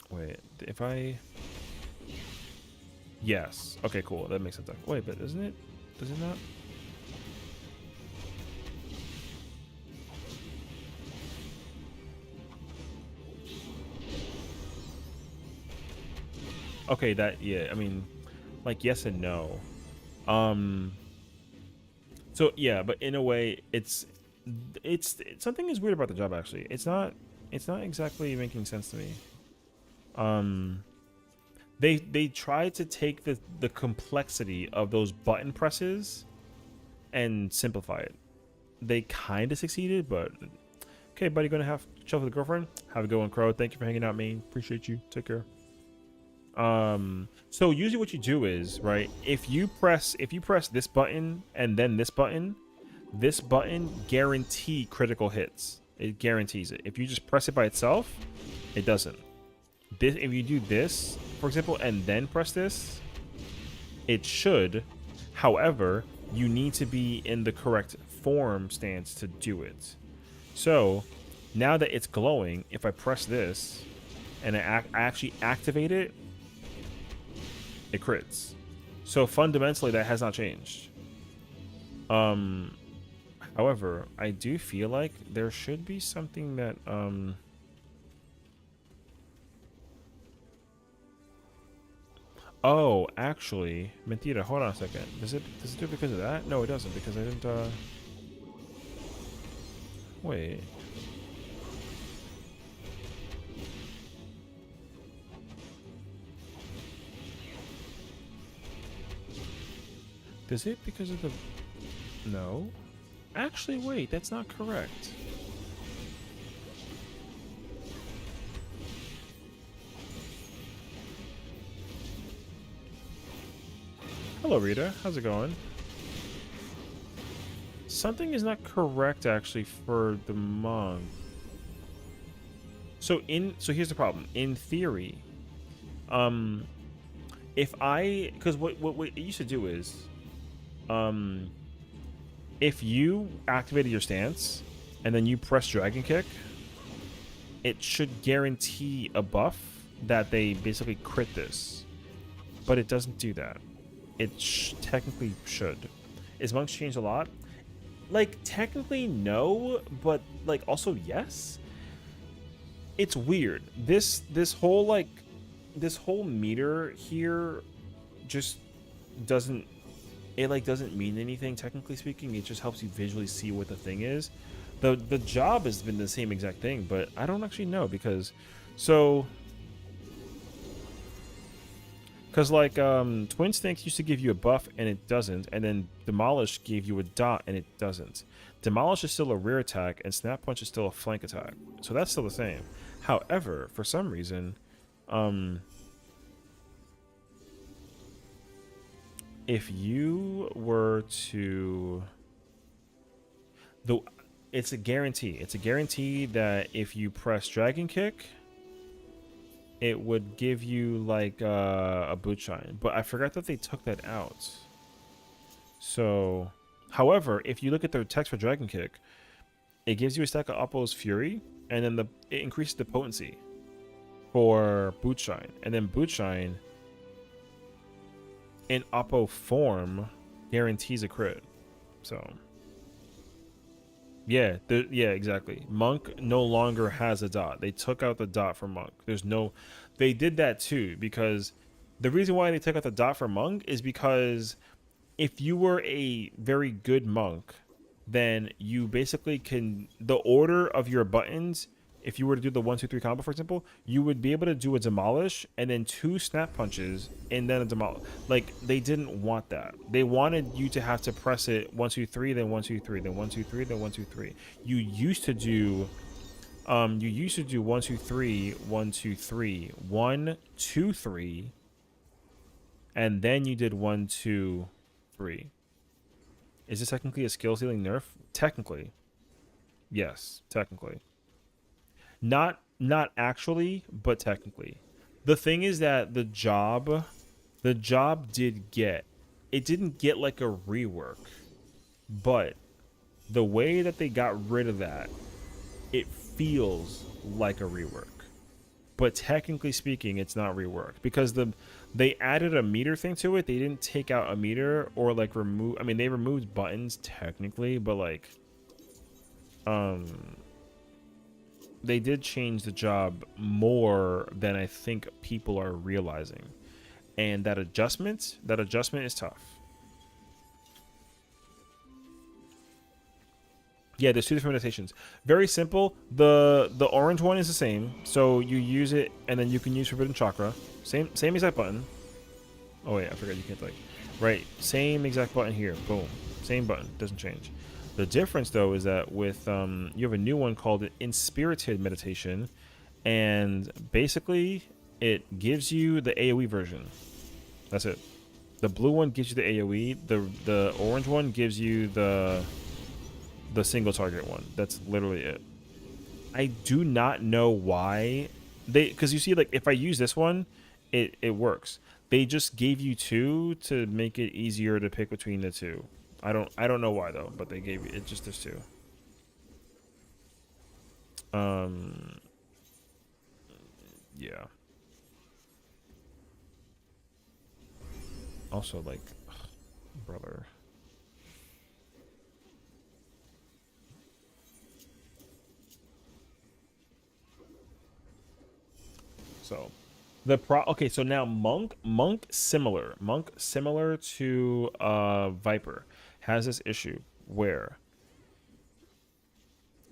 Wait, if I... Yes. Okay, cool. That makes sense. Wait, but isn't it? Does it not? Okay, yeah, I mean, like, yes and no. So yeah, but in a way, it's something is weird about the job, actually. It's not exactly making sense to me. They tried to take the complexity of those button presses and simplify it. They kind of succeeded, but okay, buddy, gonna have chill with the girlfriend. Have a good one, Crow. Thank you for hanging out, man. Appreciate you. Take care. So usually what you do is, right, if you press this button and then this button guarantee critical hits. It guarantees it. If you just press it by itself, it doesn't. This, if you do this, for example, and then press this, it should. However, you need to be in the correct form stance to do it. So now that it's glowing, if I press this and I actually activate it, it crits. So fundamentally, that has not changed. However, I do feel like there should be something that oh, actually, mentira, hold on a second. Does it do it because of that? No, it doesn't, because I didn't wait. Does it because of the... No. Actually, wait, that's not correct. Hello, Rita. How's it going? Something is not correct, actually, for the monk. So here's the problem. In theory, if I... Because what it used to do is... if you activated your stance and then you press Dragon Kick, it should guarantee a buff that they basically crit this. But it doesn't do that. It technically should. Is Monks changed a lot? Like, technically no, but like also yes. It's weird. This whole meter here just doesn't... It like doesn't mean anything technically speaking. It just helps you visually see what the thing is. The job has been the same exact thing, but I don't actually know because like Twin Snakes used to give you a buff and it doesn't, and then Demolish gave you a dot and it doesn't. Demolish is still a rear attack and Snap Punch is still a flank attack, so that's still the same. However, for some reason, if you were to... It's a guarantee. It's a guarantee that if you press Dragon Kick, it would give you like a boot shine. But I forgot that they took that out. So, however, if you look at the text for Dragon Kick, it gives you a stack of Oppo's Fury, and then it increases the potency for boot shine. And then boot shine in Oppo form guarantees a crit. So yeah, exactly. Monk no longer has a dot. They took out the dot for Monk. They did that too, because the reason why they took out the dot for Monk is because if you were a very good monk, then you basically can... The order of your buttons, if you were to do the 1-2-3 combo, for example, you would be able to do a Demolish and then 2 Snap Punches and then a Demolish. Like, they didn't want that. They wanted you to have to press it 1-2-3, then 1-2-3, then 1-2-3, then 1-2-3. You used to do 1-2-3, 1-2-3, 1-2-3, and then you did 1-2-3. Is this technically a skill ceiling nerf? Technically. Yes, technically. Not actually, but technically. The thing is that the job didn't get like a rework, but the way that they got rid of that, it feels like a rework. But technically speaking, it's not rework because they added a meter thing to it. They didn't take out a meter or like remove... I mean, they removed buttons technically, but like they did change the job more than I think people are realizing. And that adjustment is tough. Yeah, there's 2 different meditations. Very simple. The orange one is the same. So you use it and then you can use Forbidden Chakra. Same exact button. Oh wait, I forgot you can't like... Right, same exact button here. Boom. Same button. Doesn't change. The difference though is that with you have a new one called Inspirited Meditation, and basically it gives you the AoE version. That's it. The blue one gives you the AoE. The orange one gives you the single target one. That's literally it. I do not know why because you see, like, if I use this one, it works. They just gave you two to make it easier to pick between the two. I don't know why though, but they gave you it. Just there's two. Yeah. Also, like, brother. So okay, so now monk similar to Viper has this issue where,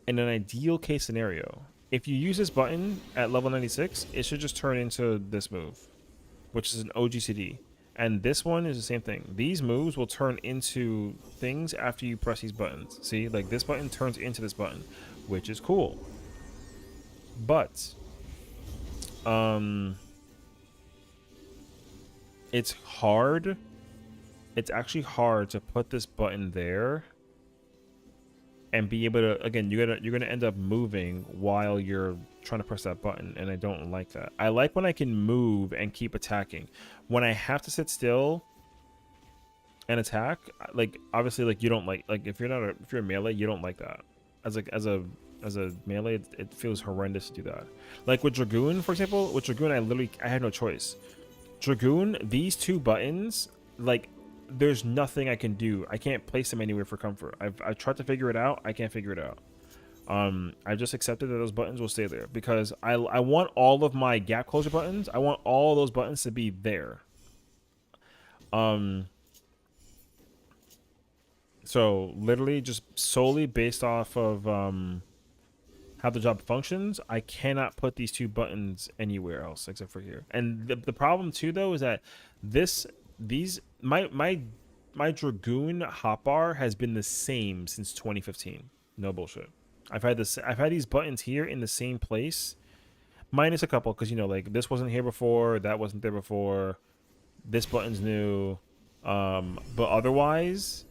in an ideal case scenario, if you use this button at level 96, it should just turn into this move, which is an OGCD. And this one is the same thing. These moves will turn into things after you press these buttons. See, like this button turns into this button, which is cool. But it's hard. It's actually hard to put this button there and be able to, again, you're gonna end up moving while you're trying to press that button, and I don't like that. I like when I can move and keep attacking. When I have to sit still and attack, like, obviously, like, you don't like if you're a melee, you don't like that. As a melee, it feels horrendous to do that. Like with Dragoon, for example, I had no choice. Dragoon, these two buttons, like, there's nothing I can do. I can't place them anywhere for comfort. I've tried to figure it out. I can't figure it out. I just accepted that those buttons will stay there because I want all of my gap closure buttons. I want all those buttons to be there. So literally just solely based off of how the job functions, I cannot put these two buttons anywhere else except for here. And the problem too though is that my Dragoon hotbar has been the same since 2015. No bullshit. I've had these buttons here in the same place, minus a couple, because, you know, like, this wasn't here before, that wasn't there before, this button's new, but otherwise,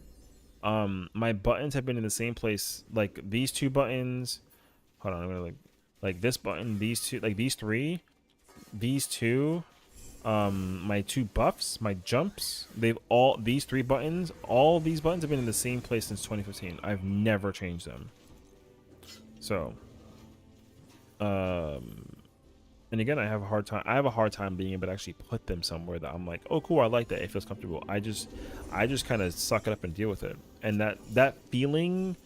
my buttons have been in the same place. Like these two buttons, hold on, I'm gonna like this button, these two, like these three, these two, my two buffs, my jumps, these three buttons, all these buttons have been in the same place since 2015. I've never changed them. So, and again, I have a hard time being able to actually put them somewhere that I'm like, oh cool, I like that, it feels comfortable. I just kind of suck it up and deal with it. And that feeling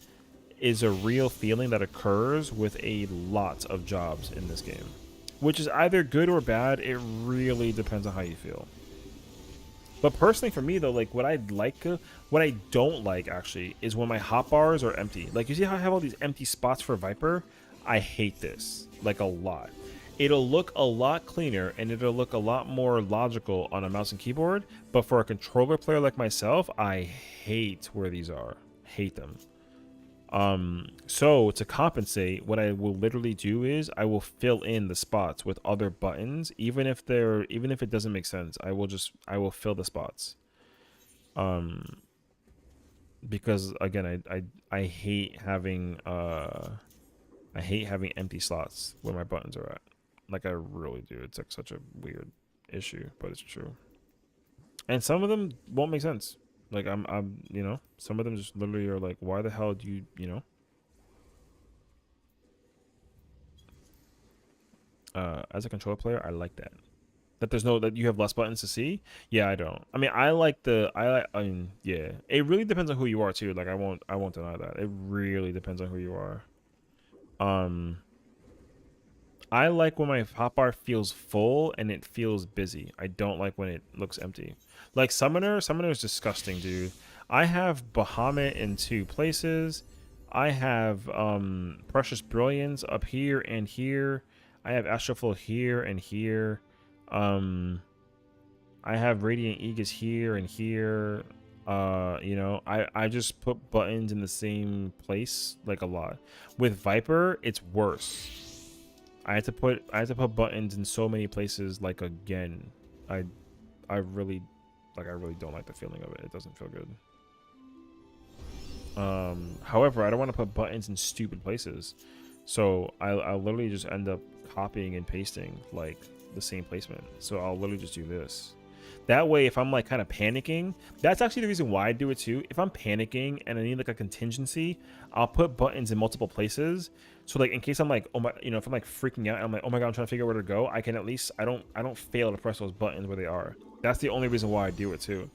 is a real feeling that occurs with a lot of jobs in this game, which is either good or bad. It really depends on how you feel. But personally, for me though, like, what I don't like actually is when my hotbars are empty. Like, you see how I have all these empty spots for Viper? I hate this, like, a lot. It'll look a lot cleaner and it'll look a lot more logical on a mouse and keyboard, but for a controller player like myself, I hate where these are. Hate them. So to compensate, what I will literally do is I will fill in the spots with other buttons, even if it doesn't make sense. I will fill the spots. Because again, I hate having empty slots where my buttons are at. Like, I really do. It's like such a weird issue, but it's true. And some of them won't make sense. Like, I'm you know, some of them just literally are like, why the hell do you know? As a controller player, I like that. That you have less buttons to see. Yeah, I don't. I mean, I mean, yeah. It really depends on who you are too. Like, I won't deny that. It really depends on who you are. I like when my hotbar feels full and it feels busy. I don't like when it looks empty. Like Summoner is disgusting, dude. I have Bahamut in two places. I have Precious Brilliance up here and here. I have Astroflow here and here. I have Radiant Aegis here and here. You know, I just put buttons in the same place like a lot. With Viper, it's worse. I had to put buttons in so many places like again. I I really I really don't like the feeling of it. It doesn't feel good. However, I don't want to put buttons in stupid places. So I'll literally just end up copying and pasting like the same placement. So I'll literally just do this. That way, if I'm like kind of panicking, that's actually the reason why I do it too. If I'm panicking and I need like a contingency, I'll put buttons in multiple places. So like in case I'm like, oh my, you know, if I'm like freaking out and I'm like, oh my God, I'm trying to figure out where to go, I can at least, I don't fail to press those buttons where they are. That's the only reason why I do it too.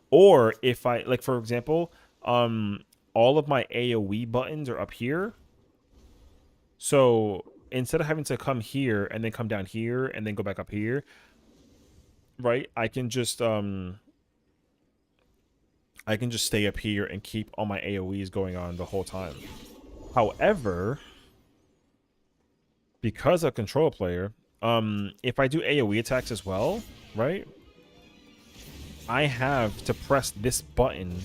Or if I, like, for example, all of my AoE buttons are up here. So instead of having to come here and then come down here and then go back up here, right? I can just stay up here and keep all my AoEs going on the whole time. However, because a control player, if I do AoE attacks as well, right? I have to press this button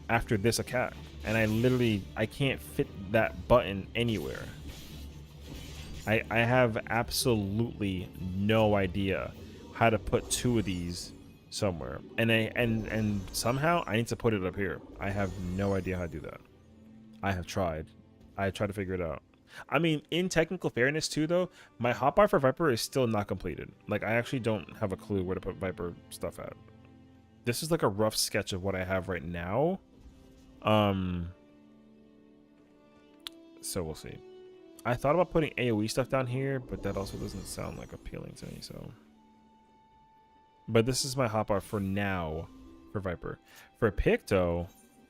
after this attack, and I can't fit that button anywhere. I have absolutely no idea how to put two of these somewhere, and somehow I need to put it up here. I have no idea how to do that. I have tried. I tried to figure it out. I mean, in technical fairness too, though, my hotbar for Viper is still not completed. Like, I actually don't have a clue where to put Viper stuff at. This is like a rough sketch of what I have right now. So we'll see. I thought about putting AoE stuff down here, but that also doesn't sound like appealing to me, so. But this is my hotbar for now for Viper. For Picto,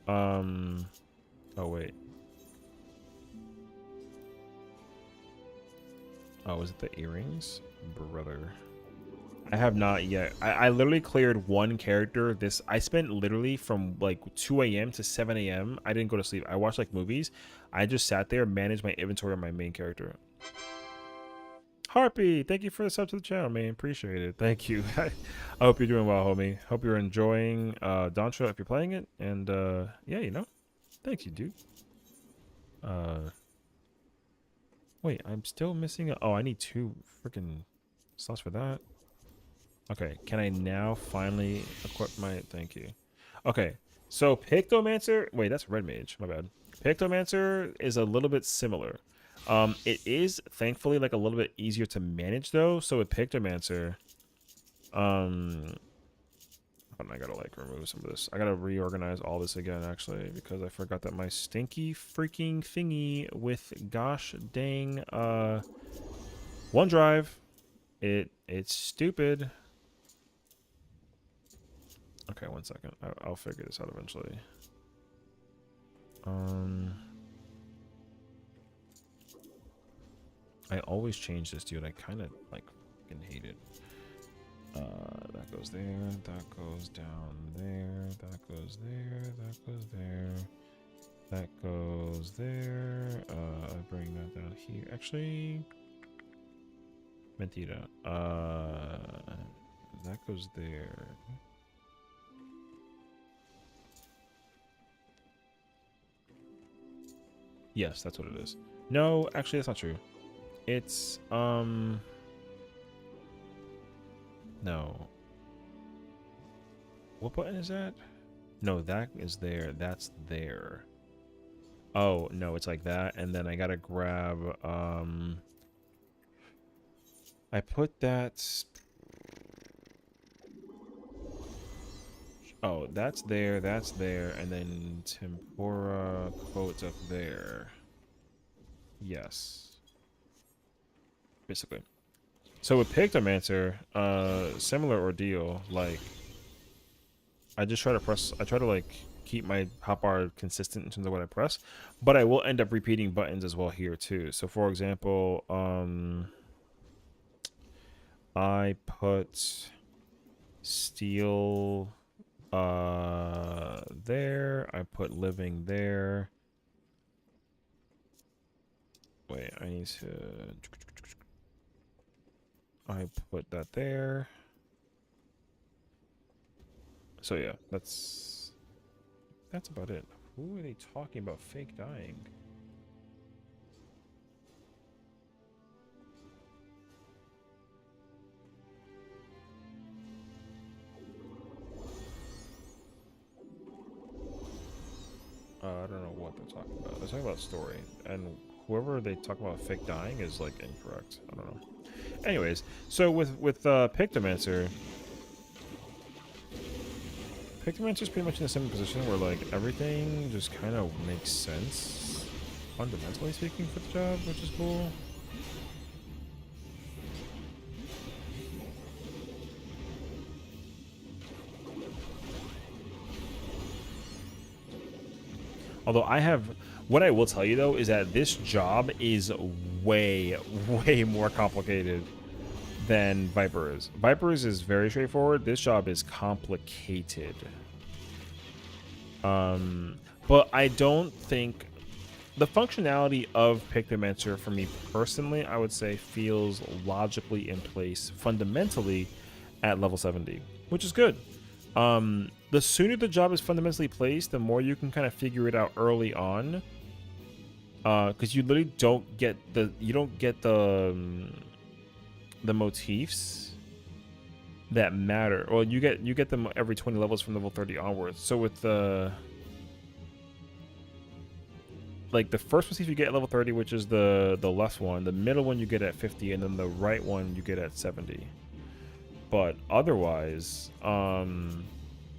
oh wait. Oh, is it the earrings? Brother. I have not yet. I literally cleared one character. I spent literally from like 2 a.m. to 7 a.m. I didn't go to sleep. I watched like movies. I just sat there, managed my inventory on my main character. Harpy, thank you for the sub to the channel, man. Appreciate it. Thank you. I hope you're doing well, homie. Hope you're enjoying dawntrail if you're playing it. And yeah, you know. Thank you, dude. Wait, I'm still missing oh, I need 2 freaking slots for that. Okay, can I now finally equip my... Thank you. Okay, so Pictomancer... Wait, that's Red Mage. My bad. Pictomancer is a little bit similar. It is, thankfully, like a little bit easier to manage, though. So with Pictomancer... I gotta, like, remove some of this. I gotta reorganize all this again, actually, because I forgot that my stinky freaking thingy with gosh dang, OneDrive... It's stupid. Okay, 1 second. I'll figure this out eventually. I always change this, dude. I kind of like fucking hate it. That goes there. That goes down there. That goes there. That goes there. That goes there. I bring that down here. Actually, mentira. That goes there. Yes, that's what it is. No, actually, that's not true. It's, no. What button is that? No, that is there. That's there. Oh, no, it's like that. And then I gotta grab, I put that... Oh, that's there, and then tempura coats up there. Yes. Basically. So with Pictomancer, similar ordeal. Like, I just try to like keep my hotbar consistent in terms of what I press, but I will end up repeating buttons as well here too. So for example, I put steel there. I put living there. Wait, I need to... I put that there. So yeah, that's... that's about it. Who are they talking about fake dying? I don't know what they're talking about. They're talking about story, and whoever they talk about fake dying is like incorrect. I don't know. Anyways, so with Pictomancer, Pictomancer's pretty much in the same position where like everything just kind of makes sense, fundamentally speaking, for the job, which is cool. Although what I will tell you though is that this job is way, way more complicated than Viper is. Viper's is very straightforward. This job is complicated. But I don't think the functionality of Pictomancer for me personally, I would say feels logically in place fundamentally at level 70, which is good. The sooner the job is fundamentally placed, the more you can kind of figure it out early on. Because you literally don't get the motifs that matter. Well, you get them every 20 levels from level 30 onwards. So with the first motif you get at level 30, which is the left one, the middle one you get at 50, and then the right one you get at 70. But otherwise,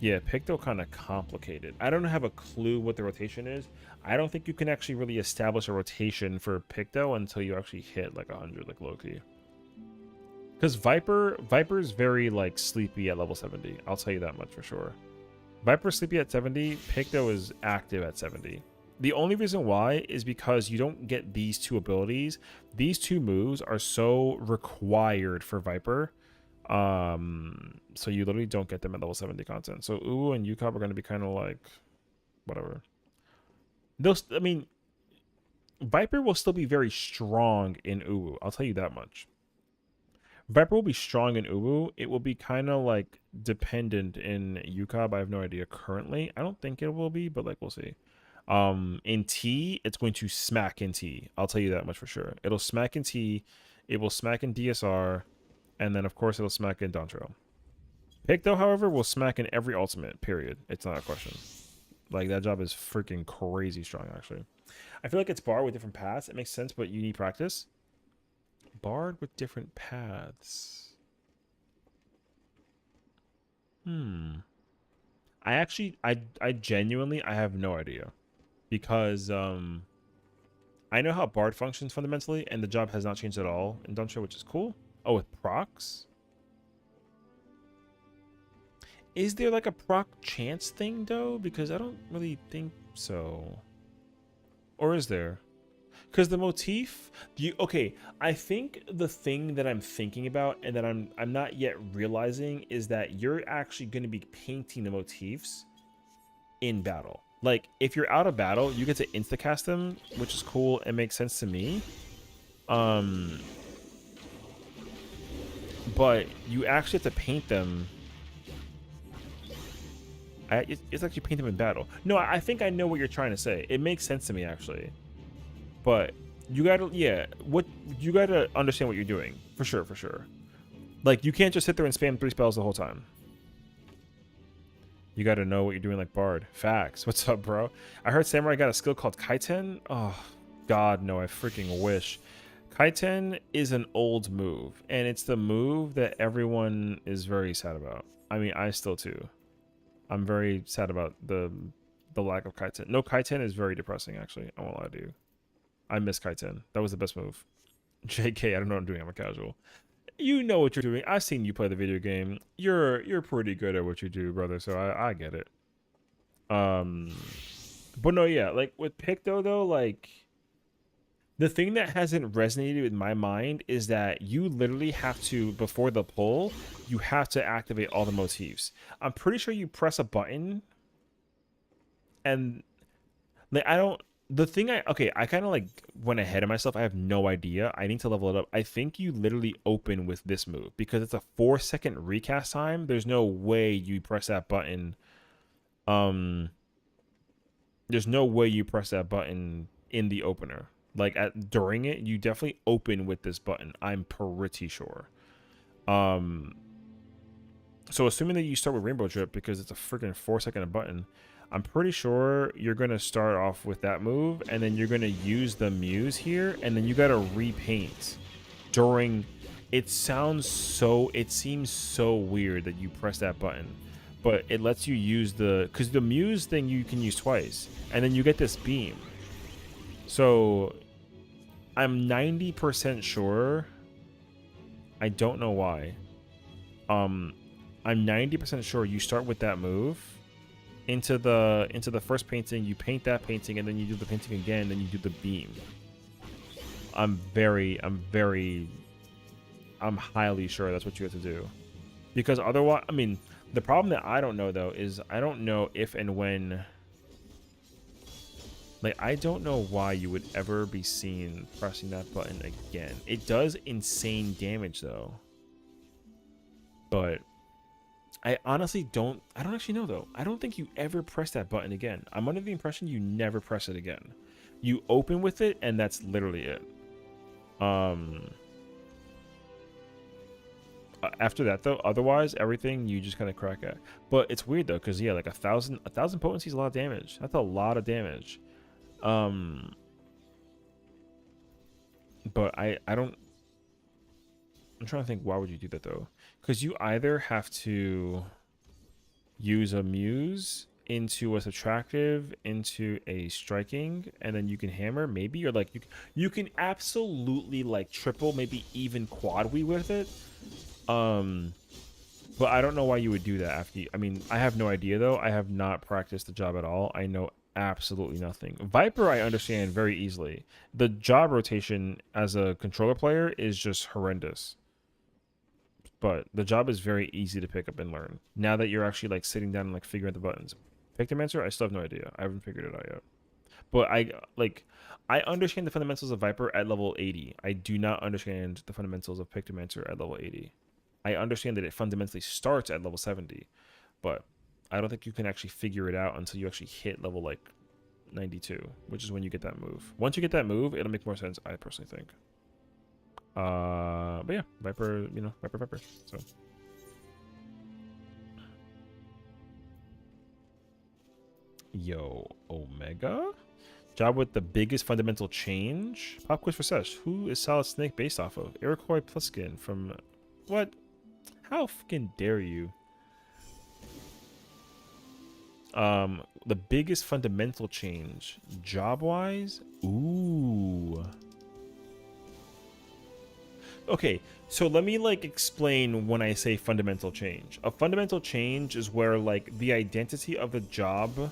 yeah, Picto kind of complicated. I don't have a clue what the rotation is. I don't think you can actually really establish a rotation for Picto until you actually hit like 100, like Loki. Because Viper's very like sleepy at level 70. I'll tell you that much for sure. Viper's sleepy at 70. Picto is active at 70. The only reason why is because you don't get these two abilities. These two moves are so required for Viper. So you literally don't get them at level 70 content. So Uwu and Yukop are going to be kind of like whatever. I mean, Viper will still be very strong in Uwu. I'll tell you that much. Viper will be strong in Uwu. It will be kind of like dependent in Yukop. I have no idea currently. I don't think it will be, but like we'll see. In T, it's going to smack in T. I'll tell you that much for sure. It'll smack in T. It will smack in DSR. And then, of course, it'll smack in dawntrail. Picto, however, will smack in every ultimate, period. It's not a question. Like, that job is freaking crazy strong, actually. I feel like it's Bard with different paths. It makes sense, but you need practice. Bard with different paths. I genuinely, I have no idea. Because, I know how Bard functions fundamentally, and the job has not changed at all in dawntrail, which is cool. Oh, with procs? Is there like a proc chance thing though? Because I don't really think so. Or is there? Because the motif, okay, I think the thing that I'm thinking about and that I'm not yet realizing is that you're actually going to be painting the motifs in battle. Like if you're out of battle, you get to instacast them, which is cool and makes sense to me. But you actually have to paint them. It's like you paint them in battle. No, I think I know what you're trying to say. It makes sense to me actually. But you gotta, yeah, you gotta understand what you're doing for sure, for sure. Like you can't just sit there and spam 3 spells the whole time. You gotta know what you're doing, like Bard. Facts. What's up, bro? I heard Samurai got a skill called Kaiten. Oh, God, no! I freaking wish. Kaiten is an old move, and it's the move that everyone is very sad about. I mean, I still too. I'm very sad about the lack of Kaiten. No, Kaiten is very depressing, actually. I won't lie to you. I miss Kaiten. That was the best move. JK, I don't know what I'm doing. I'm a casual. You know what you're doing. I've seen you play the video game. You're pretty good at what you do, brother, so I get it. But no, yeah, like with Picto though, like the thing that hasn't resonated with my mind is that you literally have to, before the pull, you have to activate all the motifs. I'm pretty sure you press a button and like I kind of like went ahead of myself. I have no idea. I need to level it up. I think you literally open with this move because it's a 4-second recast time. There's no way you press that button There's no way you press that button in the opener. Like during it, you definitely open with this button. I'm pretty sure. So assuming that you start with Rainbow Drip because it's a freaking 4-second button, I'm pretty sure you're gonna start off with that move, and then you're gonna use the Muse here, and then you gotta repaint during. It seems so weird that you press that button, but it lets you use because the Muse thing you can use twice, and then you get this beam. So I'm 90% sure. I don't know why. I'm 90% sure you start with that move into the first painting. You paint that painting, and then you do the painting again. Then you do the beam. I'm highly sure that's what you have to do, because otherwise, I mean, the problem that I don't know though is I don't know if and when. Like, I don't know why you would ever be seen pressing that button again. It does insane damage though. But I honestly don't actually know though. I don't think you ever press that button again. I'm under the impression you never press it again. You open with it and that's literally it. After that though, otherwise everything you just kind of crack at. But it's weird though, because yeah, like a thousand potency is a lot of damage. That's a lot of damage. But I'm trying to think, why would you do that though? Because you either have to use a Muse into a subtractive, into a striking, and then you can hammer maybe, or like you can absolutely like triple, maybe even quad we with it. But I don't know why you would do that after I mean, I have no idea though. I have not practiced the job at all. I know absolutely nothing. Viper I understand very easily. The job rotation as a controller player is just horrendous. But the job is very easy to pick up and learn. Now that you're actually like sitting down and like figuring out the buttons. Pictomancer, I still have no idea. I haven't figured it out yet. But I understand the fundamentals of Viper at level 80. I do not understand the fundamentals of Pictomancer at level 80. I understand that it fundamentally starts at level 70, but I don't think you can actually figure it out until you actually hit level like 92, which is when you get that move. Once you get that move, it'll make more sense, I personally think. But yeah, Viper, Viper. So yo, Omega? Job with the biggest fundamental change? Pop quiz for Sesh. Who is Solid Snake based off of? Iroquois Pliskin from... What? How fucking dare you? The biggest fundamental change. Job-wise? Ooh. Okay, so let me like explain when I say fundamental change. A fundamental change is where like the identity of the job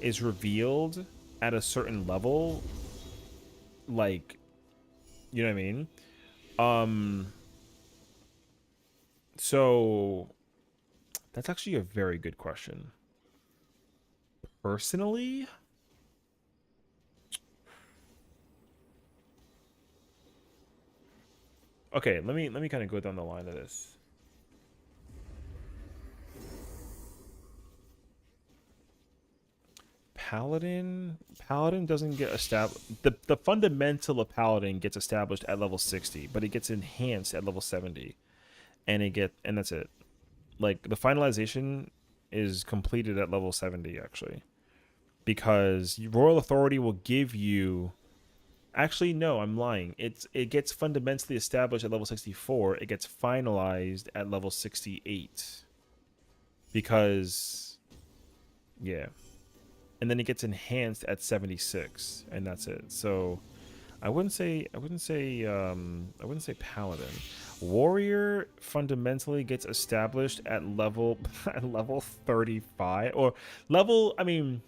is revealed at a certain level, like, you know what I mean? So that's actually a very good question. Personally, okay, let me kind of go down the line of this. Paladin doesn't get established. The fundamental of Paladin gets established at level 60, but it gets enhanced at level 70, and that's it. Like the finalization is completed at level 70 actually, because Royal Authority will give you. Actually, no, I'm lying. It gets fundamentally established at level 64. It gets finalized at level 68, because yeah. And then it gets enhanced at 76, and that's it. So I wouldn't say Paladin. Warrior fundamentally gets established at level 35, or level, I mean,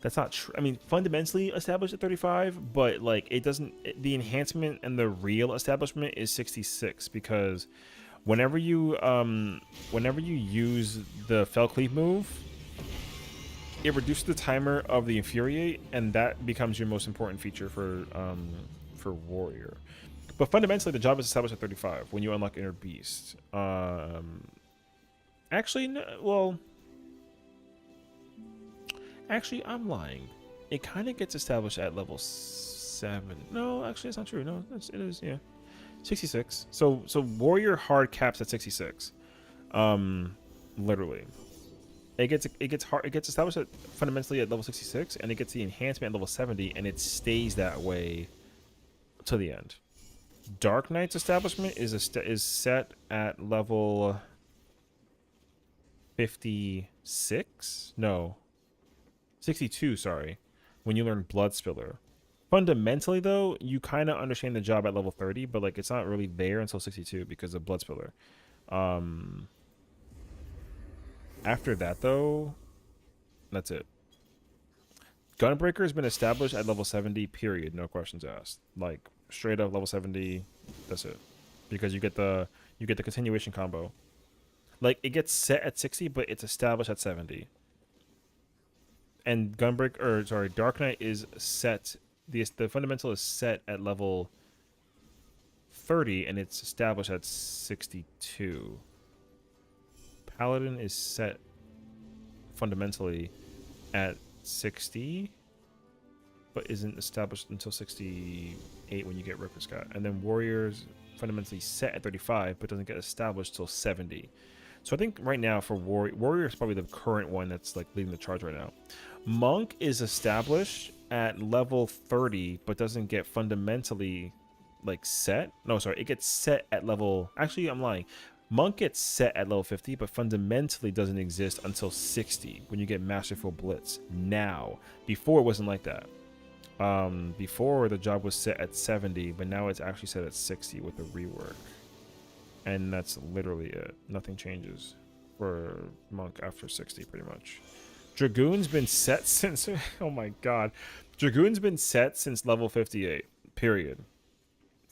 that's not true. I mean, fundamentally established at 35, but like it doesn't, the enhancement and the real establishment is 66, because whenever you use the Fell Cleave move, it reduces the timer of the Infuriate, and that becomes your most important feature for Warrior. But fundamentally, the job is established at 35 when you unlock Inner Beast. Actually, no, well, Actually, I'm lying. It kind of gets established at level 7. No, actually, it's not true. No, it is, yeah. 66. So warrior hard caps at 66. Literally. It gets established at fundamentally at level 66, and it gets the enhancement at level 70, and it stays that way to the end. Dark Knight's establishment is set at level 56? No. 62, sorry. When you learn Blood Spiller. Fundamentally, though, you kind of understand the job at level 30, but like it's not really there until 62 because of Blood Spiller. After that, though, that's it. Gunbreaker has been established at level 70, period. No questions asked. Like, straight up level 70, that's it. Because you get the continuation combo. Like, it gets set at 60, but it's established at 70. And Dark Knight is set, the fundamental is set at level 30, and it's established at 62. Paladin is set fundamentally at 60, but isn't established until 68 when you get Ripper Scott. And then Warrior's fundamentally set at 35, but doesn't get established till 70. So I think right now for Warrior is probably the current one that's like leading the charge right now. Monk is established at level 30, but doesn't get fundamentally like set. No, sorry, it gets set at level. Actually, I'm lying. Monk gets set at level 50, but fundamentally doesn't exist until 60 when you get Masterful Blitz. Now, before it wasn't like that. Before the job was set at 70, but now it's actually set at 60 with the rework. And that's literally it. Nothing changes for Monk after 60, pretty much. Dragoon's been set since... Oh my god. Dragoon's been set since level 58, period.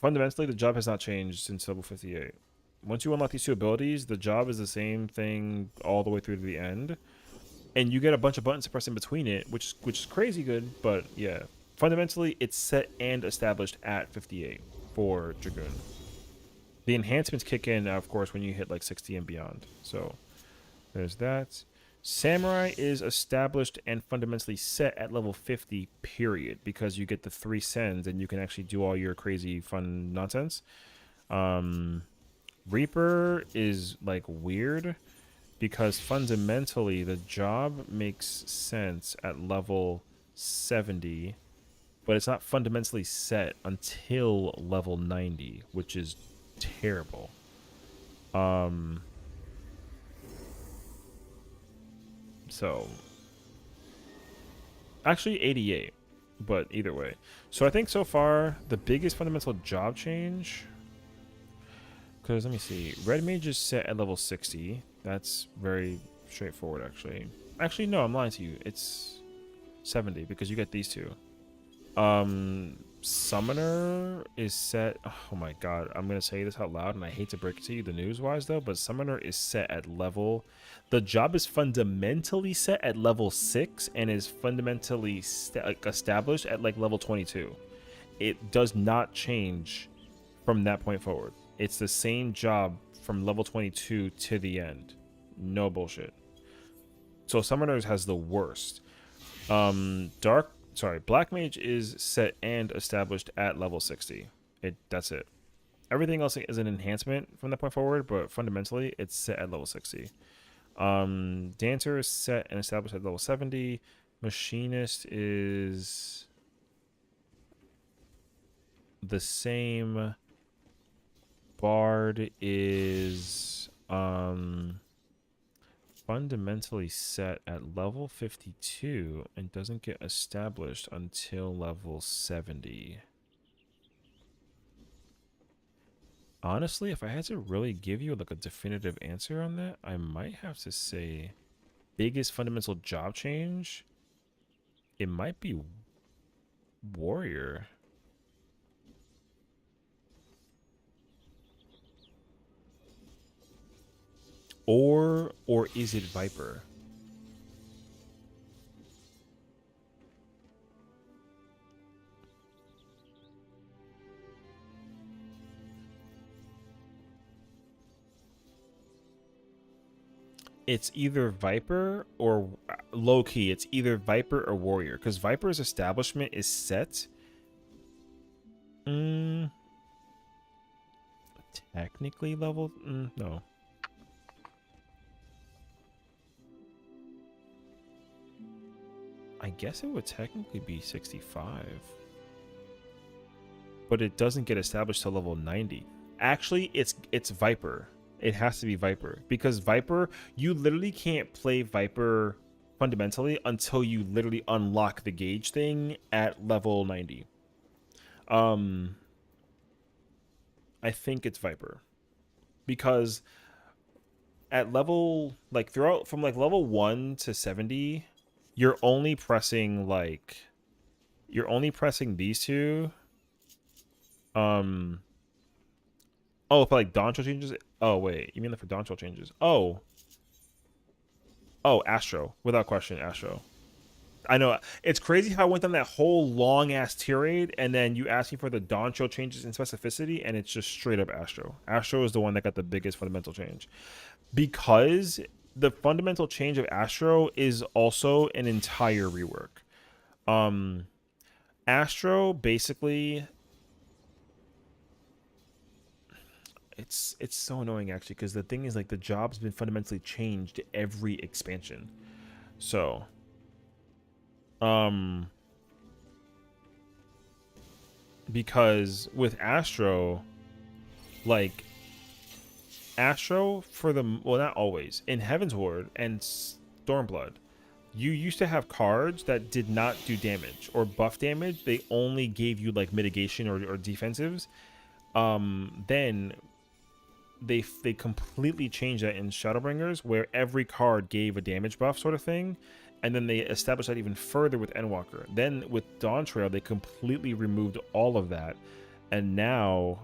Fundamentally, the job has not changed since level 58. Once you unlock these two abilities, the job is the same thing all the way through to the end. And you get a bunch of buttons to press in between it, which is crazy good, but yeah. Fundamentally, it's set and established at 58 for Dragoon. The enhancements kick in, of course, when you hit like 60 and beyond. So there's that. Samurai is established and fundamentally set at level 50, period, because you get the 3 sends and you can actually do all your crazy fun nonsense. Reaper is like weird because fundamentally the job makes sense at level 70, but it's not fundamentally set until level 90, which is terrible. So actually 88, but either way. So I think so far the biggest fundamental job change, because let me see, Red Mage is set at level 60. That's very straightforward, actually. Actually, no, I'm lying to you. It's 70 because you get these two. Summoner is set. Oh my god, I'm gonna say this out loud, and I hate to break it to you, the news-wise though, but Summoner is set at level. The job is fundamentally set at level 6 and is fundamentally established at like level 22. It does not change from that point forward. It's the same job from level 22 to the end. No bullshit. So Summoners has the worst. Black Mage is set and established at level 60. That's it. Everything else is an enhancement from that point forward, but fundamentally it's set at level 60. Dancer is set and established at level 70. Machinist is the same. Bard is fundamentally set at level 52 and doesn't get established until level 70. Honestly, if I had to really give you like a definitive answer on that, I might have to say biggest fundamental job change, it might be Warrior. Or is it Viper? it's either Viper or low key. It's either Viper or Warrior, because Viper's establishment is set. Technically level. No. I guess it would technically be 65. But it doesn't get established to level 90. Actually, it's Viper. It has to be Viper, because Viper, you literally can't play Viper fundamentally until you literally unlock the gauge thing at level 90. I think it's Viper, because at level, like, throughout from like level 1 to 70, you're only pressing these two. Oh, for like dawntrail changes. Oh wait, you mean that for dawntrail changes? Oh, Astro, without question, Astro. I know, it's crazy how I went on that whole long ass tirade, and then you asked me for the dawntrail changes in specificity, and it's just straight up Astro. Astro is the one that got the biggest fundamental change, because the fundamental change of Astro is also an entire rework. Astro basically, it's so annoying actually, because the thing is, like, the job's been fundamentally changed every expansion. So because with Astro, like, Astro for the, well, not always, in Heaven's Ward and Stormblood, you used to have cards that did not do damage or buff damage. They only gave you like mitigation or defensives. Then they completely changed that in Shadowbringers, where every card gave a damage buff sort of thing, and then they established that even further with Endwalker. Then with Dawntrail, they completely removed all of that, and now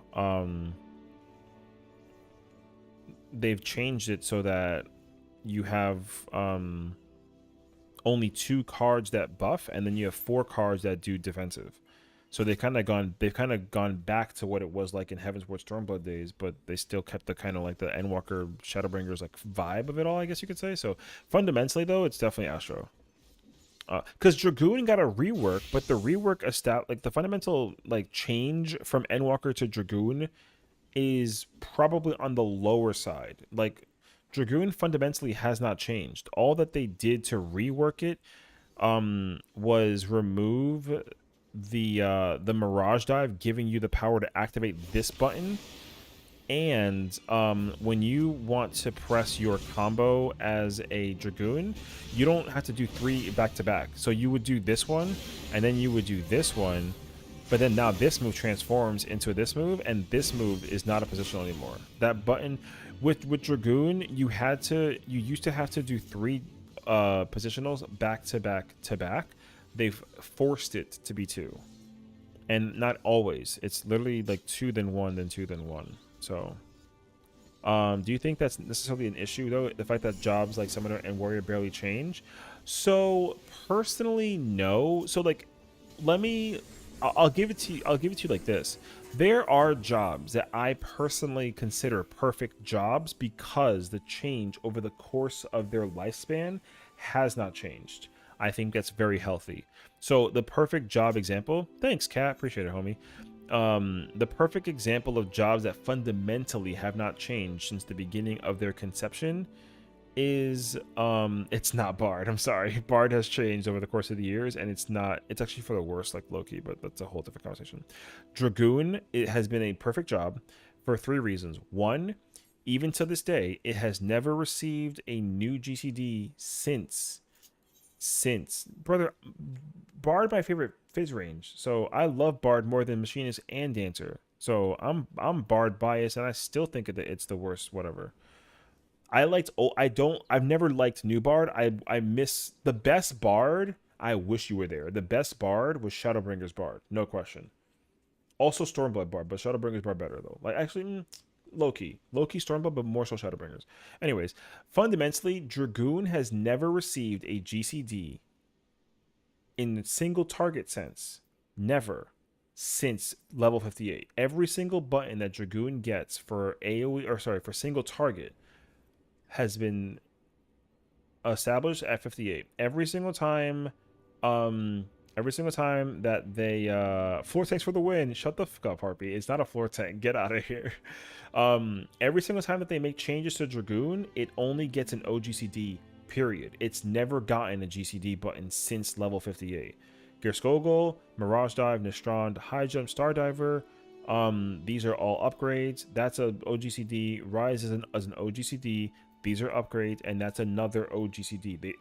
they've changed it so that you have only 2 cards that buff, and then you have 4 cards that do defensive. So they've kind of gone back to what it was like in Heavensward Stormblood days, but they still kept the kind of like the Endwalker Shadowbringers like vibe of it all, I guess you could say. So fundamentally though, it's definitely Astro. Because Dragoon got a rework, but the rework like the fundamental like change from Endwalker to Dragoon is probably on the lower side. Like, Dragoon fundamentally has not changed. All that they did to rework it was remove the Mirage Dive, giving you the power to activate this button, and when you want to press your combo as a Dragoon, you don't have to do 3 back to back. So you would do this one, and then you would do this one, but then now this move transforms into this move, and this move is not a positional anymore. That button with Dragoon, you used to have to do 3 positionals back to back to back. They've forced it to be 2, and not always. It's literally like 2 then 1 then 2 then 1. So do you think that's necessarily an issue though, the fact that jobs like Summoner and Warrior barely change? So personally, no. So like, I'll give it to you like this. There are jobs that I personally consider perfect jobs because the change over the course of their lifespan has not changed. I think that's very healthy. So the perfect job example, thanks Kat, appreciate it, homie. The perfect example of jobs that fundamentally have not changed since the beginning of their conception is it's not Bard. I'm sorry. Bard has changed over the course of the years, and it's actually for the worse, like Loki, but that's a whole different conversation. Dragoon, it has been a perfect job for 3 reasons. 1, even to this day, it has never received a new GCD since brother, Bard my favorite phys range, so I love Bard more than Machinist and Dancer. So I'm Bard biased, and I still think that it's the worst. Whatever. I've never liked new Bard. I miss the best Bard. I wish you were there. The best Bard was Shadowbringer's Bard, no question. Also Stormblood Bard, but Shadowbringer's Bard better though. Like, actually, Loki Stormblood, but more so Shadowbringers. Anyways, fundamentally, Dragoon has never received a GCD in single target sense, never, since level 58. Every single button that Dragoon gets for AoE, or sorry, for single target, has been established at 58. Every single time that they floor tanks for the win. Shut the fuck up, Harpy. It's not a floor tank. Get out of here. Every single time that they make changes to Dragoon, it only gets an OGCD, period. It's never gotten a GCD button since level 58. Gerskogel, Mirage Dive, Nistrand, High Jump, Star Diver. These are all upgrades. That's a OGCD. Rise as an OGCD. These are upgrades, and that's another OGCD.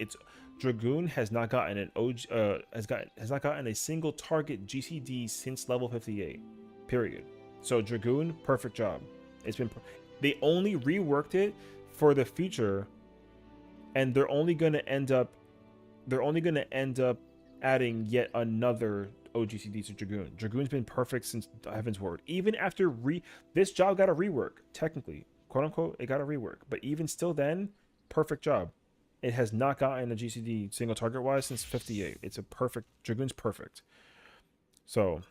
Dragoon has not gotten an has not gotten a single target GCD since level 58. Period. So Dragoon, perfect job. They only reworked it for the future, and they're only going to end up adding yet another OGCD to Dragoon. Dragoon's been perfect since Heaven's Word. Even after this job got a rework, technically, quote unquote, it got a rework. But even still then, perfect job. It has not gotten a GCD single target wise since 58. It's a perfect, Dragoon's perfect. So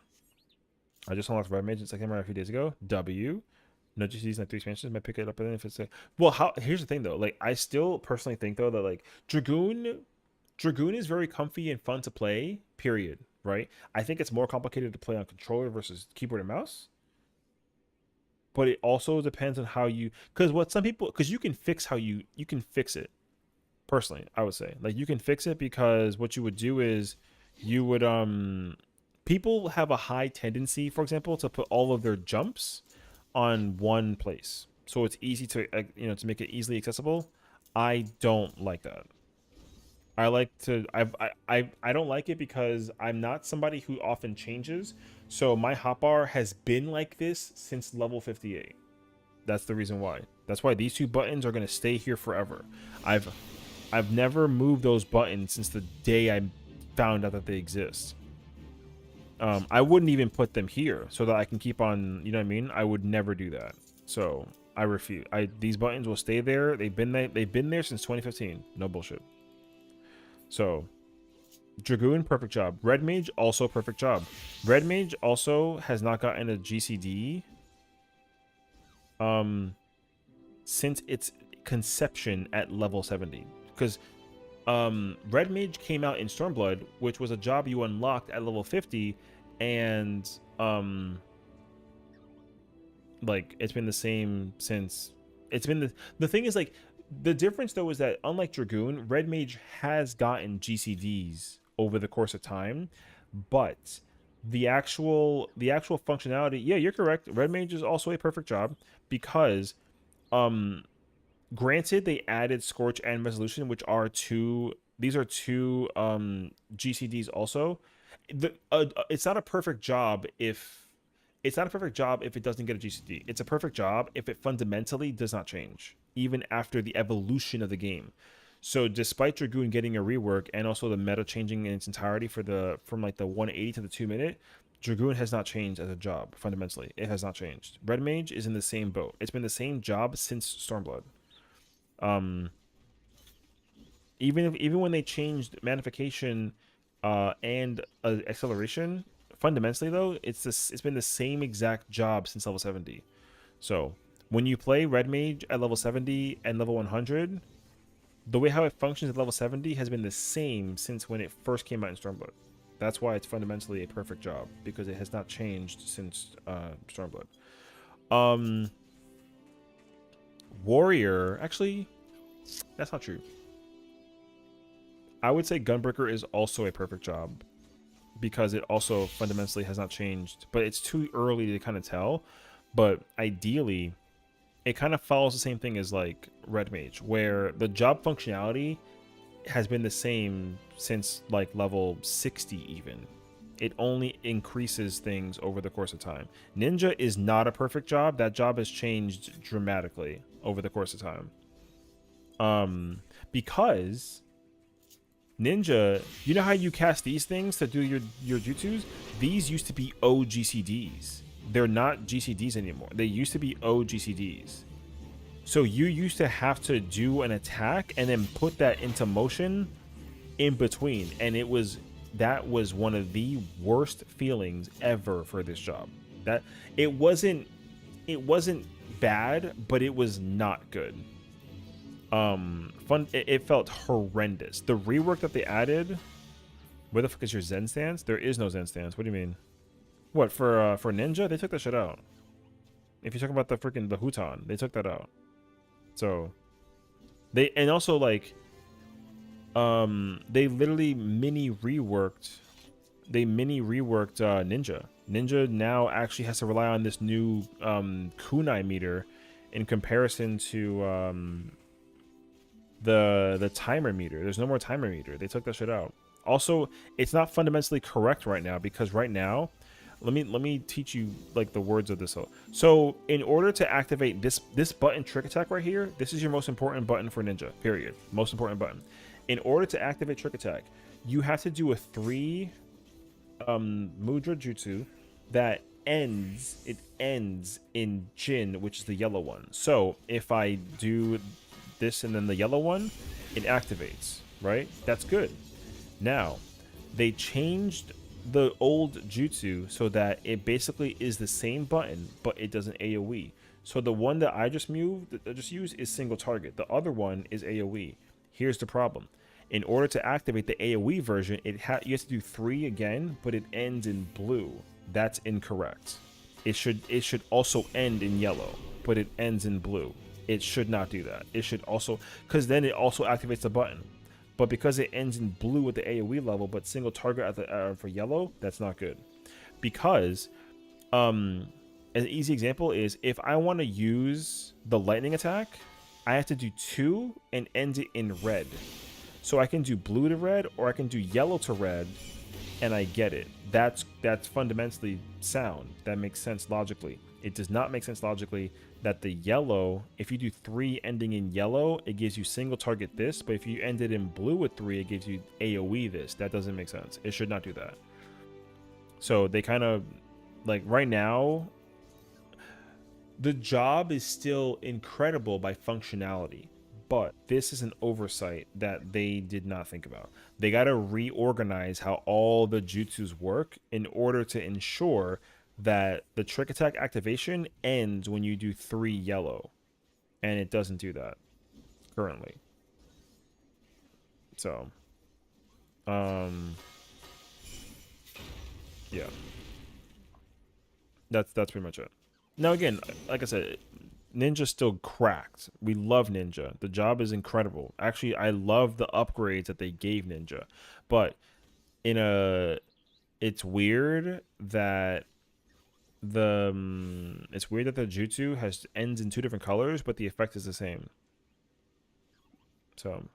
I just unlocked Red Mage in second a few days ago. W. No GCDs and 3 expansions. Might pick it up if it's here's the thing though. Like, I still personally think though that like Dragoon is very comfy and fun to play, period. Right? I think it's more complicated to play on controller versus keyboard and mouse. But it also depends on how you, because you can fix you can fix it. Personally, I would say, like, you can fix it because what you would do is you would people have a high tendency, for example, to put all of their jumps on one place, so it's easy to to make it easily accessible. I don't like that. I like to I don't like it because I'm not somebody who often changes. So my hotbar has been like this since level 58. That's the reason why. That's why these two buttons are going to stay here forever. I've never moved those buttons since the day I found out that they exist. I wouldn't even put them here so that I can keep on, you know what I mean? I would never do that. So I refuse. These buttons will stay there. They've been there since 2015. No bullshit. So Dragoon, perfect job. Red Mage, also perfect job. Red Mage also has not gotten a GCD since its conception at level 70. Because Red Mage came out in Stormblood, which was a job you unlocked at level 50, and like, it's been the same since. It's been the thing is, like, the difference though is that unlike Dragoon, Red Mage has gotten GCDs over the course of time, but the actual functionality, yeah, you're correct. Red Mage is also a perfect job because granted, they added Scorch and Resolution, which are two GCDs also. It's not a perfect job if it doesn't get a GCD. It's a perfect job if it fundamentally does not change, even after the evolution of the game. So despite Dragoon getting a rework and also the meta changing in its entirety from like the 180 to the 2-minute, Dragoon has not changed as a job fundamentally. It has not changed. Red Mage is in the same boat. It's been the same job since Stormblood. Even when they changed magnification and acceleration, fundamentally though, it's been the same exact job since level 70. So when you play Red Mage at level 70 and level 100, the way how it functions at level 70 has been the same since when it first came out in Stormblood. That's why it's fundamentally a perfect job, because it has not changed since Stormblood. Warrior, actually, that's not true. I would say Gunbreaker is also a perfect job because it also fundamentally has not changed, but it's too early to kind of tell. But ideally, it kind of follows the same thing as like Red Mage, where the job functionality has been the same since like level 60 even. It only increases things over the course of time. Ninja is not a perfect job. That job has changed dramatically over the course of time. Because Ninja, you know how you cast these things to do your jutsus? These used to be OGCDs. They're not GCDs anymore. They used to be OGCDs. So you used to have to do an attack and then put that into motion in between. And that was one of the worst feelings ever for this job. That it wasn't bad, but it was not good. It felt horrendous. The rework that they added. Where the fuck is your Zen stance? There is no Zen stance. What do you mean? What for Ninja? They took that shit out. If you're talking about the freaking the Huton, they took that out. So they and also like they literally mini reworked Ninja. Ninja now actually has to rely on this new kunai meter in comparison to the timer meter. There's no more timer meter. They took that shit out. Also, it's not fundamentally correct right now because right now, let me teach you like the words of this. So in order to activate this button trick attack right here, this is your most important button for Ninja. Period. Most important button. In order to activate trick attack, you have to do a 3 mudra jutsu that ends in Jin, which is the yellow one. So if I do this and then the yellow one, it activates, right? That's good. Now, they changed the old jutsu so that it basically is the same button, but it doesn't AoE. So the one that I just used is single target. The other one is AoE. Here's the problem. In order to activate the AoE version, you have to do 3 again, but it ends in blue. That's incorrect. It should also end in yellow, but it ends in blue. It should not do that. It should also, because then it also activates the button. But because it ends in blue at the AoE level, but single target at the for yellow, that's not good. Because, an easy example is if I want to use the lightning attack, I have to do 2 and end it in red. So I can do blue to red, or I can do yellow to red, and I get it. That's fundamentally sound. That makes sense logically. It does not make sense logically that the yellow, if you do 3 ending in yellow, it gives you single target this, but if you end it in blue with 3, it gives you AoE this. That doesn't make sense. It should not do that. So they kind of, like right now, the job is still incredible by functionality, but this is an oversight that they did not think about. They got to reorganize how all the jutsus work in order to ensure that the trick attack activation ends when you do 3 yellow, and it doesn't do that currently. So yeah, that's pretty much it. Now again, like I said, Ninja's still cracked. We love Ninja. The job is incredible. Actually, I love the upgrades that they gave Ninja, but it's weird that the jutsu ends in 2 different colors, but the effect is the same. So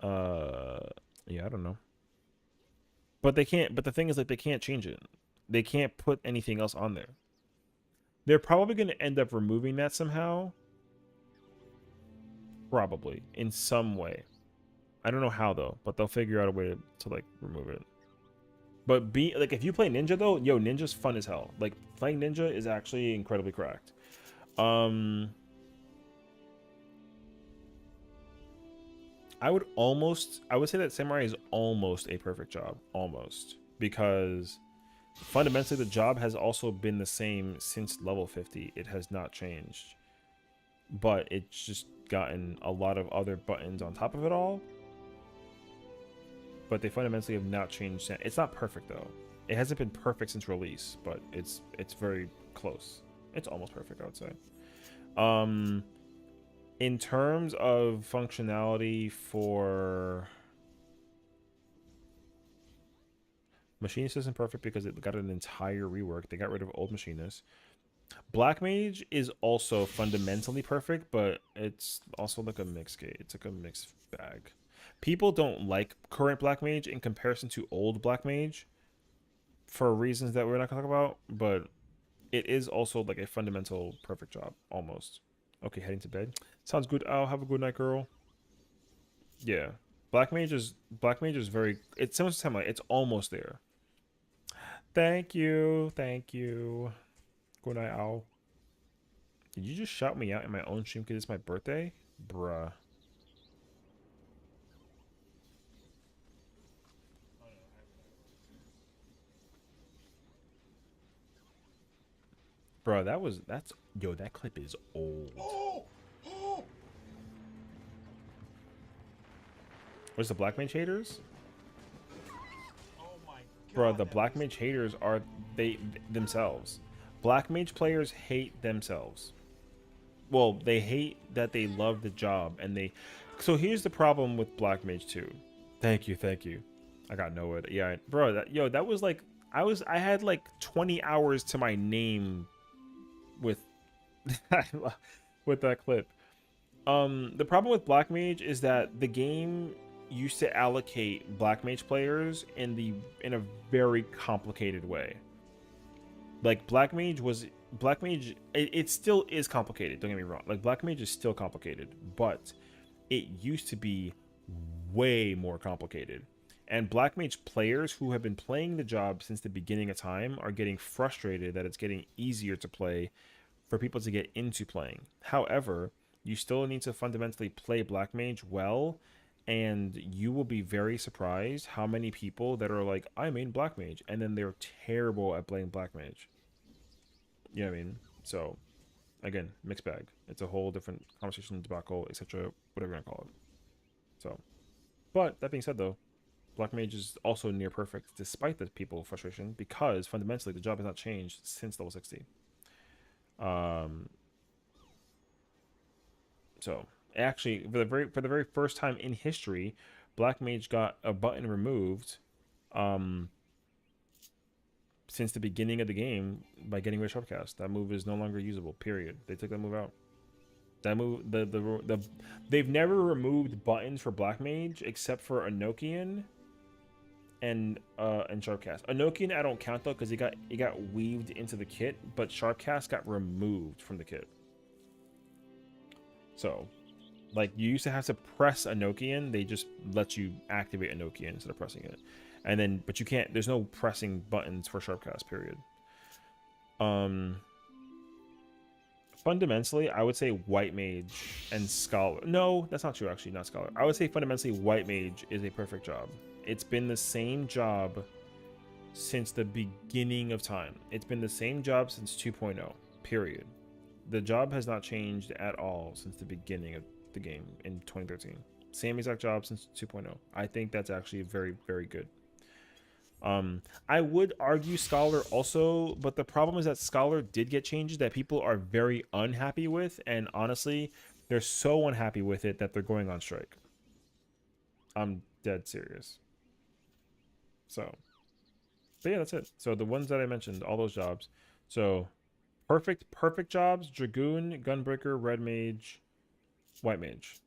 yeah, I don't know. But they can't, but the thing is, like, they can't change it. They can't put anything else on there. They're probably going to end up removing that somehow. Probably in some way. I don't know how though, but they'll figure out a way to like remove it. But if you play Ninja though, yo, Ninja's fun as hell. Like playing Ninja is actually incredibly cracked. I would say that Samurai is almost a perfect job, almost, because fundamentally the job has also been the same since level 50. It has not changed, but it's just gotten a lot of other buttons on top of it all. But they fundamentally have not changed. It's not perfect though. It hasn't been perfect since release, but it's very close. It's almost perfect, I would say. In terms of functionality for Machinist isn't perfect because it got an entire rework. They got rid of old Machinist. Black Mage is also fundamentally perfect, but it's also like a mixed game. It's like a mixed bag. People don't like current Black Mage in comparison to old Black Mage for reasons that we're not gonna talk about, but it is also like a fundamental perfect job, almost. Okay, heading to bed. Sounds good. I'll have a good night, girl. Yeah. Black Mage is very, it's similar to Samurai. It's almost there. Thank you. Thank you. Good night, owl. Did you just shout me out in my own stream because it's my birthday? Bruh. Bro, that clip is old. What's the Black Mage haters? Oh my Bro, god. the that Black was- Mage haters are they themselves. Black Mage players hate themselves. Well, they hate that they love the job and they. So here's the problem with Black Mage 2. Thank you, thank you. I got nowhere. Yeah, bro. That was like I had like 20 hours to my name with with that clip. The problem with Black Mage is that the game used to allocate Black Mage players in a very complicated way. Like Black Mage, it still is complicated, don't get me wrong. Like Black Mage is still complicated, but it used to be way more complicated. And Black Mage players who have been playing the job since the beginning of time are getting frustrated that it's getting easier to play for people to get into playing. However, you still need to fundamentally play Black Mage well, and you will be very surprised how many people that are like, I main Black Mage, and then they're terrible at playing Black Mage. You know what I mean? So, again, mixed bag. It's a whole different conversation, debacle, etc., whatever you want to call it. So, but that being said, though, Black Mage is also near perfect, despite the people frustration, because fundamentally the job has not changed since level 60. So actually, for the very first time in history, Black Mage got a button removed, since the beginning of the game by getting rid of Sharpcast. That move is no longer usable. Period. They took that move out. That move, they've never removed buttons for Black Mage except for Enochian and Sharpcast. Enochian I don't count though because it got weaved into the kit, but Sharpcast got removed from the kit. So, like, you used to have to press Enochian. They just let you activate Enochian instead of pressing it. And then, but you can't, there's no pressing buttons for Sharpcast, period. Fundamentally, I would say White Mage and Scholar. No, that's not true, actually, not Scholar. I would say fundamentally White Mage is a perfect job. It's been the same job since the beginning of time. It's been the same job since 2.0, period. The job has not changed at all since the beginning of the game in 2013. Same exact job since 2.0. I think that's actually very, very good. I would argue Scholar also, but the problem is that Scholar did get changes that people are very unhappy with, and honestly, they're so unhappy with it that they're going on strike. I'm dead serious. So, but yeah, that's it. So the ones that I mentioned, all those jobs. So perfect jobs: Dragoon, Gunbreaker, Red Mage, White Mage.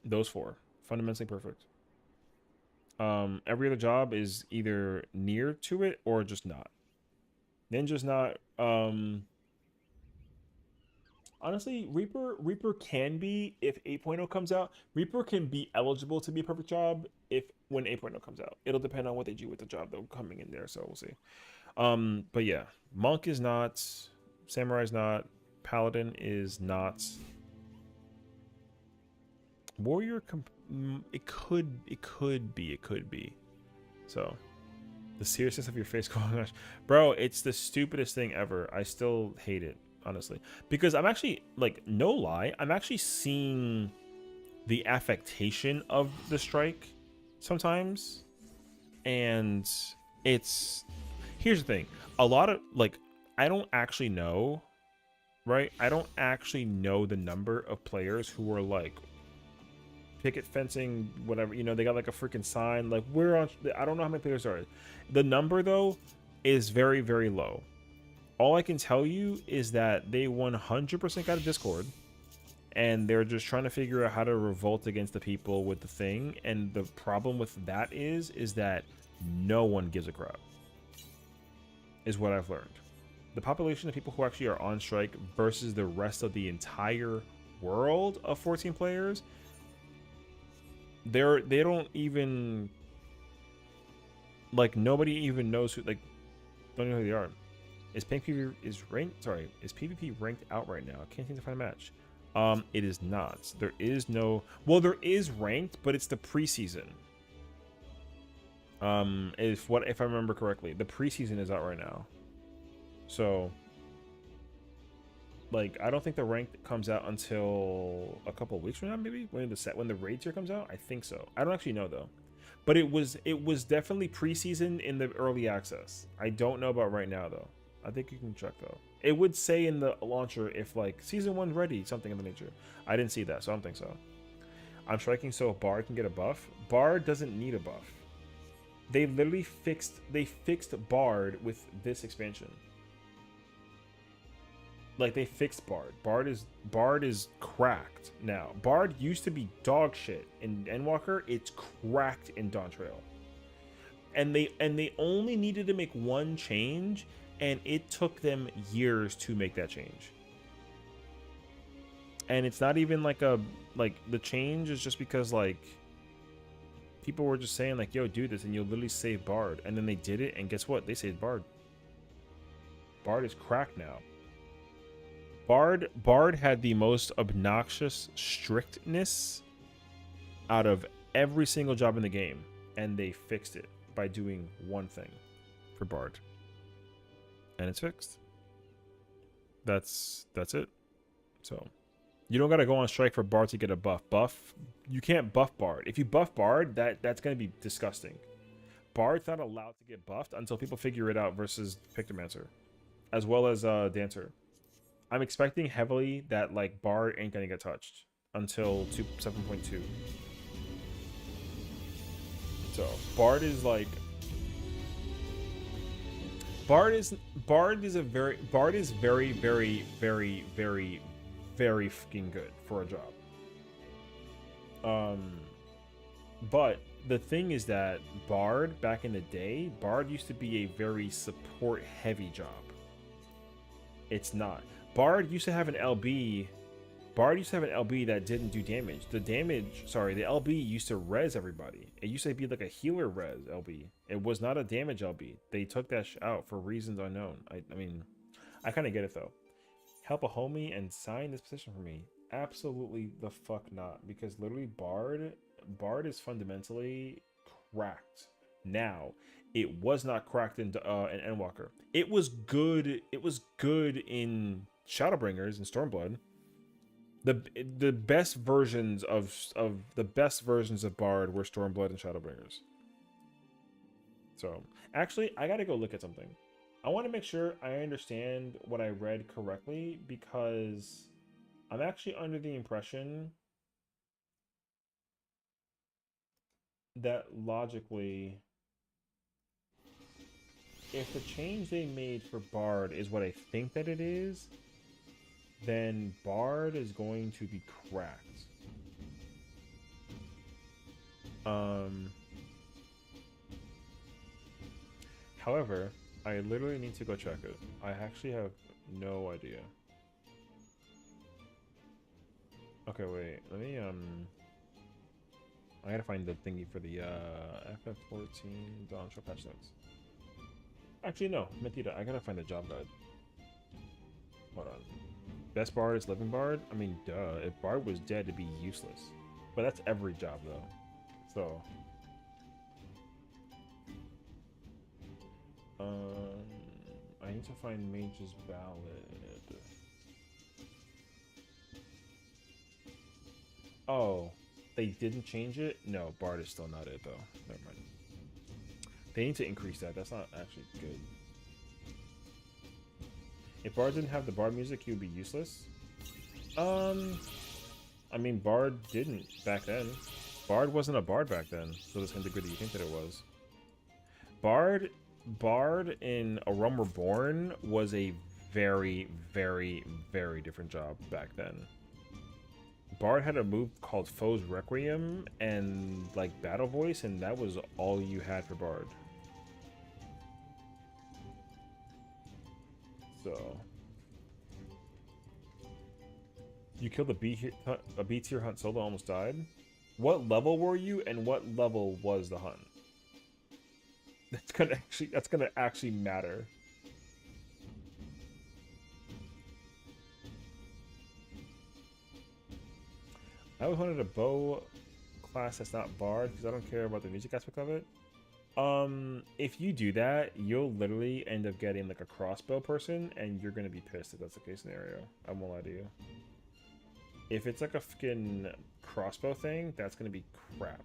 Those four, fundamentally perfect. Every other job is either near to it or just not. Ninja's not. Honestly, Reaper can be if 8.0 comes out. Reaper can be eligible to be a perfect job if when 8.0 comes out. It'll depend on what they do with the job though coming in there, so we'll see. But yeah, Monk is not, Samurai's not, Paladin is not. Warrior, it could be. So, the seriousness of your face, gosh, bro, it's the stupidest thing ever. I still hate it, honestly, because I'm actually like, no lie, I'm actually seeing the affectation of the strike sometimes, and it's, here's the thing, a lot of like, I don't actually know, right? I don't actually know the number of players who are like picket fencing, whatever, you know, they got like a freaking sign like we're on. I don't know how many players are. The number though is very, very low. All I can tell you is that they 100% got a Discord and they're just trying to figure out how to revolt against the people with the thing. And the problem with that is that no one gives a crap, is what I've learned. The population of people who actually are on strike versus the rest of the entire world of 14 players, they don't even, like, nobody even knows who, like, don't know who they are. Is PvP is PvP ranked out right now? I can't seem to find a match. It is not. There is no, well, there is ranked, but it's the preseason. If I remember correctly, the preseason is out right now. So Like, I don't think the rank comes out until a couple of weeks from now, maybe when the raid tier comes out. I think so. I don't actually know though, but it was definitely preseason in the early access. I don't know about right now though. I think you can check though. It would say in the launcher if like season 1 ready, something of the nature. I didn't see that, so I don't think so. I'm striking so Bard can get a buff. Bard doesn't need a buff. They literally fixed Bard with this expansion. Like, they fixed Bard. Bard is cracked now. Bard used to be dog shit in Endwalker. It's cracked in Dawntrail. And they only needed to make one change, and it took them years to make that change. And it's not even like the change is just because like people were just saying like, yo, do this and you'll literally save Bard. And then they did it, and guess what? They saved Bard. Bard is cracked now. Bard had the most obnoxious strictness out of every single job in the game, and they fixed it by doing one thing for Bard. And it's fixed. That's it. So you don't gotta go on strike for Bard to get a buff. You can't buff Bard. If you buff Bard, that's gonna be disgusting. Bard's not allowed to get buffed until people figure it out versus Pictomancer, as well as Dancer. I'm expecting heavily that like Bard ain't gonna get touched until 7.2. So Bard is like Bard is very fucking good for a job. But the thing is that Bard back in the day, Bard used to be a very support heavy job. It's not. Bard used to have an LB. Bard used to have an LB that didn't do damage. The LB used to res everybody. It used to be like a healer res LB. It was not a damage LB. They took that out for reasons unknown. I mean, I kind of get it though. Help a homie and sign this position for me. Absolutely the fuck not. Because literally Bard is fundamentally cracked now. It was not cracked in Endwalker. It was good. It was good in Shadowbringers and Stormblood. The best versions of Bard were Stormblood and Shadowbringers. So actually, I gotta go look at something. I want to make sure I understand what I read correctly, because I'm actually under the impression that logically, if the change they made for Bard is what I think that it is, then Bard is going to be cracked. However, I literally need to go check it. I actually have no idea. Okay, wait. Let me I gotta find the thingy for the FF14 dawntrail patch notes. Actually, no, Metida, I gotta find the job guide. Hold on. Best Bard is Living Bard? I mean, duh. If Bard was dead, it'd be useless. But that's every job, though. So. I need to find Mage's Ballad. Oh, they didn't change it? No, Bard is still not it, though. Never mind. They need to increase that. That's not actually good. If Bard didn't have the Bard music, he would be useless. I mean, Bard didn't back then. Bard wasn't a Bard back then, to the same degree that you think that it was. Bard in A Realm Reborn was a very, very, very different job back then. Bard had a move called Foe's Requiem and like Battle Voice, and that was all you had for Bard. So you killed a B tier hunt solo, almost died. What level were you, and what level was the hunt? That's gonna actually matter. I always wanted a bow class that's not Bard because I don't care about the music aspect of it. If you do that, you'll literally end up getting like a crossbow person, and you're gonna be pissed if that's the case scenario. I won't lie to you. If it's like a fucking crossbow thing, that's gonna be crap.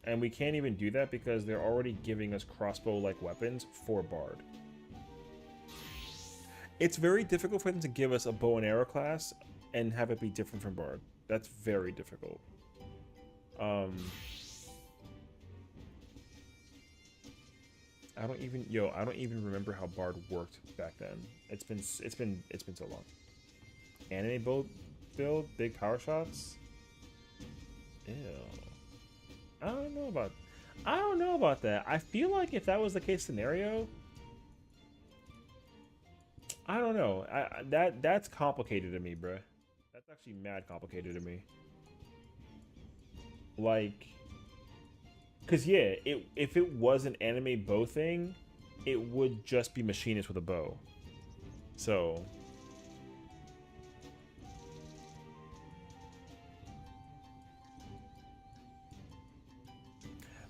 And we can't even do that because they're already giving us crossbow-like weapons for Bard. It's very difficult for them to give us a bow and arrow class and have it be different from Bard. That's very difficult. I don't even remember how Bard worked back then. It's been so long. Anime build, big power shots. Ew. I don't know about that. I feel like if that was the case scenario, I don't know. That's complicated to me, bruh. That's actually mad complicated to me. Like, cause yeah, if it was an anime bow thing, it would just be machinist with a bow. So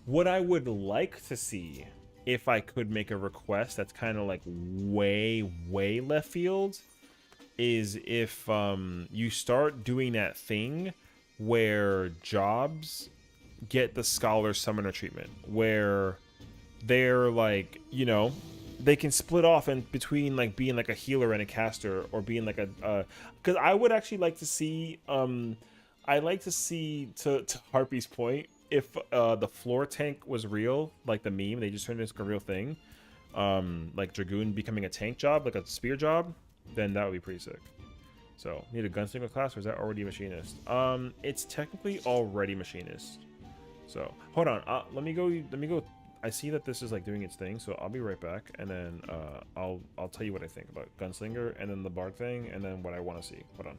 what I would like to see, if I could make a request that's kind of like way left field, is if you start doing that thing where jobs get the scholar summoner treatment, where they're like, you know, they can split off in between like being like a healer and a caster, or being like a because I would actually like to see I like to see, to Harpy's point, if the floor tank was real, like the meme, they just turned it into a real thing, like Dragoon becoming a tank job, like a spear job, then that would be pretty sick. So, need a gunslinger class, or is that already machinist? It's technically already machinist. So, hold on, let me go. I see that this is like doing its thing, so I'll be right back, and then I'll tell you what I think about gunslinger, and then the bard thing, and then what I want to see. Hold on.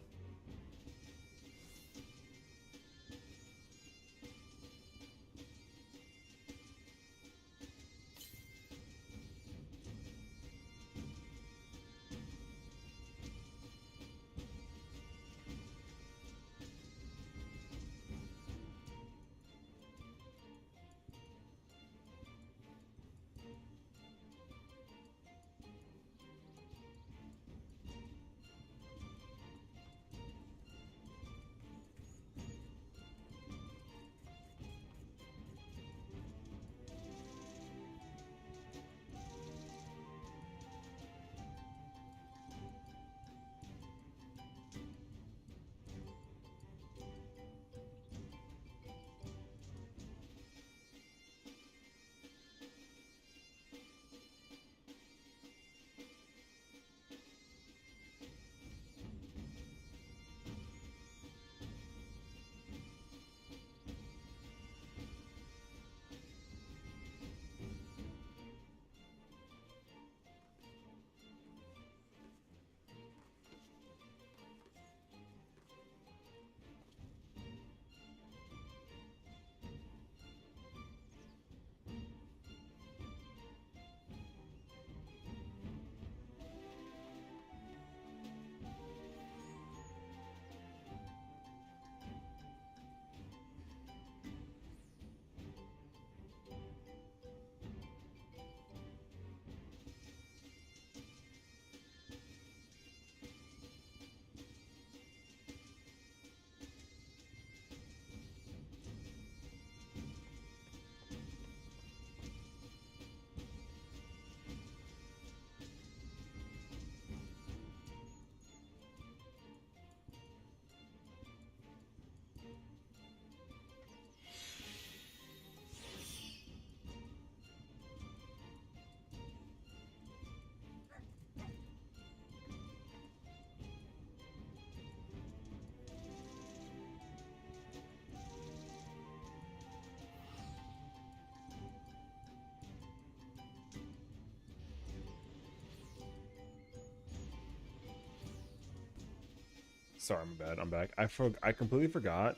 Sorry, my bad. I'm back. I completely forgot.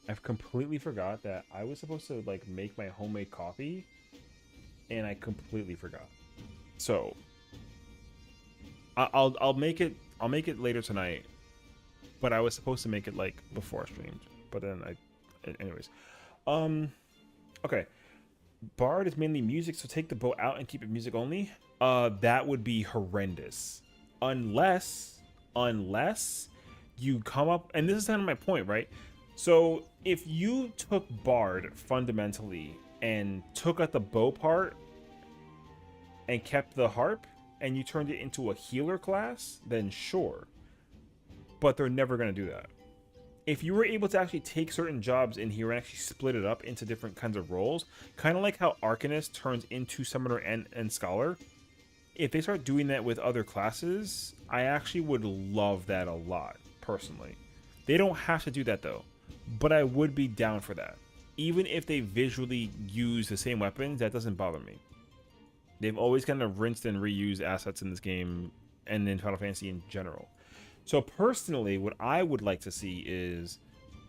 I've completely forgot that I was supposed to like make my homemade coffee, and I completely forgot. So I'll make it. I'll make it later tonight. But I was supposed to make it like before I streamed. But then anyways. Okay. Bard is mainly music, so take the bow out and keep it music only. That would be horrendous. Unless you come up, and this is kind of my point, right? So if you took Bard fundamentally and took out the bow part and kept the harp and you turned it into a healer class, then sure. But they're never going to do that. If you were able to actually take certain jobs in here and actually split it up into different kinds of roles, kind of like how Arcanist turns into Summoner and Scholar, if they start doing that with other classes, I actually would love that a lot, personally. They don't have to do that, though, but I would be down for that. Even if they visually use the same weapons, that doesn't bother me. They've always kind of rinsed and reused assets in this game and in Final Fantasy in general. So personally, what I would like to see is,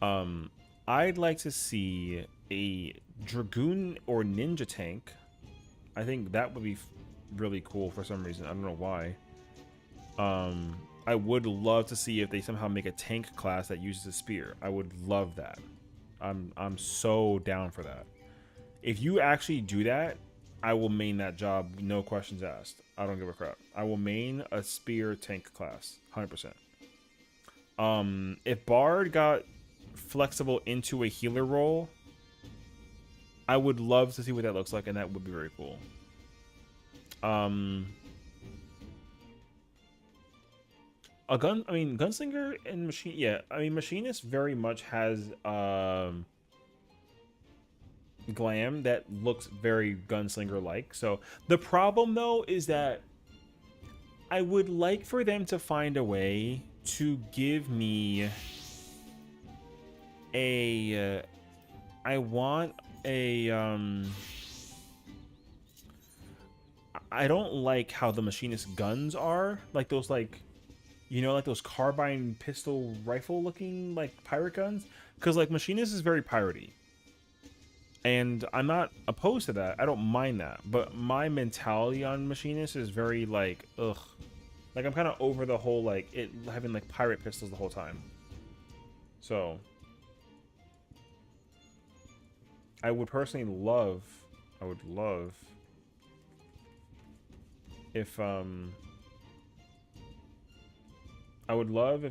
I'd like to see a Dragoon or Ninja tank. I think that would be really cool for some reason. I don't know why. I would love to see if they somehow make a tank class that uses a spear. I would love that. I'm so down for that. If you actually do that, I will main that job, no questions asked. I don't give a crap. I will main a spear tank class, 100%. If Bard got flexible into a healer role, I would love to see what that looks like, and that would be very cool. Gunslinger and Machine, yeah. I mean, Machinist very much has glam that looks very Gunslinger-like. So the problem, though, is that I would like for them to find a way to give me a I want a I don't like how the Machinist guns are, like those, like, you know, like those carbine pistol rifle looking like pirate guns, because like Machinist is very piratey, and I'm not opposed to that. I don't mind that, but my mentality on Machinist is very like, ugh. Like, I'm kind of over the whole, like, it having, like, pirate pistols the whole time. So, I would personally love, if, if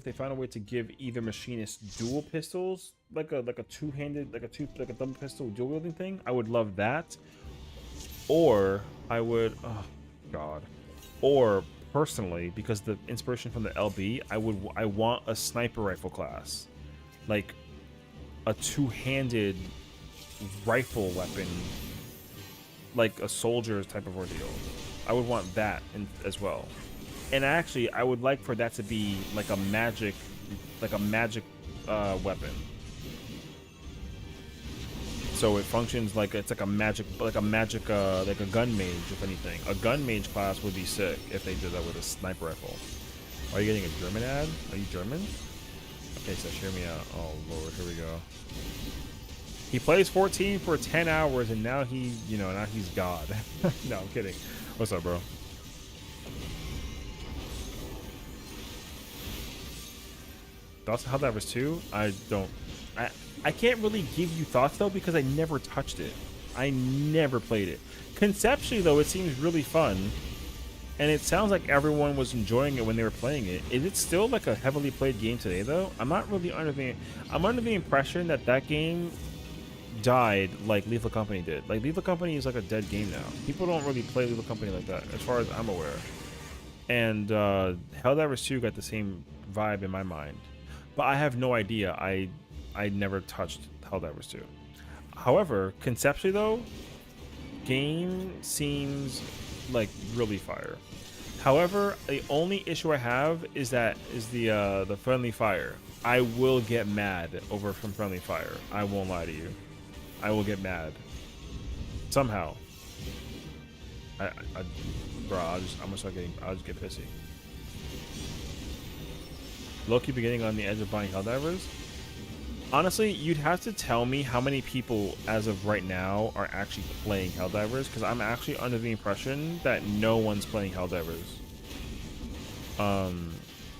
they found a way to give either Machinist dual pistols, like a two-handed, like a thumb pistol dual wielding thing. I would love that. Or, I would, oh, God. Or, personally, because the inspiration from the LB, I want a sniper rifle class, like a two-handed rifle weapon, like a soldier's type of ordeal. I would want that as well. And actually, I would like for that to be like a magic weapon. So it functions like it's like a magic, like a gun mage, if anything. A gun mage class would be sick if they did that with a sniper rifle. Are you getting a German ad? Are you German? Okay, so hear me out. Oh Lord, here we go. He plays 14 for 10 hours, and now now he's God. No, I'm kidding. What's up, bro? Thoughts on Helldivers 2? I can't really give you thoughts, though, because I never touched it. I never played it. Conceptually, though, it seems really fun. And it sounds like everyone was enjoying it when they were playing it. Is it still, like, a heavily played game today, though? I'm not really under the... I'm under the impression that that game died like Lethal Company did. Like, Lethal Company is, like, a dead game now. People don't really play Lethal Company like that, as far as I'm aware. And Helldivers 2 got the same vibe in my mind. But I have no idea. I never touched Helldivers 2. However, conceptually though, game seems like really fire. However, the only issue I have is the friendly fire. I will get mad over from friendly fire. I won't lie to you. I will get mad. Somehow. Bro, I'll just get pissy. Low-key beginning on the edge of buying Helldivers. Honestly, you'd have to tell me how many people, as of right now, are actually playing Helldivers, because I'm actually under the impression that no one's playing Helldivers.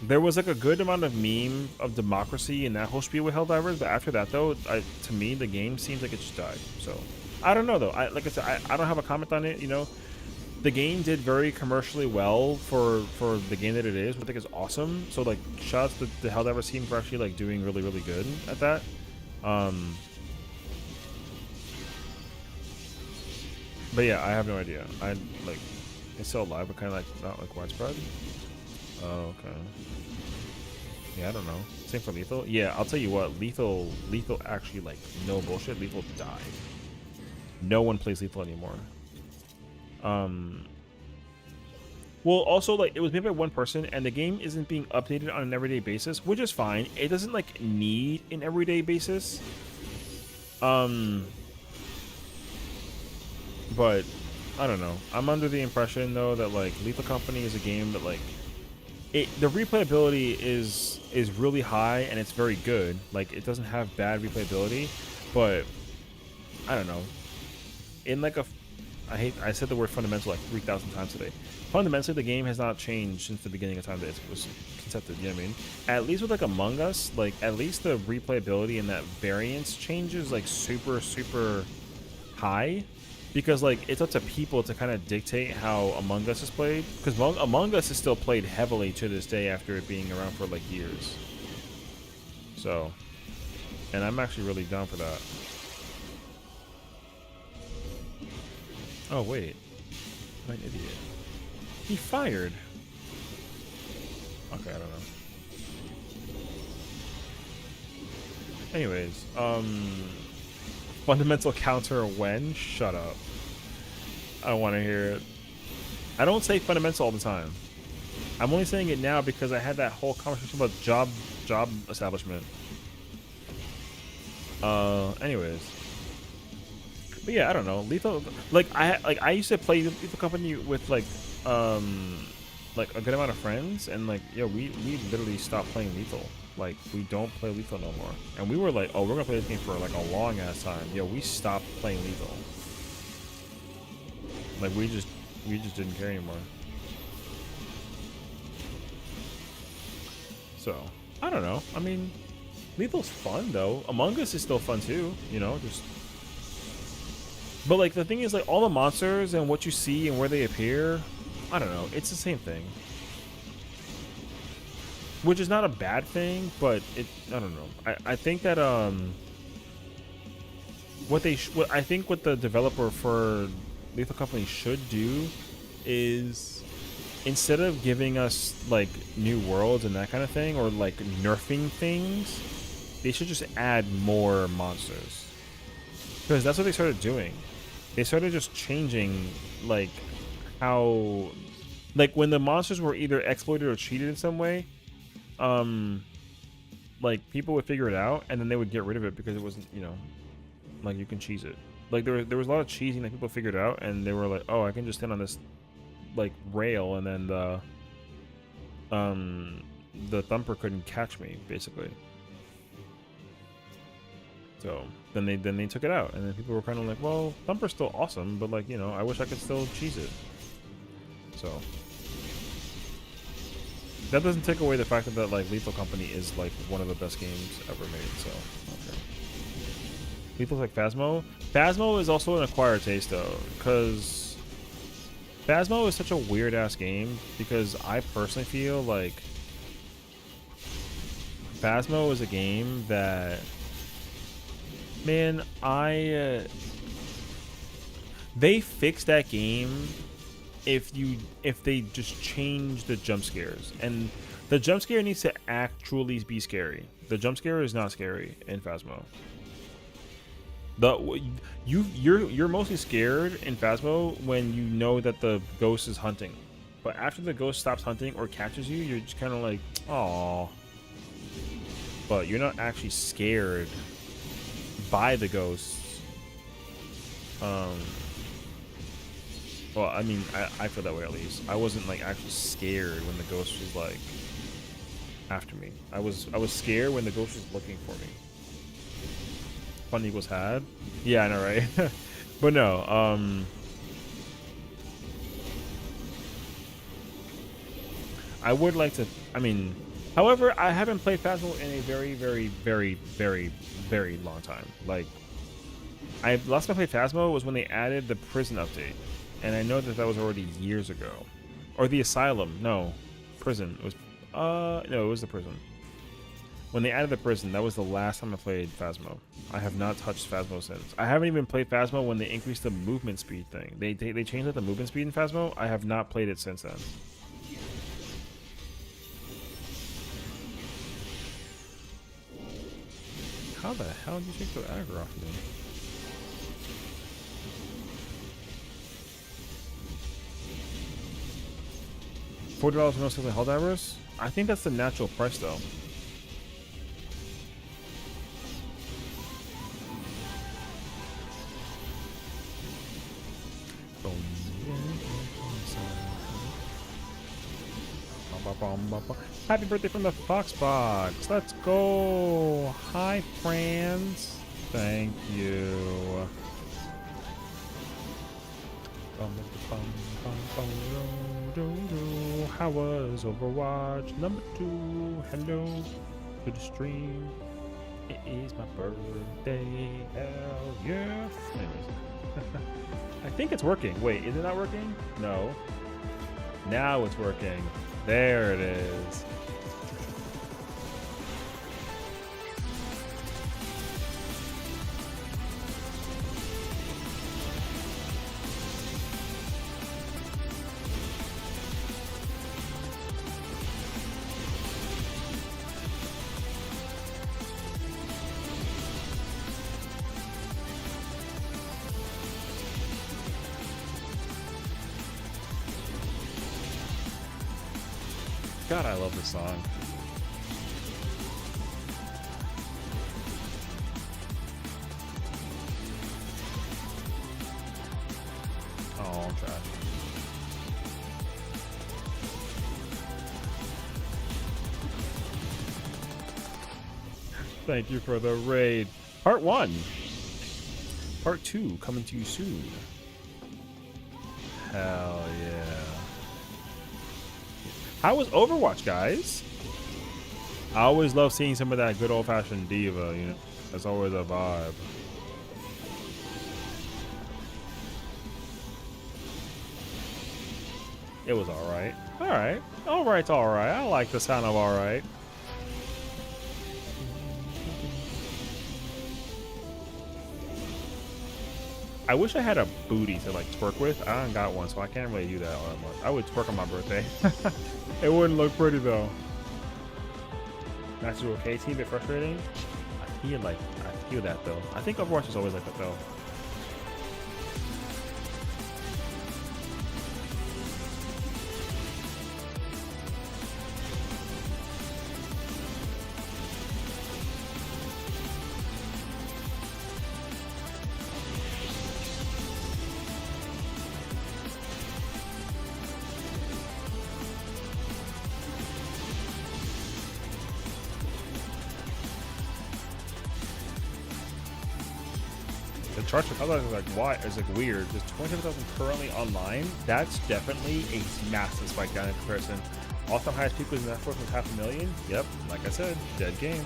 There was like a good amount of meme of democracy in that whole spiel with Helldivers, but after that, though, to me, the game seems like it just died. So, I don't know though. Like I said, I don't have a comment on it. You know, the game did very commercially well for the game that it is, which I think is awesome. So like, shout out to the Helldiver team for actually like doing really really good at that. But yeah, I have no idea. I like it's still alive, but kind of like not like widespread. Oh, okay. Yeah, I don't know. Same for Lethal. Yeah, I'll tell you what. Lethal actually like no bullshit. Lethal died. No one plays Lethal anymore. Well, also like it was made by one person, and the game isn't being updated on an everyday basis, which is fine. It doesn't like need an everyday basis. But I don't know. I'm under the impression though that like Lethal Company is a game that like the replayability is really high and it's very good. Like it doesn't have bad replayability, but I don't know. In like I said the word fundamental like 3,000 times today. Fundamentally, the game has not changed since the beginning of time that it was concepted. You know what I mean? At least with like Among Us, like at least the replayability and that variance changes like super high. Because like it's up to people to kind of dictate how Among Us is played. Because Among Us is still played heavily to this day after it being around for like years. So, and I'm actually really down for that. Oh wait, I'm an idiot. He fired. Okay, I don't know. Anyways, fundamental counter when? Shut up. I don't want to hear it. I don't say fundamental all the time. I'm only saying it now because I had that whole conversation about job establishment. Anyways. But yeah, I don't know. Lethal, like I used to play Lethal Company with like a good amount of friends, and like yo, we literally stopped playing Lethal. Like we don't play Lethal no more, and we were like, oh, we're gonna play this game for like a long ass time. Yo, we stopped playing Lethal. Like we just didn't care anymore. So I don't know. I mean, Lethal's fun though. Among Us is still fun too. You know, just. But like the thing is, like all the monsters and what you see and where they appear, I don't know. It's the same thing. Which is not a bad thing, but I don't know. I think that what the developer for Lethal Company should do is, instead of giving us like new worlds and that kind of thing, or like nerfing things, they should just add more monsters. Because that's what they started doing. They started just changing like how, like when the monsters were either exploited or cheated in some way. Like people would figure it out and then they would get rid of it because it wasn't, you know, like you can cheese it. Like there was a lot of cheesing that people figured out, and they were like, oh, I can just stand on this like rail and then the thumper couldn't catch me basically. So then they took it out, and then people were kind of like, well, thumper's still awesome, but like, you know, I wish I could still cheese it. So that doesn't take away the fact that like Lethal Company is like one of the best games ever made. So okay. Lethal's like Phasmo. Phasmo is also an acquired taste though, because Phasmo is such a weird ass game. Because I personally feel like Phasmo is a game that, man, they fixed that game if they just change the jump scares, and the jump scare needs to actually be scary. The jump scare is not scary in Phasmo. You're mostly scared in Phasmo when you know that the ghost is hunting, but after the ghost stops hunting or catches you, you're just kind of like, oh, but you're not actually scared by the ghosts. Well, I mean, I feel that way at least. I wasn't like actually scared when the ghost was like after me. I was scared when the ghost was looking for me. Fun equals had. Yeah, I know, right? But no, I would like to. I mean, however, I haven't played Phasmo in a very long time. Like I last time I played Phasmo was when they added the prison update, and I know that that was already years ago, or the asylum. No, prison. It was no, it was the prison. When they added the prison, that was the last time I played Phasmo. I have not touched Phasmo since. I haven't even played Phasmo when they increased the movement speed thing. They changed out the movement speed in Phasmo. I have not played it since then. How the hell did you take the aggro off of me? $40 for no skills and hell divers? I think that's the natural price though. Happy birthday from the Foxbox. Let's go. Hi, friends. Thank you. How was Overwatch? Number 2. Hello to the stream. It is my birthday. Hell yeah. Anyways. I think it's working. Wait, is it not working? No. Now it's working. There it is. God, I love this song. Oh, I'm trash. Thank you for the raid. Part 1. Part 2 coming to you soon. Hell yeah. How was Overwatch, guys? I always love seeing some of that good old-fashioned diva, you know? That's always a vibe. It was alright. Alright. Alright's alright. I like the sound of alright. I wish I had a booty to like twerk with. I don't got one, so I can't really do that all that much. I would twerk on my birthday. It wouldn't look pretty though. Matches are okay, team, a bit frustrating. I feel that though. I think Overwatch is always like that though. The charts for colors is like why is like weird. There's 27,000 currently online. That's definitely a massive spike down in comparison. All-time highest peak was in that force was 500,000. Yep, like I said, dead game.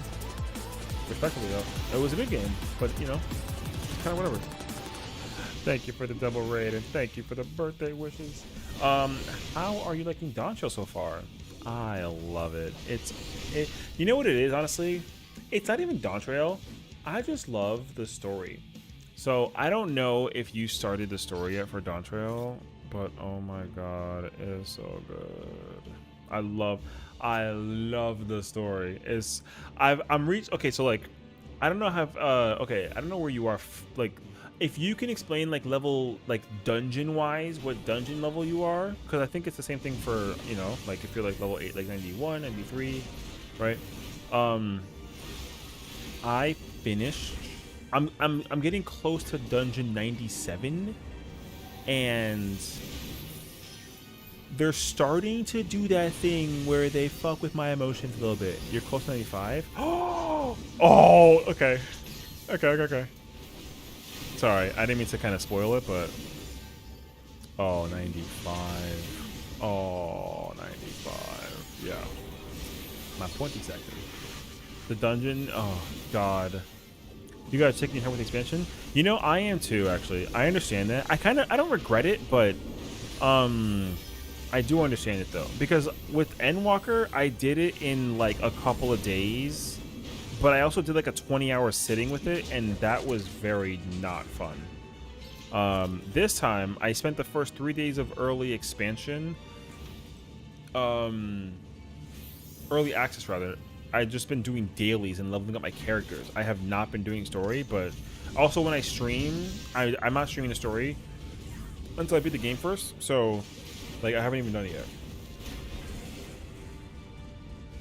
Respectively though, it was a good game, but you know, kind of whatever. Thank you for the double raid and thank you for the birthday wishes. How are you liking dawntrail so far? I love it. You know what it is, honestly? It's not even dawntrail. I just love the story. So I don't know if you started the story yet for dawntrail, but oh my god, it is so good. I love the story. I'm reached. Okay, so like, I don't know how. Okay, I don't know where you are. Like, if you can explain like level, like dungeon wise, what dungeon level you are, because I think it's the same thing for, you know, like if you're like level 8, like 91, 93, right? I finished. I'm getting close to dungeon 97, and they're starting to do that thing where they fuck with my emotions a little bit. You're close to 95. Oh, okay. Sorry, I didn't mean to kind of spoil it, but oh, 95. Oh, 95. Yeah, my 20 seconds. The dungeon. Oh God. You got a chicken head with the expansion? You know, I am too, actually. I understand that. I don't regret it, but I do understand it though, because with Endwalker, I did it in like a couple of days, but I also did like a 20-hour sitting with it, and that was very not fun. This time, I spent the first 3 days of early expansion, early access rather. I've just been doing dailies and leveling up my characters. I have not been doing story, but also when I stream, I'm not streaming the story until I beat the game first, so like I haven't even done it yet.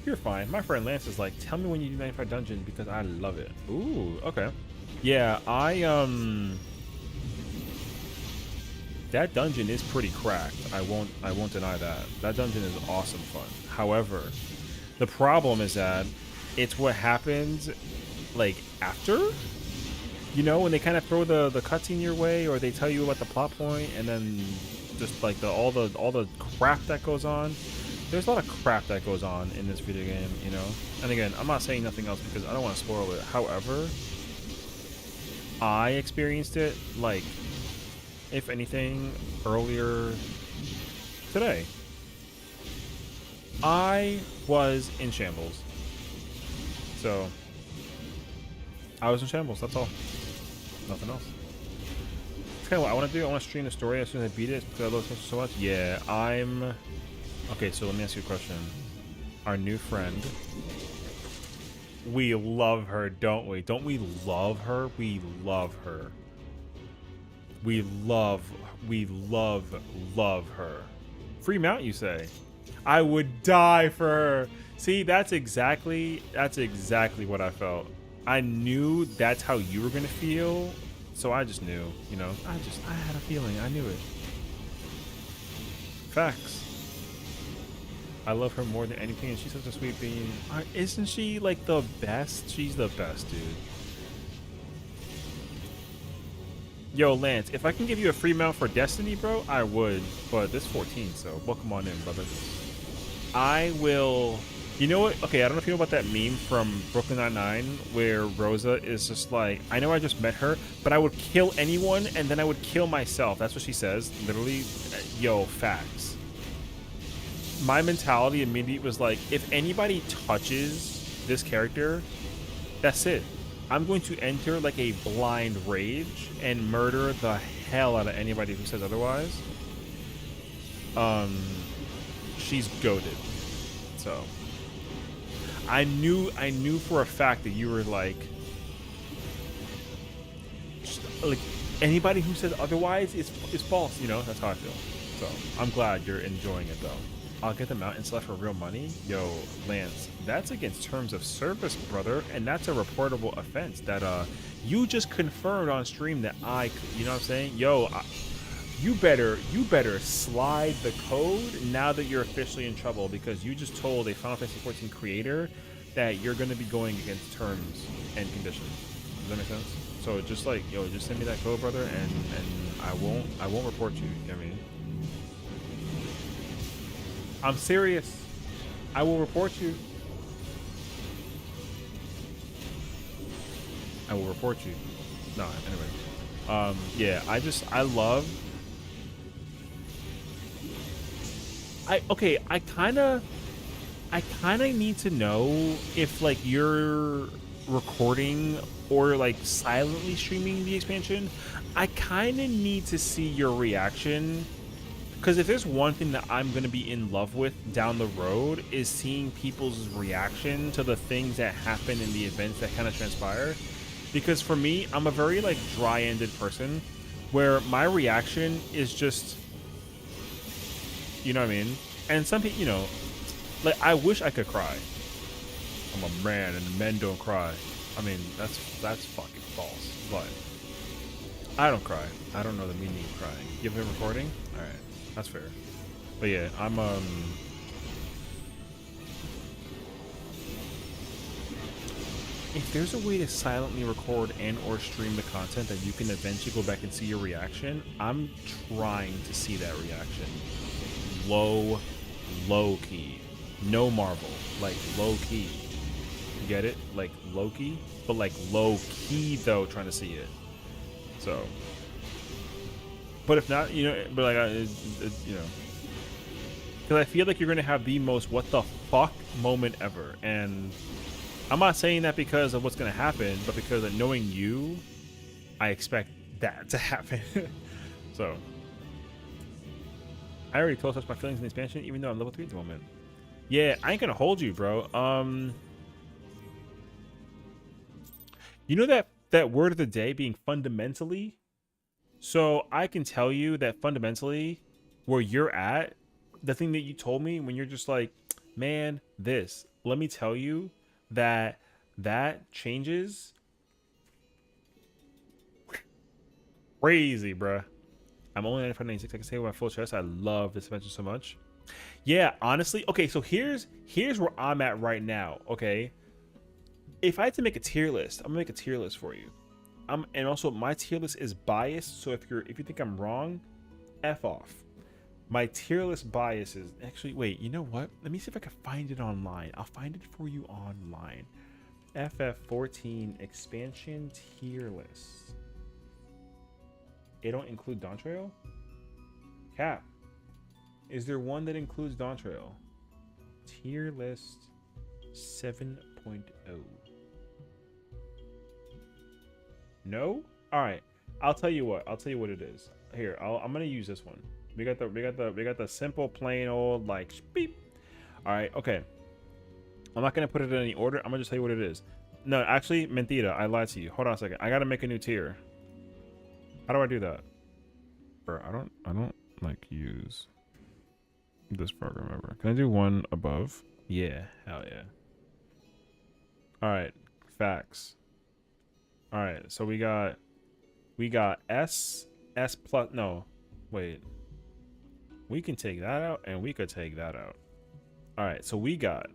You're fine. My friend Lance is like, tell me when you do 95 dungeon because I love it. Ooh, okay. Yeah, that dungeon is pretty cracked. I won't deny that. That dungeon is awesome fun. However, the problem is that it's what happens like after, you know, when they kind of throw the cutscene your way, or they tell you about the plot point, and then just like all the crap that goes on. There's a lot of crap that goes on in this video game, you know. And again, I'm not saying nothing else because I don't want to spoil it. However, I experienced it like, if anything, earlier today. I was in shambles. So, I was in shambles, that's all. Nothing else. It's kind of what I want to do. I want to stream the story as soon as I beat it because I love it so much. Yeah, Okay, so let me ask you a question. Our new friend. We love her, don't we? Don't we love her? We love her. We love her. Free mount, you say? I would die for her. See, that's exactly what I felt. I knew that's how you were gonna feel, so I just knew, you know. I had a feeling. I knew it. Facts. I love her more than anything, and she's such a sweet being. Isn't she like the best? She's the best, dude. Yo, Lance, if I can give you a free mount for Destiny, bro, I would. But this 14, so welcome on in, brother. I will. You know what? Okay, I don't know if you know about that meme from Brooklyn Nine-Nine where Rosa is just like, I know I just met her, but I would kill anyone and then I would kill myself. That's what she says. Literally, yo, facts. My mentality immediately was like, if anybody touches this character, that's it. I'm going to enter like a blind rage and murder the hell out of anybody who says otherwise. She's goated. So I knew for a fact that you were like anybody who says otherwise is false, you know. That's how I feel. So I'm glad you're enjoying it though. I'll get them out and stuff for real money. Yo, Lance, that's against terms of service, brother, and that's a reportable offense that you just confirmed on stream that you know what I'm saying? Yo, you better slide the code now that you're officially in trouble, because you just told a Final Fantasy 14 creator that you're going to be going against terms and conditions. Does that make sense? So just like, yo, just send me that code, brother, and I won't report you. You know what I mean? I'm serious. I will report you. I will report you. No, anyway. Yeah, I love. I kind of need to know if like you're recording or like silently streaming the expansion. I kind of need to see your reaction. Because if there's one thing that I'm going to be in love with down the road is seeing people's reaction to the things that happen in the events that kind of transpire. Because for me, I'm a very like dry-ended person where my reaction is just, you know what I mean? And some people, you know, like I wish I could cry. I'm a man and men don't cry. I mean, that's fucking false. But I don't cry. I don't know the meaning of crying. You have been recording? All right. That's fair. But yeah, I'm if there's a way to silently record and or stream the content that you can eventually go back and see your reaction, I'm trying to see that reaction. Low key. No marble. Like low key. get it, like Loki, but like low key though, trying to see it. So, but if not, you know, but like, you know, because I feel like you're gonna have the most what the fuck moment ever, and I'm not saying that because of what's gonna happen, but because of knowing you, I expect that to happen. So, I already told us my feelings in the expansion, even though I'm level 3 at the moment. Yeah, I ain't gonna hold you, bro. You know that word of the day being fundamentally? So I can tell you that fundamentally, where you're at, the thing that you told me when you're just like, man, this, let me tell you that changes. Crazy, bruh. I'm only 9596. I can say with my full chest, I love this expansion so much. Yeah, honestly, okay, so here's where I'm at right now, okay? If I had to make a tier list, I'm gonna make a tier list for you. And also my tier list is biased, so if you think I'm wrong, F off. My tier list bias is actually, wait, you know what? Let me see if I can find it online. I'll find it for you online. FF14 expansion tier list. It don't include dawntrail? Cap. Is there one that includes dawntrail? Tier list 7.0. No? All right. I'll tell you what it is. Here, I'm gonna use this one. We got the simple, plain old like beep. All right. Okay. I'm not gonna put it in any order. I'm gonna just tell you what it is. No, actually, mentira. I lied to you. Hold on a second. I gotta make a new tier. How do I do that? Bro, I don't like use this program ever. Can I do one above? Yeah, hell yeah. All right, facts. All right, so we got S plus. No, wait. We can take that out, and we could take that out. All right, so we got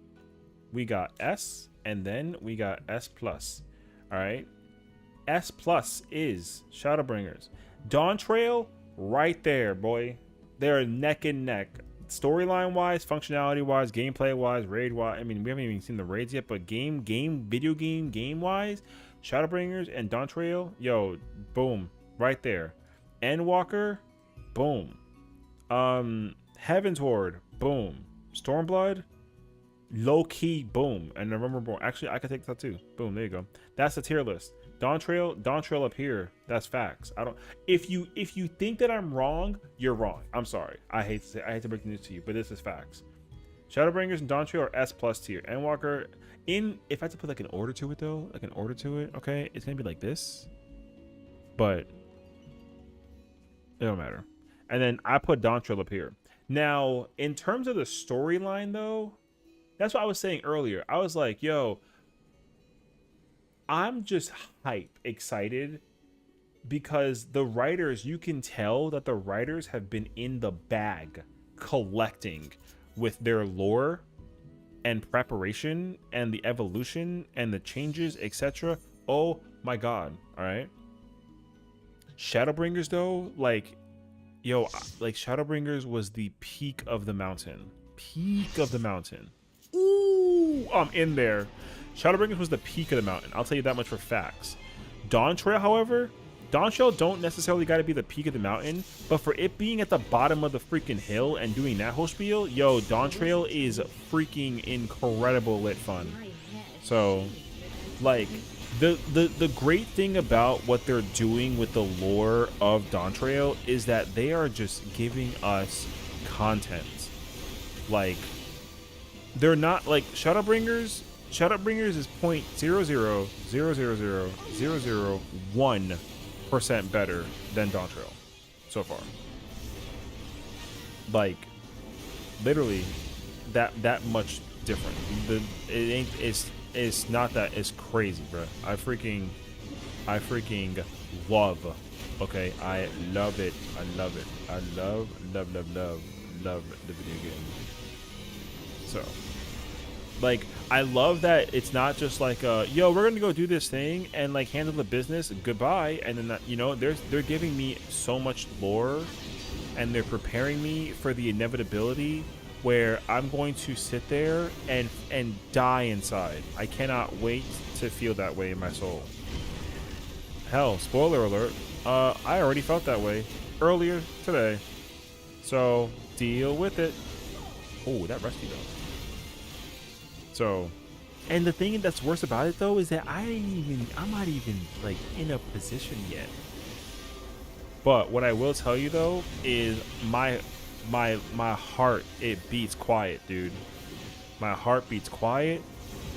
S, and then we got S plus. All right, S plus is Shadowbringers. Dawntrail, right there, boy. They're neck and neck. Storyline wise, functionality wise, gameplay wise, raid wise. I mean, we haven't even seen the raids yet, but video game wise, Shadowbringers and Dawntrail, yo, boom, right there. Endwalker, boom. Heaven's Ward, boom. Stormblood, low key, boom. And November Born. Actually, I could take that too. Boom, there you go. That's the tier list. Dawntrail up here. That's facts. I don't. If you think that I'm wrong, you're wrong. I'm sorry. I hate to break the news to you, but this is facts. Shadowbringers and Dawntrail are S plus tier. Endwalker, if I had to put like an order to it though, okay, it's gonna be like this. But it don't matter. And then I put Dawntrail up here. Now, in terms of the storyline though, that's what I was saying earlier. I was like, yo, I'm just excited because the writers, you can tell that the writers have been in the bag collecting with their lore and preparation and the evolution and the changes, etc. Oh my god. All right. Shadowbringers though, like, yo, like Shadowbringers was the peak of the mountain. Ooh, I'm in there. Shadowbringers was the peak of the mountain. I'll tell you that much for facts. Dawntrail, however, Dawntrail don't necessarily got to be the peak of the mountain, but for it being at the bottom of the freaking hill and doing that whole spiel, yo, Dawntrail is freaking incredible lit fun. So, like, the great thing about what they're doing with the lore of Dawntrail is that they are just giving us content. Like, they're not like Shadowbringers is 0.000000001% better than Dawntrail so far. Like, literally that much different. It's not that, it's crazy, bro. I freaking love. Okay, I love it. I love the video game. So, like, I love that it's not just like, yo, we're gonna go do this thing and like handle the business, goodbye, and then that, you know, they're giving me so much lore, and they're preparing me for the inevitability where I'm going to sit there and die inside. I cannot wait to feel that way in my soul. Hell, spoiler alert, I already felt that way earlier today. So deal with it. Oh, that rescue though. So, and the thing that's worse about it though is that I'm not even like in a position yet. But what I will tell you though is my heart, it beats quiet, dude. My heart beats quiet,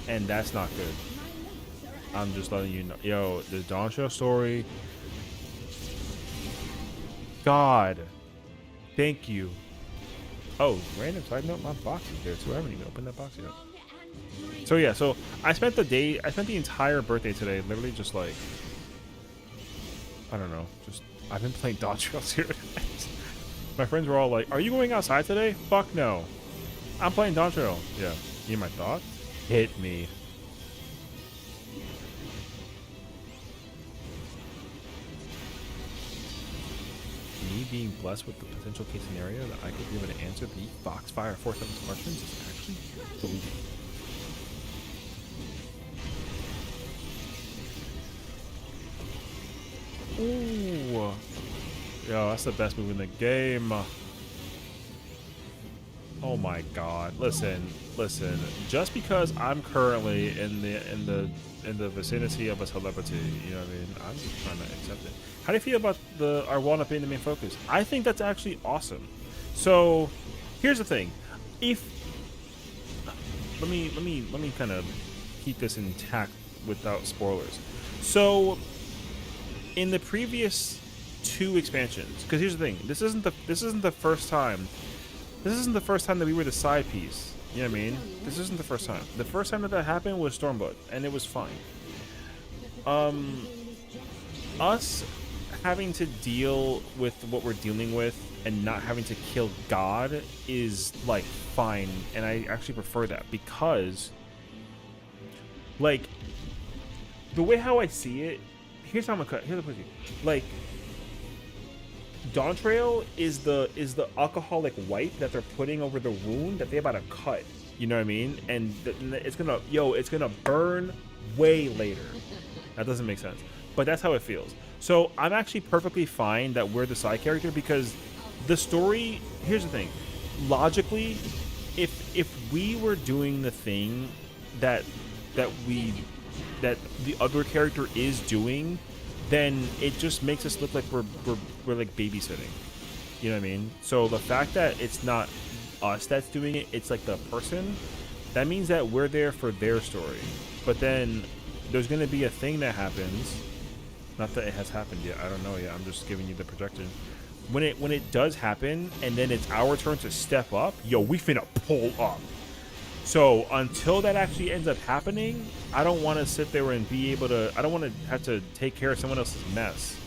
and that's not good. I'm just letting you know. Yo, the dawntrail story. God, thank you. Oh, random side note, my box is there too. I haven't even opened that box yet. So yeah, so I spent the entire birthday today literally just like, I don't know, just I've been playing dawntrail here. My friends were all like, "Are you going outside today?" Fuck no. I'm playing dawntrail. Yeah. You my thought? Hit me. Me being blessed with the potential case scenario that I could be able to answer the Foxfire 47's questions is actually believable. Ooh. Yo, that's the best move in the game. Oh my god. Listen. Just because I'm currently in the vicinity of a celebrity, you know what I mean? I'm just trying to accept it. How do you feel about our walnut being the main focus? I think that's actually awesome. So, here's the thing. Let me kind of keep this intact without spoilers. So, in the previous 2 expansions, because here's the thing, this isn't the first time that we were the side piece. You know what I mean? This isn't the first time. The first time that happened was Stormblood, and it was fine. Us having to deal with what we're dealing with and not having to kill God is like fine, and I actually prefer that because, like, the way how I see it. Here's how I'm gonna cut. Here's the pussy. Like, dawntrail is the alcoholic wipe that they're putting over the wound that they're about to cut. You know what I mean? And it's gonna burn way later. That doesn't make sense, but that's how it feels. So I'm actually perfectly fine that we're the side character because the story. Here's the thing. Logically, if we were doing the thing that the other character is doing, then it just makes us look like we're like babysitting. You know what I mean? So the fact that it's not us that's doing it, it's like the person, that means that we're there for their story. But then there's gonna be a thing that happens. Not that it has happened yet. I don't know yet. I'm just giving you the projection. When it does happen, and then it's our turn to step up. Yo, we finna pull up. So until that actually ends up happening, I don't want to sit there and be able to. I don't want to have to take care of someone else's mess.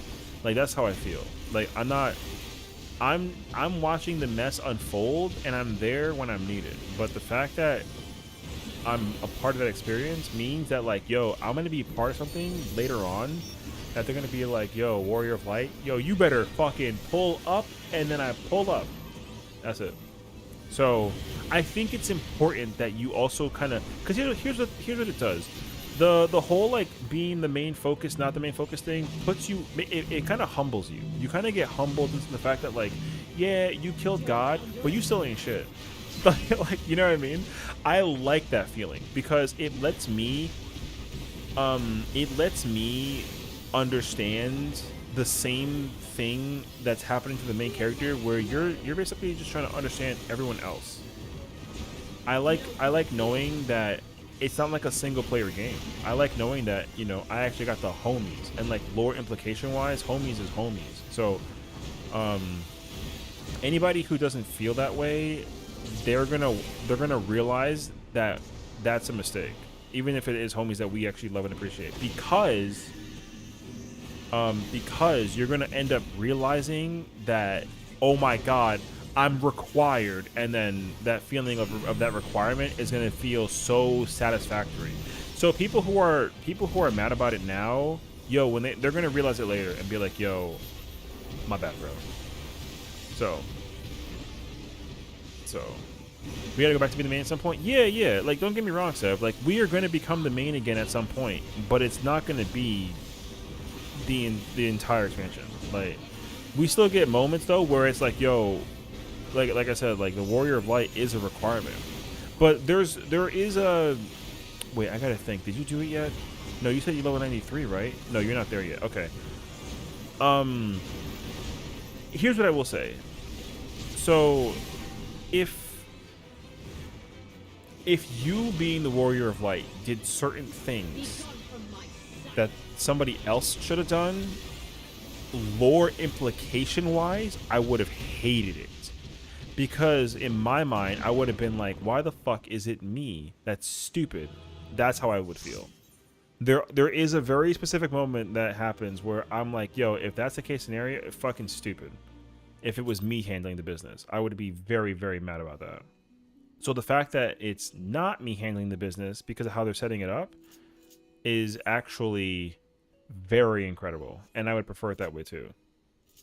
Like, that's how I feel. Like, I'm watching the mess unfold, and I'm there when I'm needed. But the fact that I'm a part of that experience means that, like, yo, I'm gonna be part of something later on. That they're gonna be like, yo, Warrior of Light, yo, you better fucking pull up, and then I pull up. That's it. So I think it's important that you also kind of, because here's what it does. The whole like being the main focus, not the main focus thing puts you. It kind of humbles you. You kind of get humbled into the fact that, like, yeah, you killed God, but you still ain't shit. Like, you know what I mean? I like that feeling because it lets me understand the same thing that's happening to the main character, where you're basically just trying to understand everyone else. I like knowing that it's not like a single player game. I like knowing that, you know, I actually got the homies, and like lore implication wise, homies is homies. So anybody who doesn't feel that way, they're gonna realize that that's a mistake, even if it is homies that we actually love and appreciate, because you're gonna end up realizing that, oh my god, I'm required, and then that feeling of that requirement is gonna feel so satisfactory. So people who are mad about it now, yo, when they're gonna realize it later and be like, yo, my bad, bro. So We gotta go back to be the main at some point. Yeah. Like, don't get me wrong, Sev. Like, we are gonna become the main again at some point, but it's not gonna be the entire expansion. Like, we still get moments though where it's like, yo, like I said, like the Warrior of Light is a requirement. But there is a wait. I gotta think. Did you do it yet? No, you said you level 93, right? No, you're not there yet. Okay. Here's what I will say. So, if you being the Warrior of Light did certain things that somebody else should have done, lore implication wise, I would have hated it. Because in my mind, I would have been like, why the fuck is it me? That's stupid. That's how I would feel. There is a very specific moment that happens where I'm like, yo, if that's the case scenario, it's fucking stupid. If it was me handling the business, I would be very, very mad about that. So the fact that it's not me handling the business because of how they're setting it up is actually very incredible. And I would prefer it that way too.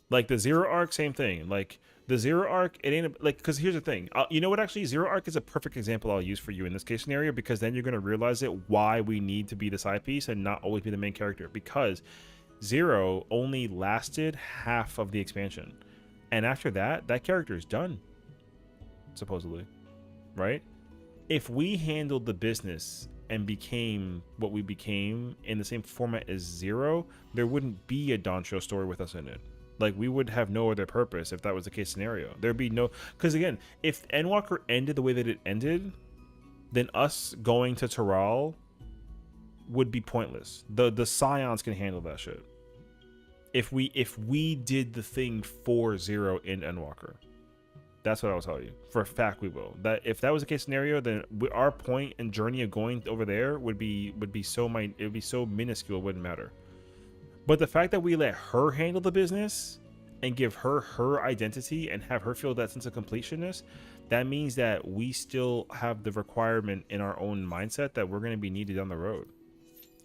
Like the Zero arc, same thing. Like the Zero arc, it ain't like, because here's the thing. You know what? Actually, Zero arc is a perfect example I'll use for you in this case scenario, because then you're going to realize it why we need to be the side piece and not always be the main character. Because Zero only lasted half of the expansion, and after that, that character is done, supposedly, right? If we handled the business and became what we became in the same format as Zero, there wouldn't be a dawntrail story with us in it. Like, we would have no other purpose if that was the case scenario. There'd be no... Because, again, if Endwalker ended the way that it ended, then us going to Taral would be pointless. The Scions can handle that shit. If we did the thing for Zero in Endwalker. That's what I'll tell you. For a fact, we will. That if that was the case scenario, then our point and journey of going over there would be so minuscule, it wouldn't matter. But the fact that we let her handle the business and give her identity and have her feel that sense of completionness, that means that we still have the requirement in our own mindset that we're going to be needed down the road.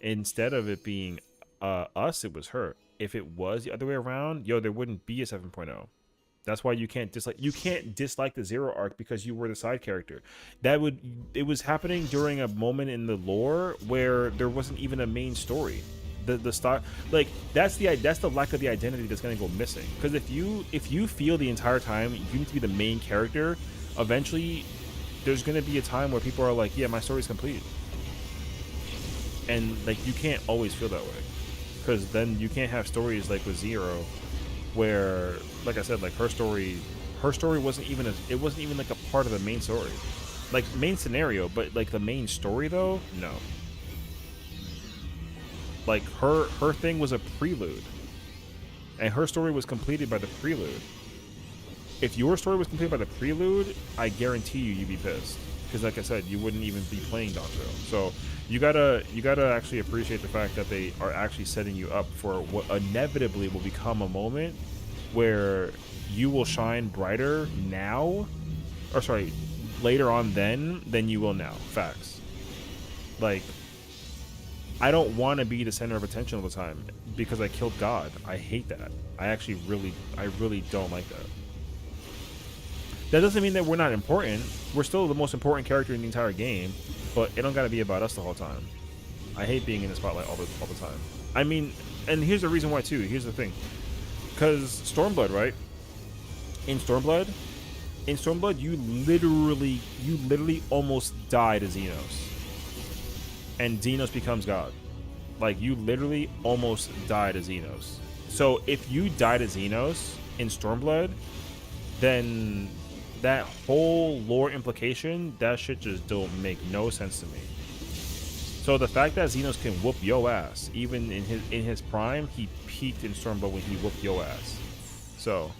Instead of it being us, it was her. If it was the other way around, yo, there wouldn't be a 7.0. That's why you can't dislike the Zero arc because you were the side character. It was happening during a moment in the lore where there wasn't even a main story. The start, like, that's the lack of the identity that's going to go missing. Because if you feel the entire time you need to be the main character, eventually there's going to be a time where people are like, yeah, my story's complete, and like you can't always feel that way, because then you can't have stories like with Zero where, like I said, like her story wasn't even like a part of the main story, like main scenario, but like the main story though, no. Like her thing was a prelude, and her story was completed by the prelude. If your story was completed by the prelude, I guarantee you'd be pissed, because like I said, you wouldn't even be playing dawntrail. So you gotta actually appreciate the fact that they are actually setting you up for what inevitably will become a moment where you will shine brighter now, or sorry, later on than you will now. Facts. Like, I don't want to be the center of attention all the time because I killed God. I hate that. I really don't like that. That doesn't mean that we're not important. We're still the most important character in the entire game, but it don't gotta be about us the whole time. I hate being in the spotlight all the time. I mean, and here's the reason why too. Here's the thing, because Stormblood, right? In Stormblood, you literally almost die to Xenos. And Xenos becomes God. Like, you literally almost die to Xenos. So if you die to Xenos in Stormblood, then that whole lore implication, that shit just don't make no sense to me. So the fact that Xenos can whoop yo ass, even in his prime, he peaked in Stormblood when he whooped yo ass. So,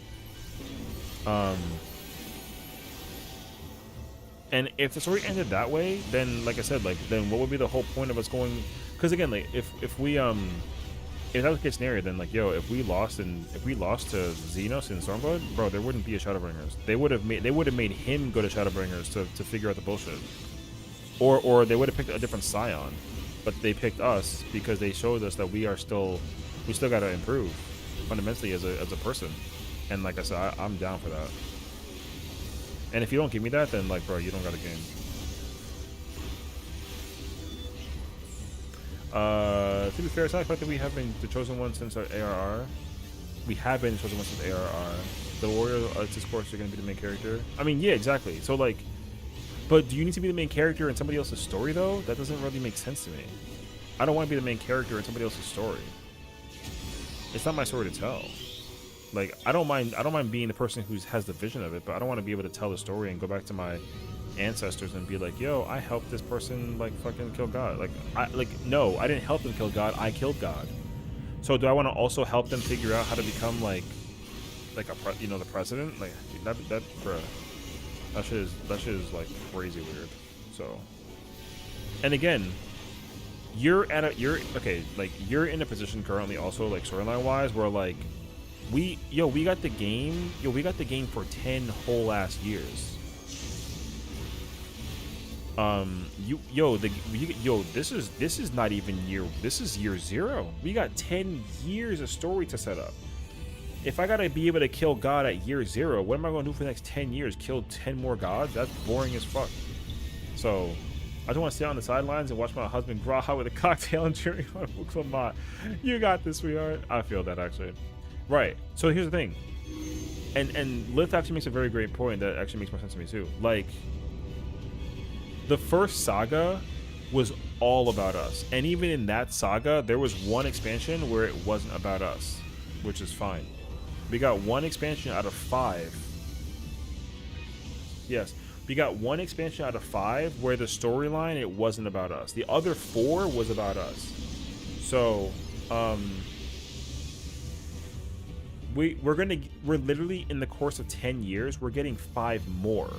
and if the story ended that way, then like I said, like, then what would be the whole point of us going? Because again, like, if that was the case scenario, then like, yo, if we lost to Xenos in Stormblood, bro, there wouldn't be a Shadowbringers. They would have made him go to Shadowbringers to figure out the bullshit, or they would have picked a different Scion, but they picked us because they showed us that we still got to improve fundamentally as a person, and like I said, I'm down for that. And if you don't give me that, then like, bro, you don't got a game. To be fair, it's not the fact that we have been the chosen one since our ARR. We have been the chosen one since ARR. The warrior discourse are going to be the main character. I mean, yeah, exactly. So like, but do you need to be the main character in somebody else's story though? That doesn't really make sense to me. I don't want to be the main character in somebody else's story. It's not my story to tell. Like, I don't mind being the person who has the vision of it, but I don't want to be able to tell the story and go back to my ancestors and be like, yo, I helped this person like fucking kill God. No, I didn't help them kill God, I killed God. So do I want to also help them figure out how to become like the president? Like that shit is like crazy weird. So, and again, you're in a position currently also like storyline wise where like we got the game for 10 whole ass years. This is not even this is year 0. We got 10 years of story to set up. If I gotta be able to kill God at year 0, what am I gonna do for the next 10 years? Kill 10 more gods? That's boring as fuck. So I just want to stay on the sidelines and watch my husband Graha with a cocktail and cheering on Lamont. You got this, sweetheart. I feel that actually. Right. So here's the thing. And Lith actually makes a very great point that actually makes more sense to me too. Like, the first saga was all about us. And even in that saga, there was one expansion where it wasn't about us, which is fine. We got one expansion out of 5. Yes. We got one expansion out of 5 where the storyline, it wasn't about us. The other 4 was about us. So, we're literally in the course of 10 years, we're getting 5 more.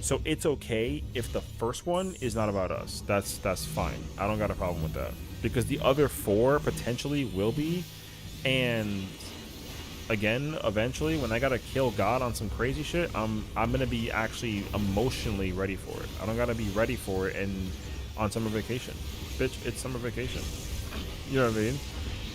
So it's okay if the first one is not about us. That's fine. I don't got a problem with that. Because the other 4 potentially will be. And again, eventually, when I gotta kill God on some crazy shit, I'm gonna be actually emotionally ready for it. I don't gotta be ready for it and on summer vacation. Bitch, it's summer vacation. You know what I mean?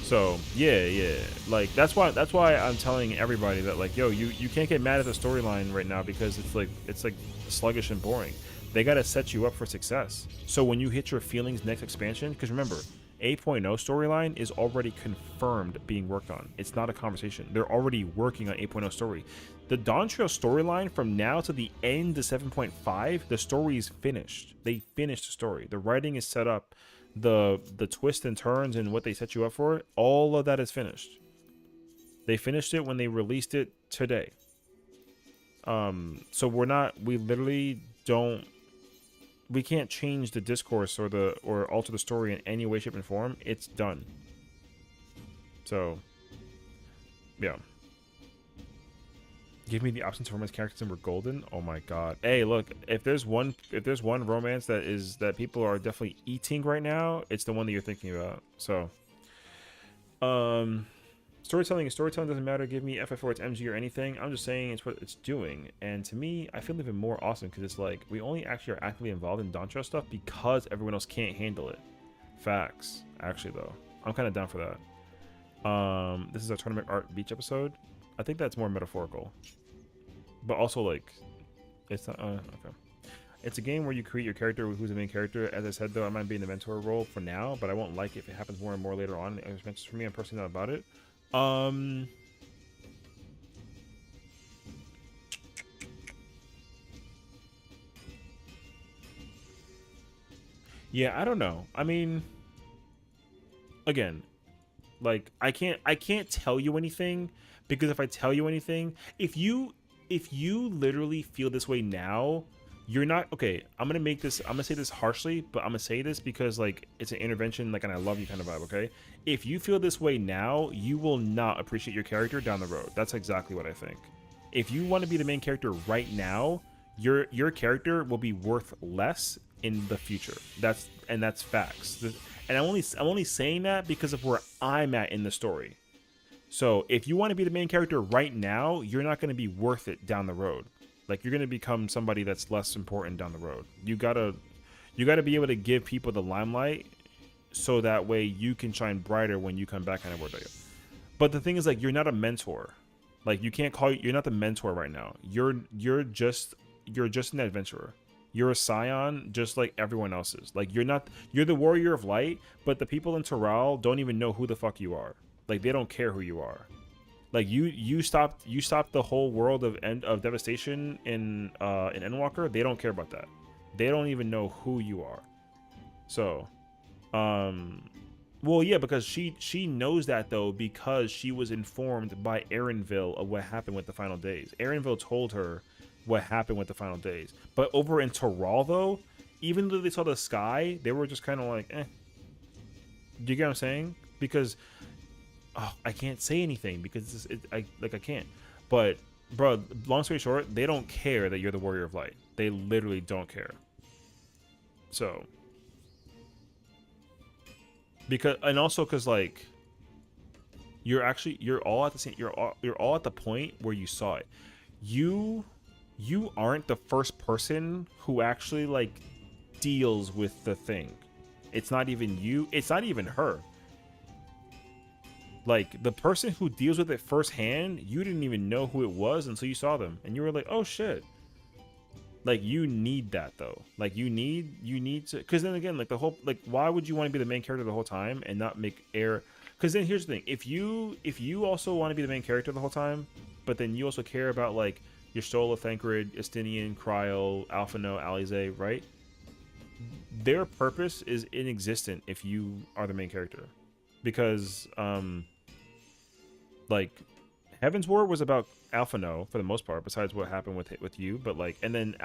So yeah. Like that's why I'm telling everybody that like, yo, you can't get mad at the storyline right now because it's like sluggish and boring. They gotta set you up for success. So when you hit your feelings next expansion, because remember, 8.0 storyline is already confirmed being worked on. It's not a conversation. They're already working on 8.0 story. The dawntrail storyline from now to the end of 7.5, the story is finished. They finished the story. The writing is set up. The twists and turns and what they set you up for, all of that is finished. They finished it when they released it today. So we can't change the discourse or alter the story in any way, shape, and form. It's done. So, yeah. Give me the option to romance characters and we're golden. Oh my god. Hey, look, if there's one romance that people are definitely eating right now, it's the one that you're thinking about. So, storytelling doesn't matter. Give me FF or it's MG or anything. I'm just saying it's what it's doing. And to me, I feel even more awesome because it's like we only actually are actively involved in dawntrail stuff because everyone else can't handle it. Facts. Actually, though, I'm kind of down for that. This is our tournament art beach episode. I think that's more metaphorical, but also like it's not okay. It's a game where you create your character who's the main character. As I said, though, I might be in the mentor role for now, but I won't like it if it happens more and more later on. It's for me, I'm personally not about it. Yeah, I don't know. I mean, again, like I can't tell you anything because if I tell you anything, if you literally feel this way now, you're not okay. I'm gonna say this harshly, but I'm gonna say this because like it's an intervention, like, and I love you kind of vibe. Okay, if you feel this way now, you will not appreciate your character down the road. That's exactly what I think. If you want to be the main character right now, your character will be worth less in the future. That's facts. And I'm only saying that because of where I'm at in the story. So if you want to be the main character right now, you're not going to be worth it down the road. Like, you're going to become somebody that's less important down the road. You gotta be able to give people the limelight so that way you can shine brighter when you come back on Edward. But the thing is, like, you're not a mentor. Like, you can't call you're not the mentor right now. You're just an adventurer. You're a scion, just like everyone else is. Like, you're the warrior of light, but the people in Toral don't even know who the fuck you are. Like, they don't care who you are. Like, you stopped the whole world of devastation in Endwalker. They don't care about that. They don't even know who you are. So, well, yeah, because she knows that though, because she was informed by Erenville of what happened with the final days. Erenville told her what happened with the final days. But over in Toral though, even though they saw the sky, they were just kind of like, eh. Do you get what I'm saying? Because I can't say anything because I can't. But bro, long story short, they don't care that you're the warrior of light. They literally don't care. So, because like you're all at the same, you're all at the point where you saw it. You aren't the first person who actually like deals with the thing. It's not even you. It's not even her. Like, the person who deals with it firsthand, you didn't even know who it was until you saw them, and you were like, oh shit. Like, you need that though. Like, you need to, because then again, like, the whole, like, why would you want to be the main character the whole time and not make air? Because then here's the thing: if you also want to be the main character the whole time, but then you also care about like your Stola, Thancred, Estinian, Kryl, Alphino, Alize, right? Their purpose is inexistent if you are the main character, because like, Heaven's War was about Alphino for the most part, besides what happened with you. But like, and then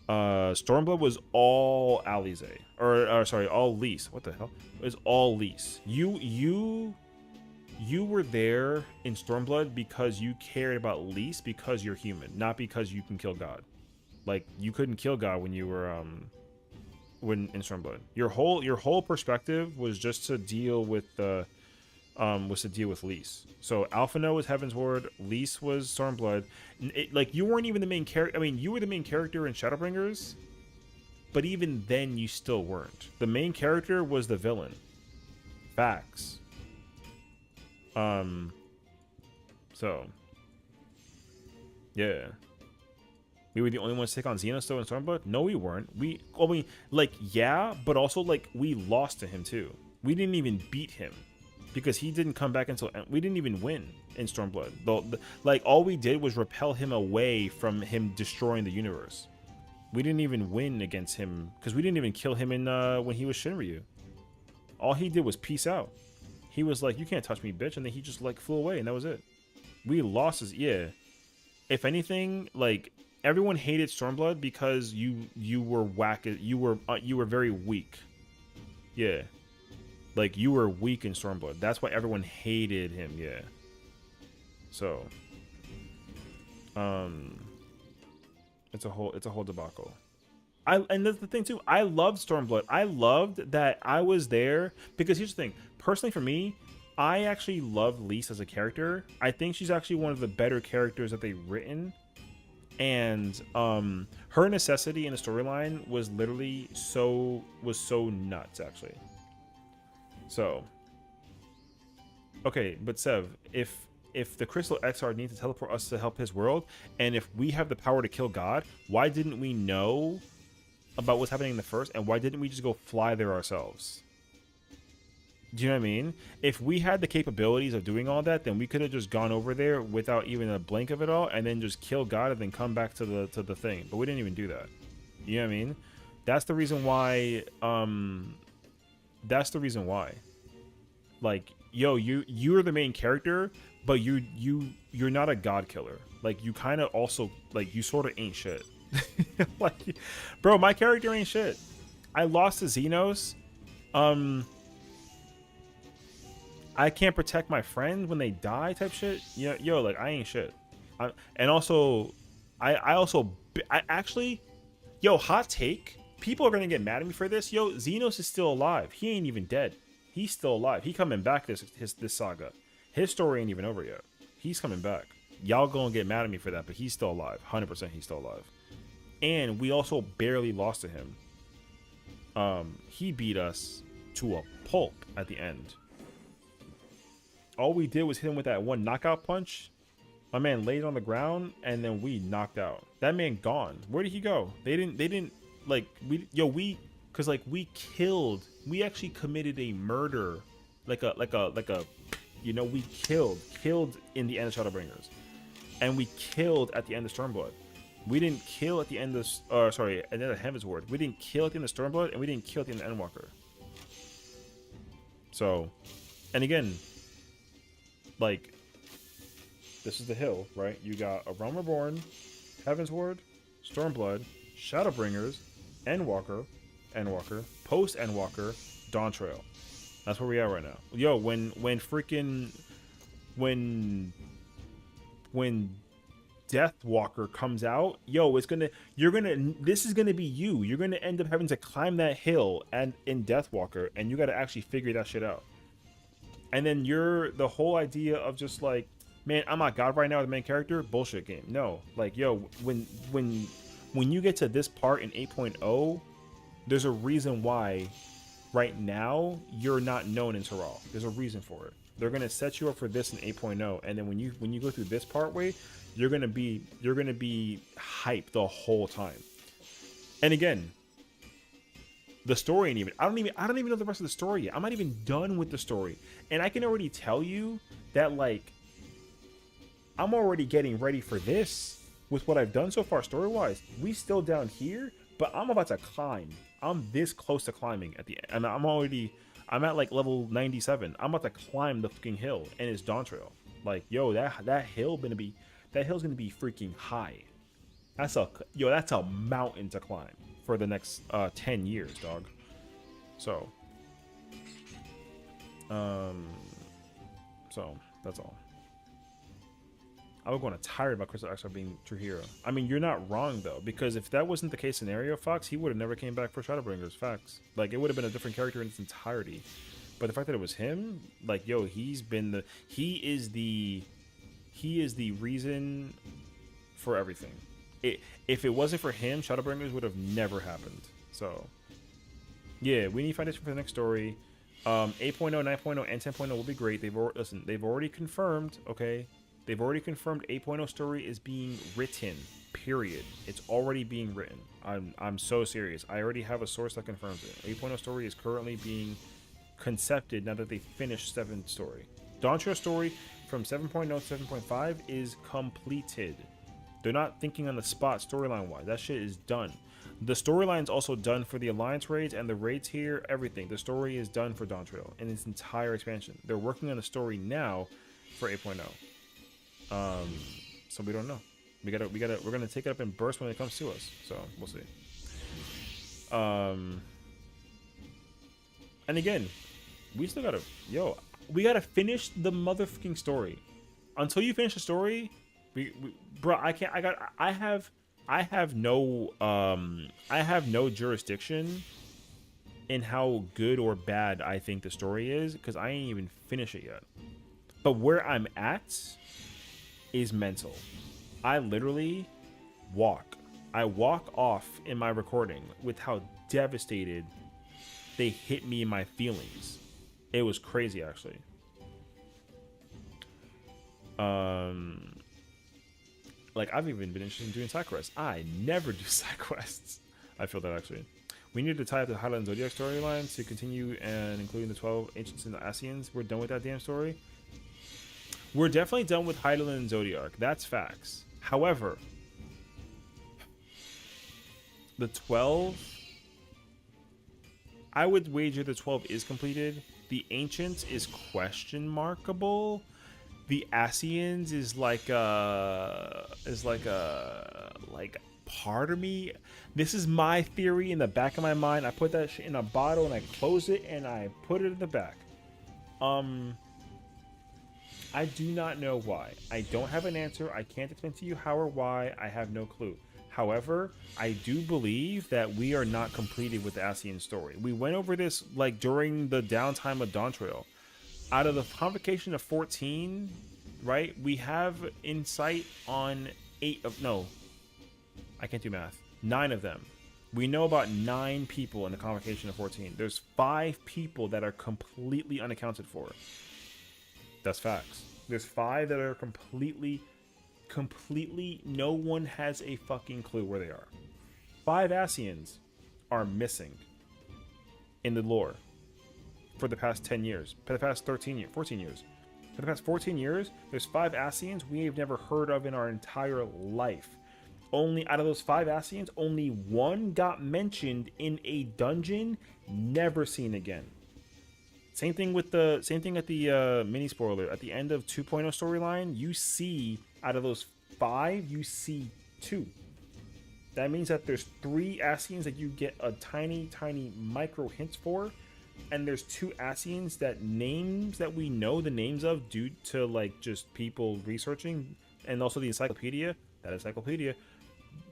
Stormblood was all Alize, or sorry, all Lys. What the hell? It was all Lys. You were there in Stormblood because you cared about Lys because you're human, not because you can kill God. Like, you couldn't kill God when you were when in Stormblood. Your whole perspective was just to deal with the Lys. So Alphino was Heaven's Ward, Lys was Stormblood. Like, you weren't even the main character. I mean, you were the main character in Shadowbringers, but even then you still weren't. The main character was the villain. Facts. So yeah. We were the only ones to take on Xenos though in Stormblood? No, we weren't. I mean, like, yeah, but also like we lost to him too. We didn't even beat him because he didn't come back until we didn't even win in Stormblood. Like, all we did was repel him away from him destroying the universe. We didn't even win against him because we didn't even kill him in when he was Shinryu. All he did was peace out. He was like, "You can't touch me, bitch," and then he just like flew away, and that was it. We lost his, yeah. If anything, like, everyone hated Stormblood because you were whack. You were very weak. Yeah, like, you were weak in Stormblood. That's why everyone hated him. Yeah. So, it's a whole debacle. And that's the thing too. I loved Stormblood. I loved that I was there because here's the thing. Personally, for me, I actually loved Lys as a character. I think she's actually one of the better characters that they've written. And her necessity in the storyline was literally so nuts, actually. So, okay, but Sev, if the Crystal XR needs to teleport us to help his world, and if we have the power to kill God, why didn't we know about what's happening in the first, and why didn't we just go fly there ourselves? Do you know what I mean? If we had the capabilities of doing all that, then we could have just gone over there without even a blink of it all, and then just kill God and then come back to the thing. But we didn't even do that. You know what I mean? That's the reason why. That's the reason why. Like, yo, you're the main character, but you're not a God killer. Like, you kind of also, like, you sort of ain't shit. Like, bro, my character ain't shit. I lost to Xenos. I can't protect my friends when they die type shit. Yo, like, I ain't shit. And also, I actually, yo, hot take. People are gonna get mad at me for this. Yo, Xenos is still alive. He ain't even dead. He's still alive. He coming back this saga. His story ain't even over yet. He's coming back. Y'all gonna get mad at me for that, but he's still alive. 100% he's still alive. And we also barely lost to him. He beat us to a pulp at the end. All we did was hit him with that one knockout punch. My man laid on the ground, and then we knocked out. That man gone. Where did he go? They didn't like cause like we actually committed a murder, like a, you know, we killed in the end of Shadowbringers, and we killed at the end of Stormblood. We didn't kill at the end of, at the end of Heaven's Ward. We didn't kill at the end of Stormblood, and we didn't kill at the end of Endwalker. So, and again, like, this is the hill, right? You got A Realm Reborn, Heaven's Ward, Stormblood, Shadowbringers, Endwalker, post Endwalker, Dawntrail. That's where we are right now. Yo, when Deathwalker comes out, yo, this is gonna be you. You're gonna end up having to climb that hill and in Deathwalker, and you gotta actually figure that shit out. And then the whole idea of just like, man, I'm not God right now with the main character, bullshit game. No, like, yo, when you get to this part in 8.0, there's a reason why right now you're not known in Terral. There's a reason for it. They're gonna set you up for this in 8.0, and then when you go through this part way, you're gonna be hyped the whole time. And again, the story ain't even. I don't even know the rest of the story yet. I'm not even done with the story, and I can already tell you that, like, I'm already getting ready for this with what I've done so far story wise. We still down here, but I'm about to climb. I'm this close to climbing at the end, and I'm at like level 97. I'm about to climb the fucking hill, and it's Dawntrail. Like, yo, that hill's gonna be freaking high. That's a mountain to climb for the next 10 years, dog. So that's all. I was going to tired about Crystal Axel being true hero. I mean, you're not wrong though, because if that wasn't the case scenario, Fox, he would have never came back for Shadowbringers. Facts. Like, it would have been a different character in its entirety. But the fact that it was him, like, yo, he is the reason for everything. If it wasn't for him, Shadowbringers would have never happened. So yeah, we need foundation for the next story. 8.0, 9.0, and 10.0 will be great. They've already confirmed, okay? They've already confirmed 8.0 story is being written. Period. It's already being written. I'm so serious. I already have a source that confirms it. 8.0 story is currently being concepted now that they finished 7th story. Dawntrail story from 7.0 to 7.5 is completed. They're not thinking on the spot storyline wise. That shit is done. The storyline's also done for the Alliance raids and the raids here, everything. The story is done for Dawntrail in its entire expansion. They're working on the story now for 8.0. So we don't know. We're gonna take it up in bursts when it comes to us. So we'll see. And again, we still gotta we gotta finish the motherfucking story. Until you finish the story, bro, I have no jurisdiction in how good or bad I think the story is, because I ain't even finished it yet. But where I'm at is mental. I literally walk off in my recording with how devastated they hit me in my feelings. It was crazy, actually. Like, I've even been interested in doing side quests. I never do side quests. I feel that, actually. We need to tie up the Highland Zodiac storyline to continue, and including the 12 Ancients and the Ascians. We're done with that damn story. We're definitely done with Hydaelyn and Zodiac. That's facts. However, the 12, I would wager the 12 is completed. The Ancients is question markable. The Ascians is like part of me. This is my theory in the back of my mind. I put that shit in a bottle and I close it and I put it in the back. I do not know why. I don't have an answer. I can't explain to you how or why. I have no clue. However, I do believe that we are not completed with the Ascian story. We went over this like during the downtime of Dawntrail. Out of the convocation of 14, right, we have insight on 9 of them. We know about 9 people in the convocation of 14. There's 5 people that are completely unaccounted for. That's facts. There's 5 that are completely, no one has a fucking clue where they are. 5 Ascians are missing in the lore for the past 10 years, for the past 13 years, 14 years. For the past 14 years, there's 5 Ascians we have never heard of in our entire life. Only out of those 5 Ascians, only 1 got mentioned in a dungeon, never seen again. Same thing at the mini spoiler at the end of 2.0 storyline. You see out of those 5, you see 2. That means that there's 3 Ascians that you get a tiny micro hints for, and there's 2 Ascians that names that we know the names of due to like just people researching, and also the encyclopedia. That encyclopedia.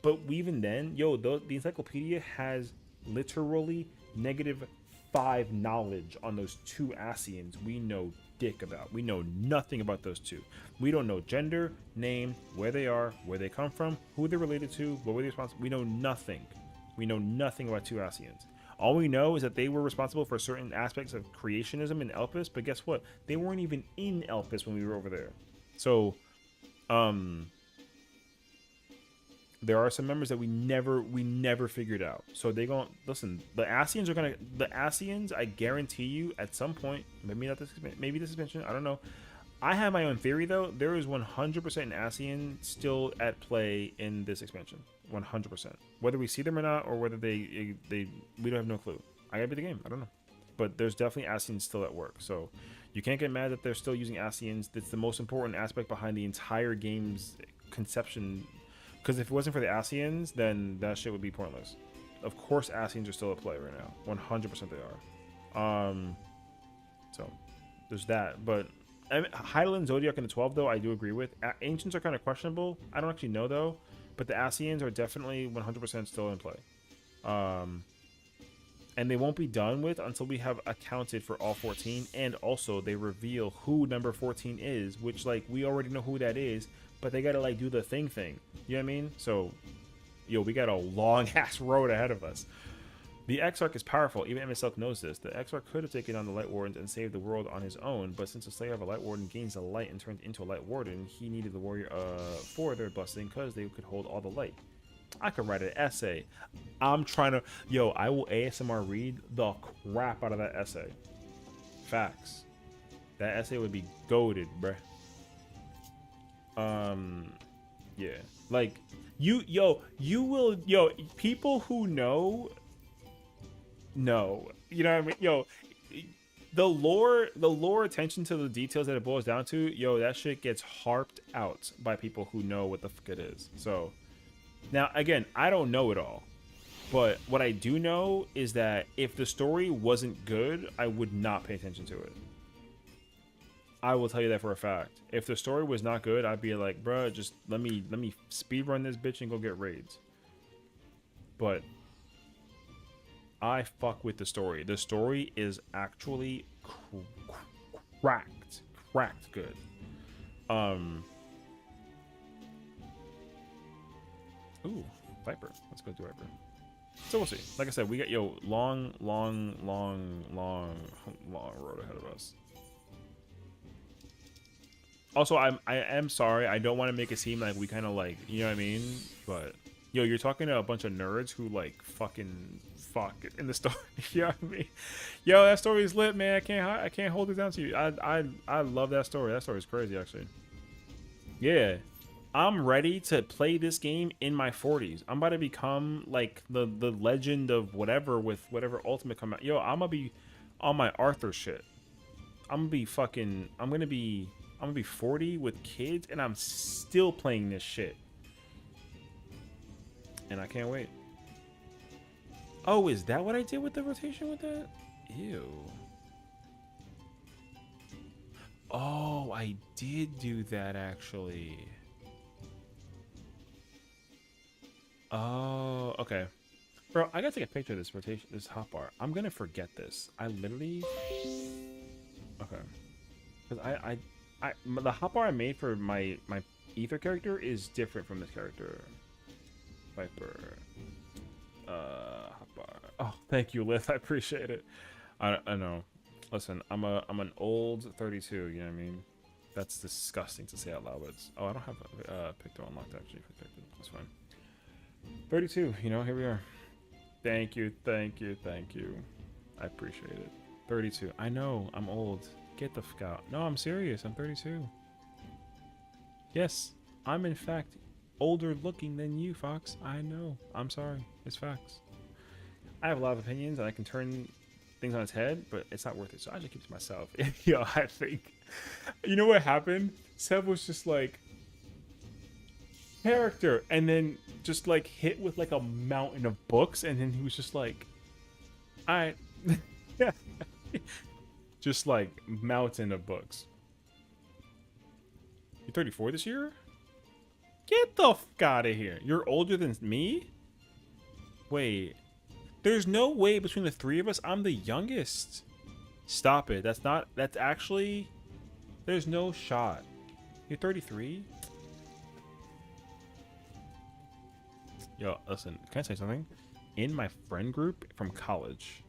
But even then, the encyclopedia has literally -5 knowledge on those 2 Ascians we know dick about. We know nothing about those 2. We don't know gender, name, where they are, where they come from, who they're related to, what were they responsible. We know nothing. We know nothing about 2 Ascians. All we know is that they were responsible for certain aspects of creationism in Elpis, but guess what? They weren't even in Elpis when we were over there. So, there are some members that we never figured out. So they gon' listen. The Ascians, I guarantee you, at some point, maybe not this expansion, I don't know. I have my own theory though. There is 100% an Ascian still at play in this expansion. 100%. Whether we see them or not, or whether we don't have no clue. I gotta be the game. I don't know. But there's definitely Ascians still at work. So you can't get mad that they're still using Ascians. That's the most important aspect behind the entire game's conception. Because if it wasn't for the Ascians, then that shit would be pointless. Of course, Ascians are still at play right now. 100% they are. So there's that. But Hydaelyn, Zodiac, and the 12, though, I do agree with. Ancients are kind of questionable. I don't actually know, though. But the Ascians are definitely 100% still in play. And they won't be done with until we have accounted for all 14. And also, they reveal who number 14 is, which, like, we already know who that is. But they gotta, like, do the thing. You know what I mean? So, we got a long-ass road ahead of us. The Exarch is powerful. Even MSL knows this. The Exarch could have taken on the Light Wardens and saved the world on his own, but since the Slayer of a Light Warden gains the light and turns into a Light Warden, he needed the warrior for their blessing because they could hold all the light. I could write an essay. I'm trying to... I will ASMR read the crap out of that essay. Facts. That essay would be goated, bruh. Yeah. Like, you will... people who know... No, you know what I mean? The lore attention to the details that it boils down to, that shit gets harped out by people who know what the fuck it is. So, now, again, I don't know it all. But what I do know is that if the story wasn't good, I would not pay attention to it. I will tell you that for a fact. If the story was not good, I'd be like, bruh, just let me speedrun this bitch and go get raids. But... I fuck with the story. The story is actually cracked good. Ooh, Viper. Let's go do Viper. So we'll see. Like I said, we got long road ahead of us. Also, I am sorry. I don't want to make it seem like we kind of like, you know what I mean? But you're talking to a bunch of nerds who like fucking fuck in the story. You know what I mean? That story is lit, man. I can't hold it down to you. I love that story. That story is crazy, actually. Yeah, I'm ready to play this game in my 40s. I'm about to become like the legend of whatever with whatever ultimate come out. I'm gonna be on my Arthur shit. I'm gonna be 40 with kids, and I'm still playing this shit. And I can't wait. Oh, is that what I did with the rotation with that? Ew. Oh, I did do that, actually. Oh, okay. Bro, I gotta take a picture of this rotation, this hotbar. I'm gonna forget this. I literally... Okay. Because the hotbar I made for my Ether character is different from this character. Viper. Hotbar. Oh, thank you, Lith. I appreciate it. I know. Listen, I'm an old 32. You know what I mean? That's disgusting to say out loud. But it's, oh, I don't have Picto unlocked actually. That's fine. 32. You know, here we are. Thank you. I appreciate it. 32. I know I'm old. Get the fuck out. No, I'm serious. I'm 32. Yes, I'm in fact older looking than you, Fox. I know. I'm sorry. It's facts. I have a lot of opinions and I can turn things on its head, but it's not worth it. So I just keep it to myself. Yo, I think. You know what happened? Seb was just like, character, and then just like hit with like a mountain of books, and then he was just like, alright. Yeah. Just like mountain of books. You're 34 this year? Get the fuck out of here. You're older than me? Wait. There's no way between the three of us I'm the youngest. Stop it. That's actually, there's no shot. You're 33? Yo, listen, can I say something? In my friend group from college,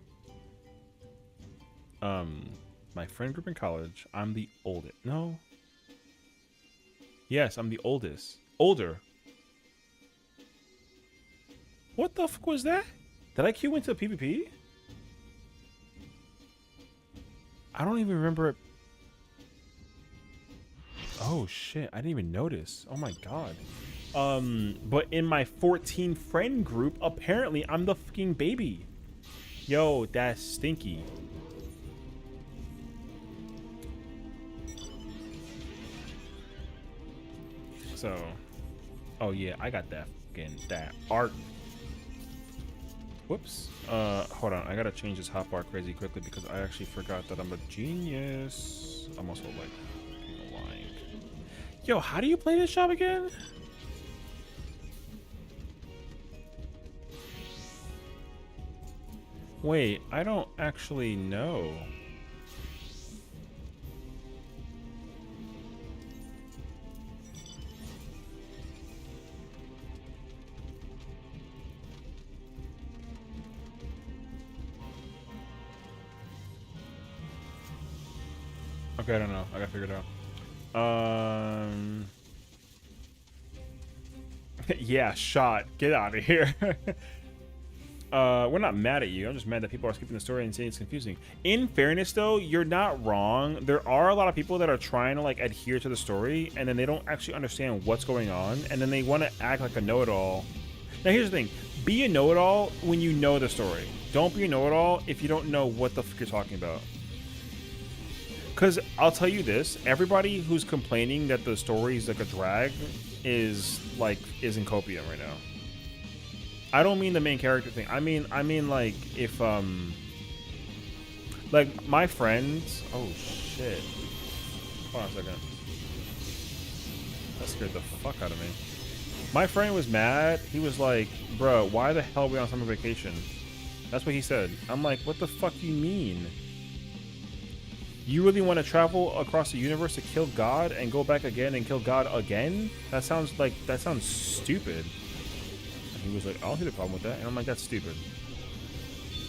my friend group in college, I'm the oldest. No. Yes, I'm the oldest. Older. What the fuck was that? Did I queue into a PvP? I don't even remember it. Oh shit, I didn't even notice. Oh my god. But in my 14 friend group, apparently I'm the fucking baby. Yo, that's stinky. So, oh yeah, I got that that art. Whoops. Hold on, I gotta change this hotbar crazy quickly because I actually forgot that I'm a genius. I'm also like lying. Yo, how do you play this shop again? Wait, I don't actually know. Okay, I don't know. I gotta figure it out. Yeah, shot. Get out of here. We're not mad at you. I'm just mad that people are skipping the story and saying it's confusing. In fairness, though, you're not wrong. There are a lot of people that are trying to like adhere to the story, and then they don't actually understand what's going on, and then they want to act like a know-it-all. Now, here's the thing: be a know-it-all when you know the story. Don't be a know-it-all if you don't know what the fuck you're talking about. Because I'll tell you this: everybody who's complaining that the story is like a drag is in copium right now. I don't mean the main character thing. I mean like if like my friends. Oh shit! Hold on a second. That scared the fuck out of me. My friend was mad. He was like, "Bro, why the hell are we on summer vacation?" That's what he said. I'm like, "What the fuck do you mean? You really want to travel across the universe to kill God and go back again and kill God again? That sounds stupid." He was like, I don't see the problem with that. And I'm like, that's stupid.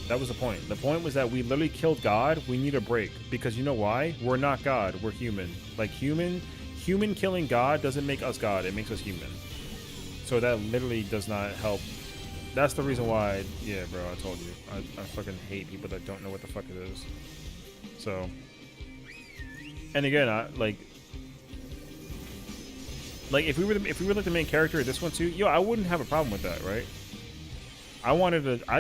That was the point. The point was that we literally killed God. We need a break. Because you know why? We're not God. We're human. Like human killing God doesn't make us God. It makes us human. So that literally does not help. That's the reason why, yeah, bro, I told you. I fucking hate people that don't know what the fuck it is. So, and again, like if we were like the main character of this one too, yo, I wouldn't have a problem with that, right? I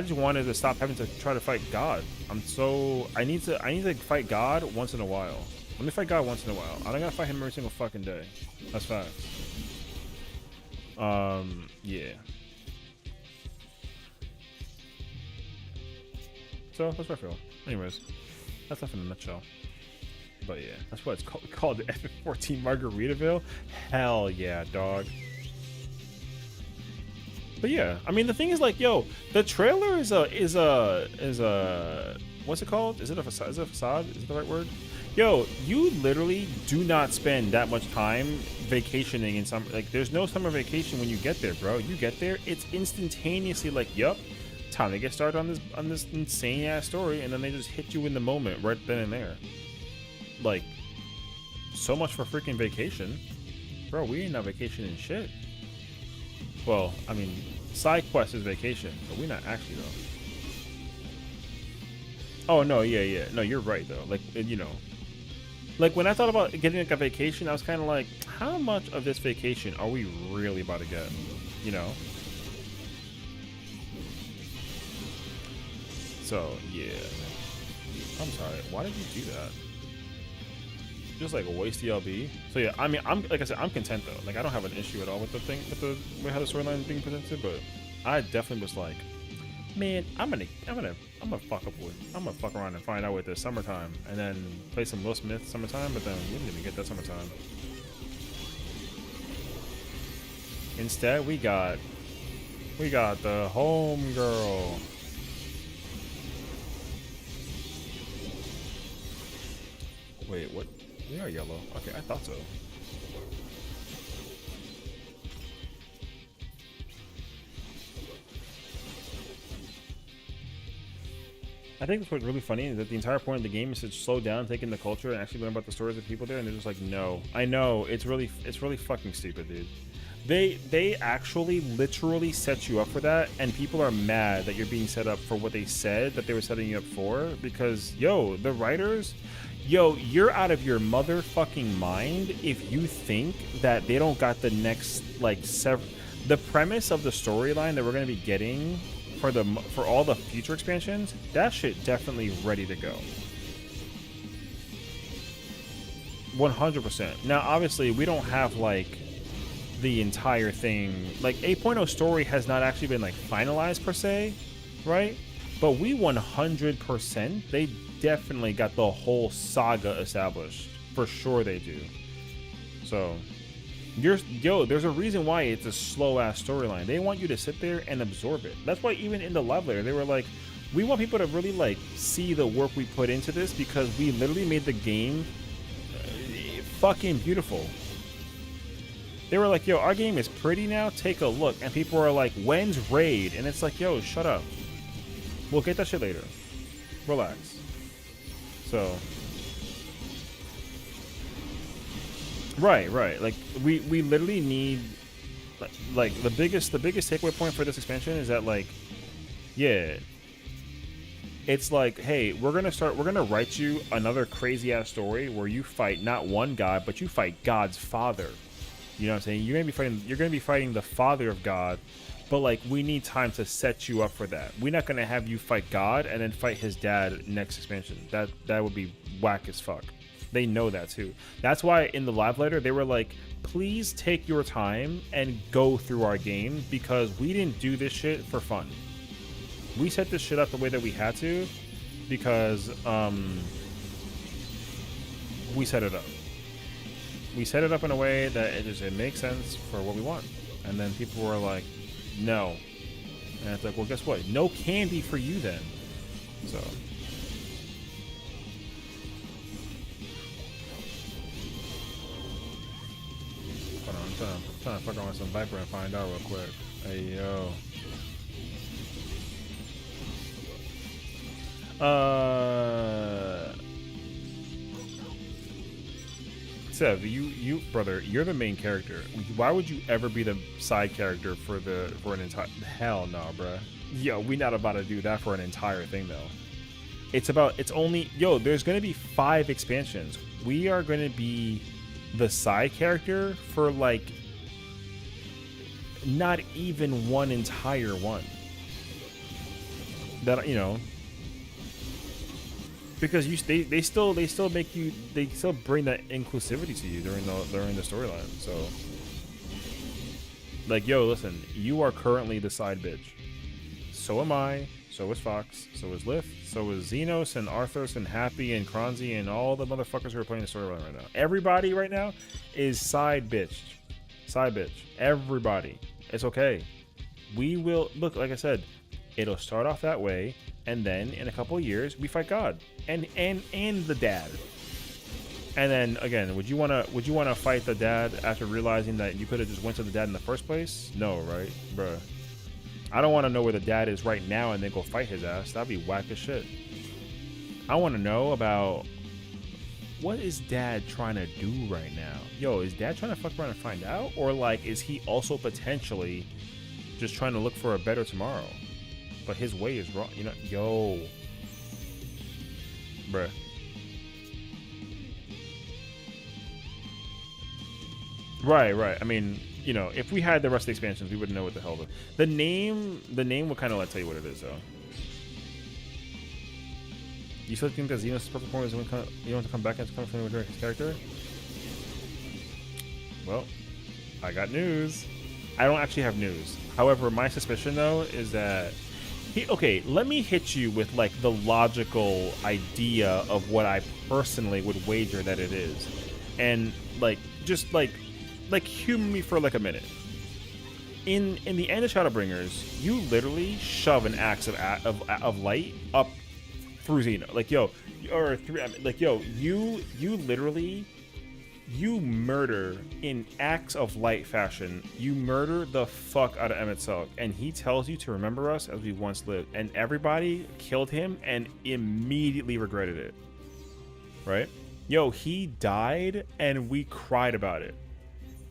just wanted to stop having to try to fight God. I need to fight God once in a while. Let me fight God once in a while. I don't gotta fight him every single fucking day. That's fine. Yeah. So that's what I feel. Anyways, that's stuff in a nutshell. But yeah, that's what it's called the FF14 Margaritaville. Hell yeah, dog. But yeah, I mean the thing is like, yo, the trailer is a what's it called? Is it a facade? Is it a facade? Is it the right word? Yo, you literally do not spend that much time vacationing in summer. Like, there's no summer vacation when you get there, bro. You get there, it's instantaneously like, yup, time to get started on this insane ass story, and then they just hit you in the moment right then and there. Like, So much for freaking vacation. Bro, we ain't on vacation and shit. Well, I mean, side quest is vacation, but we're not actually though. Oh no, yeah. No, you're right though. Like, you know, like when I thought about getting like a vacation, I was kind of like, how much of this vacation are we really about to get? You know. So yeah. I'm sorry. Why did you do that? Just like a waste LB. So yeah, I mean, I'm like I said, I'm content though. Like I don't have an issue at all with the thing, with how the storyline is being presented. But I definitely was like, man, I'm gonna fuck around and find out with this summertime, and then play some Will Smith summertime. But then we didn't even get that summertime. Instead, we got the home girl. Wait, what? They are yellow. Okay, I thought so. I think what's really funny is that the entire point of the game is to slow down, take in the culture, and actually learn about the stories of people there. And they're just like, no. I know it's really fucking stupid, dude. They actually literally set you up for that, and people are mad that you're being set up for what they said that they were setting you up for. Because yo, the writers. Yo, you're out of your motherfucking mind if you think that they don't got the next like the premise of the storyline that we're gonna be getting for all the future expansions. That shit definitely ready to go. 100%. Now, obviously, we don't have like the entire thing. Like 8.0 story has not actually been like finalized per se, right? But we 100%. They definitely got the whole saga established. For sure they do. So, there's a reason why it's a slow ass storyline. They want you to sit there and absorb it. That's why even in the live letter, they were like, we want people to really like see the work we put into this because we literally made the game fucking beautiful. They were like, yo, our game is pretty now. Take a look. And people are like, when's raid? And it's like, yo, shut up. We'll get that shit later. Relax. So, right. Like we literally need like the biggest takeaway point for this expansion is that like, yeah, it's like, hey, we're gonna write you another crazy ass story where you fight not one god, but you fight God's father. You know what I'm saying? You're gonna be fighting the father of God. But like, we need time to set you up for that. We're not gonna have you fight God and then fight his dad next expansion. That would be whack as fuck. They know that too. That's why in the live letter they were like, please take your time and go through our game because we didn't do this shit for fun. We set this shit up the way that we had to because we set it up. We set it up in a way that it makes sense for what we want. And then people were like, no. And it's like, well, guess what? No candy for you then. So. Hold on, I'm trying to fuck around with some Viper and find out real quick. Hey, yo. Sev, you brother, you're the main character. Why would you ever be the side character for an entire? Hell no, bruh. Yo, we not about to do that for an entire thing though. There's gonna be 5 expansions. We are gonna be the side character for like not even one entire one. That because they still bring that inclusivity to you during the storyline. So like, yo, listen, you are currently the side bitch. So am I. So is Fox. So is Lift. So is Xenos and Arthos and Happy and Kronzi and all the motherfuckers who are playing the storyline right now. Everybody right now is side bitch. Side bitch. Everybody. It's okay. We will look, like I said, it'll start off that way. And then in a couple of years, we fight God and the dad. And then again, would you wanna fight the dad after realizing that you could have just went to the dad in the first place? No, right, bruh. I don't want to know where the dad is right now and then go fight his ass. That'd be whack as shit. I want to know about what is Dad trying to do right now? Yo, is Dad trying to fuck around and find out? Or, like, is he also potentially just trying to look for a better tomorrow? But his way is wrong. You know, yo. Bruh. Right. I mean, you know, if we had the rest of the expansions, we wouldn't know what the hell the name will kind of like tell you what it is, though. You still think that Xenos' perfect form is when you want to come back and come from his character? Well, I got news. I don't actually have news. However, my suspicion though is that okay, let me hit you with like the logical idea of what I personally would wager that it is, and like just like humor me for like a minute. In the end of Shadowbringers, you literally shove an axe of light up through Xeno, like yo, or through like yo, you literally murder in acts of light fashion. You murder the fuck out of Emmett Silk, and he tells you to remember us as we once lived, and everybody killed him and immediately regretted it. Right? Yo, he died and we cried about it.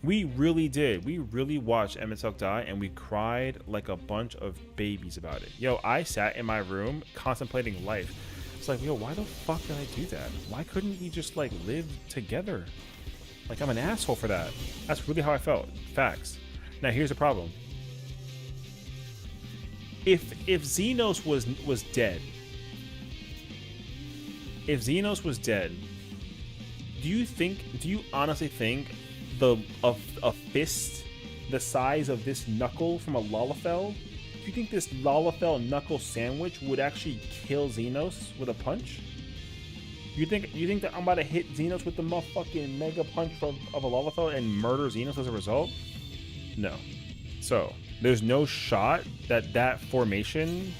We really did. We really watched Emmett Silk die and we cried like a bunch of babies about it. Yo, I sat in my room contemplating life. It's like, yo, why the fuck did I do that? Why couldn't we just like live together? Like, I'm an asshole for that. That's really how I felt. Facts. Now here's the problem. If Xenos was dead, do you honestly think a fist the size of this knuckle from a Lalafell, do you think this Lalafell knuckle sandwich would actually kill Xenos with a punch? You think that I'm about to hit Xenos with the motherfucking mega punch of a Lalafell and murder Xenos as a result? No. So there's no shot that formation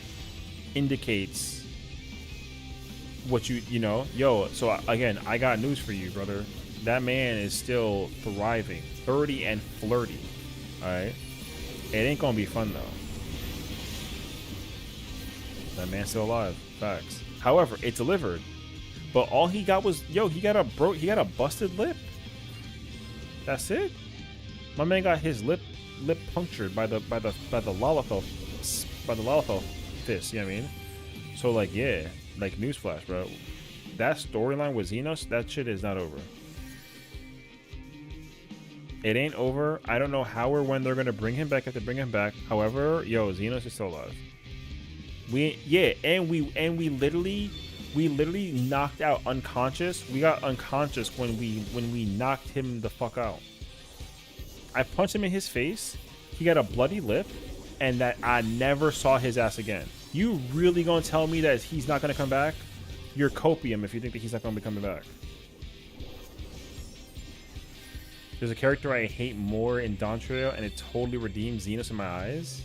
indicates what you know. Yo, so again, I got news for you, brother. That man is still thriving, 30 and flirty. All right, it ain't gonna be fun though. That man's still alive. Facts. However, it delivered. But all he got was, yo, he got a busted lip. That's it. My man got his lip punctured by the Lalafell fist. You know what I mean? So like, yeah, like newsflash, bro. That storyline with Xenos, that shit is not over. It ain't over. I don't know how or when they're gonna bring him back. If they bring him back, however, yo, Xenos is still alive. We literally knocked out unconscious. We got unconscious when we knocked him the fuck out. I punched him in his face. He got a bloody lip, and that I never saw his ass again. You really gonna tell me that he's not gonna come back? You're copium if you think that he's not gonna be coming back. There's a character I hate more in Dawntrail, and it totally redeems Xenos in my eyes.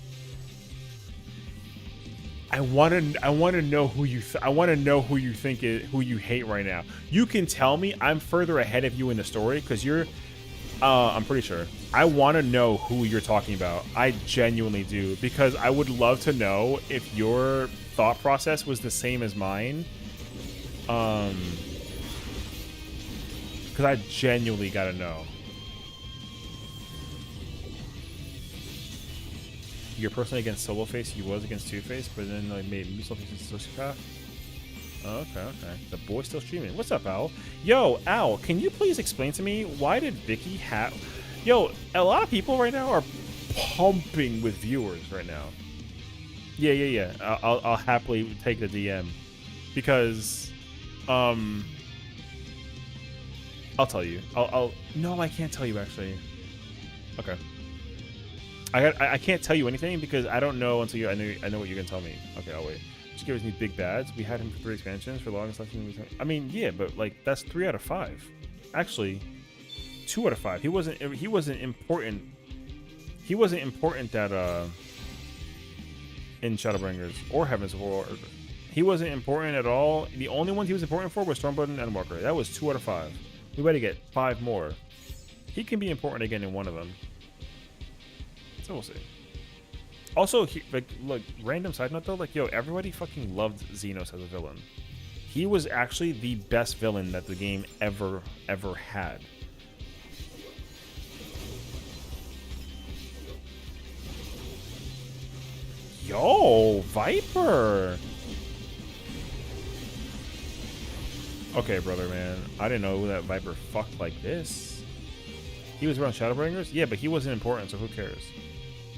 I want to know who you think who you hate right now. You can tell me. I'm further ahead of you in the story because you're. I'm pretty sure. I want to know who you're talking about. I genuinely do, because I would love to know if your thought process was the same as mine. Because I genuinely gotta know. You're personally against Solo Face. He was against Two Face, but then like made Solo Face a sociopath. Oh, okay. The boy's still streaming. What's up, Al? Yo, Al, can you please explain to me why did Vicky have? Yo, a lot of people right now are pumping with viewers right now. Yeah. I'll happily take the DM because, I'll tell you. No, I can't tell you actually. Okay. I can't tell you anything because I don't know until I know what you're gonna tell me. Okay, I'll wait. Just give us these big bads. We had him for 3 expansions for longest lasting. I mean, yeah, but like that's 3 out of 5. Actually, 2 out of 5. He wasn't important. He wasn't important that in Shadowbringers or Heaven's War. He wasn't important at all. The only ones he was important for was Stormblood and Endwalker. That was 2 out of 5. We better get 5 more. He can be important again in one of them. So we'll see. Also, look, random side note though, like, yo, everybody fucking loved Xenos as a villain. He was actually the best villain that the game ever had. Yo, Viper. Okay, brother, man. I didn't know that Viper fucked like this. He was around Shadowbringers? Yeah, but he wasn't important, so who cares?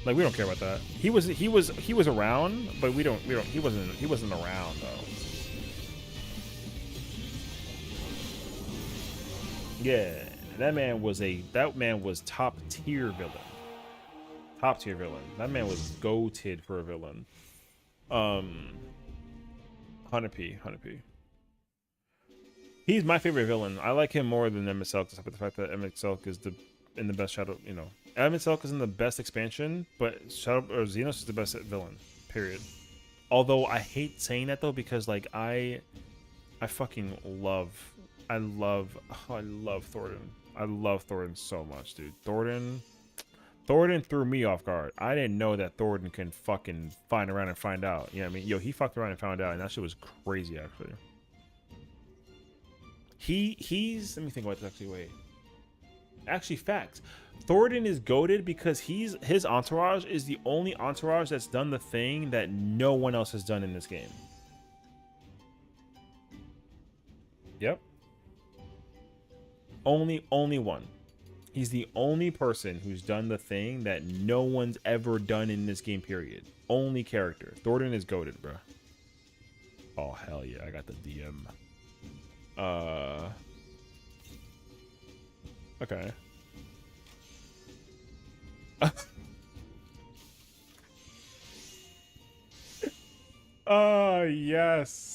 Like, we don't care about that. He was around, but he wasn't around though. Yeah, that man was top tier villain. Top tier villain. That man was goated for a villain. 100p. He's my favorite villain. I like him more than Emet-Selch, despite the fact that Emet-Selch is in the best Shadow. You know, Emet-Selch is in the best expansion, but Xenos is the best villain. Period. Although I hate saying that though, because like I love Thornton. I love Thornton so much, dude. Thornton threw me off guard. I didn't know that Thornton can fucking find around and find out. You know what I mean? Yo, he fucked around and found out, and that shit was crazy, actually. He's let me think about this actually. Wait. Actually, facts. Thornton is goated because his entourage is the only entourage that's done the thing that no one else has done in this game. Yep. Only one. He's the only person who's done the thing that no one's ever done in this game, period. Only character. Thornton is goated, bro. Oh, hell yeah. I got the DM. Okay.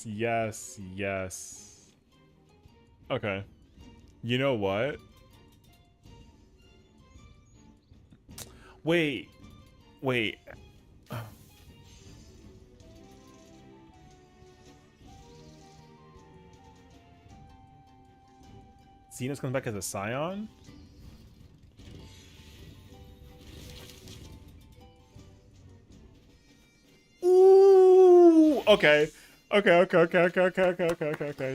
Yes. Okay. You know what? Wait. Xenos comes back as a Scion? Ooh, okay. Okay.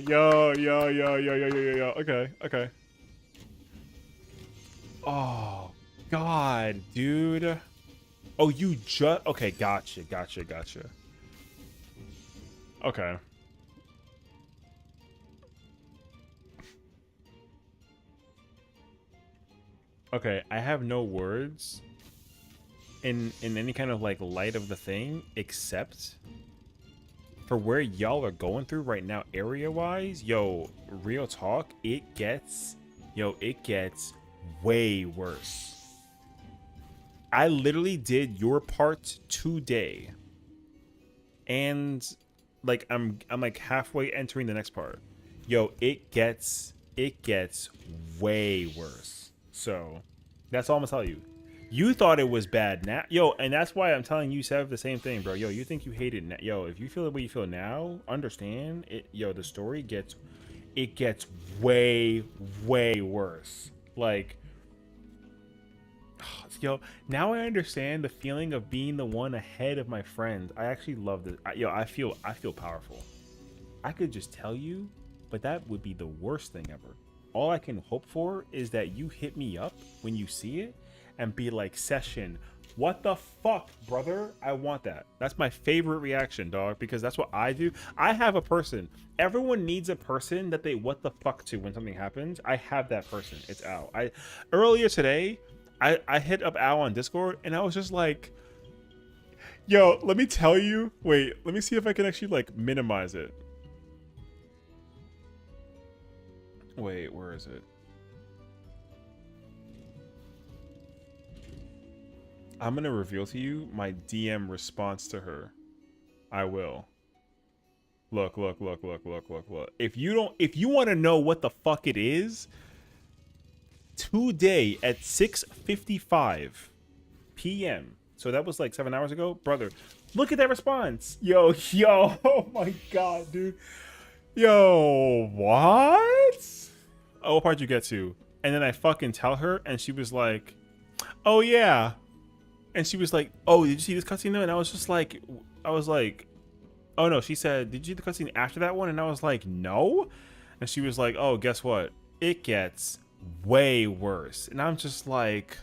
Yo. Okay. Oh, God, dude. Oh, you just... Okay, gotcha. Okay. Okay, I have no words in any kind of like light of the thing, except for where y'all are going through right now area wise. Yo, real talk, it gets way worse. I literally did your part today, and like I'm like halfway entering the next part. Yo, it gets way worse. So that's all I'm gonna tell you. You thought it was bad now, yo, and that's why I'm telling you, Sev, the same thing, bro. Yo, you think you hate it now. Yo, if you feel the way you feel now, understand it. Yo, the story gets way worse. Like, yo, now I understand the feeling of being the one ahead of my friends. I actually love this. Yo, I feel powerful. I could just tell you, but that would be the worst thing ever. All I can hope for is that you hit me up when you see it and be like, Session, what the fuck, brother? I want that. That's my favorite reaction, dog, because that's what I do. I have a person. Everyone needs a person that they what the fuck to when something happens. I have that person. It's Al. Earlier today, I hit up Al on Discord, and I was just like, yo, let me tell you. Wait, let me see if I can actually like minimize it. Wait, where is it? I'm gonna reveal to you my DM response to her. I will. Look. If you want to know what the fuck it is, today at 6:55 p.m. So that was like 7 hours ago, brother. Look at that response. Yo, oh my god, dude. Yo, what? Oh, what part did you get to? And then I fucking tell her, and she was like, oh yeah. And she was like, oh, did you see this cutscene though? And I was like, Oh no, she said, did you see the cutscene after that one? And I was like, no. And she was like, oh, guess what? It gets way worse. And I'm just like,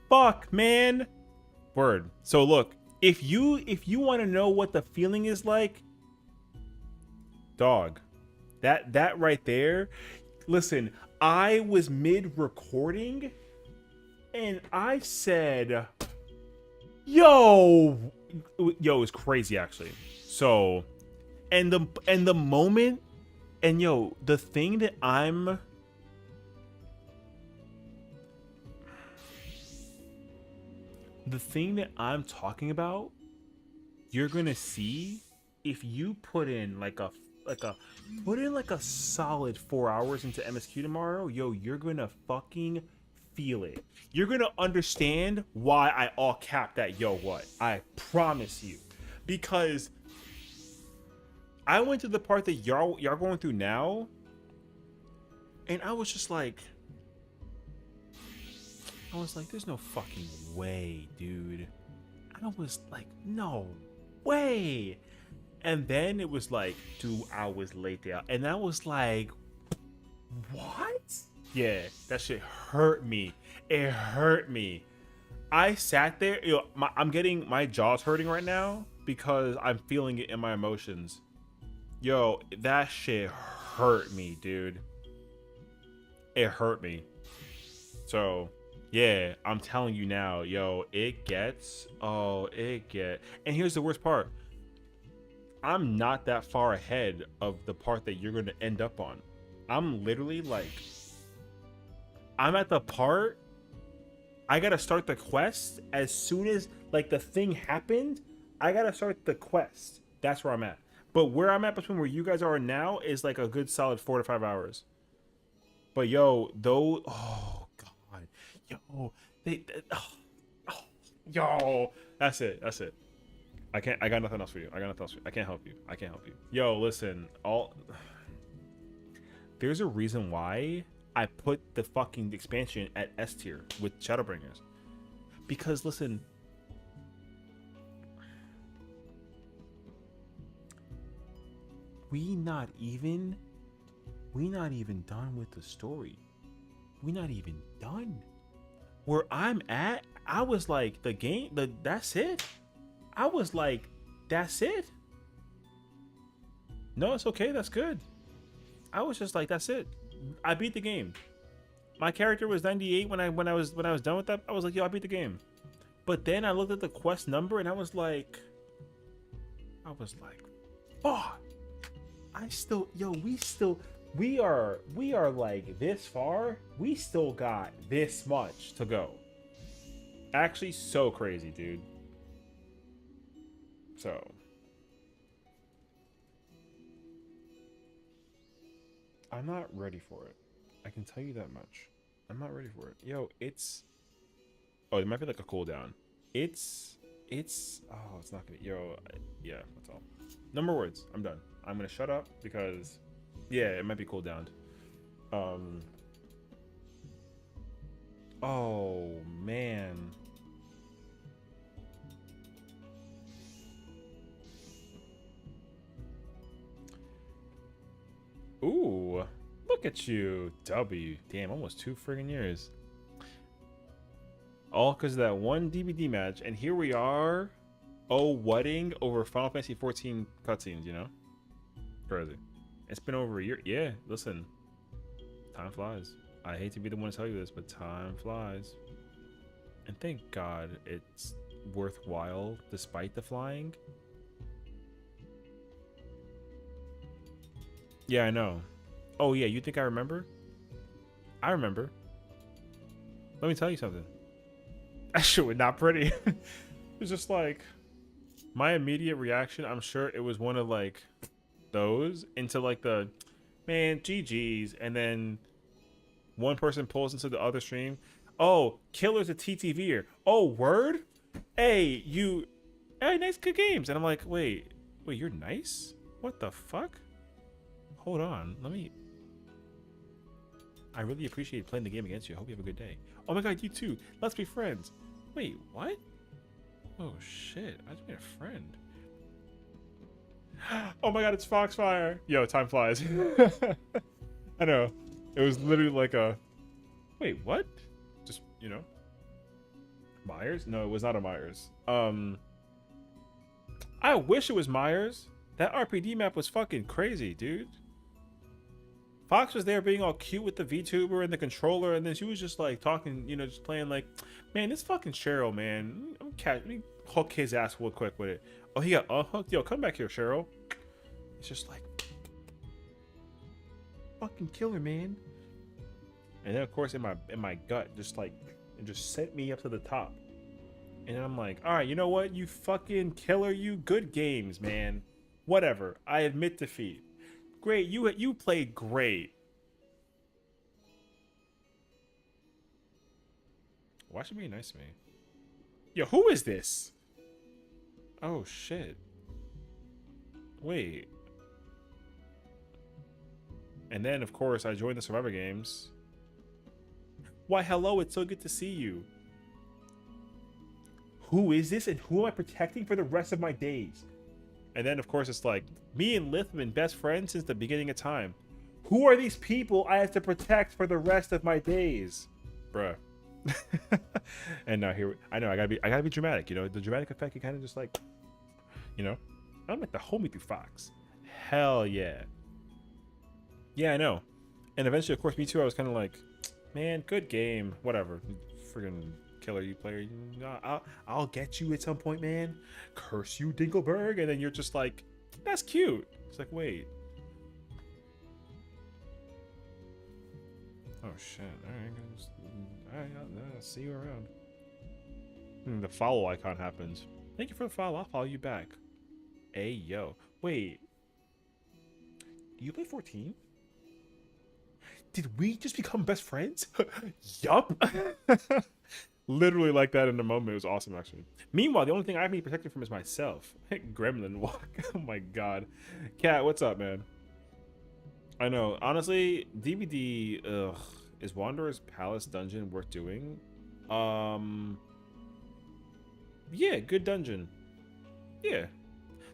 fuck, man. Word. So look, if you want to know what the feeling is like, dog, that right there. Listen, I was mid recording and I said, yo, it's crazy actually. So, and the moment, and yo, the thing that I'm talking about, you're gonna see if you put in like a solid 4 hours into MSQ tomorrow. Yo, you're gonna fucking feel it. You're gonna understand why I all capped that. Yo, what? I promise you, because I went to the part that y'all going through now, and I was just like, there's no fucking way, dude. I was like, no way. And then it was like 2 hours later, and I was like, what? Yeah, that shit hurt me. It hurt me. I sat there, I'm getting my jaws hurting right now because I'm feeling it in my emotions. Yo, that shit hurt me, dude. It hurt me. So, yeah, I'm telling you now, yo, and here's the worst part. I'm not that far ahead of the part that you're going to end up on. I'm literally like, I'm at the part, I got to start the quest as soon as like the thing happened. I got to start the quest. That's where I'm at. But where I'm at between where you guys are now is like a good solid 4 to 5 hours. But yo, though, oh God, yo, that's it. I got nothing else for you. I can't help you. Yo, listen, there's a reason why I put the fucking expansion at S tier with Shadowbringers. Because listen, we not even done with the story. We not even done. Where I'm at, I was like, that's it. I was like, that's it. No, it's okay. That's good. I was just like, that's it. I beat the game. My character was 98 when I was done with that. I was like, yo, I beat the game. But then I looked at the quest number and I was like, fuck. We are like this far. We still got this much to go. Actually, so crazy, dude. So, I'm not ready for it. I can tell you that much. I'm not ready for it. Yo, it's... Oh, it might be like a cooldown. It's not gonna... Yeah, that's all. No more words. I'm done. I'm gonna shut up because... Yeah, it might be cooldowned. Oh, man. Ooh, look at you. W. Damn, almost 2 friggin' years. All because of that one DVD match. And here we are. Oh, wedding over Final Fantasy 14 cutscenes, you know? Crazy. It's been over a year. Yeah, listen. Time flies. I hate to be the one to tell you this, but time flies. And thank God it's worthwhile despite the flying. Yeah, I know. Oh, yeah, you think I remember? I remember. Let me tell you something. That shit was not pretty. It was just like... My immediate reaction, I'm sure it was one of, like, those into, like, the... Man, GG's. And then one person pulls into the other stream. Oh, Killer's a TTVer. Oh, word? Hey, you... Hey, nice, good games. And I'm like, wait, you're nice? What the fuck? Hold on, let me... I really appreciate playing the game against you. I hope you have a good day. Oh my god, you too. Let's be friends. Wait, what? Oh shit, I just made a friend. Oh my god, it's Foxfire. Yo, time flies. I know. It was literally like a... Wait, what? Just, you know. Myers? No, it was not a Myers. I wish it was Myers. That RPD map was fucking crazy, dude. Fox was there being all cute with the VTuber and the controller, and then she was just like talking, you know, just playing like, man, this fucking Cheryl, man. Let me hook his ass real quick with it. Oh, he got unhooked? Yo, come back here, Cheryl. It's just like, fucking killer, man. And then of course in my gut, just like, it just sent me up to the top. And I'm like, all right, you know what? You fucking killer, you. Good games, man. Whatever. I admit defeat. Great, you played great. Why should be nice to me? Yo, who is this? Oh shit. Wait. And then of course I joined the Survivor Games. Why hello, it's so good to see you. Who is this and who am I protecting for the rest of my days? And then, of course, it's like, me and Lith have been best friends since the beginning of time. Who are these people I have to protect for the rest of my days? Bruh. And now here, I know, I gotta be dramatic, you know? The dramatic effect, you kind of just like, you know? I'm like the homie through Fox. Hell yeah. Yeah, I know. And eventually, of course, me too, I was kind of like, man, good game. Whatever. Friggin' killer, you player. I'll get you at some point, man. Curse you, Dinkelberg. And then you're just like, that's cute. It's like, wait. Oh shit. Alright, I'll see you around. The follow icon happens. Thank you for the follow. I'll follow you back. Hey yo. Wait. Do you play 14? Did we just become best friends? Yup. Literally like that in a moment. It was awesome, actually. Meanwhile, the only thing I have to be protected from is myself. Gremlin walk. Oh my god. Cat, what's up, man? I know. Honestly, DVD, ugh. Is Wanderer's Palace dungeon worth doing? Yeah, good dungeon. Yeah.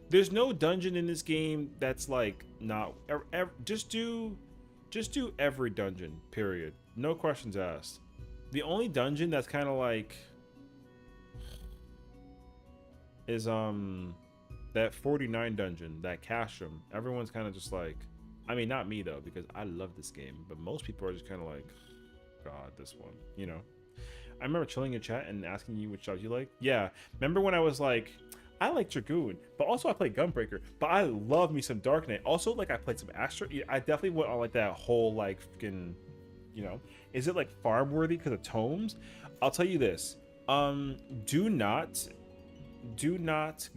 There's no dungeon in this game that's like not... just do every dungeon, period. No questions asked. The only dungeon that's kind of like is that 49 dungeon, that Castrum. Everyone's kind of just like, I mean, not me though, because I love this game, but most people are just kind of like, God, this one, you know. I remember chilling in chat and asking you which jobs you like. Yeah, remember when I was like, I like Dragoon, but also I play Gunbreaker, but I love me some Dark Knight. Also, like, I played some Astra. I definitely went on like that whole like fucking, you know, is it like farm worthy because of tomes? I'll tell you this. Do not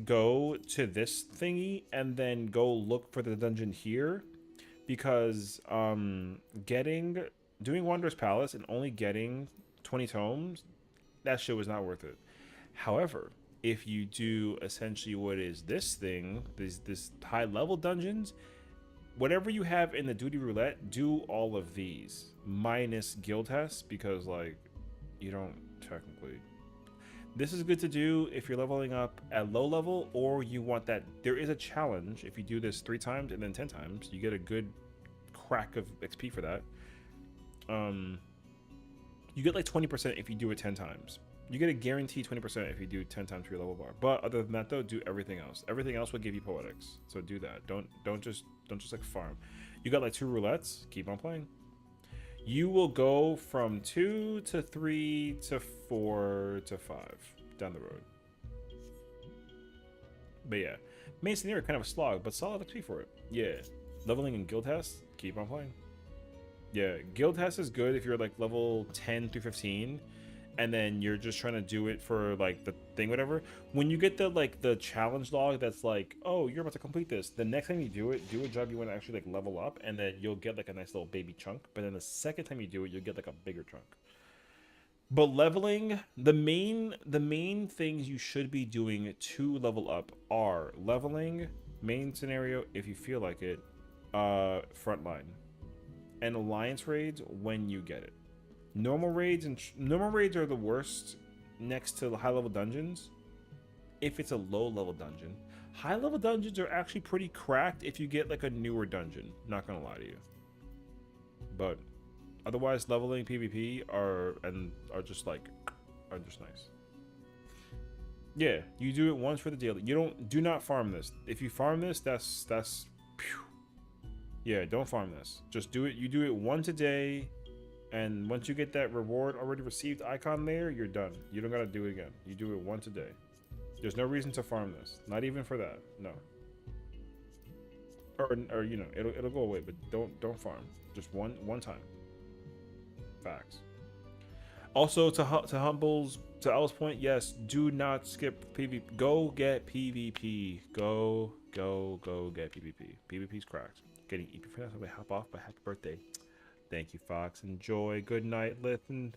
go to this thingy and then go look for the dungeon here, because doing Wanderer's Palace and only getting 20 tomes, that shit was not worth it. However, if you do essentially what is this thing, this high level dungeons, whatever you have in the duty roulette, do all of these minus guild tests, because like you don't technically. This is good to do if you're leveling up at low level, or you want that. There is a challenge. If you do this 3 times and then 10 times, you get a good crack of XP for that. You get like 20% if you do it 10 times. You get a guaranteed 20% if you do 10 times for your level bar. But other than that though, do everything else. Everything else will give you poetics. So do that. Don't just like farm. You got like 2 roulettes, keep on playing. You will go from 2 to 3 to 4 to 5 down the road. But yeah, main scenario kind of a slog, but solid XP for it. Yeah, leveling in guild tests, keep on playing. Yeah, guild test is good if you're like level 10 through 15, and then you're just trying to do it for like the thing, whatever. When you get the challenge log that's like, oh, you're about to complete this, the next time you do it, do a job you want to actually like level up, and then you'll get like a nice little baby chunk. But then the second time you do it, you'll get like a bigger chunk. But leveling, the main things you should be doing to level up are leveling, main scenario if you feel like it, frontline, and alliance raids when you get it. Normal raids are the worst next to high level dungeons if it's a low level dungeon. High level dungeons are actually pretty cracked if you get like a newer dungeon. Not gonna lie to you. But otherwise, leveling PvP are just nice. Yeah, you do it once for the daily. Do not farm this. If you farm this, that's phew. Yeah, don't farm this. Just do it. You do it once a day, and once you get that reward already received icon there, you're done. You don't gotta do it again. You do it once a day. There's no reason to farm this. Not even for that. No. Or you know, it'll go away, but don't farm. Just one time. Facts. Also, to Al's point, yes, do not skip PvP. Go get PvP. Go get PvP. PvP's cracked. Getting EP for that, so I hop off. But happy birthday. Thank you, Fox. Enjoy. Good night, Lithan.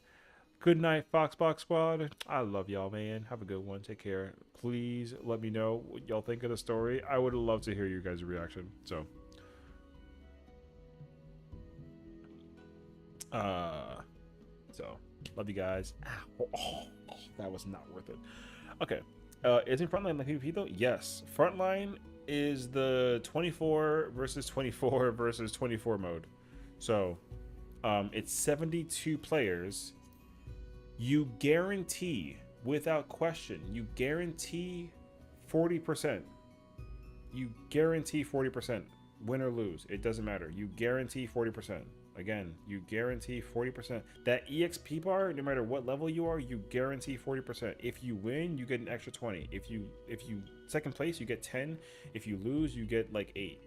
Good night, Foxbox Squad. I love y'all, man. Have a good one. Take care. Please let me know what y'all think of the story. I would love to hear you guys' reaction. So, love you guys. That was not worth it. Okay. Isn't Frontline like PvP though? Yes. Frontline is the 24 versus 24 versus 24 mode. So, it's 72 players. You guarantee, without question, you guarantee 40%. You guarantee 40%. Win or lose, it doesn't matter. You guarantee 40%. Again, you guarantee 40%. That EXP bar, no matter what level you are, you guarantee 40%. If you win, you get an extra 20. If you second place, you get 10. If you lose, you get like 8.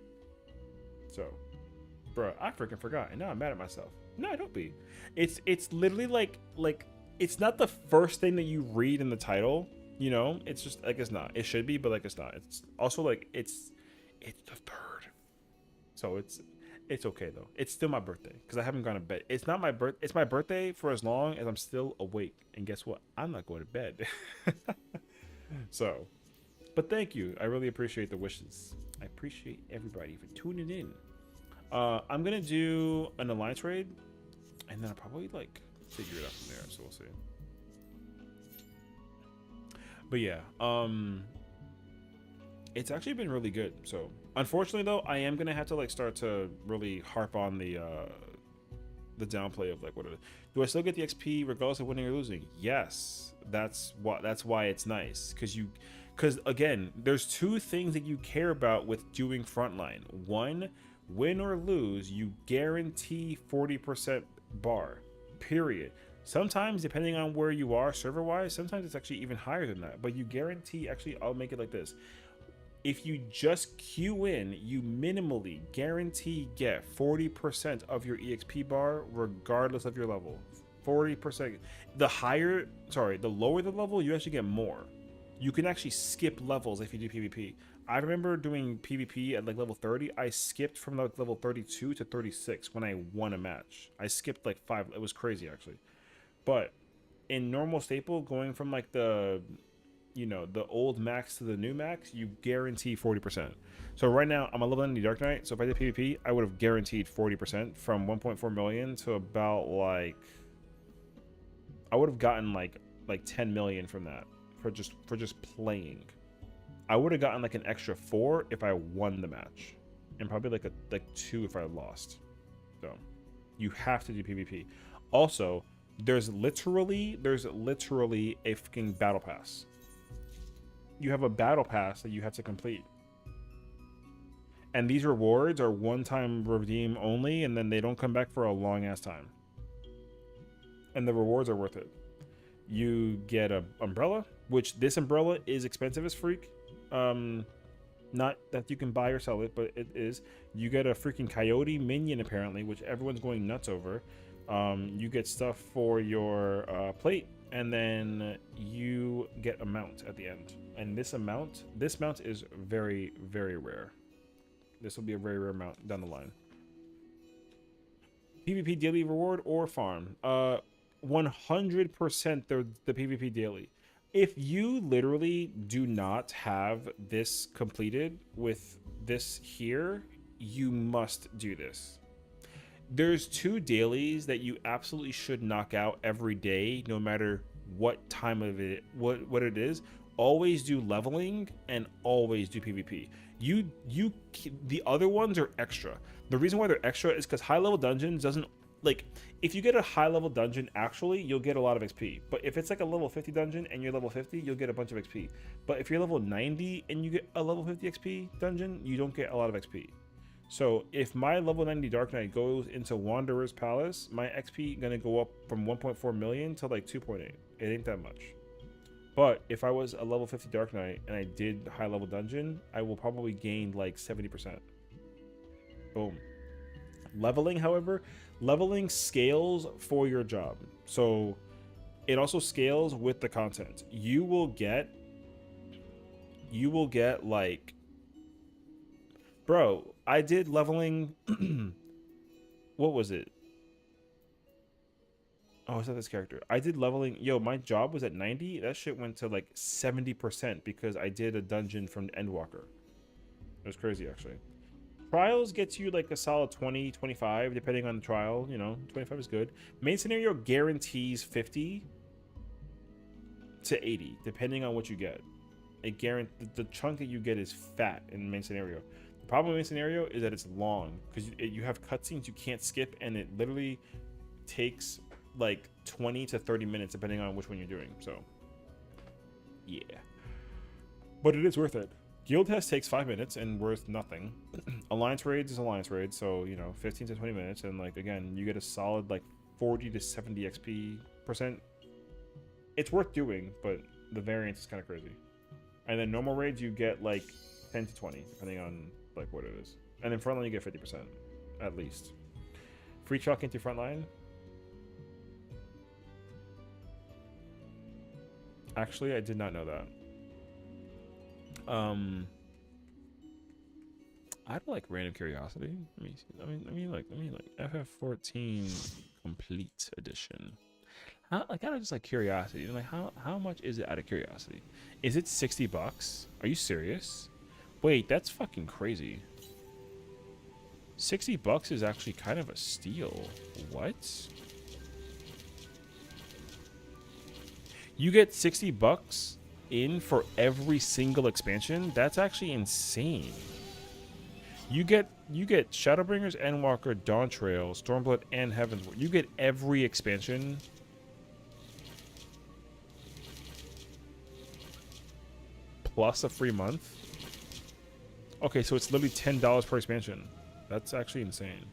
So, bro, I freaking forgot, and now I'm mad at myself. No, don't be. It's literally like it's not the first thing that you read in the title. You know, it's just like it's not. It should be, but like it's not. It's also like it's the third. So it's okay though. It's still my birthday because I haven't gone to bed. It's not my birth. It's my birthday for as long as I'm still awake. And guess what? I'm not going to bed. So, but thank you. I really appreciate the wishes. I appreciate everybody for tuning in. I'm gonna do an alliance raid, and then I'll probably like figure it out from there. So we'll see. But yeah, it's actually been really good. So unfortunately though, I am gonna have to like start to really harp on the downplay of like, what do I still get the XP regardless of winning or losing? Yes, that's why it's nice, because again, there's two things that you care about with doing frontline. One, win or lose, you guarantee 40% bar, period. Sometimes, depending on where you are server wise, sometimes it's actually even higher than that, but you guarantee, actually I'll make it like this: if you just queue in, you minimally guarantee get 40% of your EXP bar regardless of your level. 40%. The lower the level, you actually get more. You can actually skip levels if you do PvP. I remember doing PvP at like level 30. I skipped from like level 32 to 36 when I won a match. I skipped like 5. It was crazy actually. But in normal staple, going from like the old max to the new max, you guarantee 40%. So right now I'm a level 90 Dark Knight. So if I did PvP, I would have guaranteed 40% from 1.4 million to about like, I would have gotten like 10 million from that for just playing. I would have gotten like an extra 4 if I won the match, and probably like 2 if I lost. So you have to do PvP. Also, there's literally a freaking battle pass. You have a battle pass that you have to complete, and these rewards are one-time redeem only, and then they don't come back for a long ass time, and the rewards are worth it. You get a umbrella, which this umbrella is expensive as freak. Not that you can buy or sell it, but it is. You get a freaking coyote minion apparently, which everyone's going nuts over. You get stuff for your plate, and then you get a mount at the end. And this mount is very, very rare. This will be a very rare mount down the line. PvP daily reward or farm? 100% the PvP daily. If you literally do not have this completed with this here, you must do this. There's 2 dailies that you absolutely should knock out every day, no matter what time of it, what it is. Always do leveling and always do PvP. The other ones are extra. The reason why they're extra is because high level dungeons doesn't, like, if you get a high level dungeon, actually you'll get a lot of XP. But if it's like a level 50 dungeon and you're level 50, you'll get a bunch of XP. But if you're level 90 and you get a level 50 XP dungeon, you don't get a lot of XP. So if my level 90 Dark Knight goes into Wanderer's Palace, my XP gonna go up from 1.4 million to like 2.8. It ain't that much. But if I was a level 50 Dark Knight and I did high level dungeon, I will probably gain like 70%. Boom. Leveling, however, leveling scales for your job. So it also scales with the content. You will get like, bro, I did leveling. What was it? Oh, it's not this character. I did leveling. Yo, my job was at 90. That shit went to like 70% because I did a dungeon from Endwalker. It was crazy, actually. Trials gets you like a solid 20, 25, depending on the trial. You know, 25 is good. Main scenario guarantees 50 to 80, depending on what you get. It the chunk that you get is fat in the main scenario. The problem with main scenario is that it's long because you have cutscenes you can't skip, and it literally takes like 20 to 30 minutes depending on which one you're doing. So yeah, but it is worth it. Guild test takes 5 minutes and worth nothing. Alliance raids is alliance raids, so you know, 15 to 20 minutes, and like again, you get a solid like 40 to 70 XP percent. It's worth doing, but the variance is kind of crazy. And then normal raids you get like 10 to 20 depending on like what it is, and then frontline you get 50% at least. Free chalk into frontline. Actually, I did not know that. I'd like random curiosity. Let me see. Let me like FF14 complete edition. How, like, out of just like curiosity, like how much is it out of curiosity? Is it $60? Are you serious? Wait, that's fucking crazy. $60 is actually kind of a steal. What? You get $60 in for every single expansion? That's actually insane. You get Shadowbringers, Endwalker, Dawntrail, Stormblood, and Heavensward. You get every expansion. Plus a free month. Okay, so it's literally $10 per expansion. That's actually insane.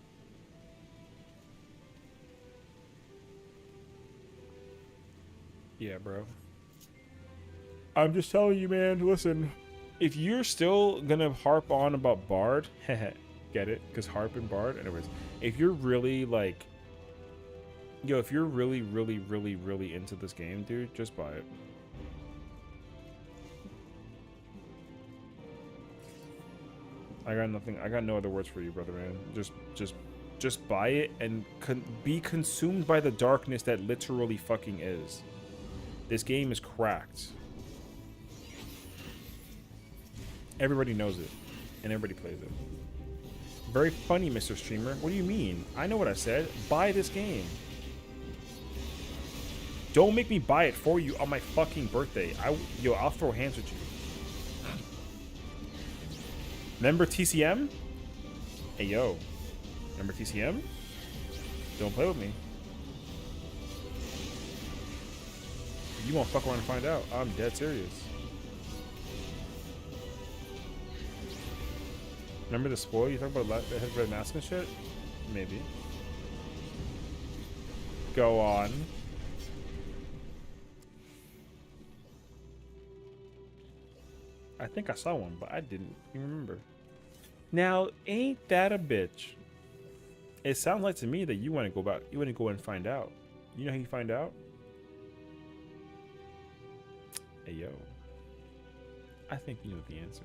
Yeah, bro. I'm just telling you, man. Listen, if you're still gonna harp on about Bard, get it? Because harp and Bard. Anyways, if you're really like, yo, if you're really, really, really, really into this game, dude, just buy it. I got nothing. I got no other words for you, brother, man. Just buy it and be consumed by the darkness that literally fucking is. This game is cracked. Everybody knows it, and everybody plays it. Very funny, Mr. Streamer. What do you mean? I know what I said. Buy this game. Don't make me buy it for you on my fucking birthday. I'll throw hands with you. Remember TCM? Hey, yo. Remember TCM? Don't play with me. You won't fuck around and find out. I'm dead serious. Remember the spoil? You talking about the head red mask and shit? Maybe. Go on. I think I saw one, but I didn't even remember. Now, ain't that a bitch? It sounds like to me that you want to go back. You want to go and find out. You know how you find out? Hey, yo. I think you know the answer.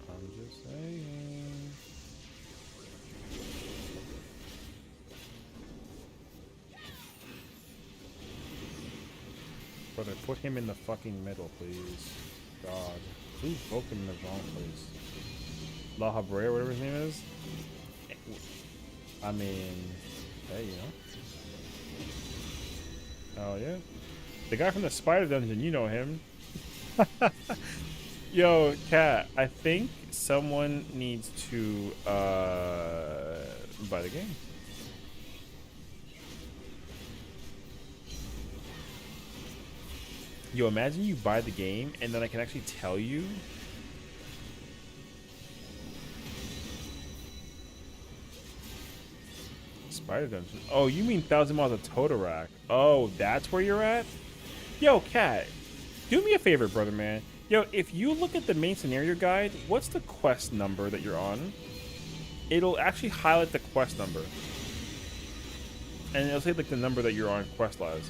I'm just saying. Brother, put him in the fucking middle, please. God. Who's voting in the wrong place? La Habrea, whatever his name is. I mean, hey, you know. Oh yeah. The guy from the Spider Dungeon, you know him. Yo, Cat, I think someone needs to buy the game. Yo, imagine you buy the game and then I can actually tell you. Spider Dungeon. Oh, you mean 1,000 Miles of Totorak. Oh, that's where you're at? Yo, Cat, do me a favor, brother, man. Yo, if you look at the main scenario guide, what's the quest number that you're on? It'll actually highlight the quest number. And it'll say, like, the number that you're on quest-wise.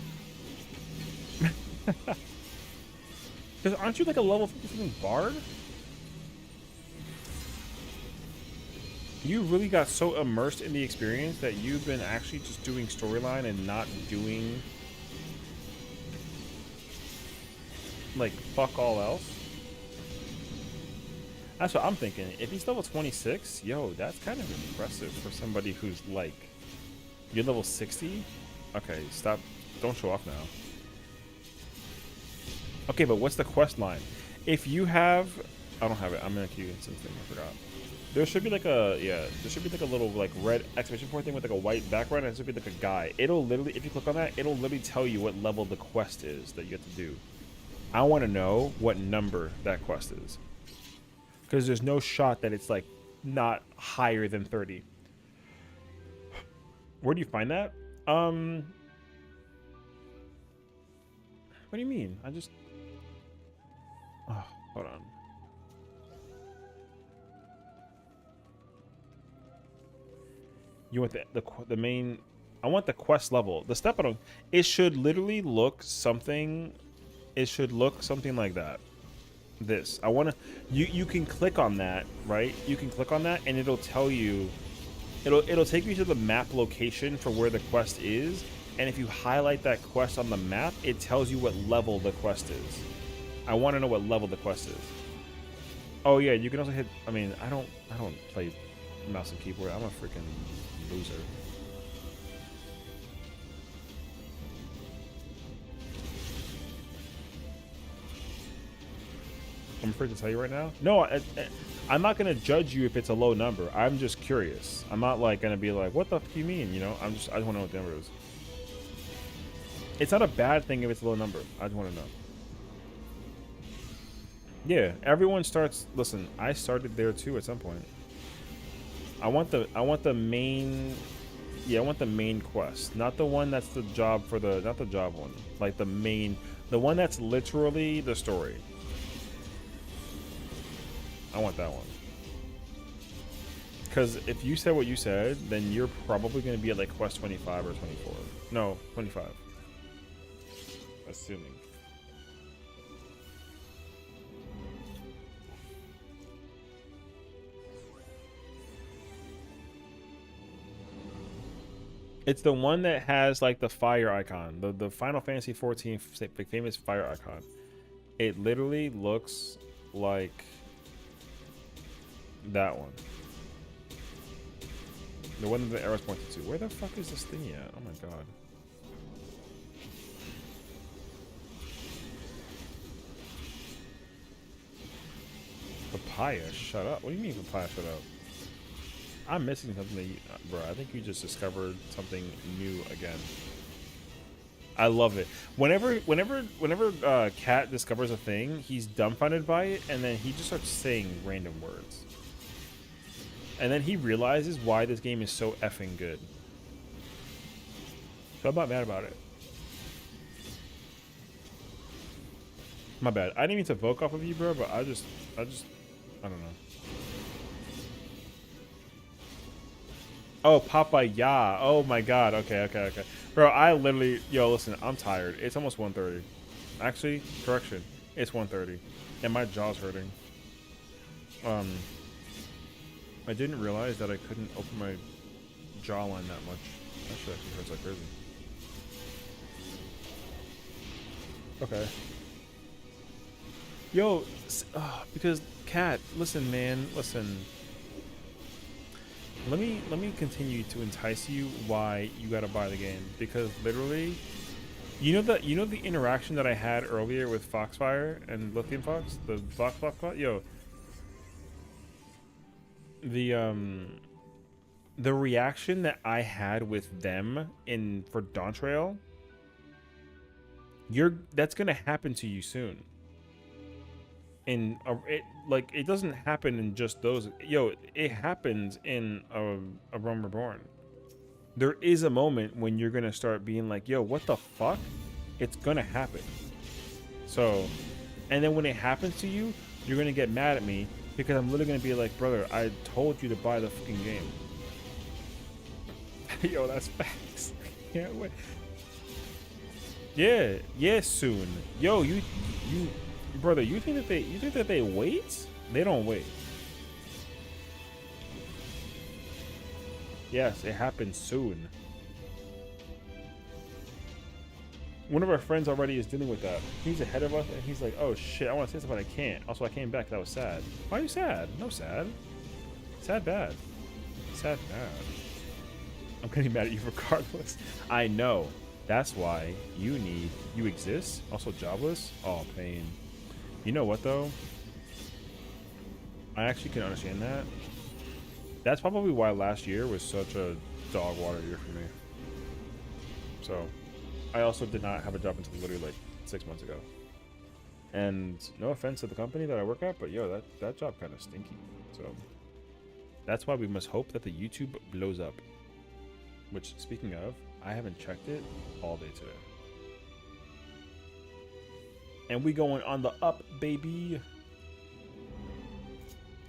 Because aren't you, like, a level 50-something bard? You really got so immersed in the experience that you've been actually just doing storyline and not doing, like, fuck all else. That's what I'm thinking. If he's level 26, yo, that's kind of impressive for somebody who's like, you're level 60. Okay, stop. Don't show off now. Okay, but what's the quest line? If you have, I don't have it. I'm gonna queue something. I forgot. There should be like a, yeah, there should be like a little like red exclamation point thing with like a white background, and it should be like a guy. It'll literally, if you click on that, it'll literally tell you what level the quest is that you have to do. I want to know what number that quest is, because there's no shot that it's like not higher than 30. Where do you find that? What do you mean? I just, oh, hold on. You want the main, I want the quest level. The step I don't, it should literally look something, it should look something like that. This, I want to, you can click on that, right? You can click on that and it'll tell you, it'll take you to the map location for where the quest is. And if you highlight that quest on the map, it tells you what level the quest is. I want to know what level the quest is. Oh yeah, you can also hit, I mean, I don't play mouse and keyboard. I'm a freaking loser. I'm afraid to tell you right now. No, I'm not gonna judge you if it's a low number. I'm just curious. I'm not like gonna be like, what the fuck do you mean? You know, I just want to know what the number is. It's not a bad thing if it's a low number. I just want to know. Yeah, everyone starts. Listen, I started there too at some point. I want the main, yeah, I want the main quest, not the one that's the job for the, not the job one, like the main, the one that's literally the story. I want that one. Because if you said what you said, then you're probably going to be at like quest 25 or 24. No, 25. Assuming. It's the one that has like the fire icon, the Final Fantasy 14 famous fire icon. It literally looks like that one. The one that the arrow's pointed to. Where the fuck is this thing at? Oh my god. Papaya, shut up. What do you mean papaya, shut up? I'm missing something that you, bro, I think you just discovered something new again. I love it. Whenever Cat discovers a thing, he's dumbfounded by it, and then he just starts saying random words. And then he realizes why this game is so effing good. So I'm not mad about it. My bad. I didn't mean to vote off of you, bro, but I don't know. Oh, Papaya. Oh my god. Okay. Bro, I literally, yo, listen, I'm tired. It's almost 1:30. Actually, correction. It's 1:30. And my jaw's hurting. I didn't realize that I couldn't open my jawline that much. That shit actually hurts like crazy. Okay. Yo, because Cat, listen, man, listen. Let me continue to entice you why you gotta buy the game, because literally, you know the interaction that I had earlier with Foxfire and Lithium Fox, the Fox. Yo, the reaction that I had with them for Dawntrail, that's gonna happen to you soon. And it doesn't happen in just those. Yo, it happens in a Realm Reborn. There is a moment when you're gonna start being like, yo, what the fuck? It's gonna happen. So, and then when it happens to you, you're gonna get mad at me because I'm literally gonna be like, brother, I told you to buy the fucking game. Yo, that's facts. Can't wait. Yeah, soon. Yo, you brother, you think that they wait? They don't wait. Yes, it happens soon. One of our friends already is dealing with that. He's ahead of us, and he's like, "Oh shit, I want to say something, but I can't." Also, I came back. That was sad. Why are you sad? No sad. Sad bad. Sad bad. I'm getting mad at you regardless. I know. That's why you exist. Also jobless. Oh, pain. You know what though? I actually can understand that. That's probably why last year was such a dog water year for me. So, I also did not have a job until literally like 6 months ago. And no offense to the company that I work at, but yo, that job kind of stinky. So, that's why we must hope that the YouTube blows up. Which, speaking of, I haven't checked it all day today. And we going on the up, baby.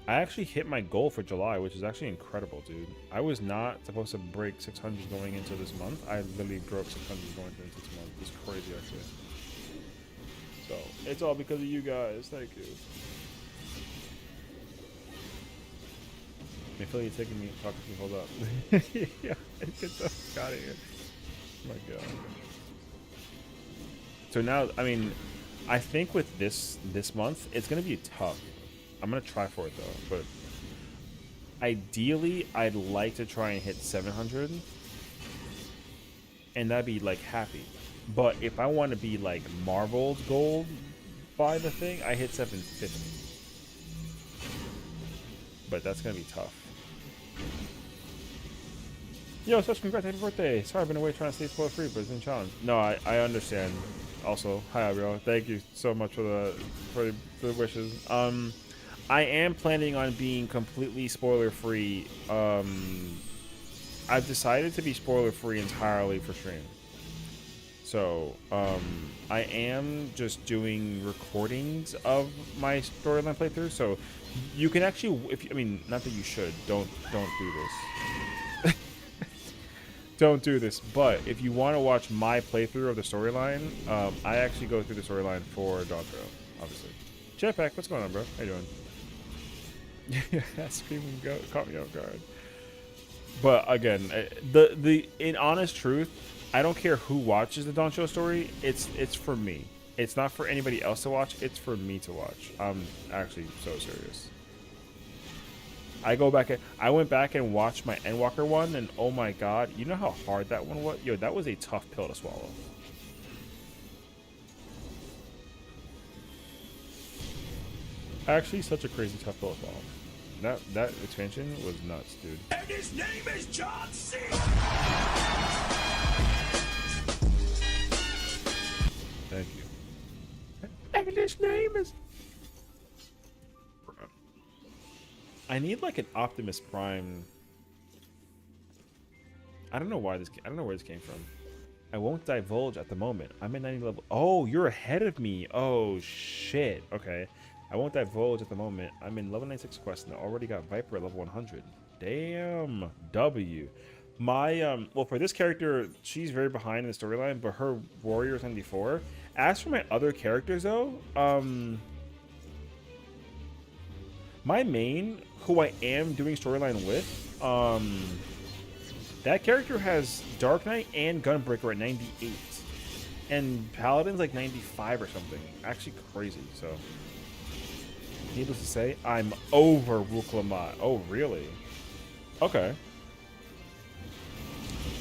I actually hit my goal for July, which is actually incredible, dude. I was not supposed to break 600 going into this month. I literally broke 600 going into this month. It's crazy, actually. So, it's all because of you guys. Thank you. I feel like you're taking me, talking to me, hold up. Yeah, get the fuck out of here. Oh my god. So now, I mean, I think with this month, it's going to be tough. I'm going to try for it though, but ideally, I'd like to try and hit 700. And that'd be like happy. But if I want to be like marveled gold by the thing, I hit 750. But that's going to be tough. Yo, such congrats, happy birthday. Sorry, I've been away trying to stay spoiler free, but it's been a challenge. No, I understand. Also, hi, bro. Thank you so much for the wishes. I am planning on being completely spoiler free. I've decided to be spoiler free entirely for stream. So, I am just doing recordings of my storyline playthrough. So, you can actually, not that you should, don't do this. Don't do this, but if you want to watch my playthrough of the storyline, I actually go through the storyline for Dawntrail, obviously. Jetpack, what's going on, bro? How you doing? Yeah, screaming goat caught me off guard. But again, in honest truth, I don't care who watches the Dawntrail story. It's for me. It's not for anybody else to watch. It's for me to watch. I'm actually so serious. I went back and watched my Endwalker one, and oh my god, you know how hard that one was? Yo, that was a tough pill to swallow. Actually, such a crazy tough pill to swallow. That expansion was nuts, dude. And his name is John C. Thank you. And his name is... I need like an Optimus Prime. I don't know where this came from. I won't divulge at the moment. I'm at 90 level. Oh, you're ahead of me. Oh shit. Okay. I won't divulge at the moment. I'm in level 96 quest and I already got Viper at level 100. Damn. W. My well, for this character, she's very behind in the storyline, but her warrior is 94. As for my other characters though, my main, who I am doing storyline with, that character has Dark Knight and Gunbreaker at 98. And Paladin's like 95 or something. Actually crazy, so. Needless to say, I'm over Wuklamat. Oh, really? Okay.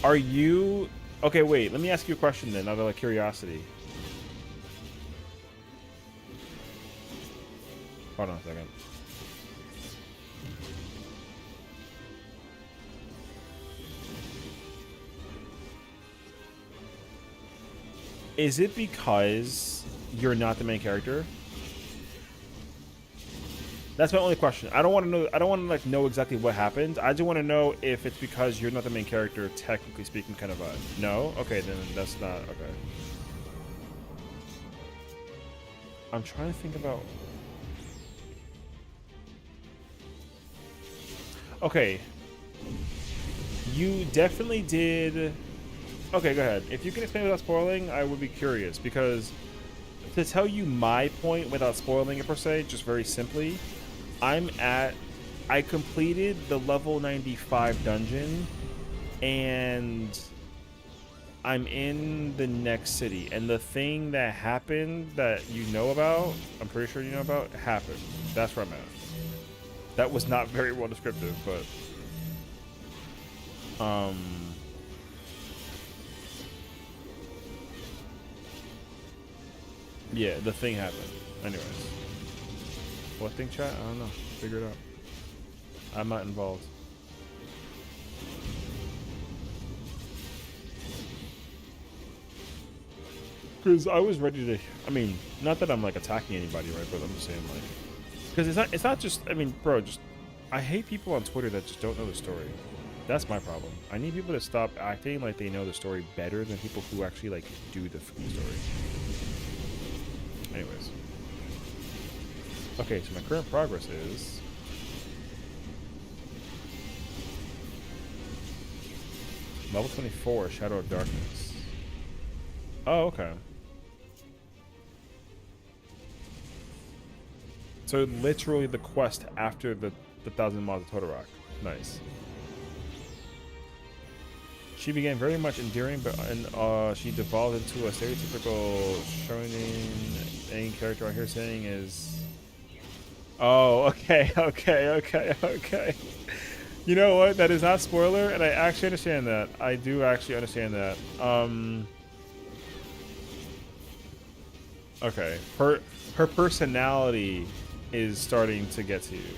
Are you... Okay, wait. Let me ask you a question then, out of like curiosity. Hold on a second. Is it because you're not the main character? That's my only question. I don't want to know. I don't want to like know exactly what happened. I just want to know if it's because you're not the main character, technically speaking, kind of a no. Okay, then that's not okay. I'm trying to think about. Okay, you definitely did. Okay, go ahead. If you can explain without spoiling, I would be curious because to tell you my point without spoiling it per se, just very simply. I completed the level 95 dungeon and I'm in the next city, and the thing that happened that you know about, I'm pretty sure you know about, happened. That's where I'm at. That was not very well descriptive, but yeah, the thing happened. Anyways. What thing, chat? I don't know. Figure it out. I'm not involved. Because I was ready to... I mean, not that I'm, like, attacking anybody, right? But I'm just saying, like... Because it's not just... I mean, bro, just... I hate people on Twitter that just don't know the story. That's my problem. I need people to stop acting like they know the story better than people who actually, like, do the story. Anyways. Okay, so my current progress is... Level 24, Shadow of Darkness. Oh, okay. So literally the quest after the 1,000 Miles of Totorock. Nice. She began very much endearing, but she devolved into a stereotypical shonen. Any character I hear saying is... Oh, okay. You know what? That is not spoiler, and I actually understand that. I do actually understand that. Okay. Her personality is starting to get to you.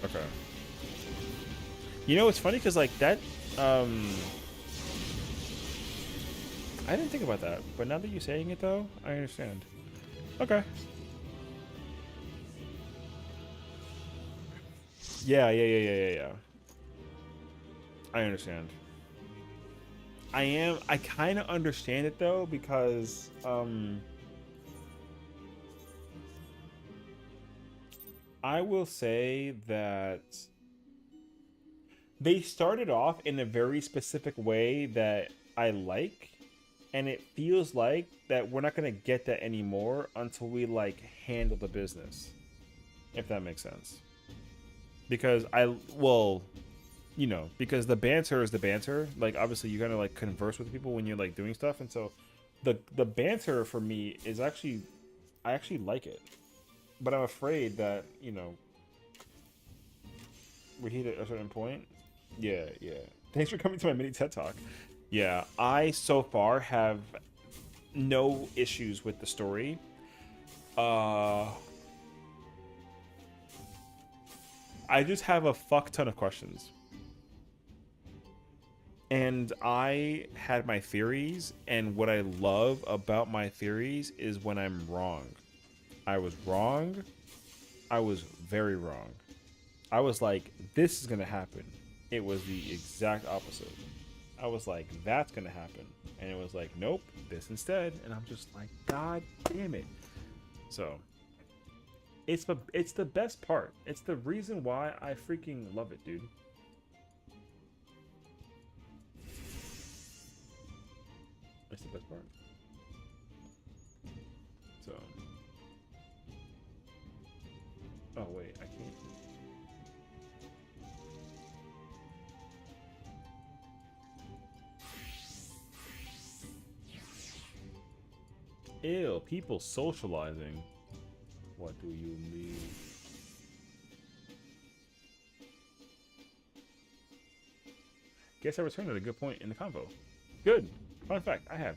Okay. You know, it's funny because like that. I didn't think about that, but now that you're saying it, though, I understand. Okay. Yeah. I understand. I kind of understand it though because I will say that they started off in a very specific way that I like, and it feels like that we're not going to get that anymore until we like handle the business, if that makes sense. Because you know, because the banter is the banter. Like, obviously, you gotta like converse with people when you're like doing stuff, and so the banter for me is actually, I actually like it, but I'm afraid that you know we hit at a certain point. Yeah. Thanks for coming to my mini TED talk. Yeah, I so far have no issues with the story. I just have a fuck ton of questions. And I had my theories, and what I love about my theories is when I'm wrong. I was wrong. I was very wrong. I was like, this is going to happen. It was the exact opposite. I was like, that's going to happen. And it was like, nope, this instead. And I'm just like, God damn it. So, it's the best part. It's the reason why I freaking love it, dude. That's the best part. So. Oh, wait, I can't. Ew, people socializing. What do you mean? Guess I returned at a good point in the convo. Good. Fun fact, I have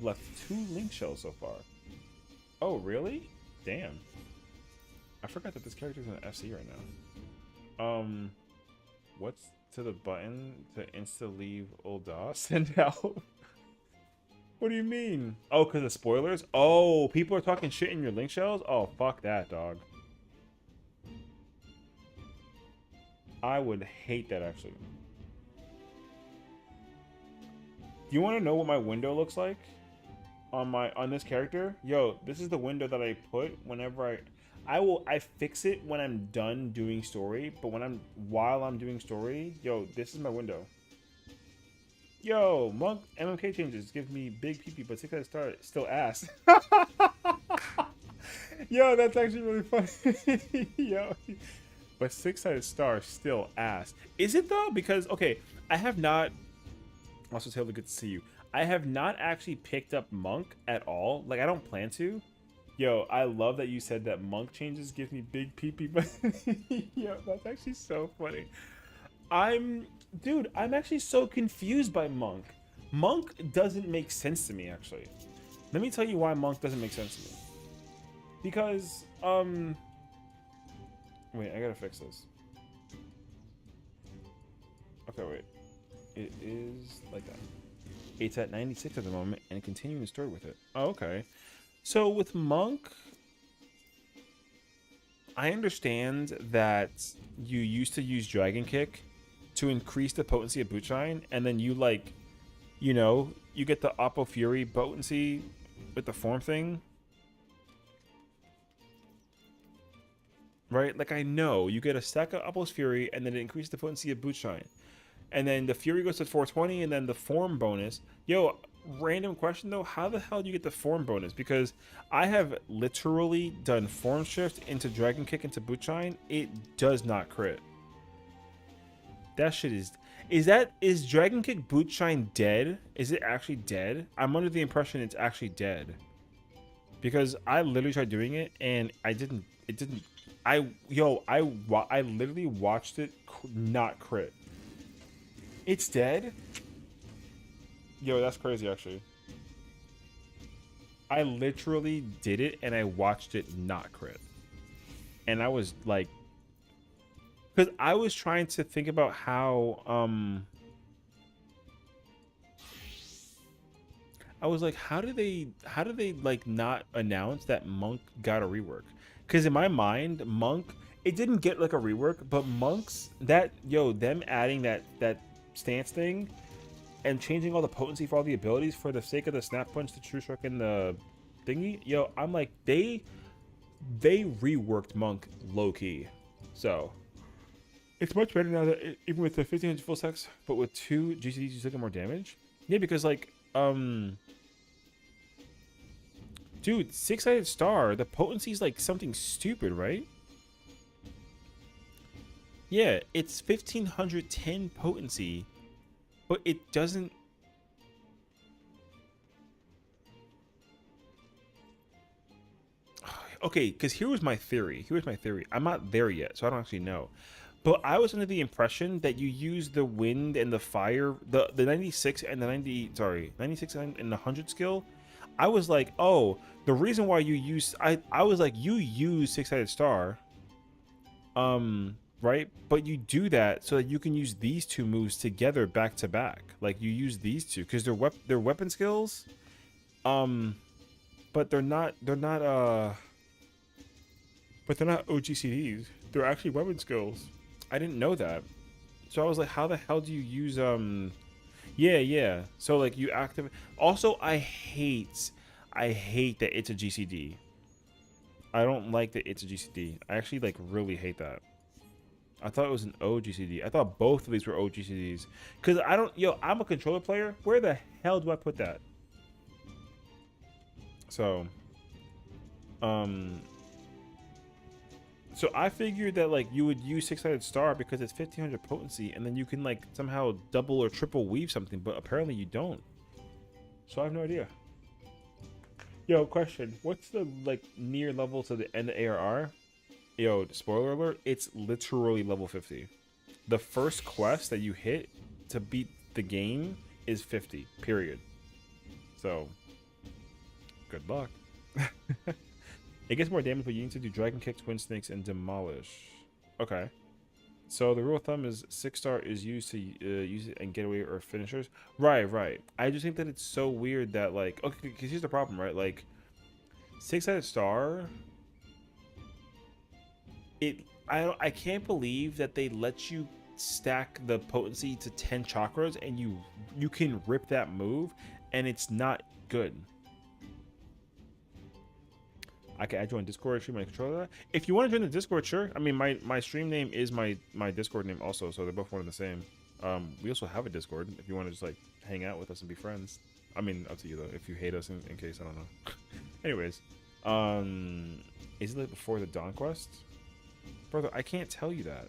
left 2 link shells so far. Oh, really? Damn. I forgot that this character's in FC right now. What's to the button to insta leave Ulda? Send out. What do you mean? Oh, because of spoilers? Oh, people are talking shit in your link shells? Oh, fuck that, dog. I would hate that, actually. Do you want to know what my window looks like on this character? Yo, this is the window that I put whenever I fix it when I'm done doing story, but while I'm doing story, yo, this is my window. Yo, Monk MMK changes give me big PP, but 6-sided star still ass. Yo, that's actually really funny. Yo, but 6-sided star still ass. Is it though? Because okay, I have not. Also, Taylor, good to see you. I have not actually picked up Monk at all. Like, I don't plan to. Yo, I love that you said that Monk changes give me big PP, but yo, that's actually so funny. Dude, I'm actually so confused by Monk. Monk doesn't make sense to me, actually. Let me tell you why Monk doesn't make sense to me. Because, wait, I gotta fix this. Okay, wait. It is like that. It's at 96 at the moment and continuing to story with it. Oh, okay. So with Monk, I understand that you used to use Dragon Kick to increase the potency of Bootshine, and then you like, you know, you get the Oppo Fury potency with the form thing. Right? Like, I know you get a stack of Oppo's Fury and then it increases the potency of Bootshine. And then the Fury goes to 420 and then the form bonus. Yo, random question though, how the hell do you get the form bonus? Because I have literally done form shift into Dragon Kick into Bootshine. It does not crit. That shit is Dragon Kick Bootshine dead? Is it actually dead? I'm under the impression it's actually dead. Because I literally tried doing it and it didn't I literally watched it not crit. It's dead? Yo, that's crazy, actually. I literally did it, and I watched it not crit. And I was like... Because I was trying to think about how... I was like, how do they like, not announce that Monk got a rework? Because in my mind, Monk... It didn't get, like, a rework, but Monk's... them adding that stance thing and changing all the potency for all the abilities for the sake of the snap punch, the true stroke, and the thingy, yo, I'm like, they reworked Monk low-key. So it's much better now that even with the 1500 full stacks, but with 2 GCDs you still get more damage. Yeah, because like dude, 6-sided star, the potency is like something stupid, right? Yeah, it's 1510 potency, but it doesn't... Okay, because here was my theory. I'm not there yet, so I don't actually know. But I was under the impression that you use the wind and the fire, the 96 and the 96 and the 100 skill. I was like, oh, the reason why you use... I was like, you use 6-sided star. Right, but you do that so that you can use these 2 moves together back to back. Like, you use these 2 because they're weapon skills, but they're not OGCDs. They're actually weapon skills. I didn't know that, so I was like, how the hell do you use yeah. So like you activate. Also, I hate that it's a GCD. I don't like that it's a GCD. I actually like really hate that. I thought it was an OGCD. I thought both of these were OGCDs. Because I'm a controller player. Where the hell do I put that? So, so I figured that like you would use 6-sided star because it's 1500 potency, and then you can like somehow double or triple weave something, but apparently you don't. So I have no idea. Yo, question. What's the like near level to the end of ARR? Yo, spoiler alert, it's literally level 50. The first quest that you hit to beat the game is 50, period. So, good luck. It gets more damage, but you need to do dragon kick, twin snakes, and demolish. Okay. So the rule of thumb is 6-star is used to use it and get away or finishers. Right. I just think that it's so weird that like, okay, because here's the problem, right? Like 6-sided star. I can't believe that they let you stack the potency to 10 chakras and you can rip that move and it's not good. I join Discord, stream my controller that. If you want to join the Discord, sure. I mean, my stream name is my Discord name also, so they're both one and the same. We also have a Discord if you want to just like hang out with us and be friends. I mean, up to you though. If you hate us, in case I don't know. Anyways, is it before the Dawn Quest, brother? I can't tell you that.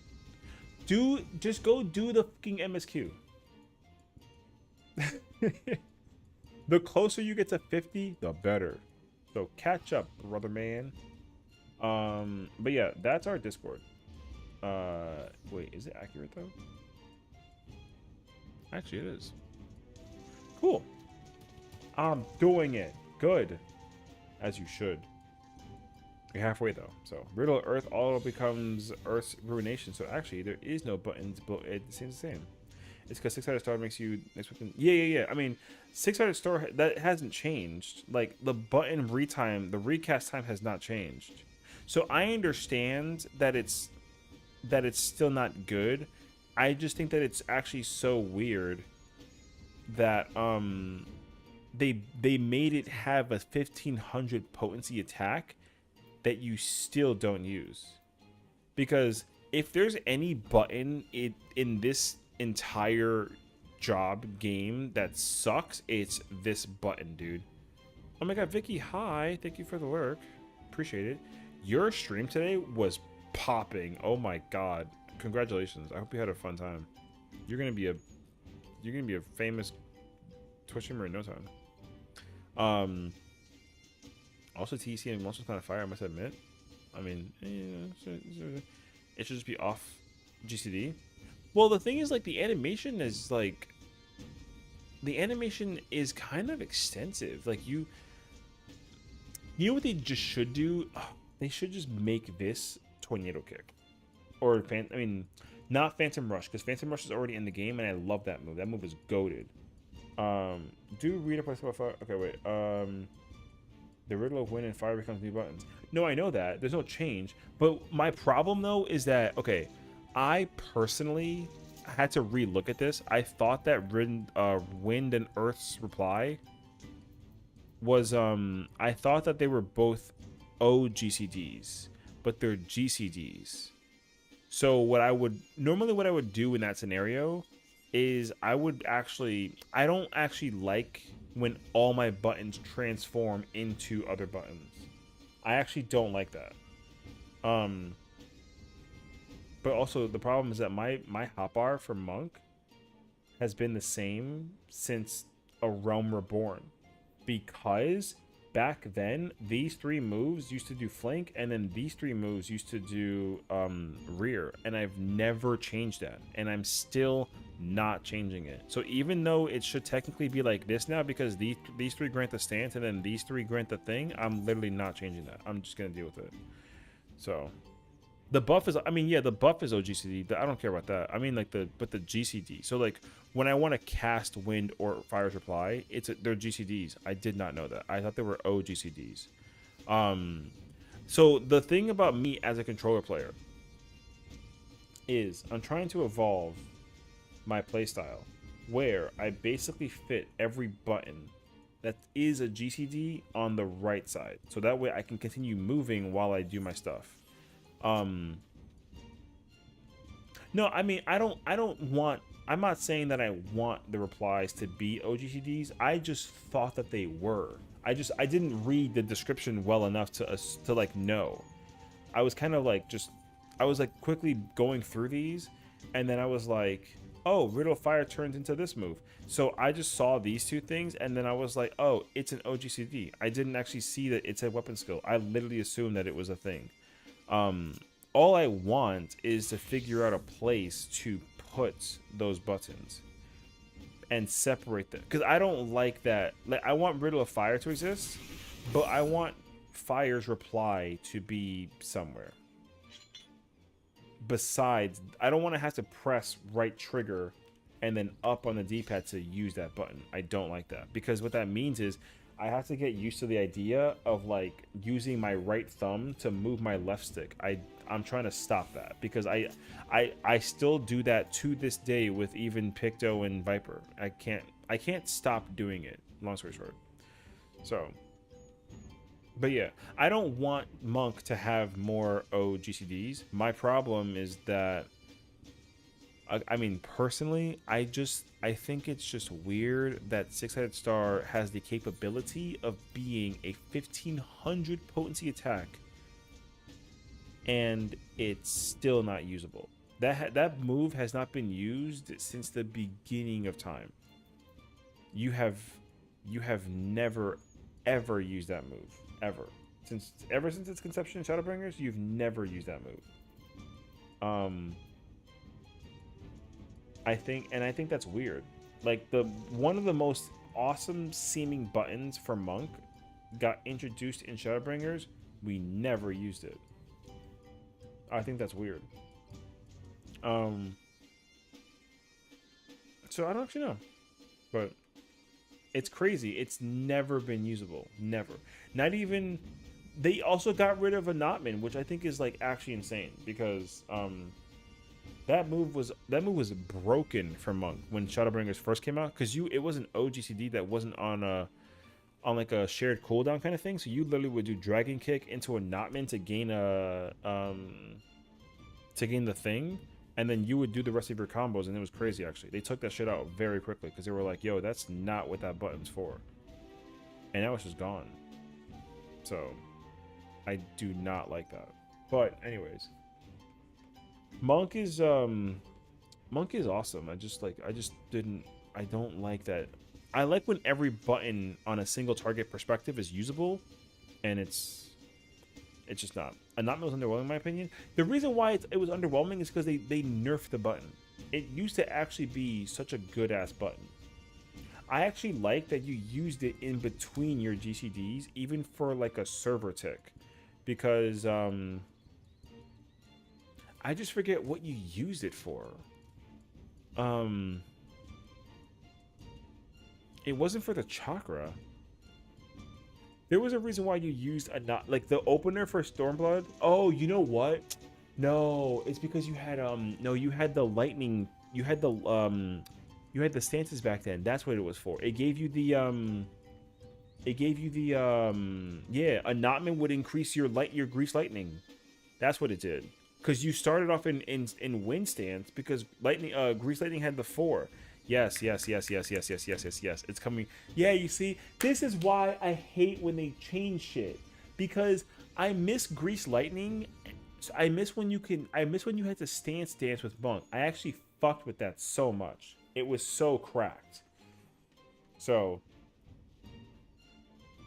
Just go do the fucking MSQ. The closer you get to 50, the better. So catch up, brother man. But yeah, that's our Discord. Wait, is it accurate though? Actually, it is. Cool. I'm doing it. Good. As you should. You're halfway though. So riddle Earth auto becomes Earth's ruination. So actually, there is no buttons, but it seems the same. It's because 6-sided star makes you next weapon. Yeah. I mean, 6-sided star that hasn't changed. Like the button retime, the recast time has not changed. So I understand that it's still not good. I just think that it's actually so weird that they made it have a 1500 potency attack that you still don't use. Because if there's any button in this entire job game that sucks, it's this button, dude. Oh my god, Vicky, hi, thank you for the lurk, appreciate it. Your stream today was popping. Oh my god, congratulations. I hope you had a fun time. You're gonna be a famous Twitch streamer in no time. Also TC and Monsters Planet Fire, I must admit. I mean, it should just be off GCD. Well, the thing is, like, the animation is kind of extensive. Like, you know what they just should do? Oh, they should just make this Tornado Kick. Or, not Phantom Rush, because Phantom Rush is already in the game, and I love that move. That move is goated. Do read up on fire. Okay, wait. The riddle of wind and fire becomes new buttons. No, I know that. There's no change. But my problem, though, is that, okay, I personally had to re-look at this. I thought that Wind and Earth's reply was, I thought that they were both OGCDs, but they're GCDs. So what I would do in that scenario is I don't actually like when all my buttons transform into other buttons. I actually don't like that. But also the problem is that my hotbar for Monk has been the same since A Realm Reborn, because back then these 3 moves used to do flank, and then these 3 moves used to do rear, and I've never changed that, and I'm still not changing it. So even though it should technically be like this now, because these 3 grant the stance and then these 3 grant the thing, I'm literally not changing that. I'm just gonna deal with it. So the buff is, the buff is OGCD. I don't care about that. I mean, like the GCD. So like when I want to cast Wind or Fire's Reply, they're GCDs. I did not know that. I thought they were OGCDs. So the thing about me as a controller player is I'm trying to evolve my playstyle where I basically fit every button that is a GCD on the right side. So that way I can continue moving while I do my stuff. No, I mean, I'm not saying that I want the replies to be OGCDs. I just thought that they were. I didn't read the description well enough to like know. I was kind of like I was like quickly going through these, and then I was like, oh, Riddle of Fire turns into this move. So I just saw these 2 things, and then I was like, oh, it's an OGCD. I didn't actually see that it's a weapon skill. I literally assumed that it was a thing. All I want is to figure out a place to put those buttons. and separate them, because I don't like that. Like, I want Riddle of Fire to exist, but I want Fire's reply to be somewhere. Besides, I don't want to have to press right trigger and then up on the D-pad to use that button. I don't like that, because what that means is I have to get used to the idea of like using my right thumb to move my left stick. I'm trying to stop that, because I still do that to this day with even Picto and Viper. I can't stop doing it. Long story short. So, but yeah, I don't want Monk to have more OGCDs. My problem is that, I mean, personally, I think it's just weird that Six-Headed Star has the capability of being a 1500 potency attack, and it's still not usable. That move has not been used since the beginning of time. You have never ever used that move ever since its conception in Shadowbringers. You've never used that move. I think that's weird. Like, one of the most awesome seeming buttons for Monk got introduced in Shadowbringers. We never used it. I think that's weird. So I don't actually know, but it's crazy. It's never been usable. Never. Not even. They also got rid of Anatman, which I think is like actually insane, because that move was broken for Monk when Shadowbringers first came out, because it was an OGCD that wasn't on like a shared cooldown kind of thing. So you literally would do Dragon Kick into a Anatman to gain the thing, and then you would do the rest of your combos, and it was crazy. Actually, they took that shit out very quickly, because they were like, yo, that's not what that button's for. And now it's just gone. So I do not like that. But anyways, Monk is awesome. I don't like that. I like when every button on a single target perspective is usable, and it's just not. Anatman was underwhelming in my opinion. The reason why it was underwhelming is because they nerfed the button. It used to actually be such a good ass button. I actually like that you used it in between your GCDs, even for like a server tick, because I just forget what you used it for. It wasn't for the chakra. There was a reason why you used like the opener for Stormblood. Oh, you know what? No, it's because you had you had the lightning. You had the stances back then. That's what it was for. It gave you the yeah, Anatman would increase your grease lightning. That's what it did. Because you started off in wind stance, because grease lightning had the 4. Yes. It's coming. Yeah, you see, this is why I hate when they change shit, because I miss grease lightning. I miss when you had to stance with Monk. I actually fucked with that so much. It was so cracked. So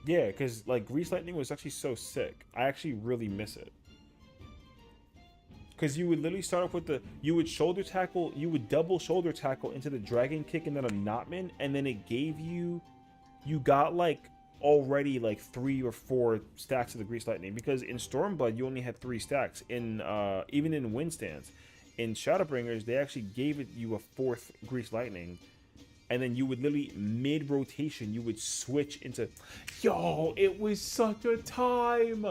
yeah, because like grease lightning was actually so sick. I actually really miss it. Because you would literally start off with you would double shoulder tackle into the Dragon Kick and then a Anatman, and then it gave you got like already like 3 or 4 stacks of the Grease Lightning, because in Stormblood you only had 3 stacks. In even in Wind Stance, in Shadowbringers they actually gave you a 4th Grease Lightning, and then you would literally mid rotation you would switch into. Yo, it was such a time.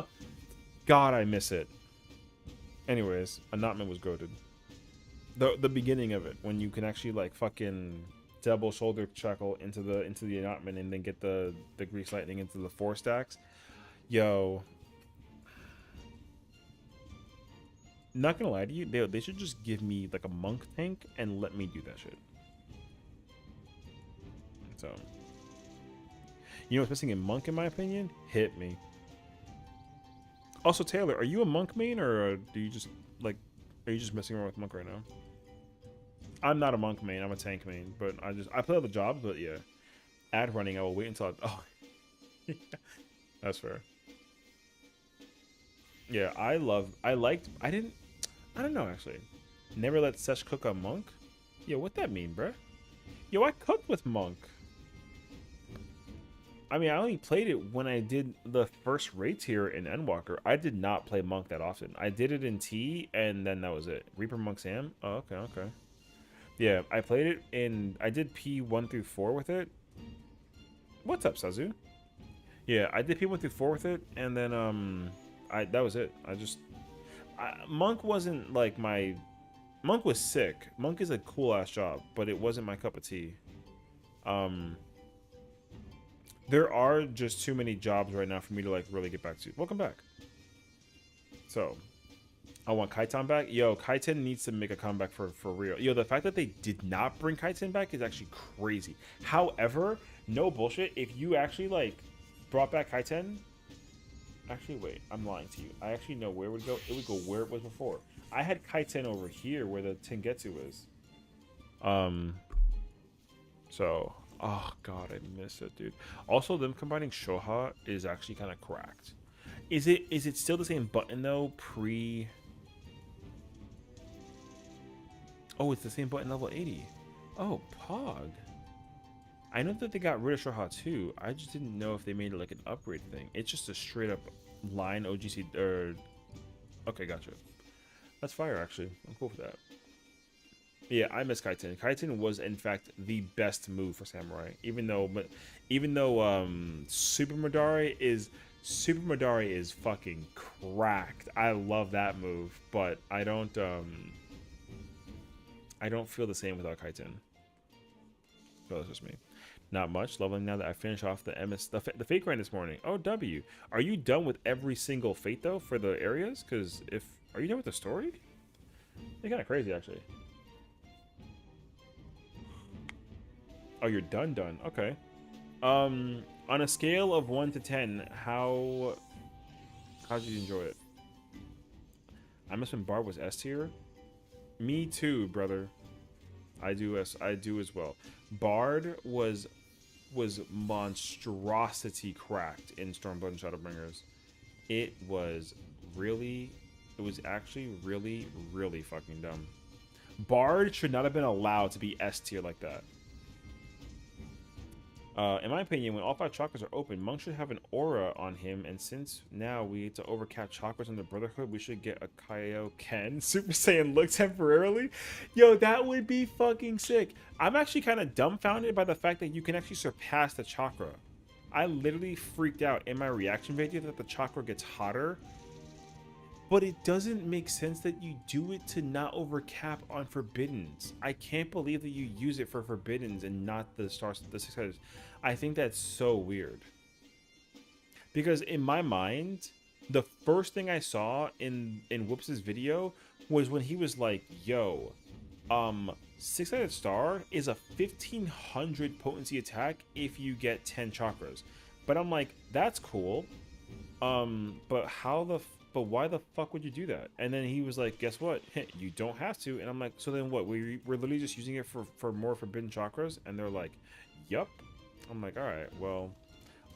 God, I miss it. Anyways, Anatman was goated. The beginning of it, when you can actually like fucking double shoulder tackle into the Anatman and then get the Grease Lightning into the 4 stacks. Yo, not gonna lie to you, they should just give me like a Monk tank and let me do that shit. So, you know what's missing in Monk in my opinion? Hit me. Also, Taylor, are you a Monk main, or do you just are you just messing around with Monk right now? I'm not a Monk main. I'm a tank main, but I play all the jobs. But yeah, ad running. I will wait until that's fair. Yeah, I don't know actually. Never let Sesh cook on Monk. Yo, what that mean, bruh? Yo, I cooked with Monk. I mean, I only played it when I did the first raid tier in Endwalker. I did not play Monk that often. I did it in T, and then that was it. Reaper, Monk, Sam? Oh, okay, okay. Yeah, I played it in... I did P1 through 4 with it. What's up, Sazu? Yeah, I did P1 through 4 with it, and then, that was it. Monk wasn't, like, my... Monk was sick. Monk is a cool-ass job, but it wasn't my cup of tea. There are just too many jobs right now for me to like really get back to. Welcome back. So, I want Kaitan back. Yo, Kaitan needs to make a comeback for real. Yo, the fact that they did not bring Kaitan back is actually crazy. However, no bullshit. If you actually like brought back Kaitan, actually wait, I'm lying to you. I actually know where it would go. It would go where it was before. I had Kaitan over here where the Tengetsu is. So. Oh god, I miss it, dude. Also, them combining Shoha is actually kind of cracked. Is it still the same button though? Oh, it's the same button level 80. Oh, Pog. I know that they got rid of Shoha too. I just didn't know if they made it like an upgrade thing. It's just a straight up line OGC. Okay, gotcha. That's fire actually. I'm cool with that. Yeah, I miss Kaiten. Kaiten was in fact the best move for Samurai. Even though Super Madari is fucking cracked. I love that move, but I don't feel the same without Kaiten. Well, that's just me. Not much. Leveling now that I finished off the fate grind this morning. Oh, W. Are you done with every single fate though for the areas? Because are you done with the story? They're kind of crazy actually. Oh, you're done. Okay. On a scale of 1 to 10, how did you enjoy it? I miss when Barb was S tier. Me too, brother. I do as well. Bard was monstrosity cracked in Stormblood and Shadowbringers. It was actually really, really fucking dumb. Bard should not have been allowed to be S tier like that. In my opinion, when all 5 chakras are open, Monk should have an aura on him, and since now we need to overcap chakras in the Brotherhood, we should get a Kaioken Super Saiyan look temporarily. Yo, that would be fucking sick. I'm actually kind of dumbfounded by the fact that you can actually surpass the chakra. I literally freaked out in my reaction video that the chakra gets hotter, but it doesn't make sense that you do it to not overcap on Forbiddens. I can't believe that you use it for Forbiddens and not the 6-sided. I think that's so weird. Because in my mind, the first thing I saw in Whoops' video was when he was like, yo, 6-sided star is a 1500 potency attack if you get 10 chakras. But I'm like, that's cool. But why the fuck would you do that? And then he was like, guess what? You don't have to. And I'm like, so then what? We're literally just using it for more forbidden chakras? And they're like, yup. I'm like, all right, well,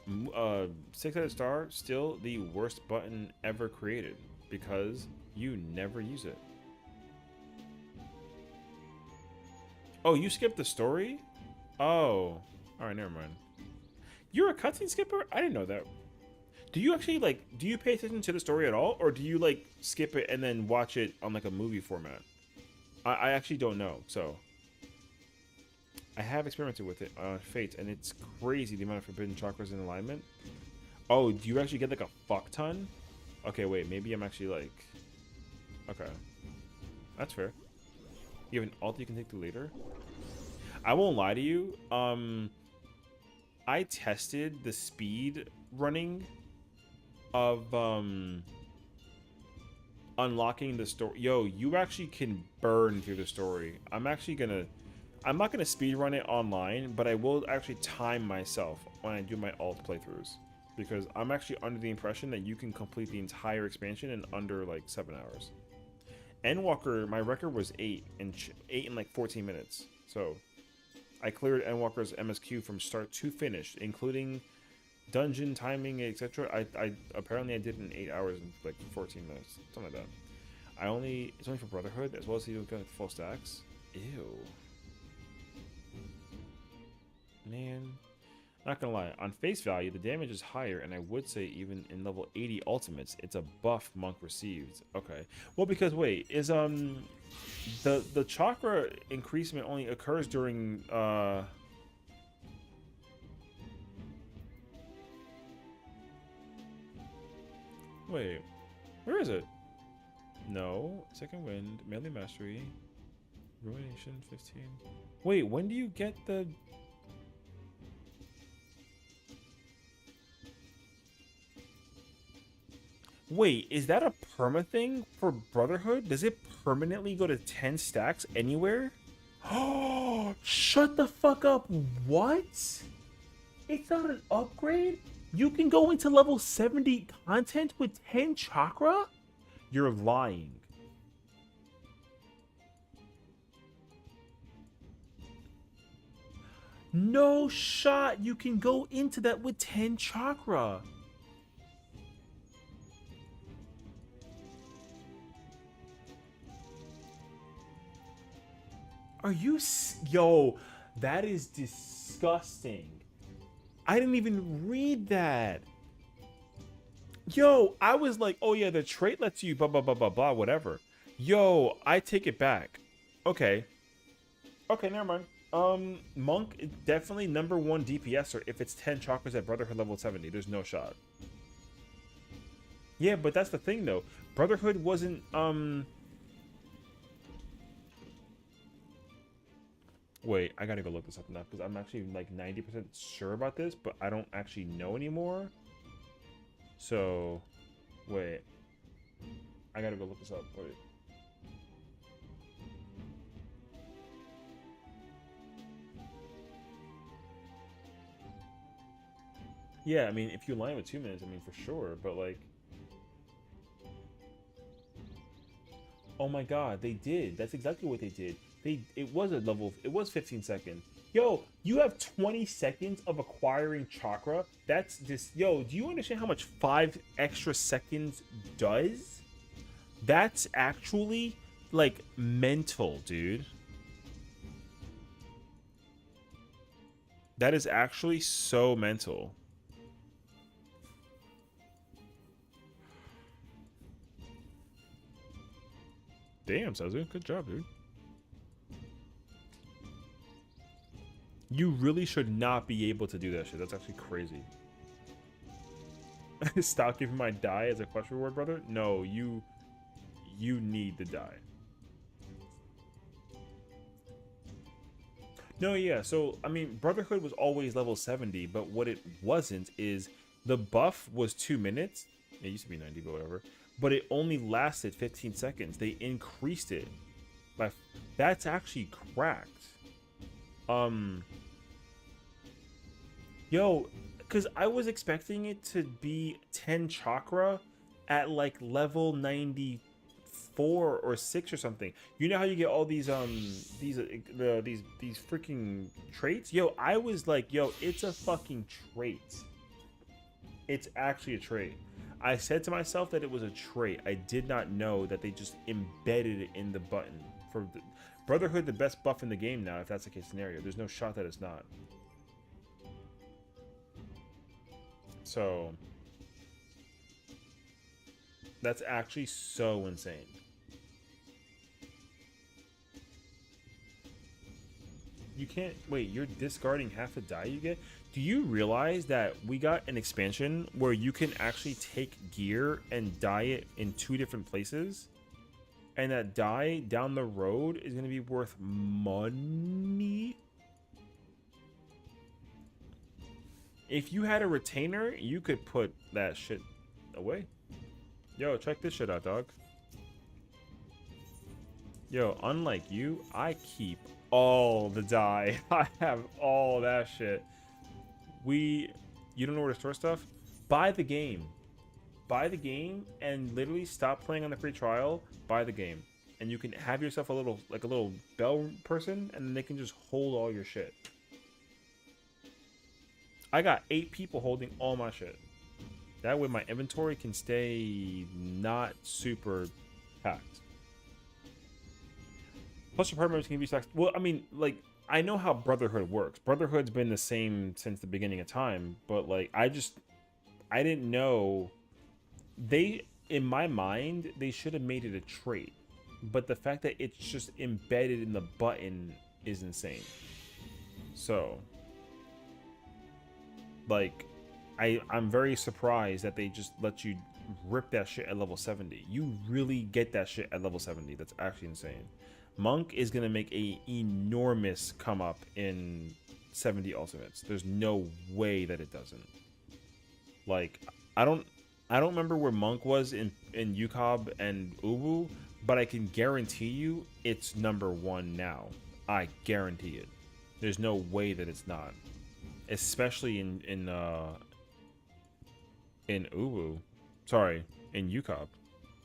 6-sided star, still the worst button ever created because you never use it. Oh, you skipped the story? Oh, all right, never mind. You're a cutscene skipper? I didn't know that. Do you actually do you pay attention to the story at all, or do you like skip it and then watch it on like a movie format? I actually don't know. So I have experimented with it on Fate, and it's crazy the amount of forbidden chakras in alignment. Oh, do you actually get like a fuck ton? Okay, wait, maybe I'm actually like, okay, that's fair. You have an ult you can take to later. I won't lie to you. I tested the speed running of unlocking the story. Yo, you actually can burn through the story. I'm not gonna speed run it online, but I will actually time myself when I do my alt playthroughs, because I'm actually under the impression that you can complete the entire expansion in under like 7 hours. Endwalker, my record was 8 in like 14 minutes. So I cleared Endwalker's MSQ from start to finish, including dungeon timing, etc. I apparently I did it in 8 hours and like 14 minutes, something like that. It's only for Brotherhood as well as you got full stacks. Ew. Man, not gonna lie. On face value, the damage is higher, and I would say even in level 80 ultimates, it's a buff monk receives. Okay. Well, because wait, is the chakra increasement only occurs during wait, where is it? No, second wind, melee mastery, ruination 15. Wait, when do you get the? Wait, is that a perma thing for Brotherhood? Does it permanently go to 10 stacks anywhere? Oh, shut the fuck up. What? It's not an upgrade? You can go into level 70 content with 10 chakra? You're lying. No shot. You can go into that with 10 chakra. Are you... Yo, that is disgusting. I didn't even read that. Yo, I was like, oh yeah, the trait lets you blah, blah, blah, blah, blah, whatever. Yo, I take it back. Okay. Okay, never mind. Monk is definitely #1 DPSer if it's 10 chakras at Brotherhood level 70. There's no shot. Yeah, but that's the thing, though. Brotherhood wasn't, Wait, I gotta go look this up now because I'm actually like 90% sure about this, but I don't actually know anymore. So, wait. I gotta go look this up. Wait. Yeah, I mean, if you line with 2 minutes, I mean, for sure, but like... Oh my god, they did. That's exactly what they did. It was a level, it was 15 seconds. Yo, you have 20 seconds of acquiring chakra. That's just, yo, do you understand how much 5 extra seconds does? That's actually, like, mental, dude. That is actually so mental. Damn, Sazu, good job, dude. You really should not be able to do that shit. That's actually crazy. Stop giving my die as a quest reward, brother. No, you need the die. No, yeah. So I mean, Brotherhood was always level 70, but what it wasn't is the buff was 2 minutes. It used to be 90, but whatever. But it only lasted 15 seconds. They increased it. That's actually cracked. Yo, because I was expecting it to be 10 chakra at like level 94 or 6 or something. You know how you get all these these freaking traits? Yo, I was like, yo, it's a fucking trait. It's actually a trait. I said to myself that it was a trait. I did not know that they just embedded it in the button. For the Brotherhood, the best buff in the game now, if that's the case scenario. There's no shot that it's not. So that's actually so insane. You can't wait, you're discarding half the die you get? Do you realize that we got an expansion where you can actually take gear and dye it in 2 different places? And that dye down the road is going to be worth money? If you had a retainer, you could put that shit away. Yo, check this shit out, dog. Yo, unlike you, I keep all the dye. I have all that shit. You don't know where to store stuff? Buy the game. Buy the game and literally stop playing on the free trial. Buy the game. And you can have yourself a little bell person, and then they can just hold all your shit. I got 8 people holding all my shit. That way my inventory can stay not super packed. Plus your partners can be stacked. Well, I mean, like, I know how Brotherhood works. Brotherhood's been the same since the beginning of time, but like I didn't know they in my mind they should have made it a trait. But the fact that it's just embedded in the button is insane. So, like I'm very surprised that they just let you rip that shit at level 70. You really get that shit at level 70. That's actually insane. Monk is gonna make a enormous come up in 70 ultimates. There's no way that it doesn't. Like I don't I don't remember where Monk was in UCOB and Ubu, but I can guarantee you it's #1 now. I guarantee it. There's no way that it's not, especially in Ubu. Sorry, in UCOB.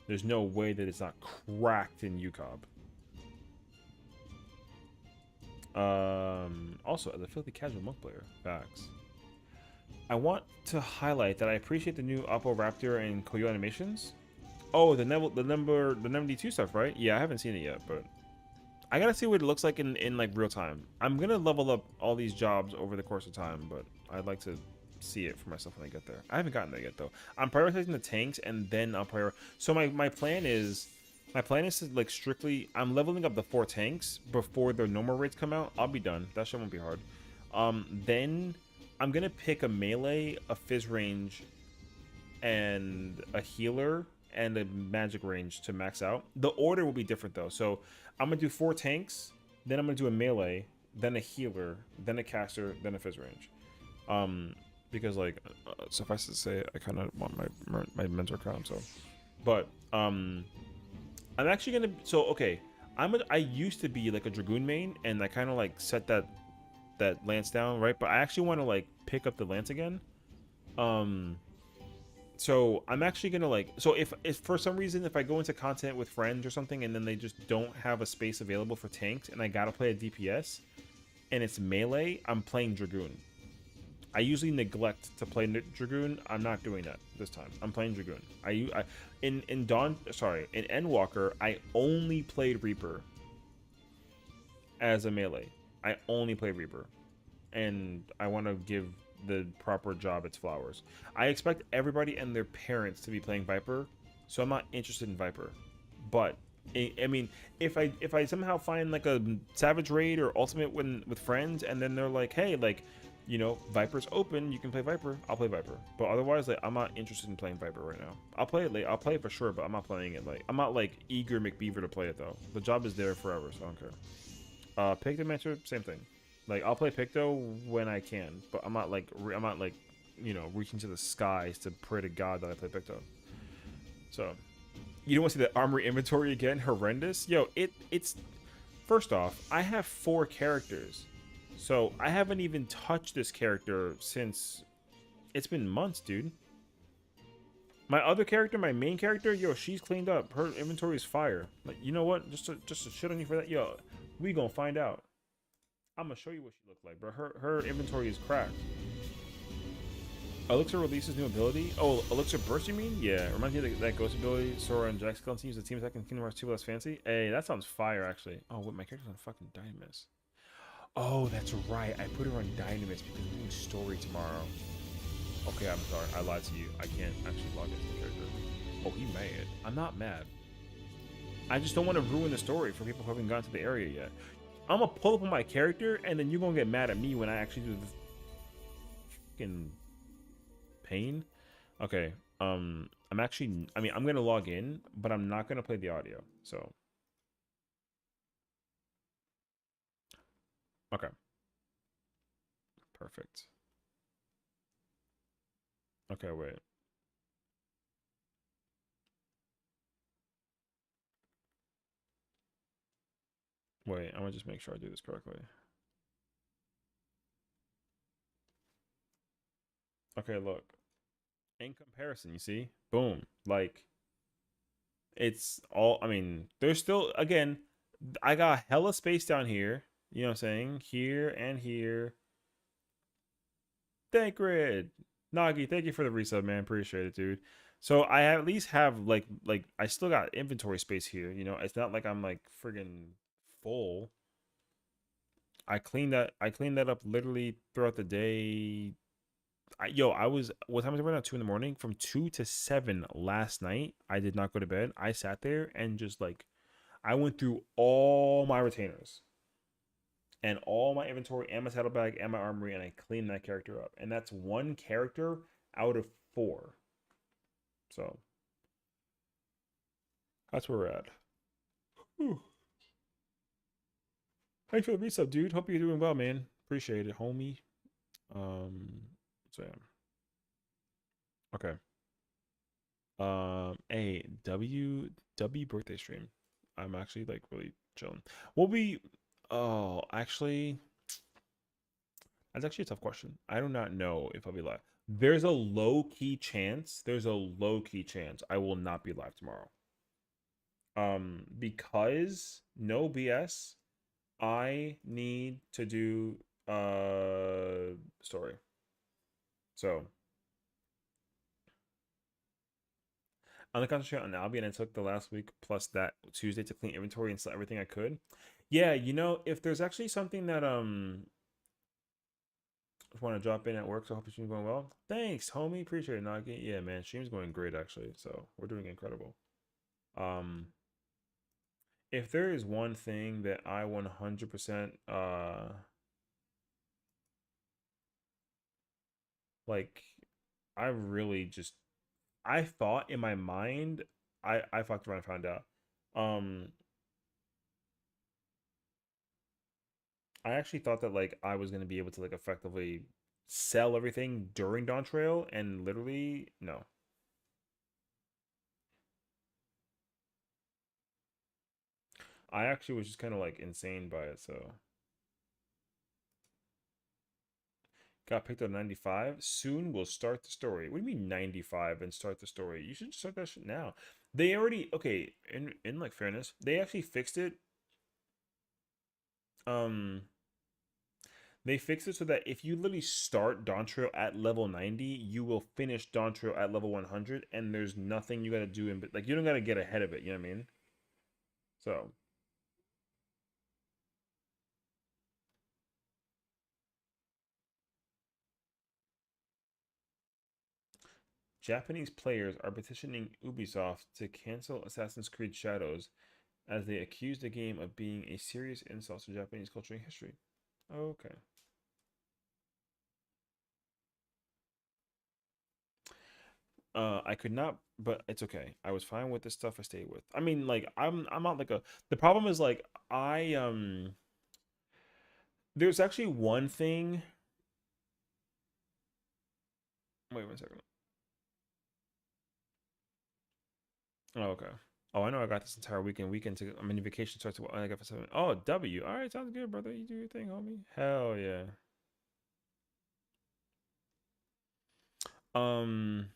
There's no way that it's not cracked in UCOB. Also, as a filthy casual monk player, facts. I want to highlight that I appreciate the new Oppo Raptor and Koyo animations. Oh, the number 2 stuff, right? Yeah, I haven't seen it yet, but I gotta see what it looks like in like real time. I'm gonna level up all these jobs over the course of time, but I'd like to see it for myself when I get there. I haven't gotten there yet though. I'm prioritizing the tanks and then I'll prioritize. So my plan is to like strictly I'm leveling up the 4 tanks before the normal raids come out. I'll be done. That shit won't be hard. Then I'm gonna pick a melee, a fizz range, and a healer and a magic range to max out. The order will be different though. So I'm gonna do 4 tanks, then I'm gonna do a melee, then a healer, then a caster, then a fizz range. Because like suffice to say, I kind of want my mentor crown. So, but I'm actually gonna. So okay, I used to be like a dragoon main, and I kind of like set that lance down, right? But I actually want to like pick up the lance again. So I'm actually gonna like. So if for some reason if I go into content with friends or something, and then they just don't have a space available for tanks, and I gotta play a DPS, and it's melee, I'm playing dragoon. I usually neglect to play dragoon. I'm not doing that this time. I'm playing dragoon. In Endwalker, I only played Reaper as a melee. I only played Reaper, and I want to give the proper job its flowers. I expect everybody and their parents to be playing Viper, so I'm not interested in Viper. But I mean, if I somehow find like a Savage Raid or Ultimate with friends, and then they're like, hey, like, you know, Viper's open, you can play Viper, I'll play Viper. But otherwise, like, I'm not interested in playing Viper right now. I'll play it late, I'll play it for sure, but I'm not playing it like, I'm not like eager McBeaver to play it though. The job is there forever, so I don't care. Picto Mentor, same thing. Like, I'll play Picto when I can, but I'm not like, you know, reaching to the skies to pray to God that I play Picto. So, you don't want to see the armory inventory again? Horrendous? Yo, it's first off, I have 4 characters. So I haven't even touched this character since it's been months, dude. My other character, my main character, yo, she's cleaned up. Her inventory is fire. Like, you know what? Just to shit on you for that, yo, we gonna find out. I'm gonna show you what she looked like, bro. Her inventory is cracked. Elixir releases new ability. Oh, Elixir Burst, you mean? Yeah, reminds me of that ghost ability. Sora and Jack Skeleton use the team attack in Kingdom Hearts 2 less fancy. Hey, that sounds fire, actually. Oh, what? My character's on fucking Dynamis. Oh, that's right. I put her on Dynamis because we're doing story tomorrow. Okay, I'm sorry. I lied to you. I can't actually log into the character. Oh, he mad. I'm not mad. I just don't want to ruin the story for people who haven't gotten to the area yet. I'm going to pull up on my character, and then you're going to get mad at me when I actually do the fucking pain. Okay. I'm actually... I mean, I'm going to log in, but I'm not going to play the audio. So... Okay. Perfect. Okay, wait. Wait, I'm gonna just make sure I do this correctly. Okay, look. In comparison, you see? Boom. Like, it's all, I mean, there's still, again, I got hella space down here. You know what I'm saying? Here and here. Thancred. Nagi, thank you for the resub, man. Appreciate it, dude. So I at least have like I still got inventory space here. You know, it's not like I'm like friggin' full. I cleaned that up literally throughout the day. I was what time is it right now? 2 in the morning. From 2 to 7 last night, I did not go to bed. I sat there and just like I went through all my retainers and all my inventory and my saddlebag and my armory, and I cleaned that character up. And that's one character out of four. So that's where we're at. Whew. Thanks for the resub, dude. Hope you're doing well, man. Appreciate it, homie. So yeah. Okay. A W birthday stream. I'm actually like really chilling. Will we? Oh, actually, that's actually a tough question. I do not know if I'll be live. There's a low key chance. There's a low key chance I will not be live tomorrow. Because no BS, I need to do story. So I'm gonna concentrate on Albion. I took the last week plus that Tuesday to clean inventory and sell everything I could. Yeah, if there's actually something that just want to drop in at work, so I hope your stream's going well. Thanks, homie. Appreciate it, Nagi. Yeah, man, stream's going great actually. So we're doing incredible. Um, if there is one thing that I 100% like, I really just I thought in my mind I fucked around and found out. Um, I actually thought that like I was gonna be able to like effectively sell everything during dawntrail, and literally no. I actually was just kind of like insane by it. So got picked up 95. Soon we'll start the story. What do you mean 95 and start the story? You should start that shit now. They already okay. In like fairness, they actually fixed it. Um, They fixed it so that if you literally start Dawntrail at level 90, you will finish Dawntrail at level 100, and there's nothing you gotta do in, but like you don't gotta get ahead of it. You know what I mean? So Japanese players are petitioning Ubisoft to cancel Assassin's Creed Shadows as they accuse the game of being a serious insult to Japanese culture and history. Okay. I could not, but it's okay. I was fine with the stuff I stayed with. I mean, like I'm not like a. The problem is like there's actually one thing. Wait 1 second. Oh, okay. Oh, I know I got this entire weekend. I mean, vacation starts. I got for 7. Oh, W. All right, sounds good, brother. You do your thing, homie. Hell yeah. Um,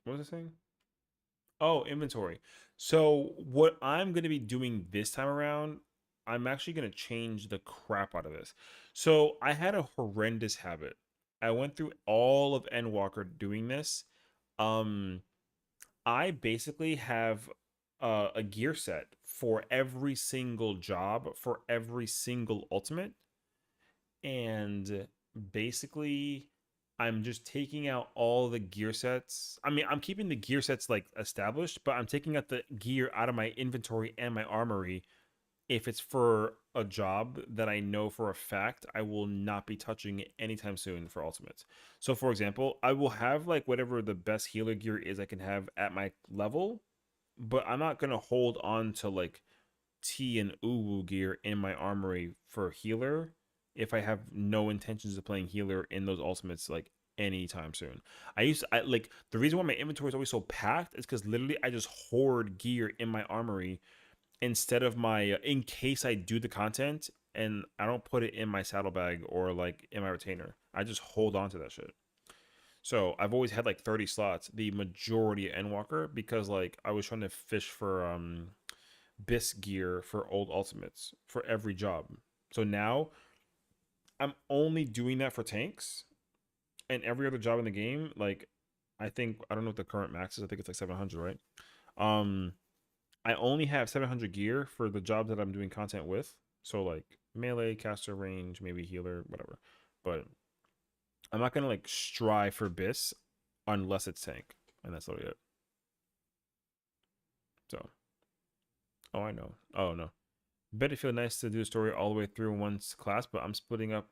what was I saying? Oh, inventory. So what I'm gonna be doing this time around, I'm actually gonna change the crap out of this. So I had a horrendous habit. I went through all of Endwalker doing this. Um, I basically have a gear set for every single job for every single ultimate, and basically I'm just taking out all the gear sets. I mean, I'm keeping the gear sets like established, but I'm taking out the gear out of my inventory and my armory if it's for a job that I know for a fact I will not be touching anytime soon for ultimates. So for example, I will have like whatever the best healer gear is I can have at my level, but I'm not going to hold on to like T and Uwu gear in my armory for healer if I have no intentions of playing healer in those ultimates like anytime soon. I like the reason why my inventory is always so packed is because literally I just hoard gear in my armory instead of my in case I do the content, and I don't put it in my saddlebag or like in my retainer. I just hold on to that shit. So I've always had like 30 slots, the majority at Endwalker, because like I was trying to fish for bisque gear for old ultimates for every job. So now I'm only doing that for tanks, and every other job in the game, like I don't know what the current max is. I think it's like 700, right? Um I only have 700 gear for the job that I'm doing content with. So like melee, caster, range, maybe healer, whatever. But I'm not gonna like strive for bis unless it's tank, and that's literally it. So, oh, I know. Oh no, bet it feel nice to do the story all the way through in one class, but I'm splitting it up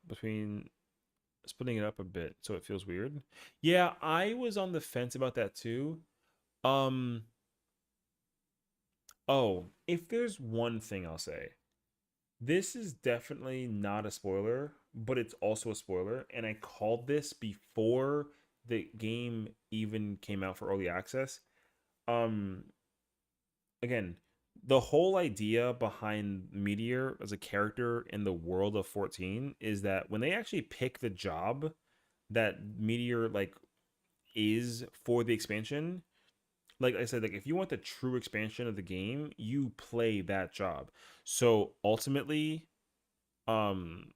a bit, so it feels weird. Yeah, I was on the fence about that too. Um, oh, if there's one thing I'll say, this is definitely not a spoiler, but it's also a spoiler, and I called this before the game even came out for early access. Um, again, the whole idea behind Meteor as a character in the world of 14 is that when they actually pick the job that Meteor like is for the expansion, like I said, like if you want the true expansion of the game, you play that job. So ultimately, um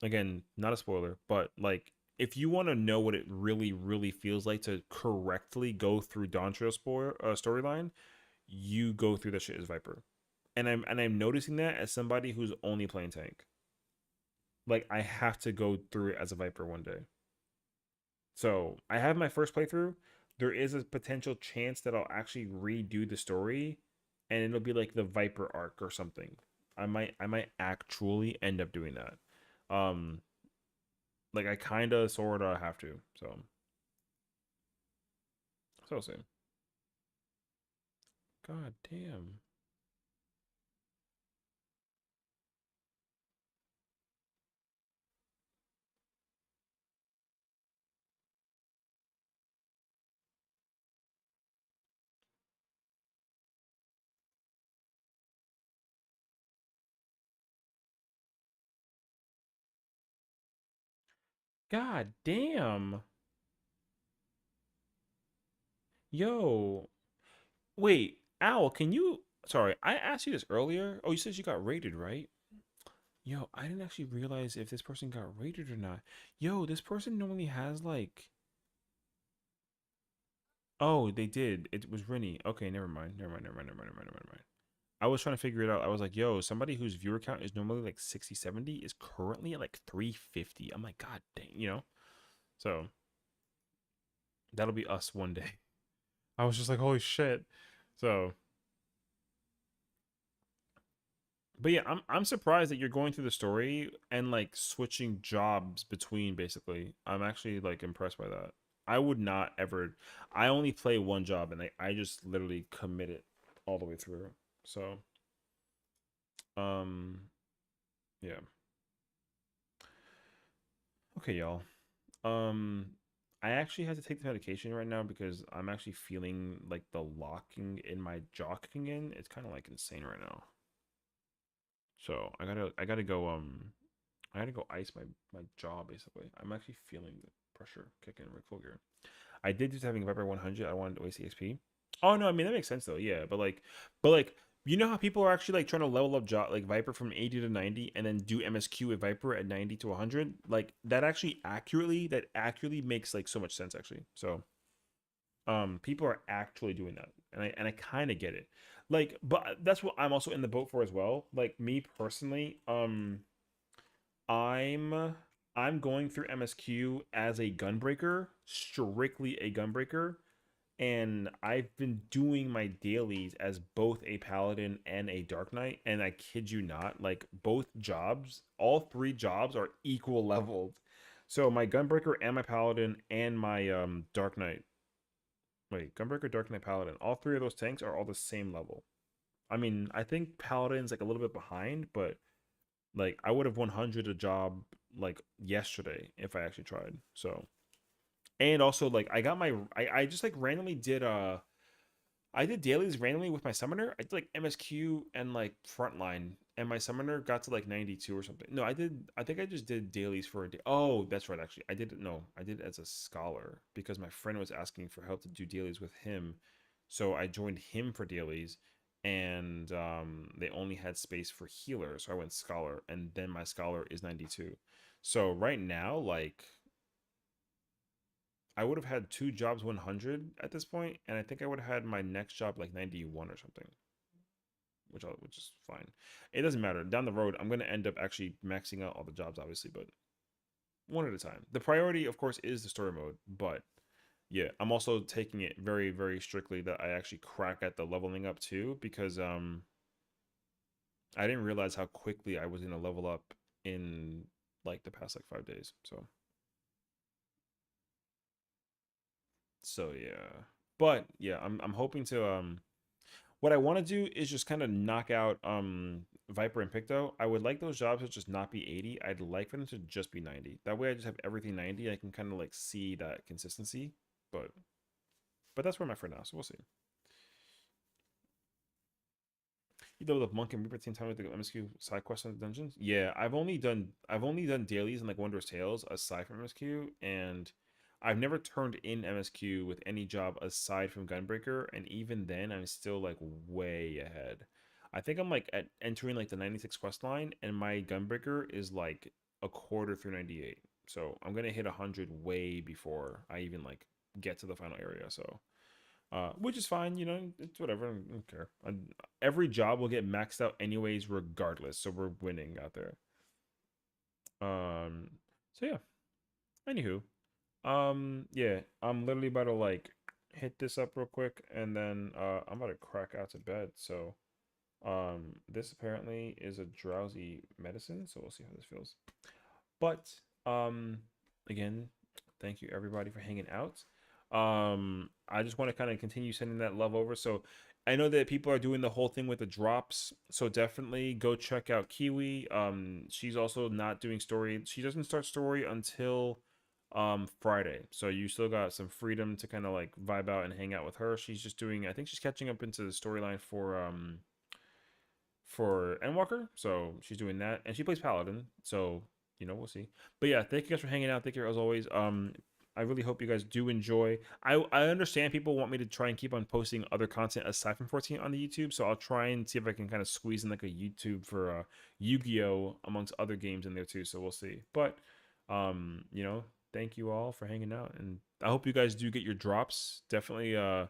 again, not a spoiler, but like if you want to know what it really, really feels like to correctly go through dawntrail storyline, you go through that shit as Viper. And I'm noticing that as somebody who's only playing tank. Like I have to go through it as a Viper one day. So I have my first playthrough. There is a potential chance that I'll actually redo the story and it'll be like the Viper arc or something. I might actually end up doing that. Um like I kinda sorta have to. So soon. God damn. God damn. Yo. Wait, Owl, can you sorry, I asked you this earlier. Oh, you said you got rated, right? Yo, I didn't actually realize if this person got rated or not. Yo, this person normally has like oh, they did. It was Rennie. Okay, never mind. Never mind. I was trying to figure it out. I was like, yo, somebody whose viewer count is normally like 60, 70 is currently at like 350. I'm like, God dang. So that'll be us one day. I was just like, holy shit. So, but yeah, I'm surprised that you're going through the story and like switching jobs between basically. I'm actually like impressed by that. I would not ever. I only play one job and I just literally commit it all the way through. So, um, yeah. Okay, y'all. Um, I actually have to take the medication right now because I'm actually feeling like the locking in my jaw kicking in. It's kind of like insane right now. So I gotta go ice my jaw basically. I'm actually feeling the pressure kicking in full gear. I did just having Viper 100. I wanted to waste EXP. Oh no, I mean that makes sense though. Yeah, but like you know how people are actually like trying to level up like Viper from 80 to 90 and then do MSQ with Viper at 90 to 100. Like that actually makes like so much sense actually. So people are actually doing that and I kind of get it. Like but that's what I'm also in the boat for as well. Like me personally, I'm I'm going through MSQ as a gunbreaker, strictly a gunbreaker, and I've been doing my dailies as both a paladin and a dark knight, and I kid you not, like both jobs, all three jobs are equal leveled. So my gunbreaker and my paladin and my dark knight, wait, gunbreaker, dark knight, paladin, all three of those tanks are all the same level. I mean, I think paladin's like a little bit behind, but like I would have 100 a job like yesterday if I actually tried. So, and also like I just like randomly did I did dailies randomly with my summoner. I did like MSQ and like frontline, and my summoner got to like 92 or something. No, I did. I think I just did dailies for a day. Oh, that's right. Actually, I did. No, I did it as a scholar because my friend was asking for help to do dailies with him, so I joined him for dailies, and they only had space for healer, so I went scholar, and then my scholar is 92. So right now, like I would have had two jobs 100 at this point, and I think I would have had my next job like 91 or something. which is fine. It doesn't matter. Down the road, I'm gonna end up actually maxing out all the jobs, obviously, but one at a time. The priority, of course, is the story mode, but yeah, I'm also taking it very, very strictly that I actually crack at the leveling up too, because I didn't realize how quickly I was gonna level up in like the past like 5 days. So yeah. But yeah, I'm hoping to what I want to do is just kind of knock out Viper and Picto. I would like those jobs to just not be 80. I'd like for them to just be 90. That way I just have everything 90. I can kind of like see that consistency. But that's where I'm at for now, so we'll see. You level up Monk and Reaper at the same time with the MSQ side quests in the dungeons. Yeah, I've only done dailies in like Wondrous Tales aside from MSQ, and I've never turned in MSQ with any job aside from Gunbreaker, and even then I'm still like way ahead. I think I'm like at entering like the 96 quest line, and my Gunbreaker is like a quarter through 98. So I'm gonna hit 100 way before I even like get to the final area. So which is fine, you know, it's whatever. I don't care. Every job will get maxed out anyways, regardless. So we're winning out there. So yeah. Anywho, yeah, I'm literally about to like hit this up real quick, and then I'm about to crack out to bed. So, this apparently is a drowsy medicine, so we'll see how this feels. But again, thank you everybody for hanging out. I just want to kind of continue sending that love over. So I know that people are doing the whole thing with the drops, so definitely go check out Kiwi. She's also not doing story. She doesn't start story until Friday. So you still got some freedom to kind of like vibe out and hang out with her. She's just doing, I think she's catching up into the storyline for Endwalker, so she's doing that, and she plays Paladin, so you know, we'll see. But yeah, thank you guys for hanging out. Thank you as always. I really hope you guys do enjoy. I understand people want me to try and keep on posting other content aside from 14 on the YouTube, so I'll try and see if I can kind of squeeze in like a YouTube for Yu-Gi-Oh amongst other games in there too. So we'll see. But you know, thank you all for hanging out, and I hope you guys do get your drops. Definitely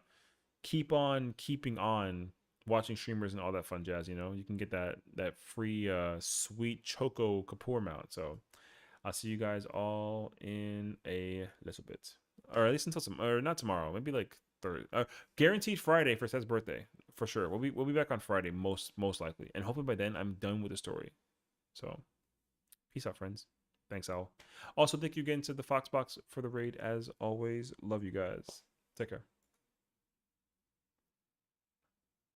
keep on keeping on watching streamers and all that fun jazz. You know, you can get that free sweet Choco Kapoor mount. So I'll see you guys all in a little bit, or at least until some, or not tomorrow, maybe like Thursday. Guaranteed Friday for Seth's birthday for sure. We'll be back on Friday most likely, and hopefully by then I'm done with the story. So peace out, friends. Thanks, Al. Also, thank you again to the Foxbox for the raid as always. Love you guys. Take care.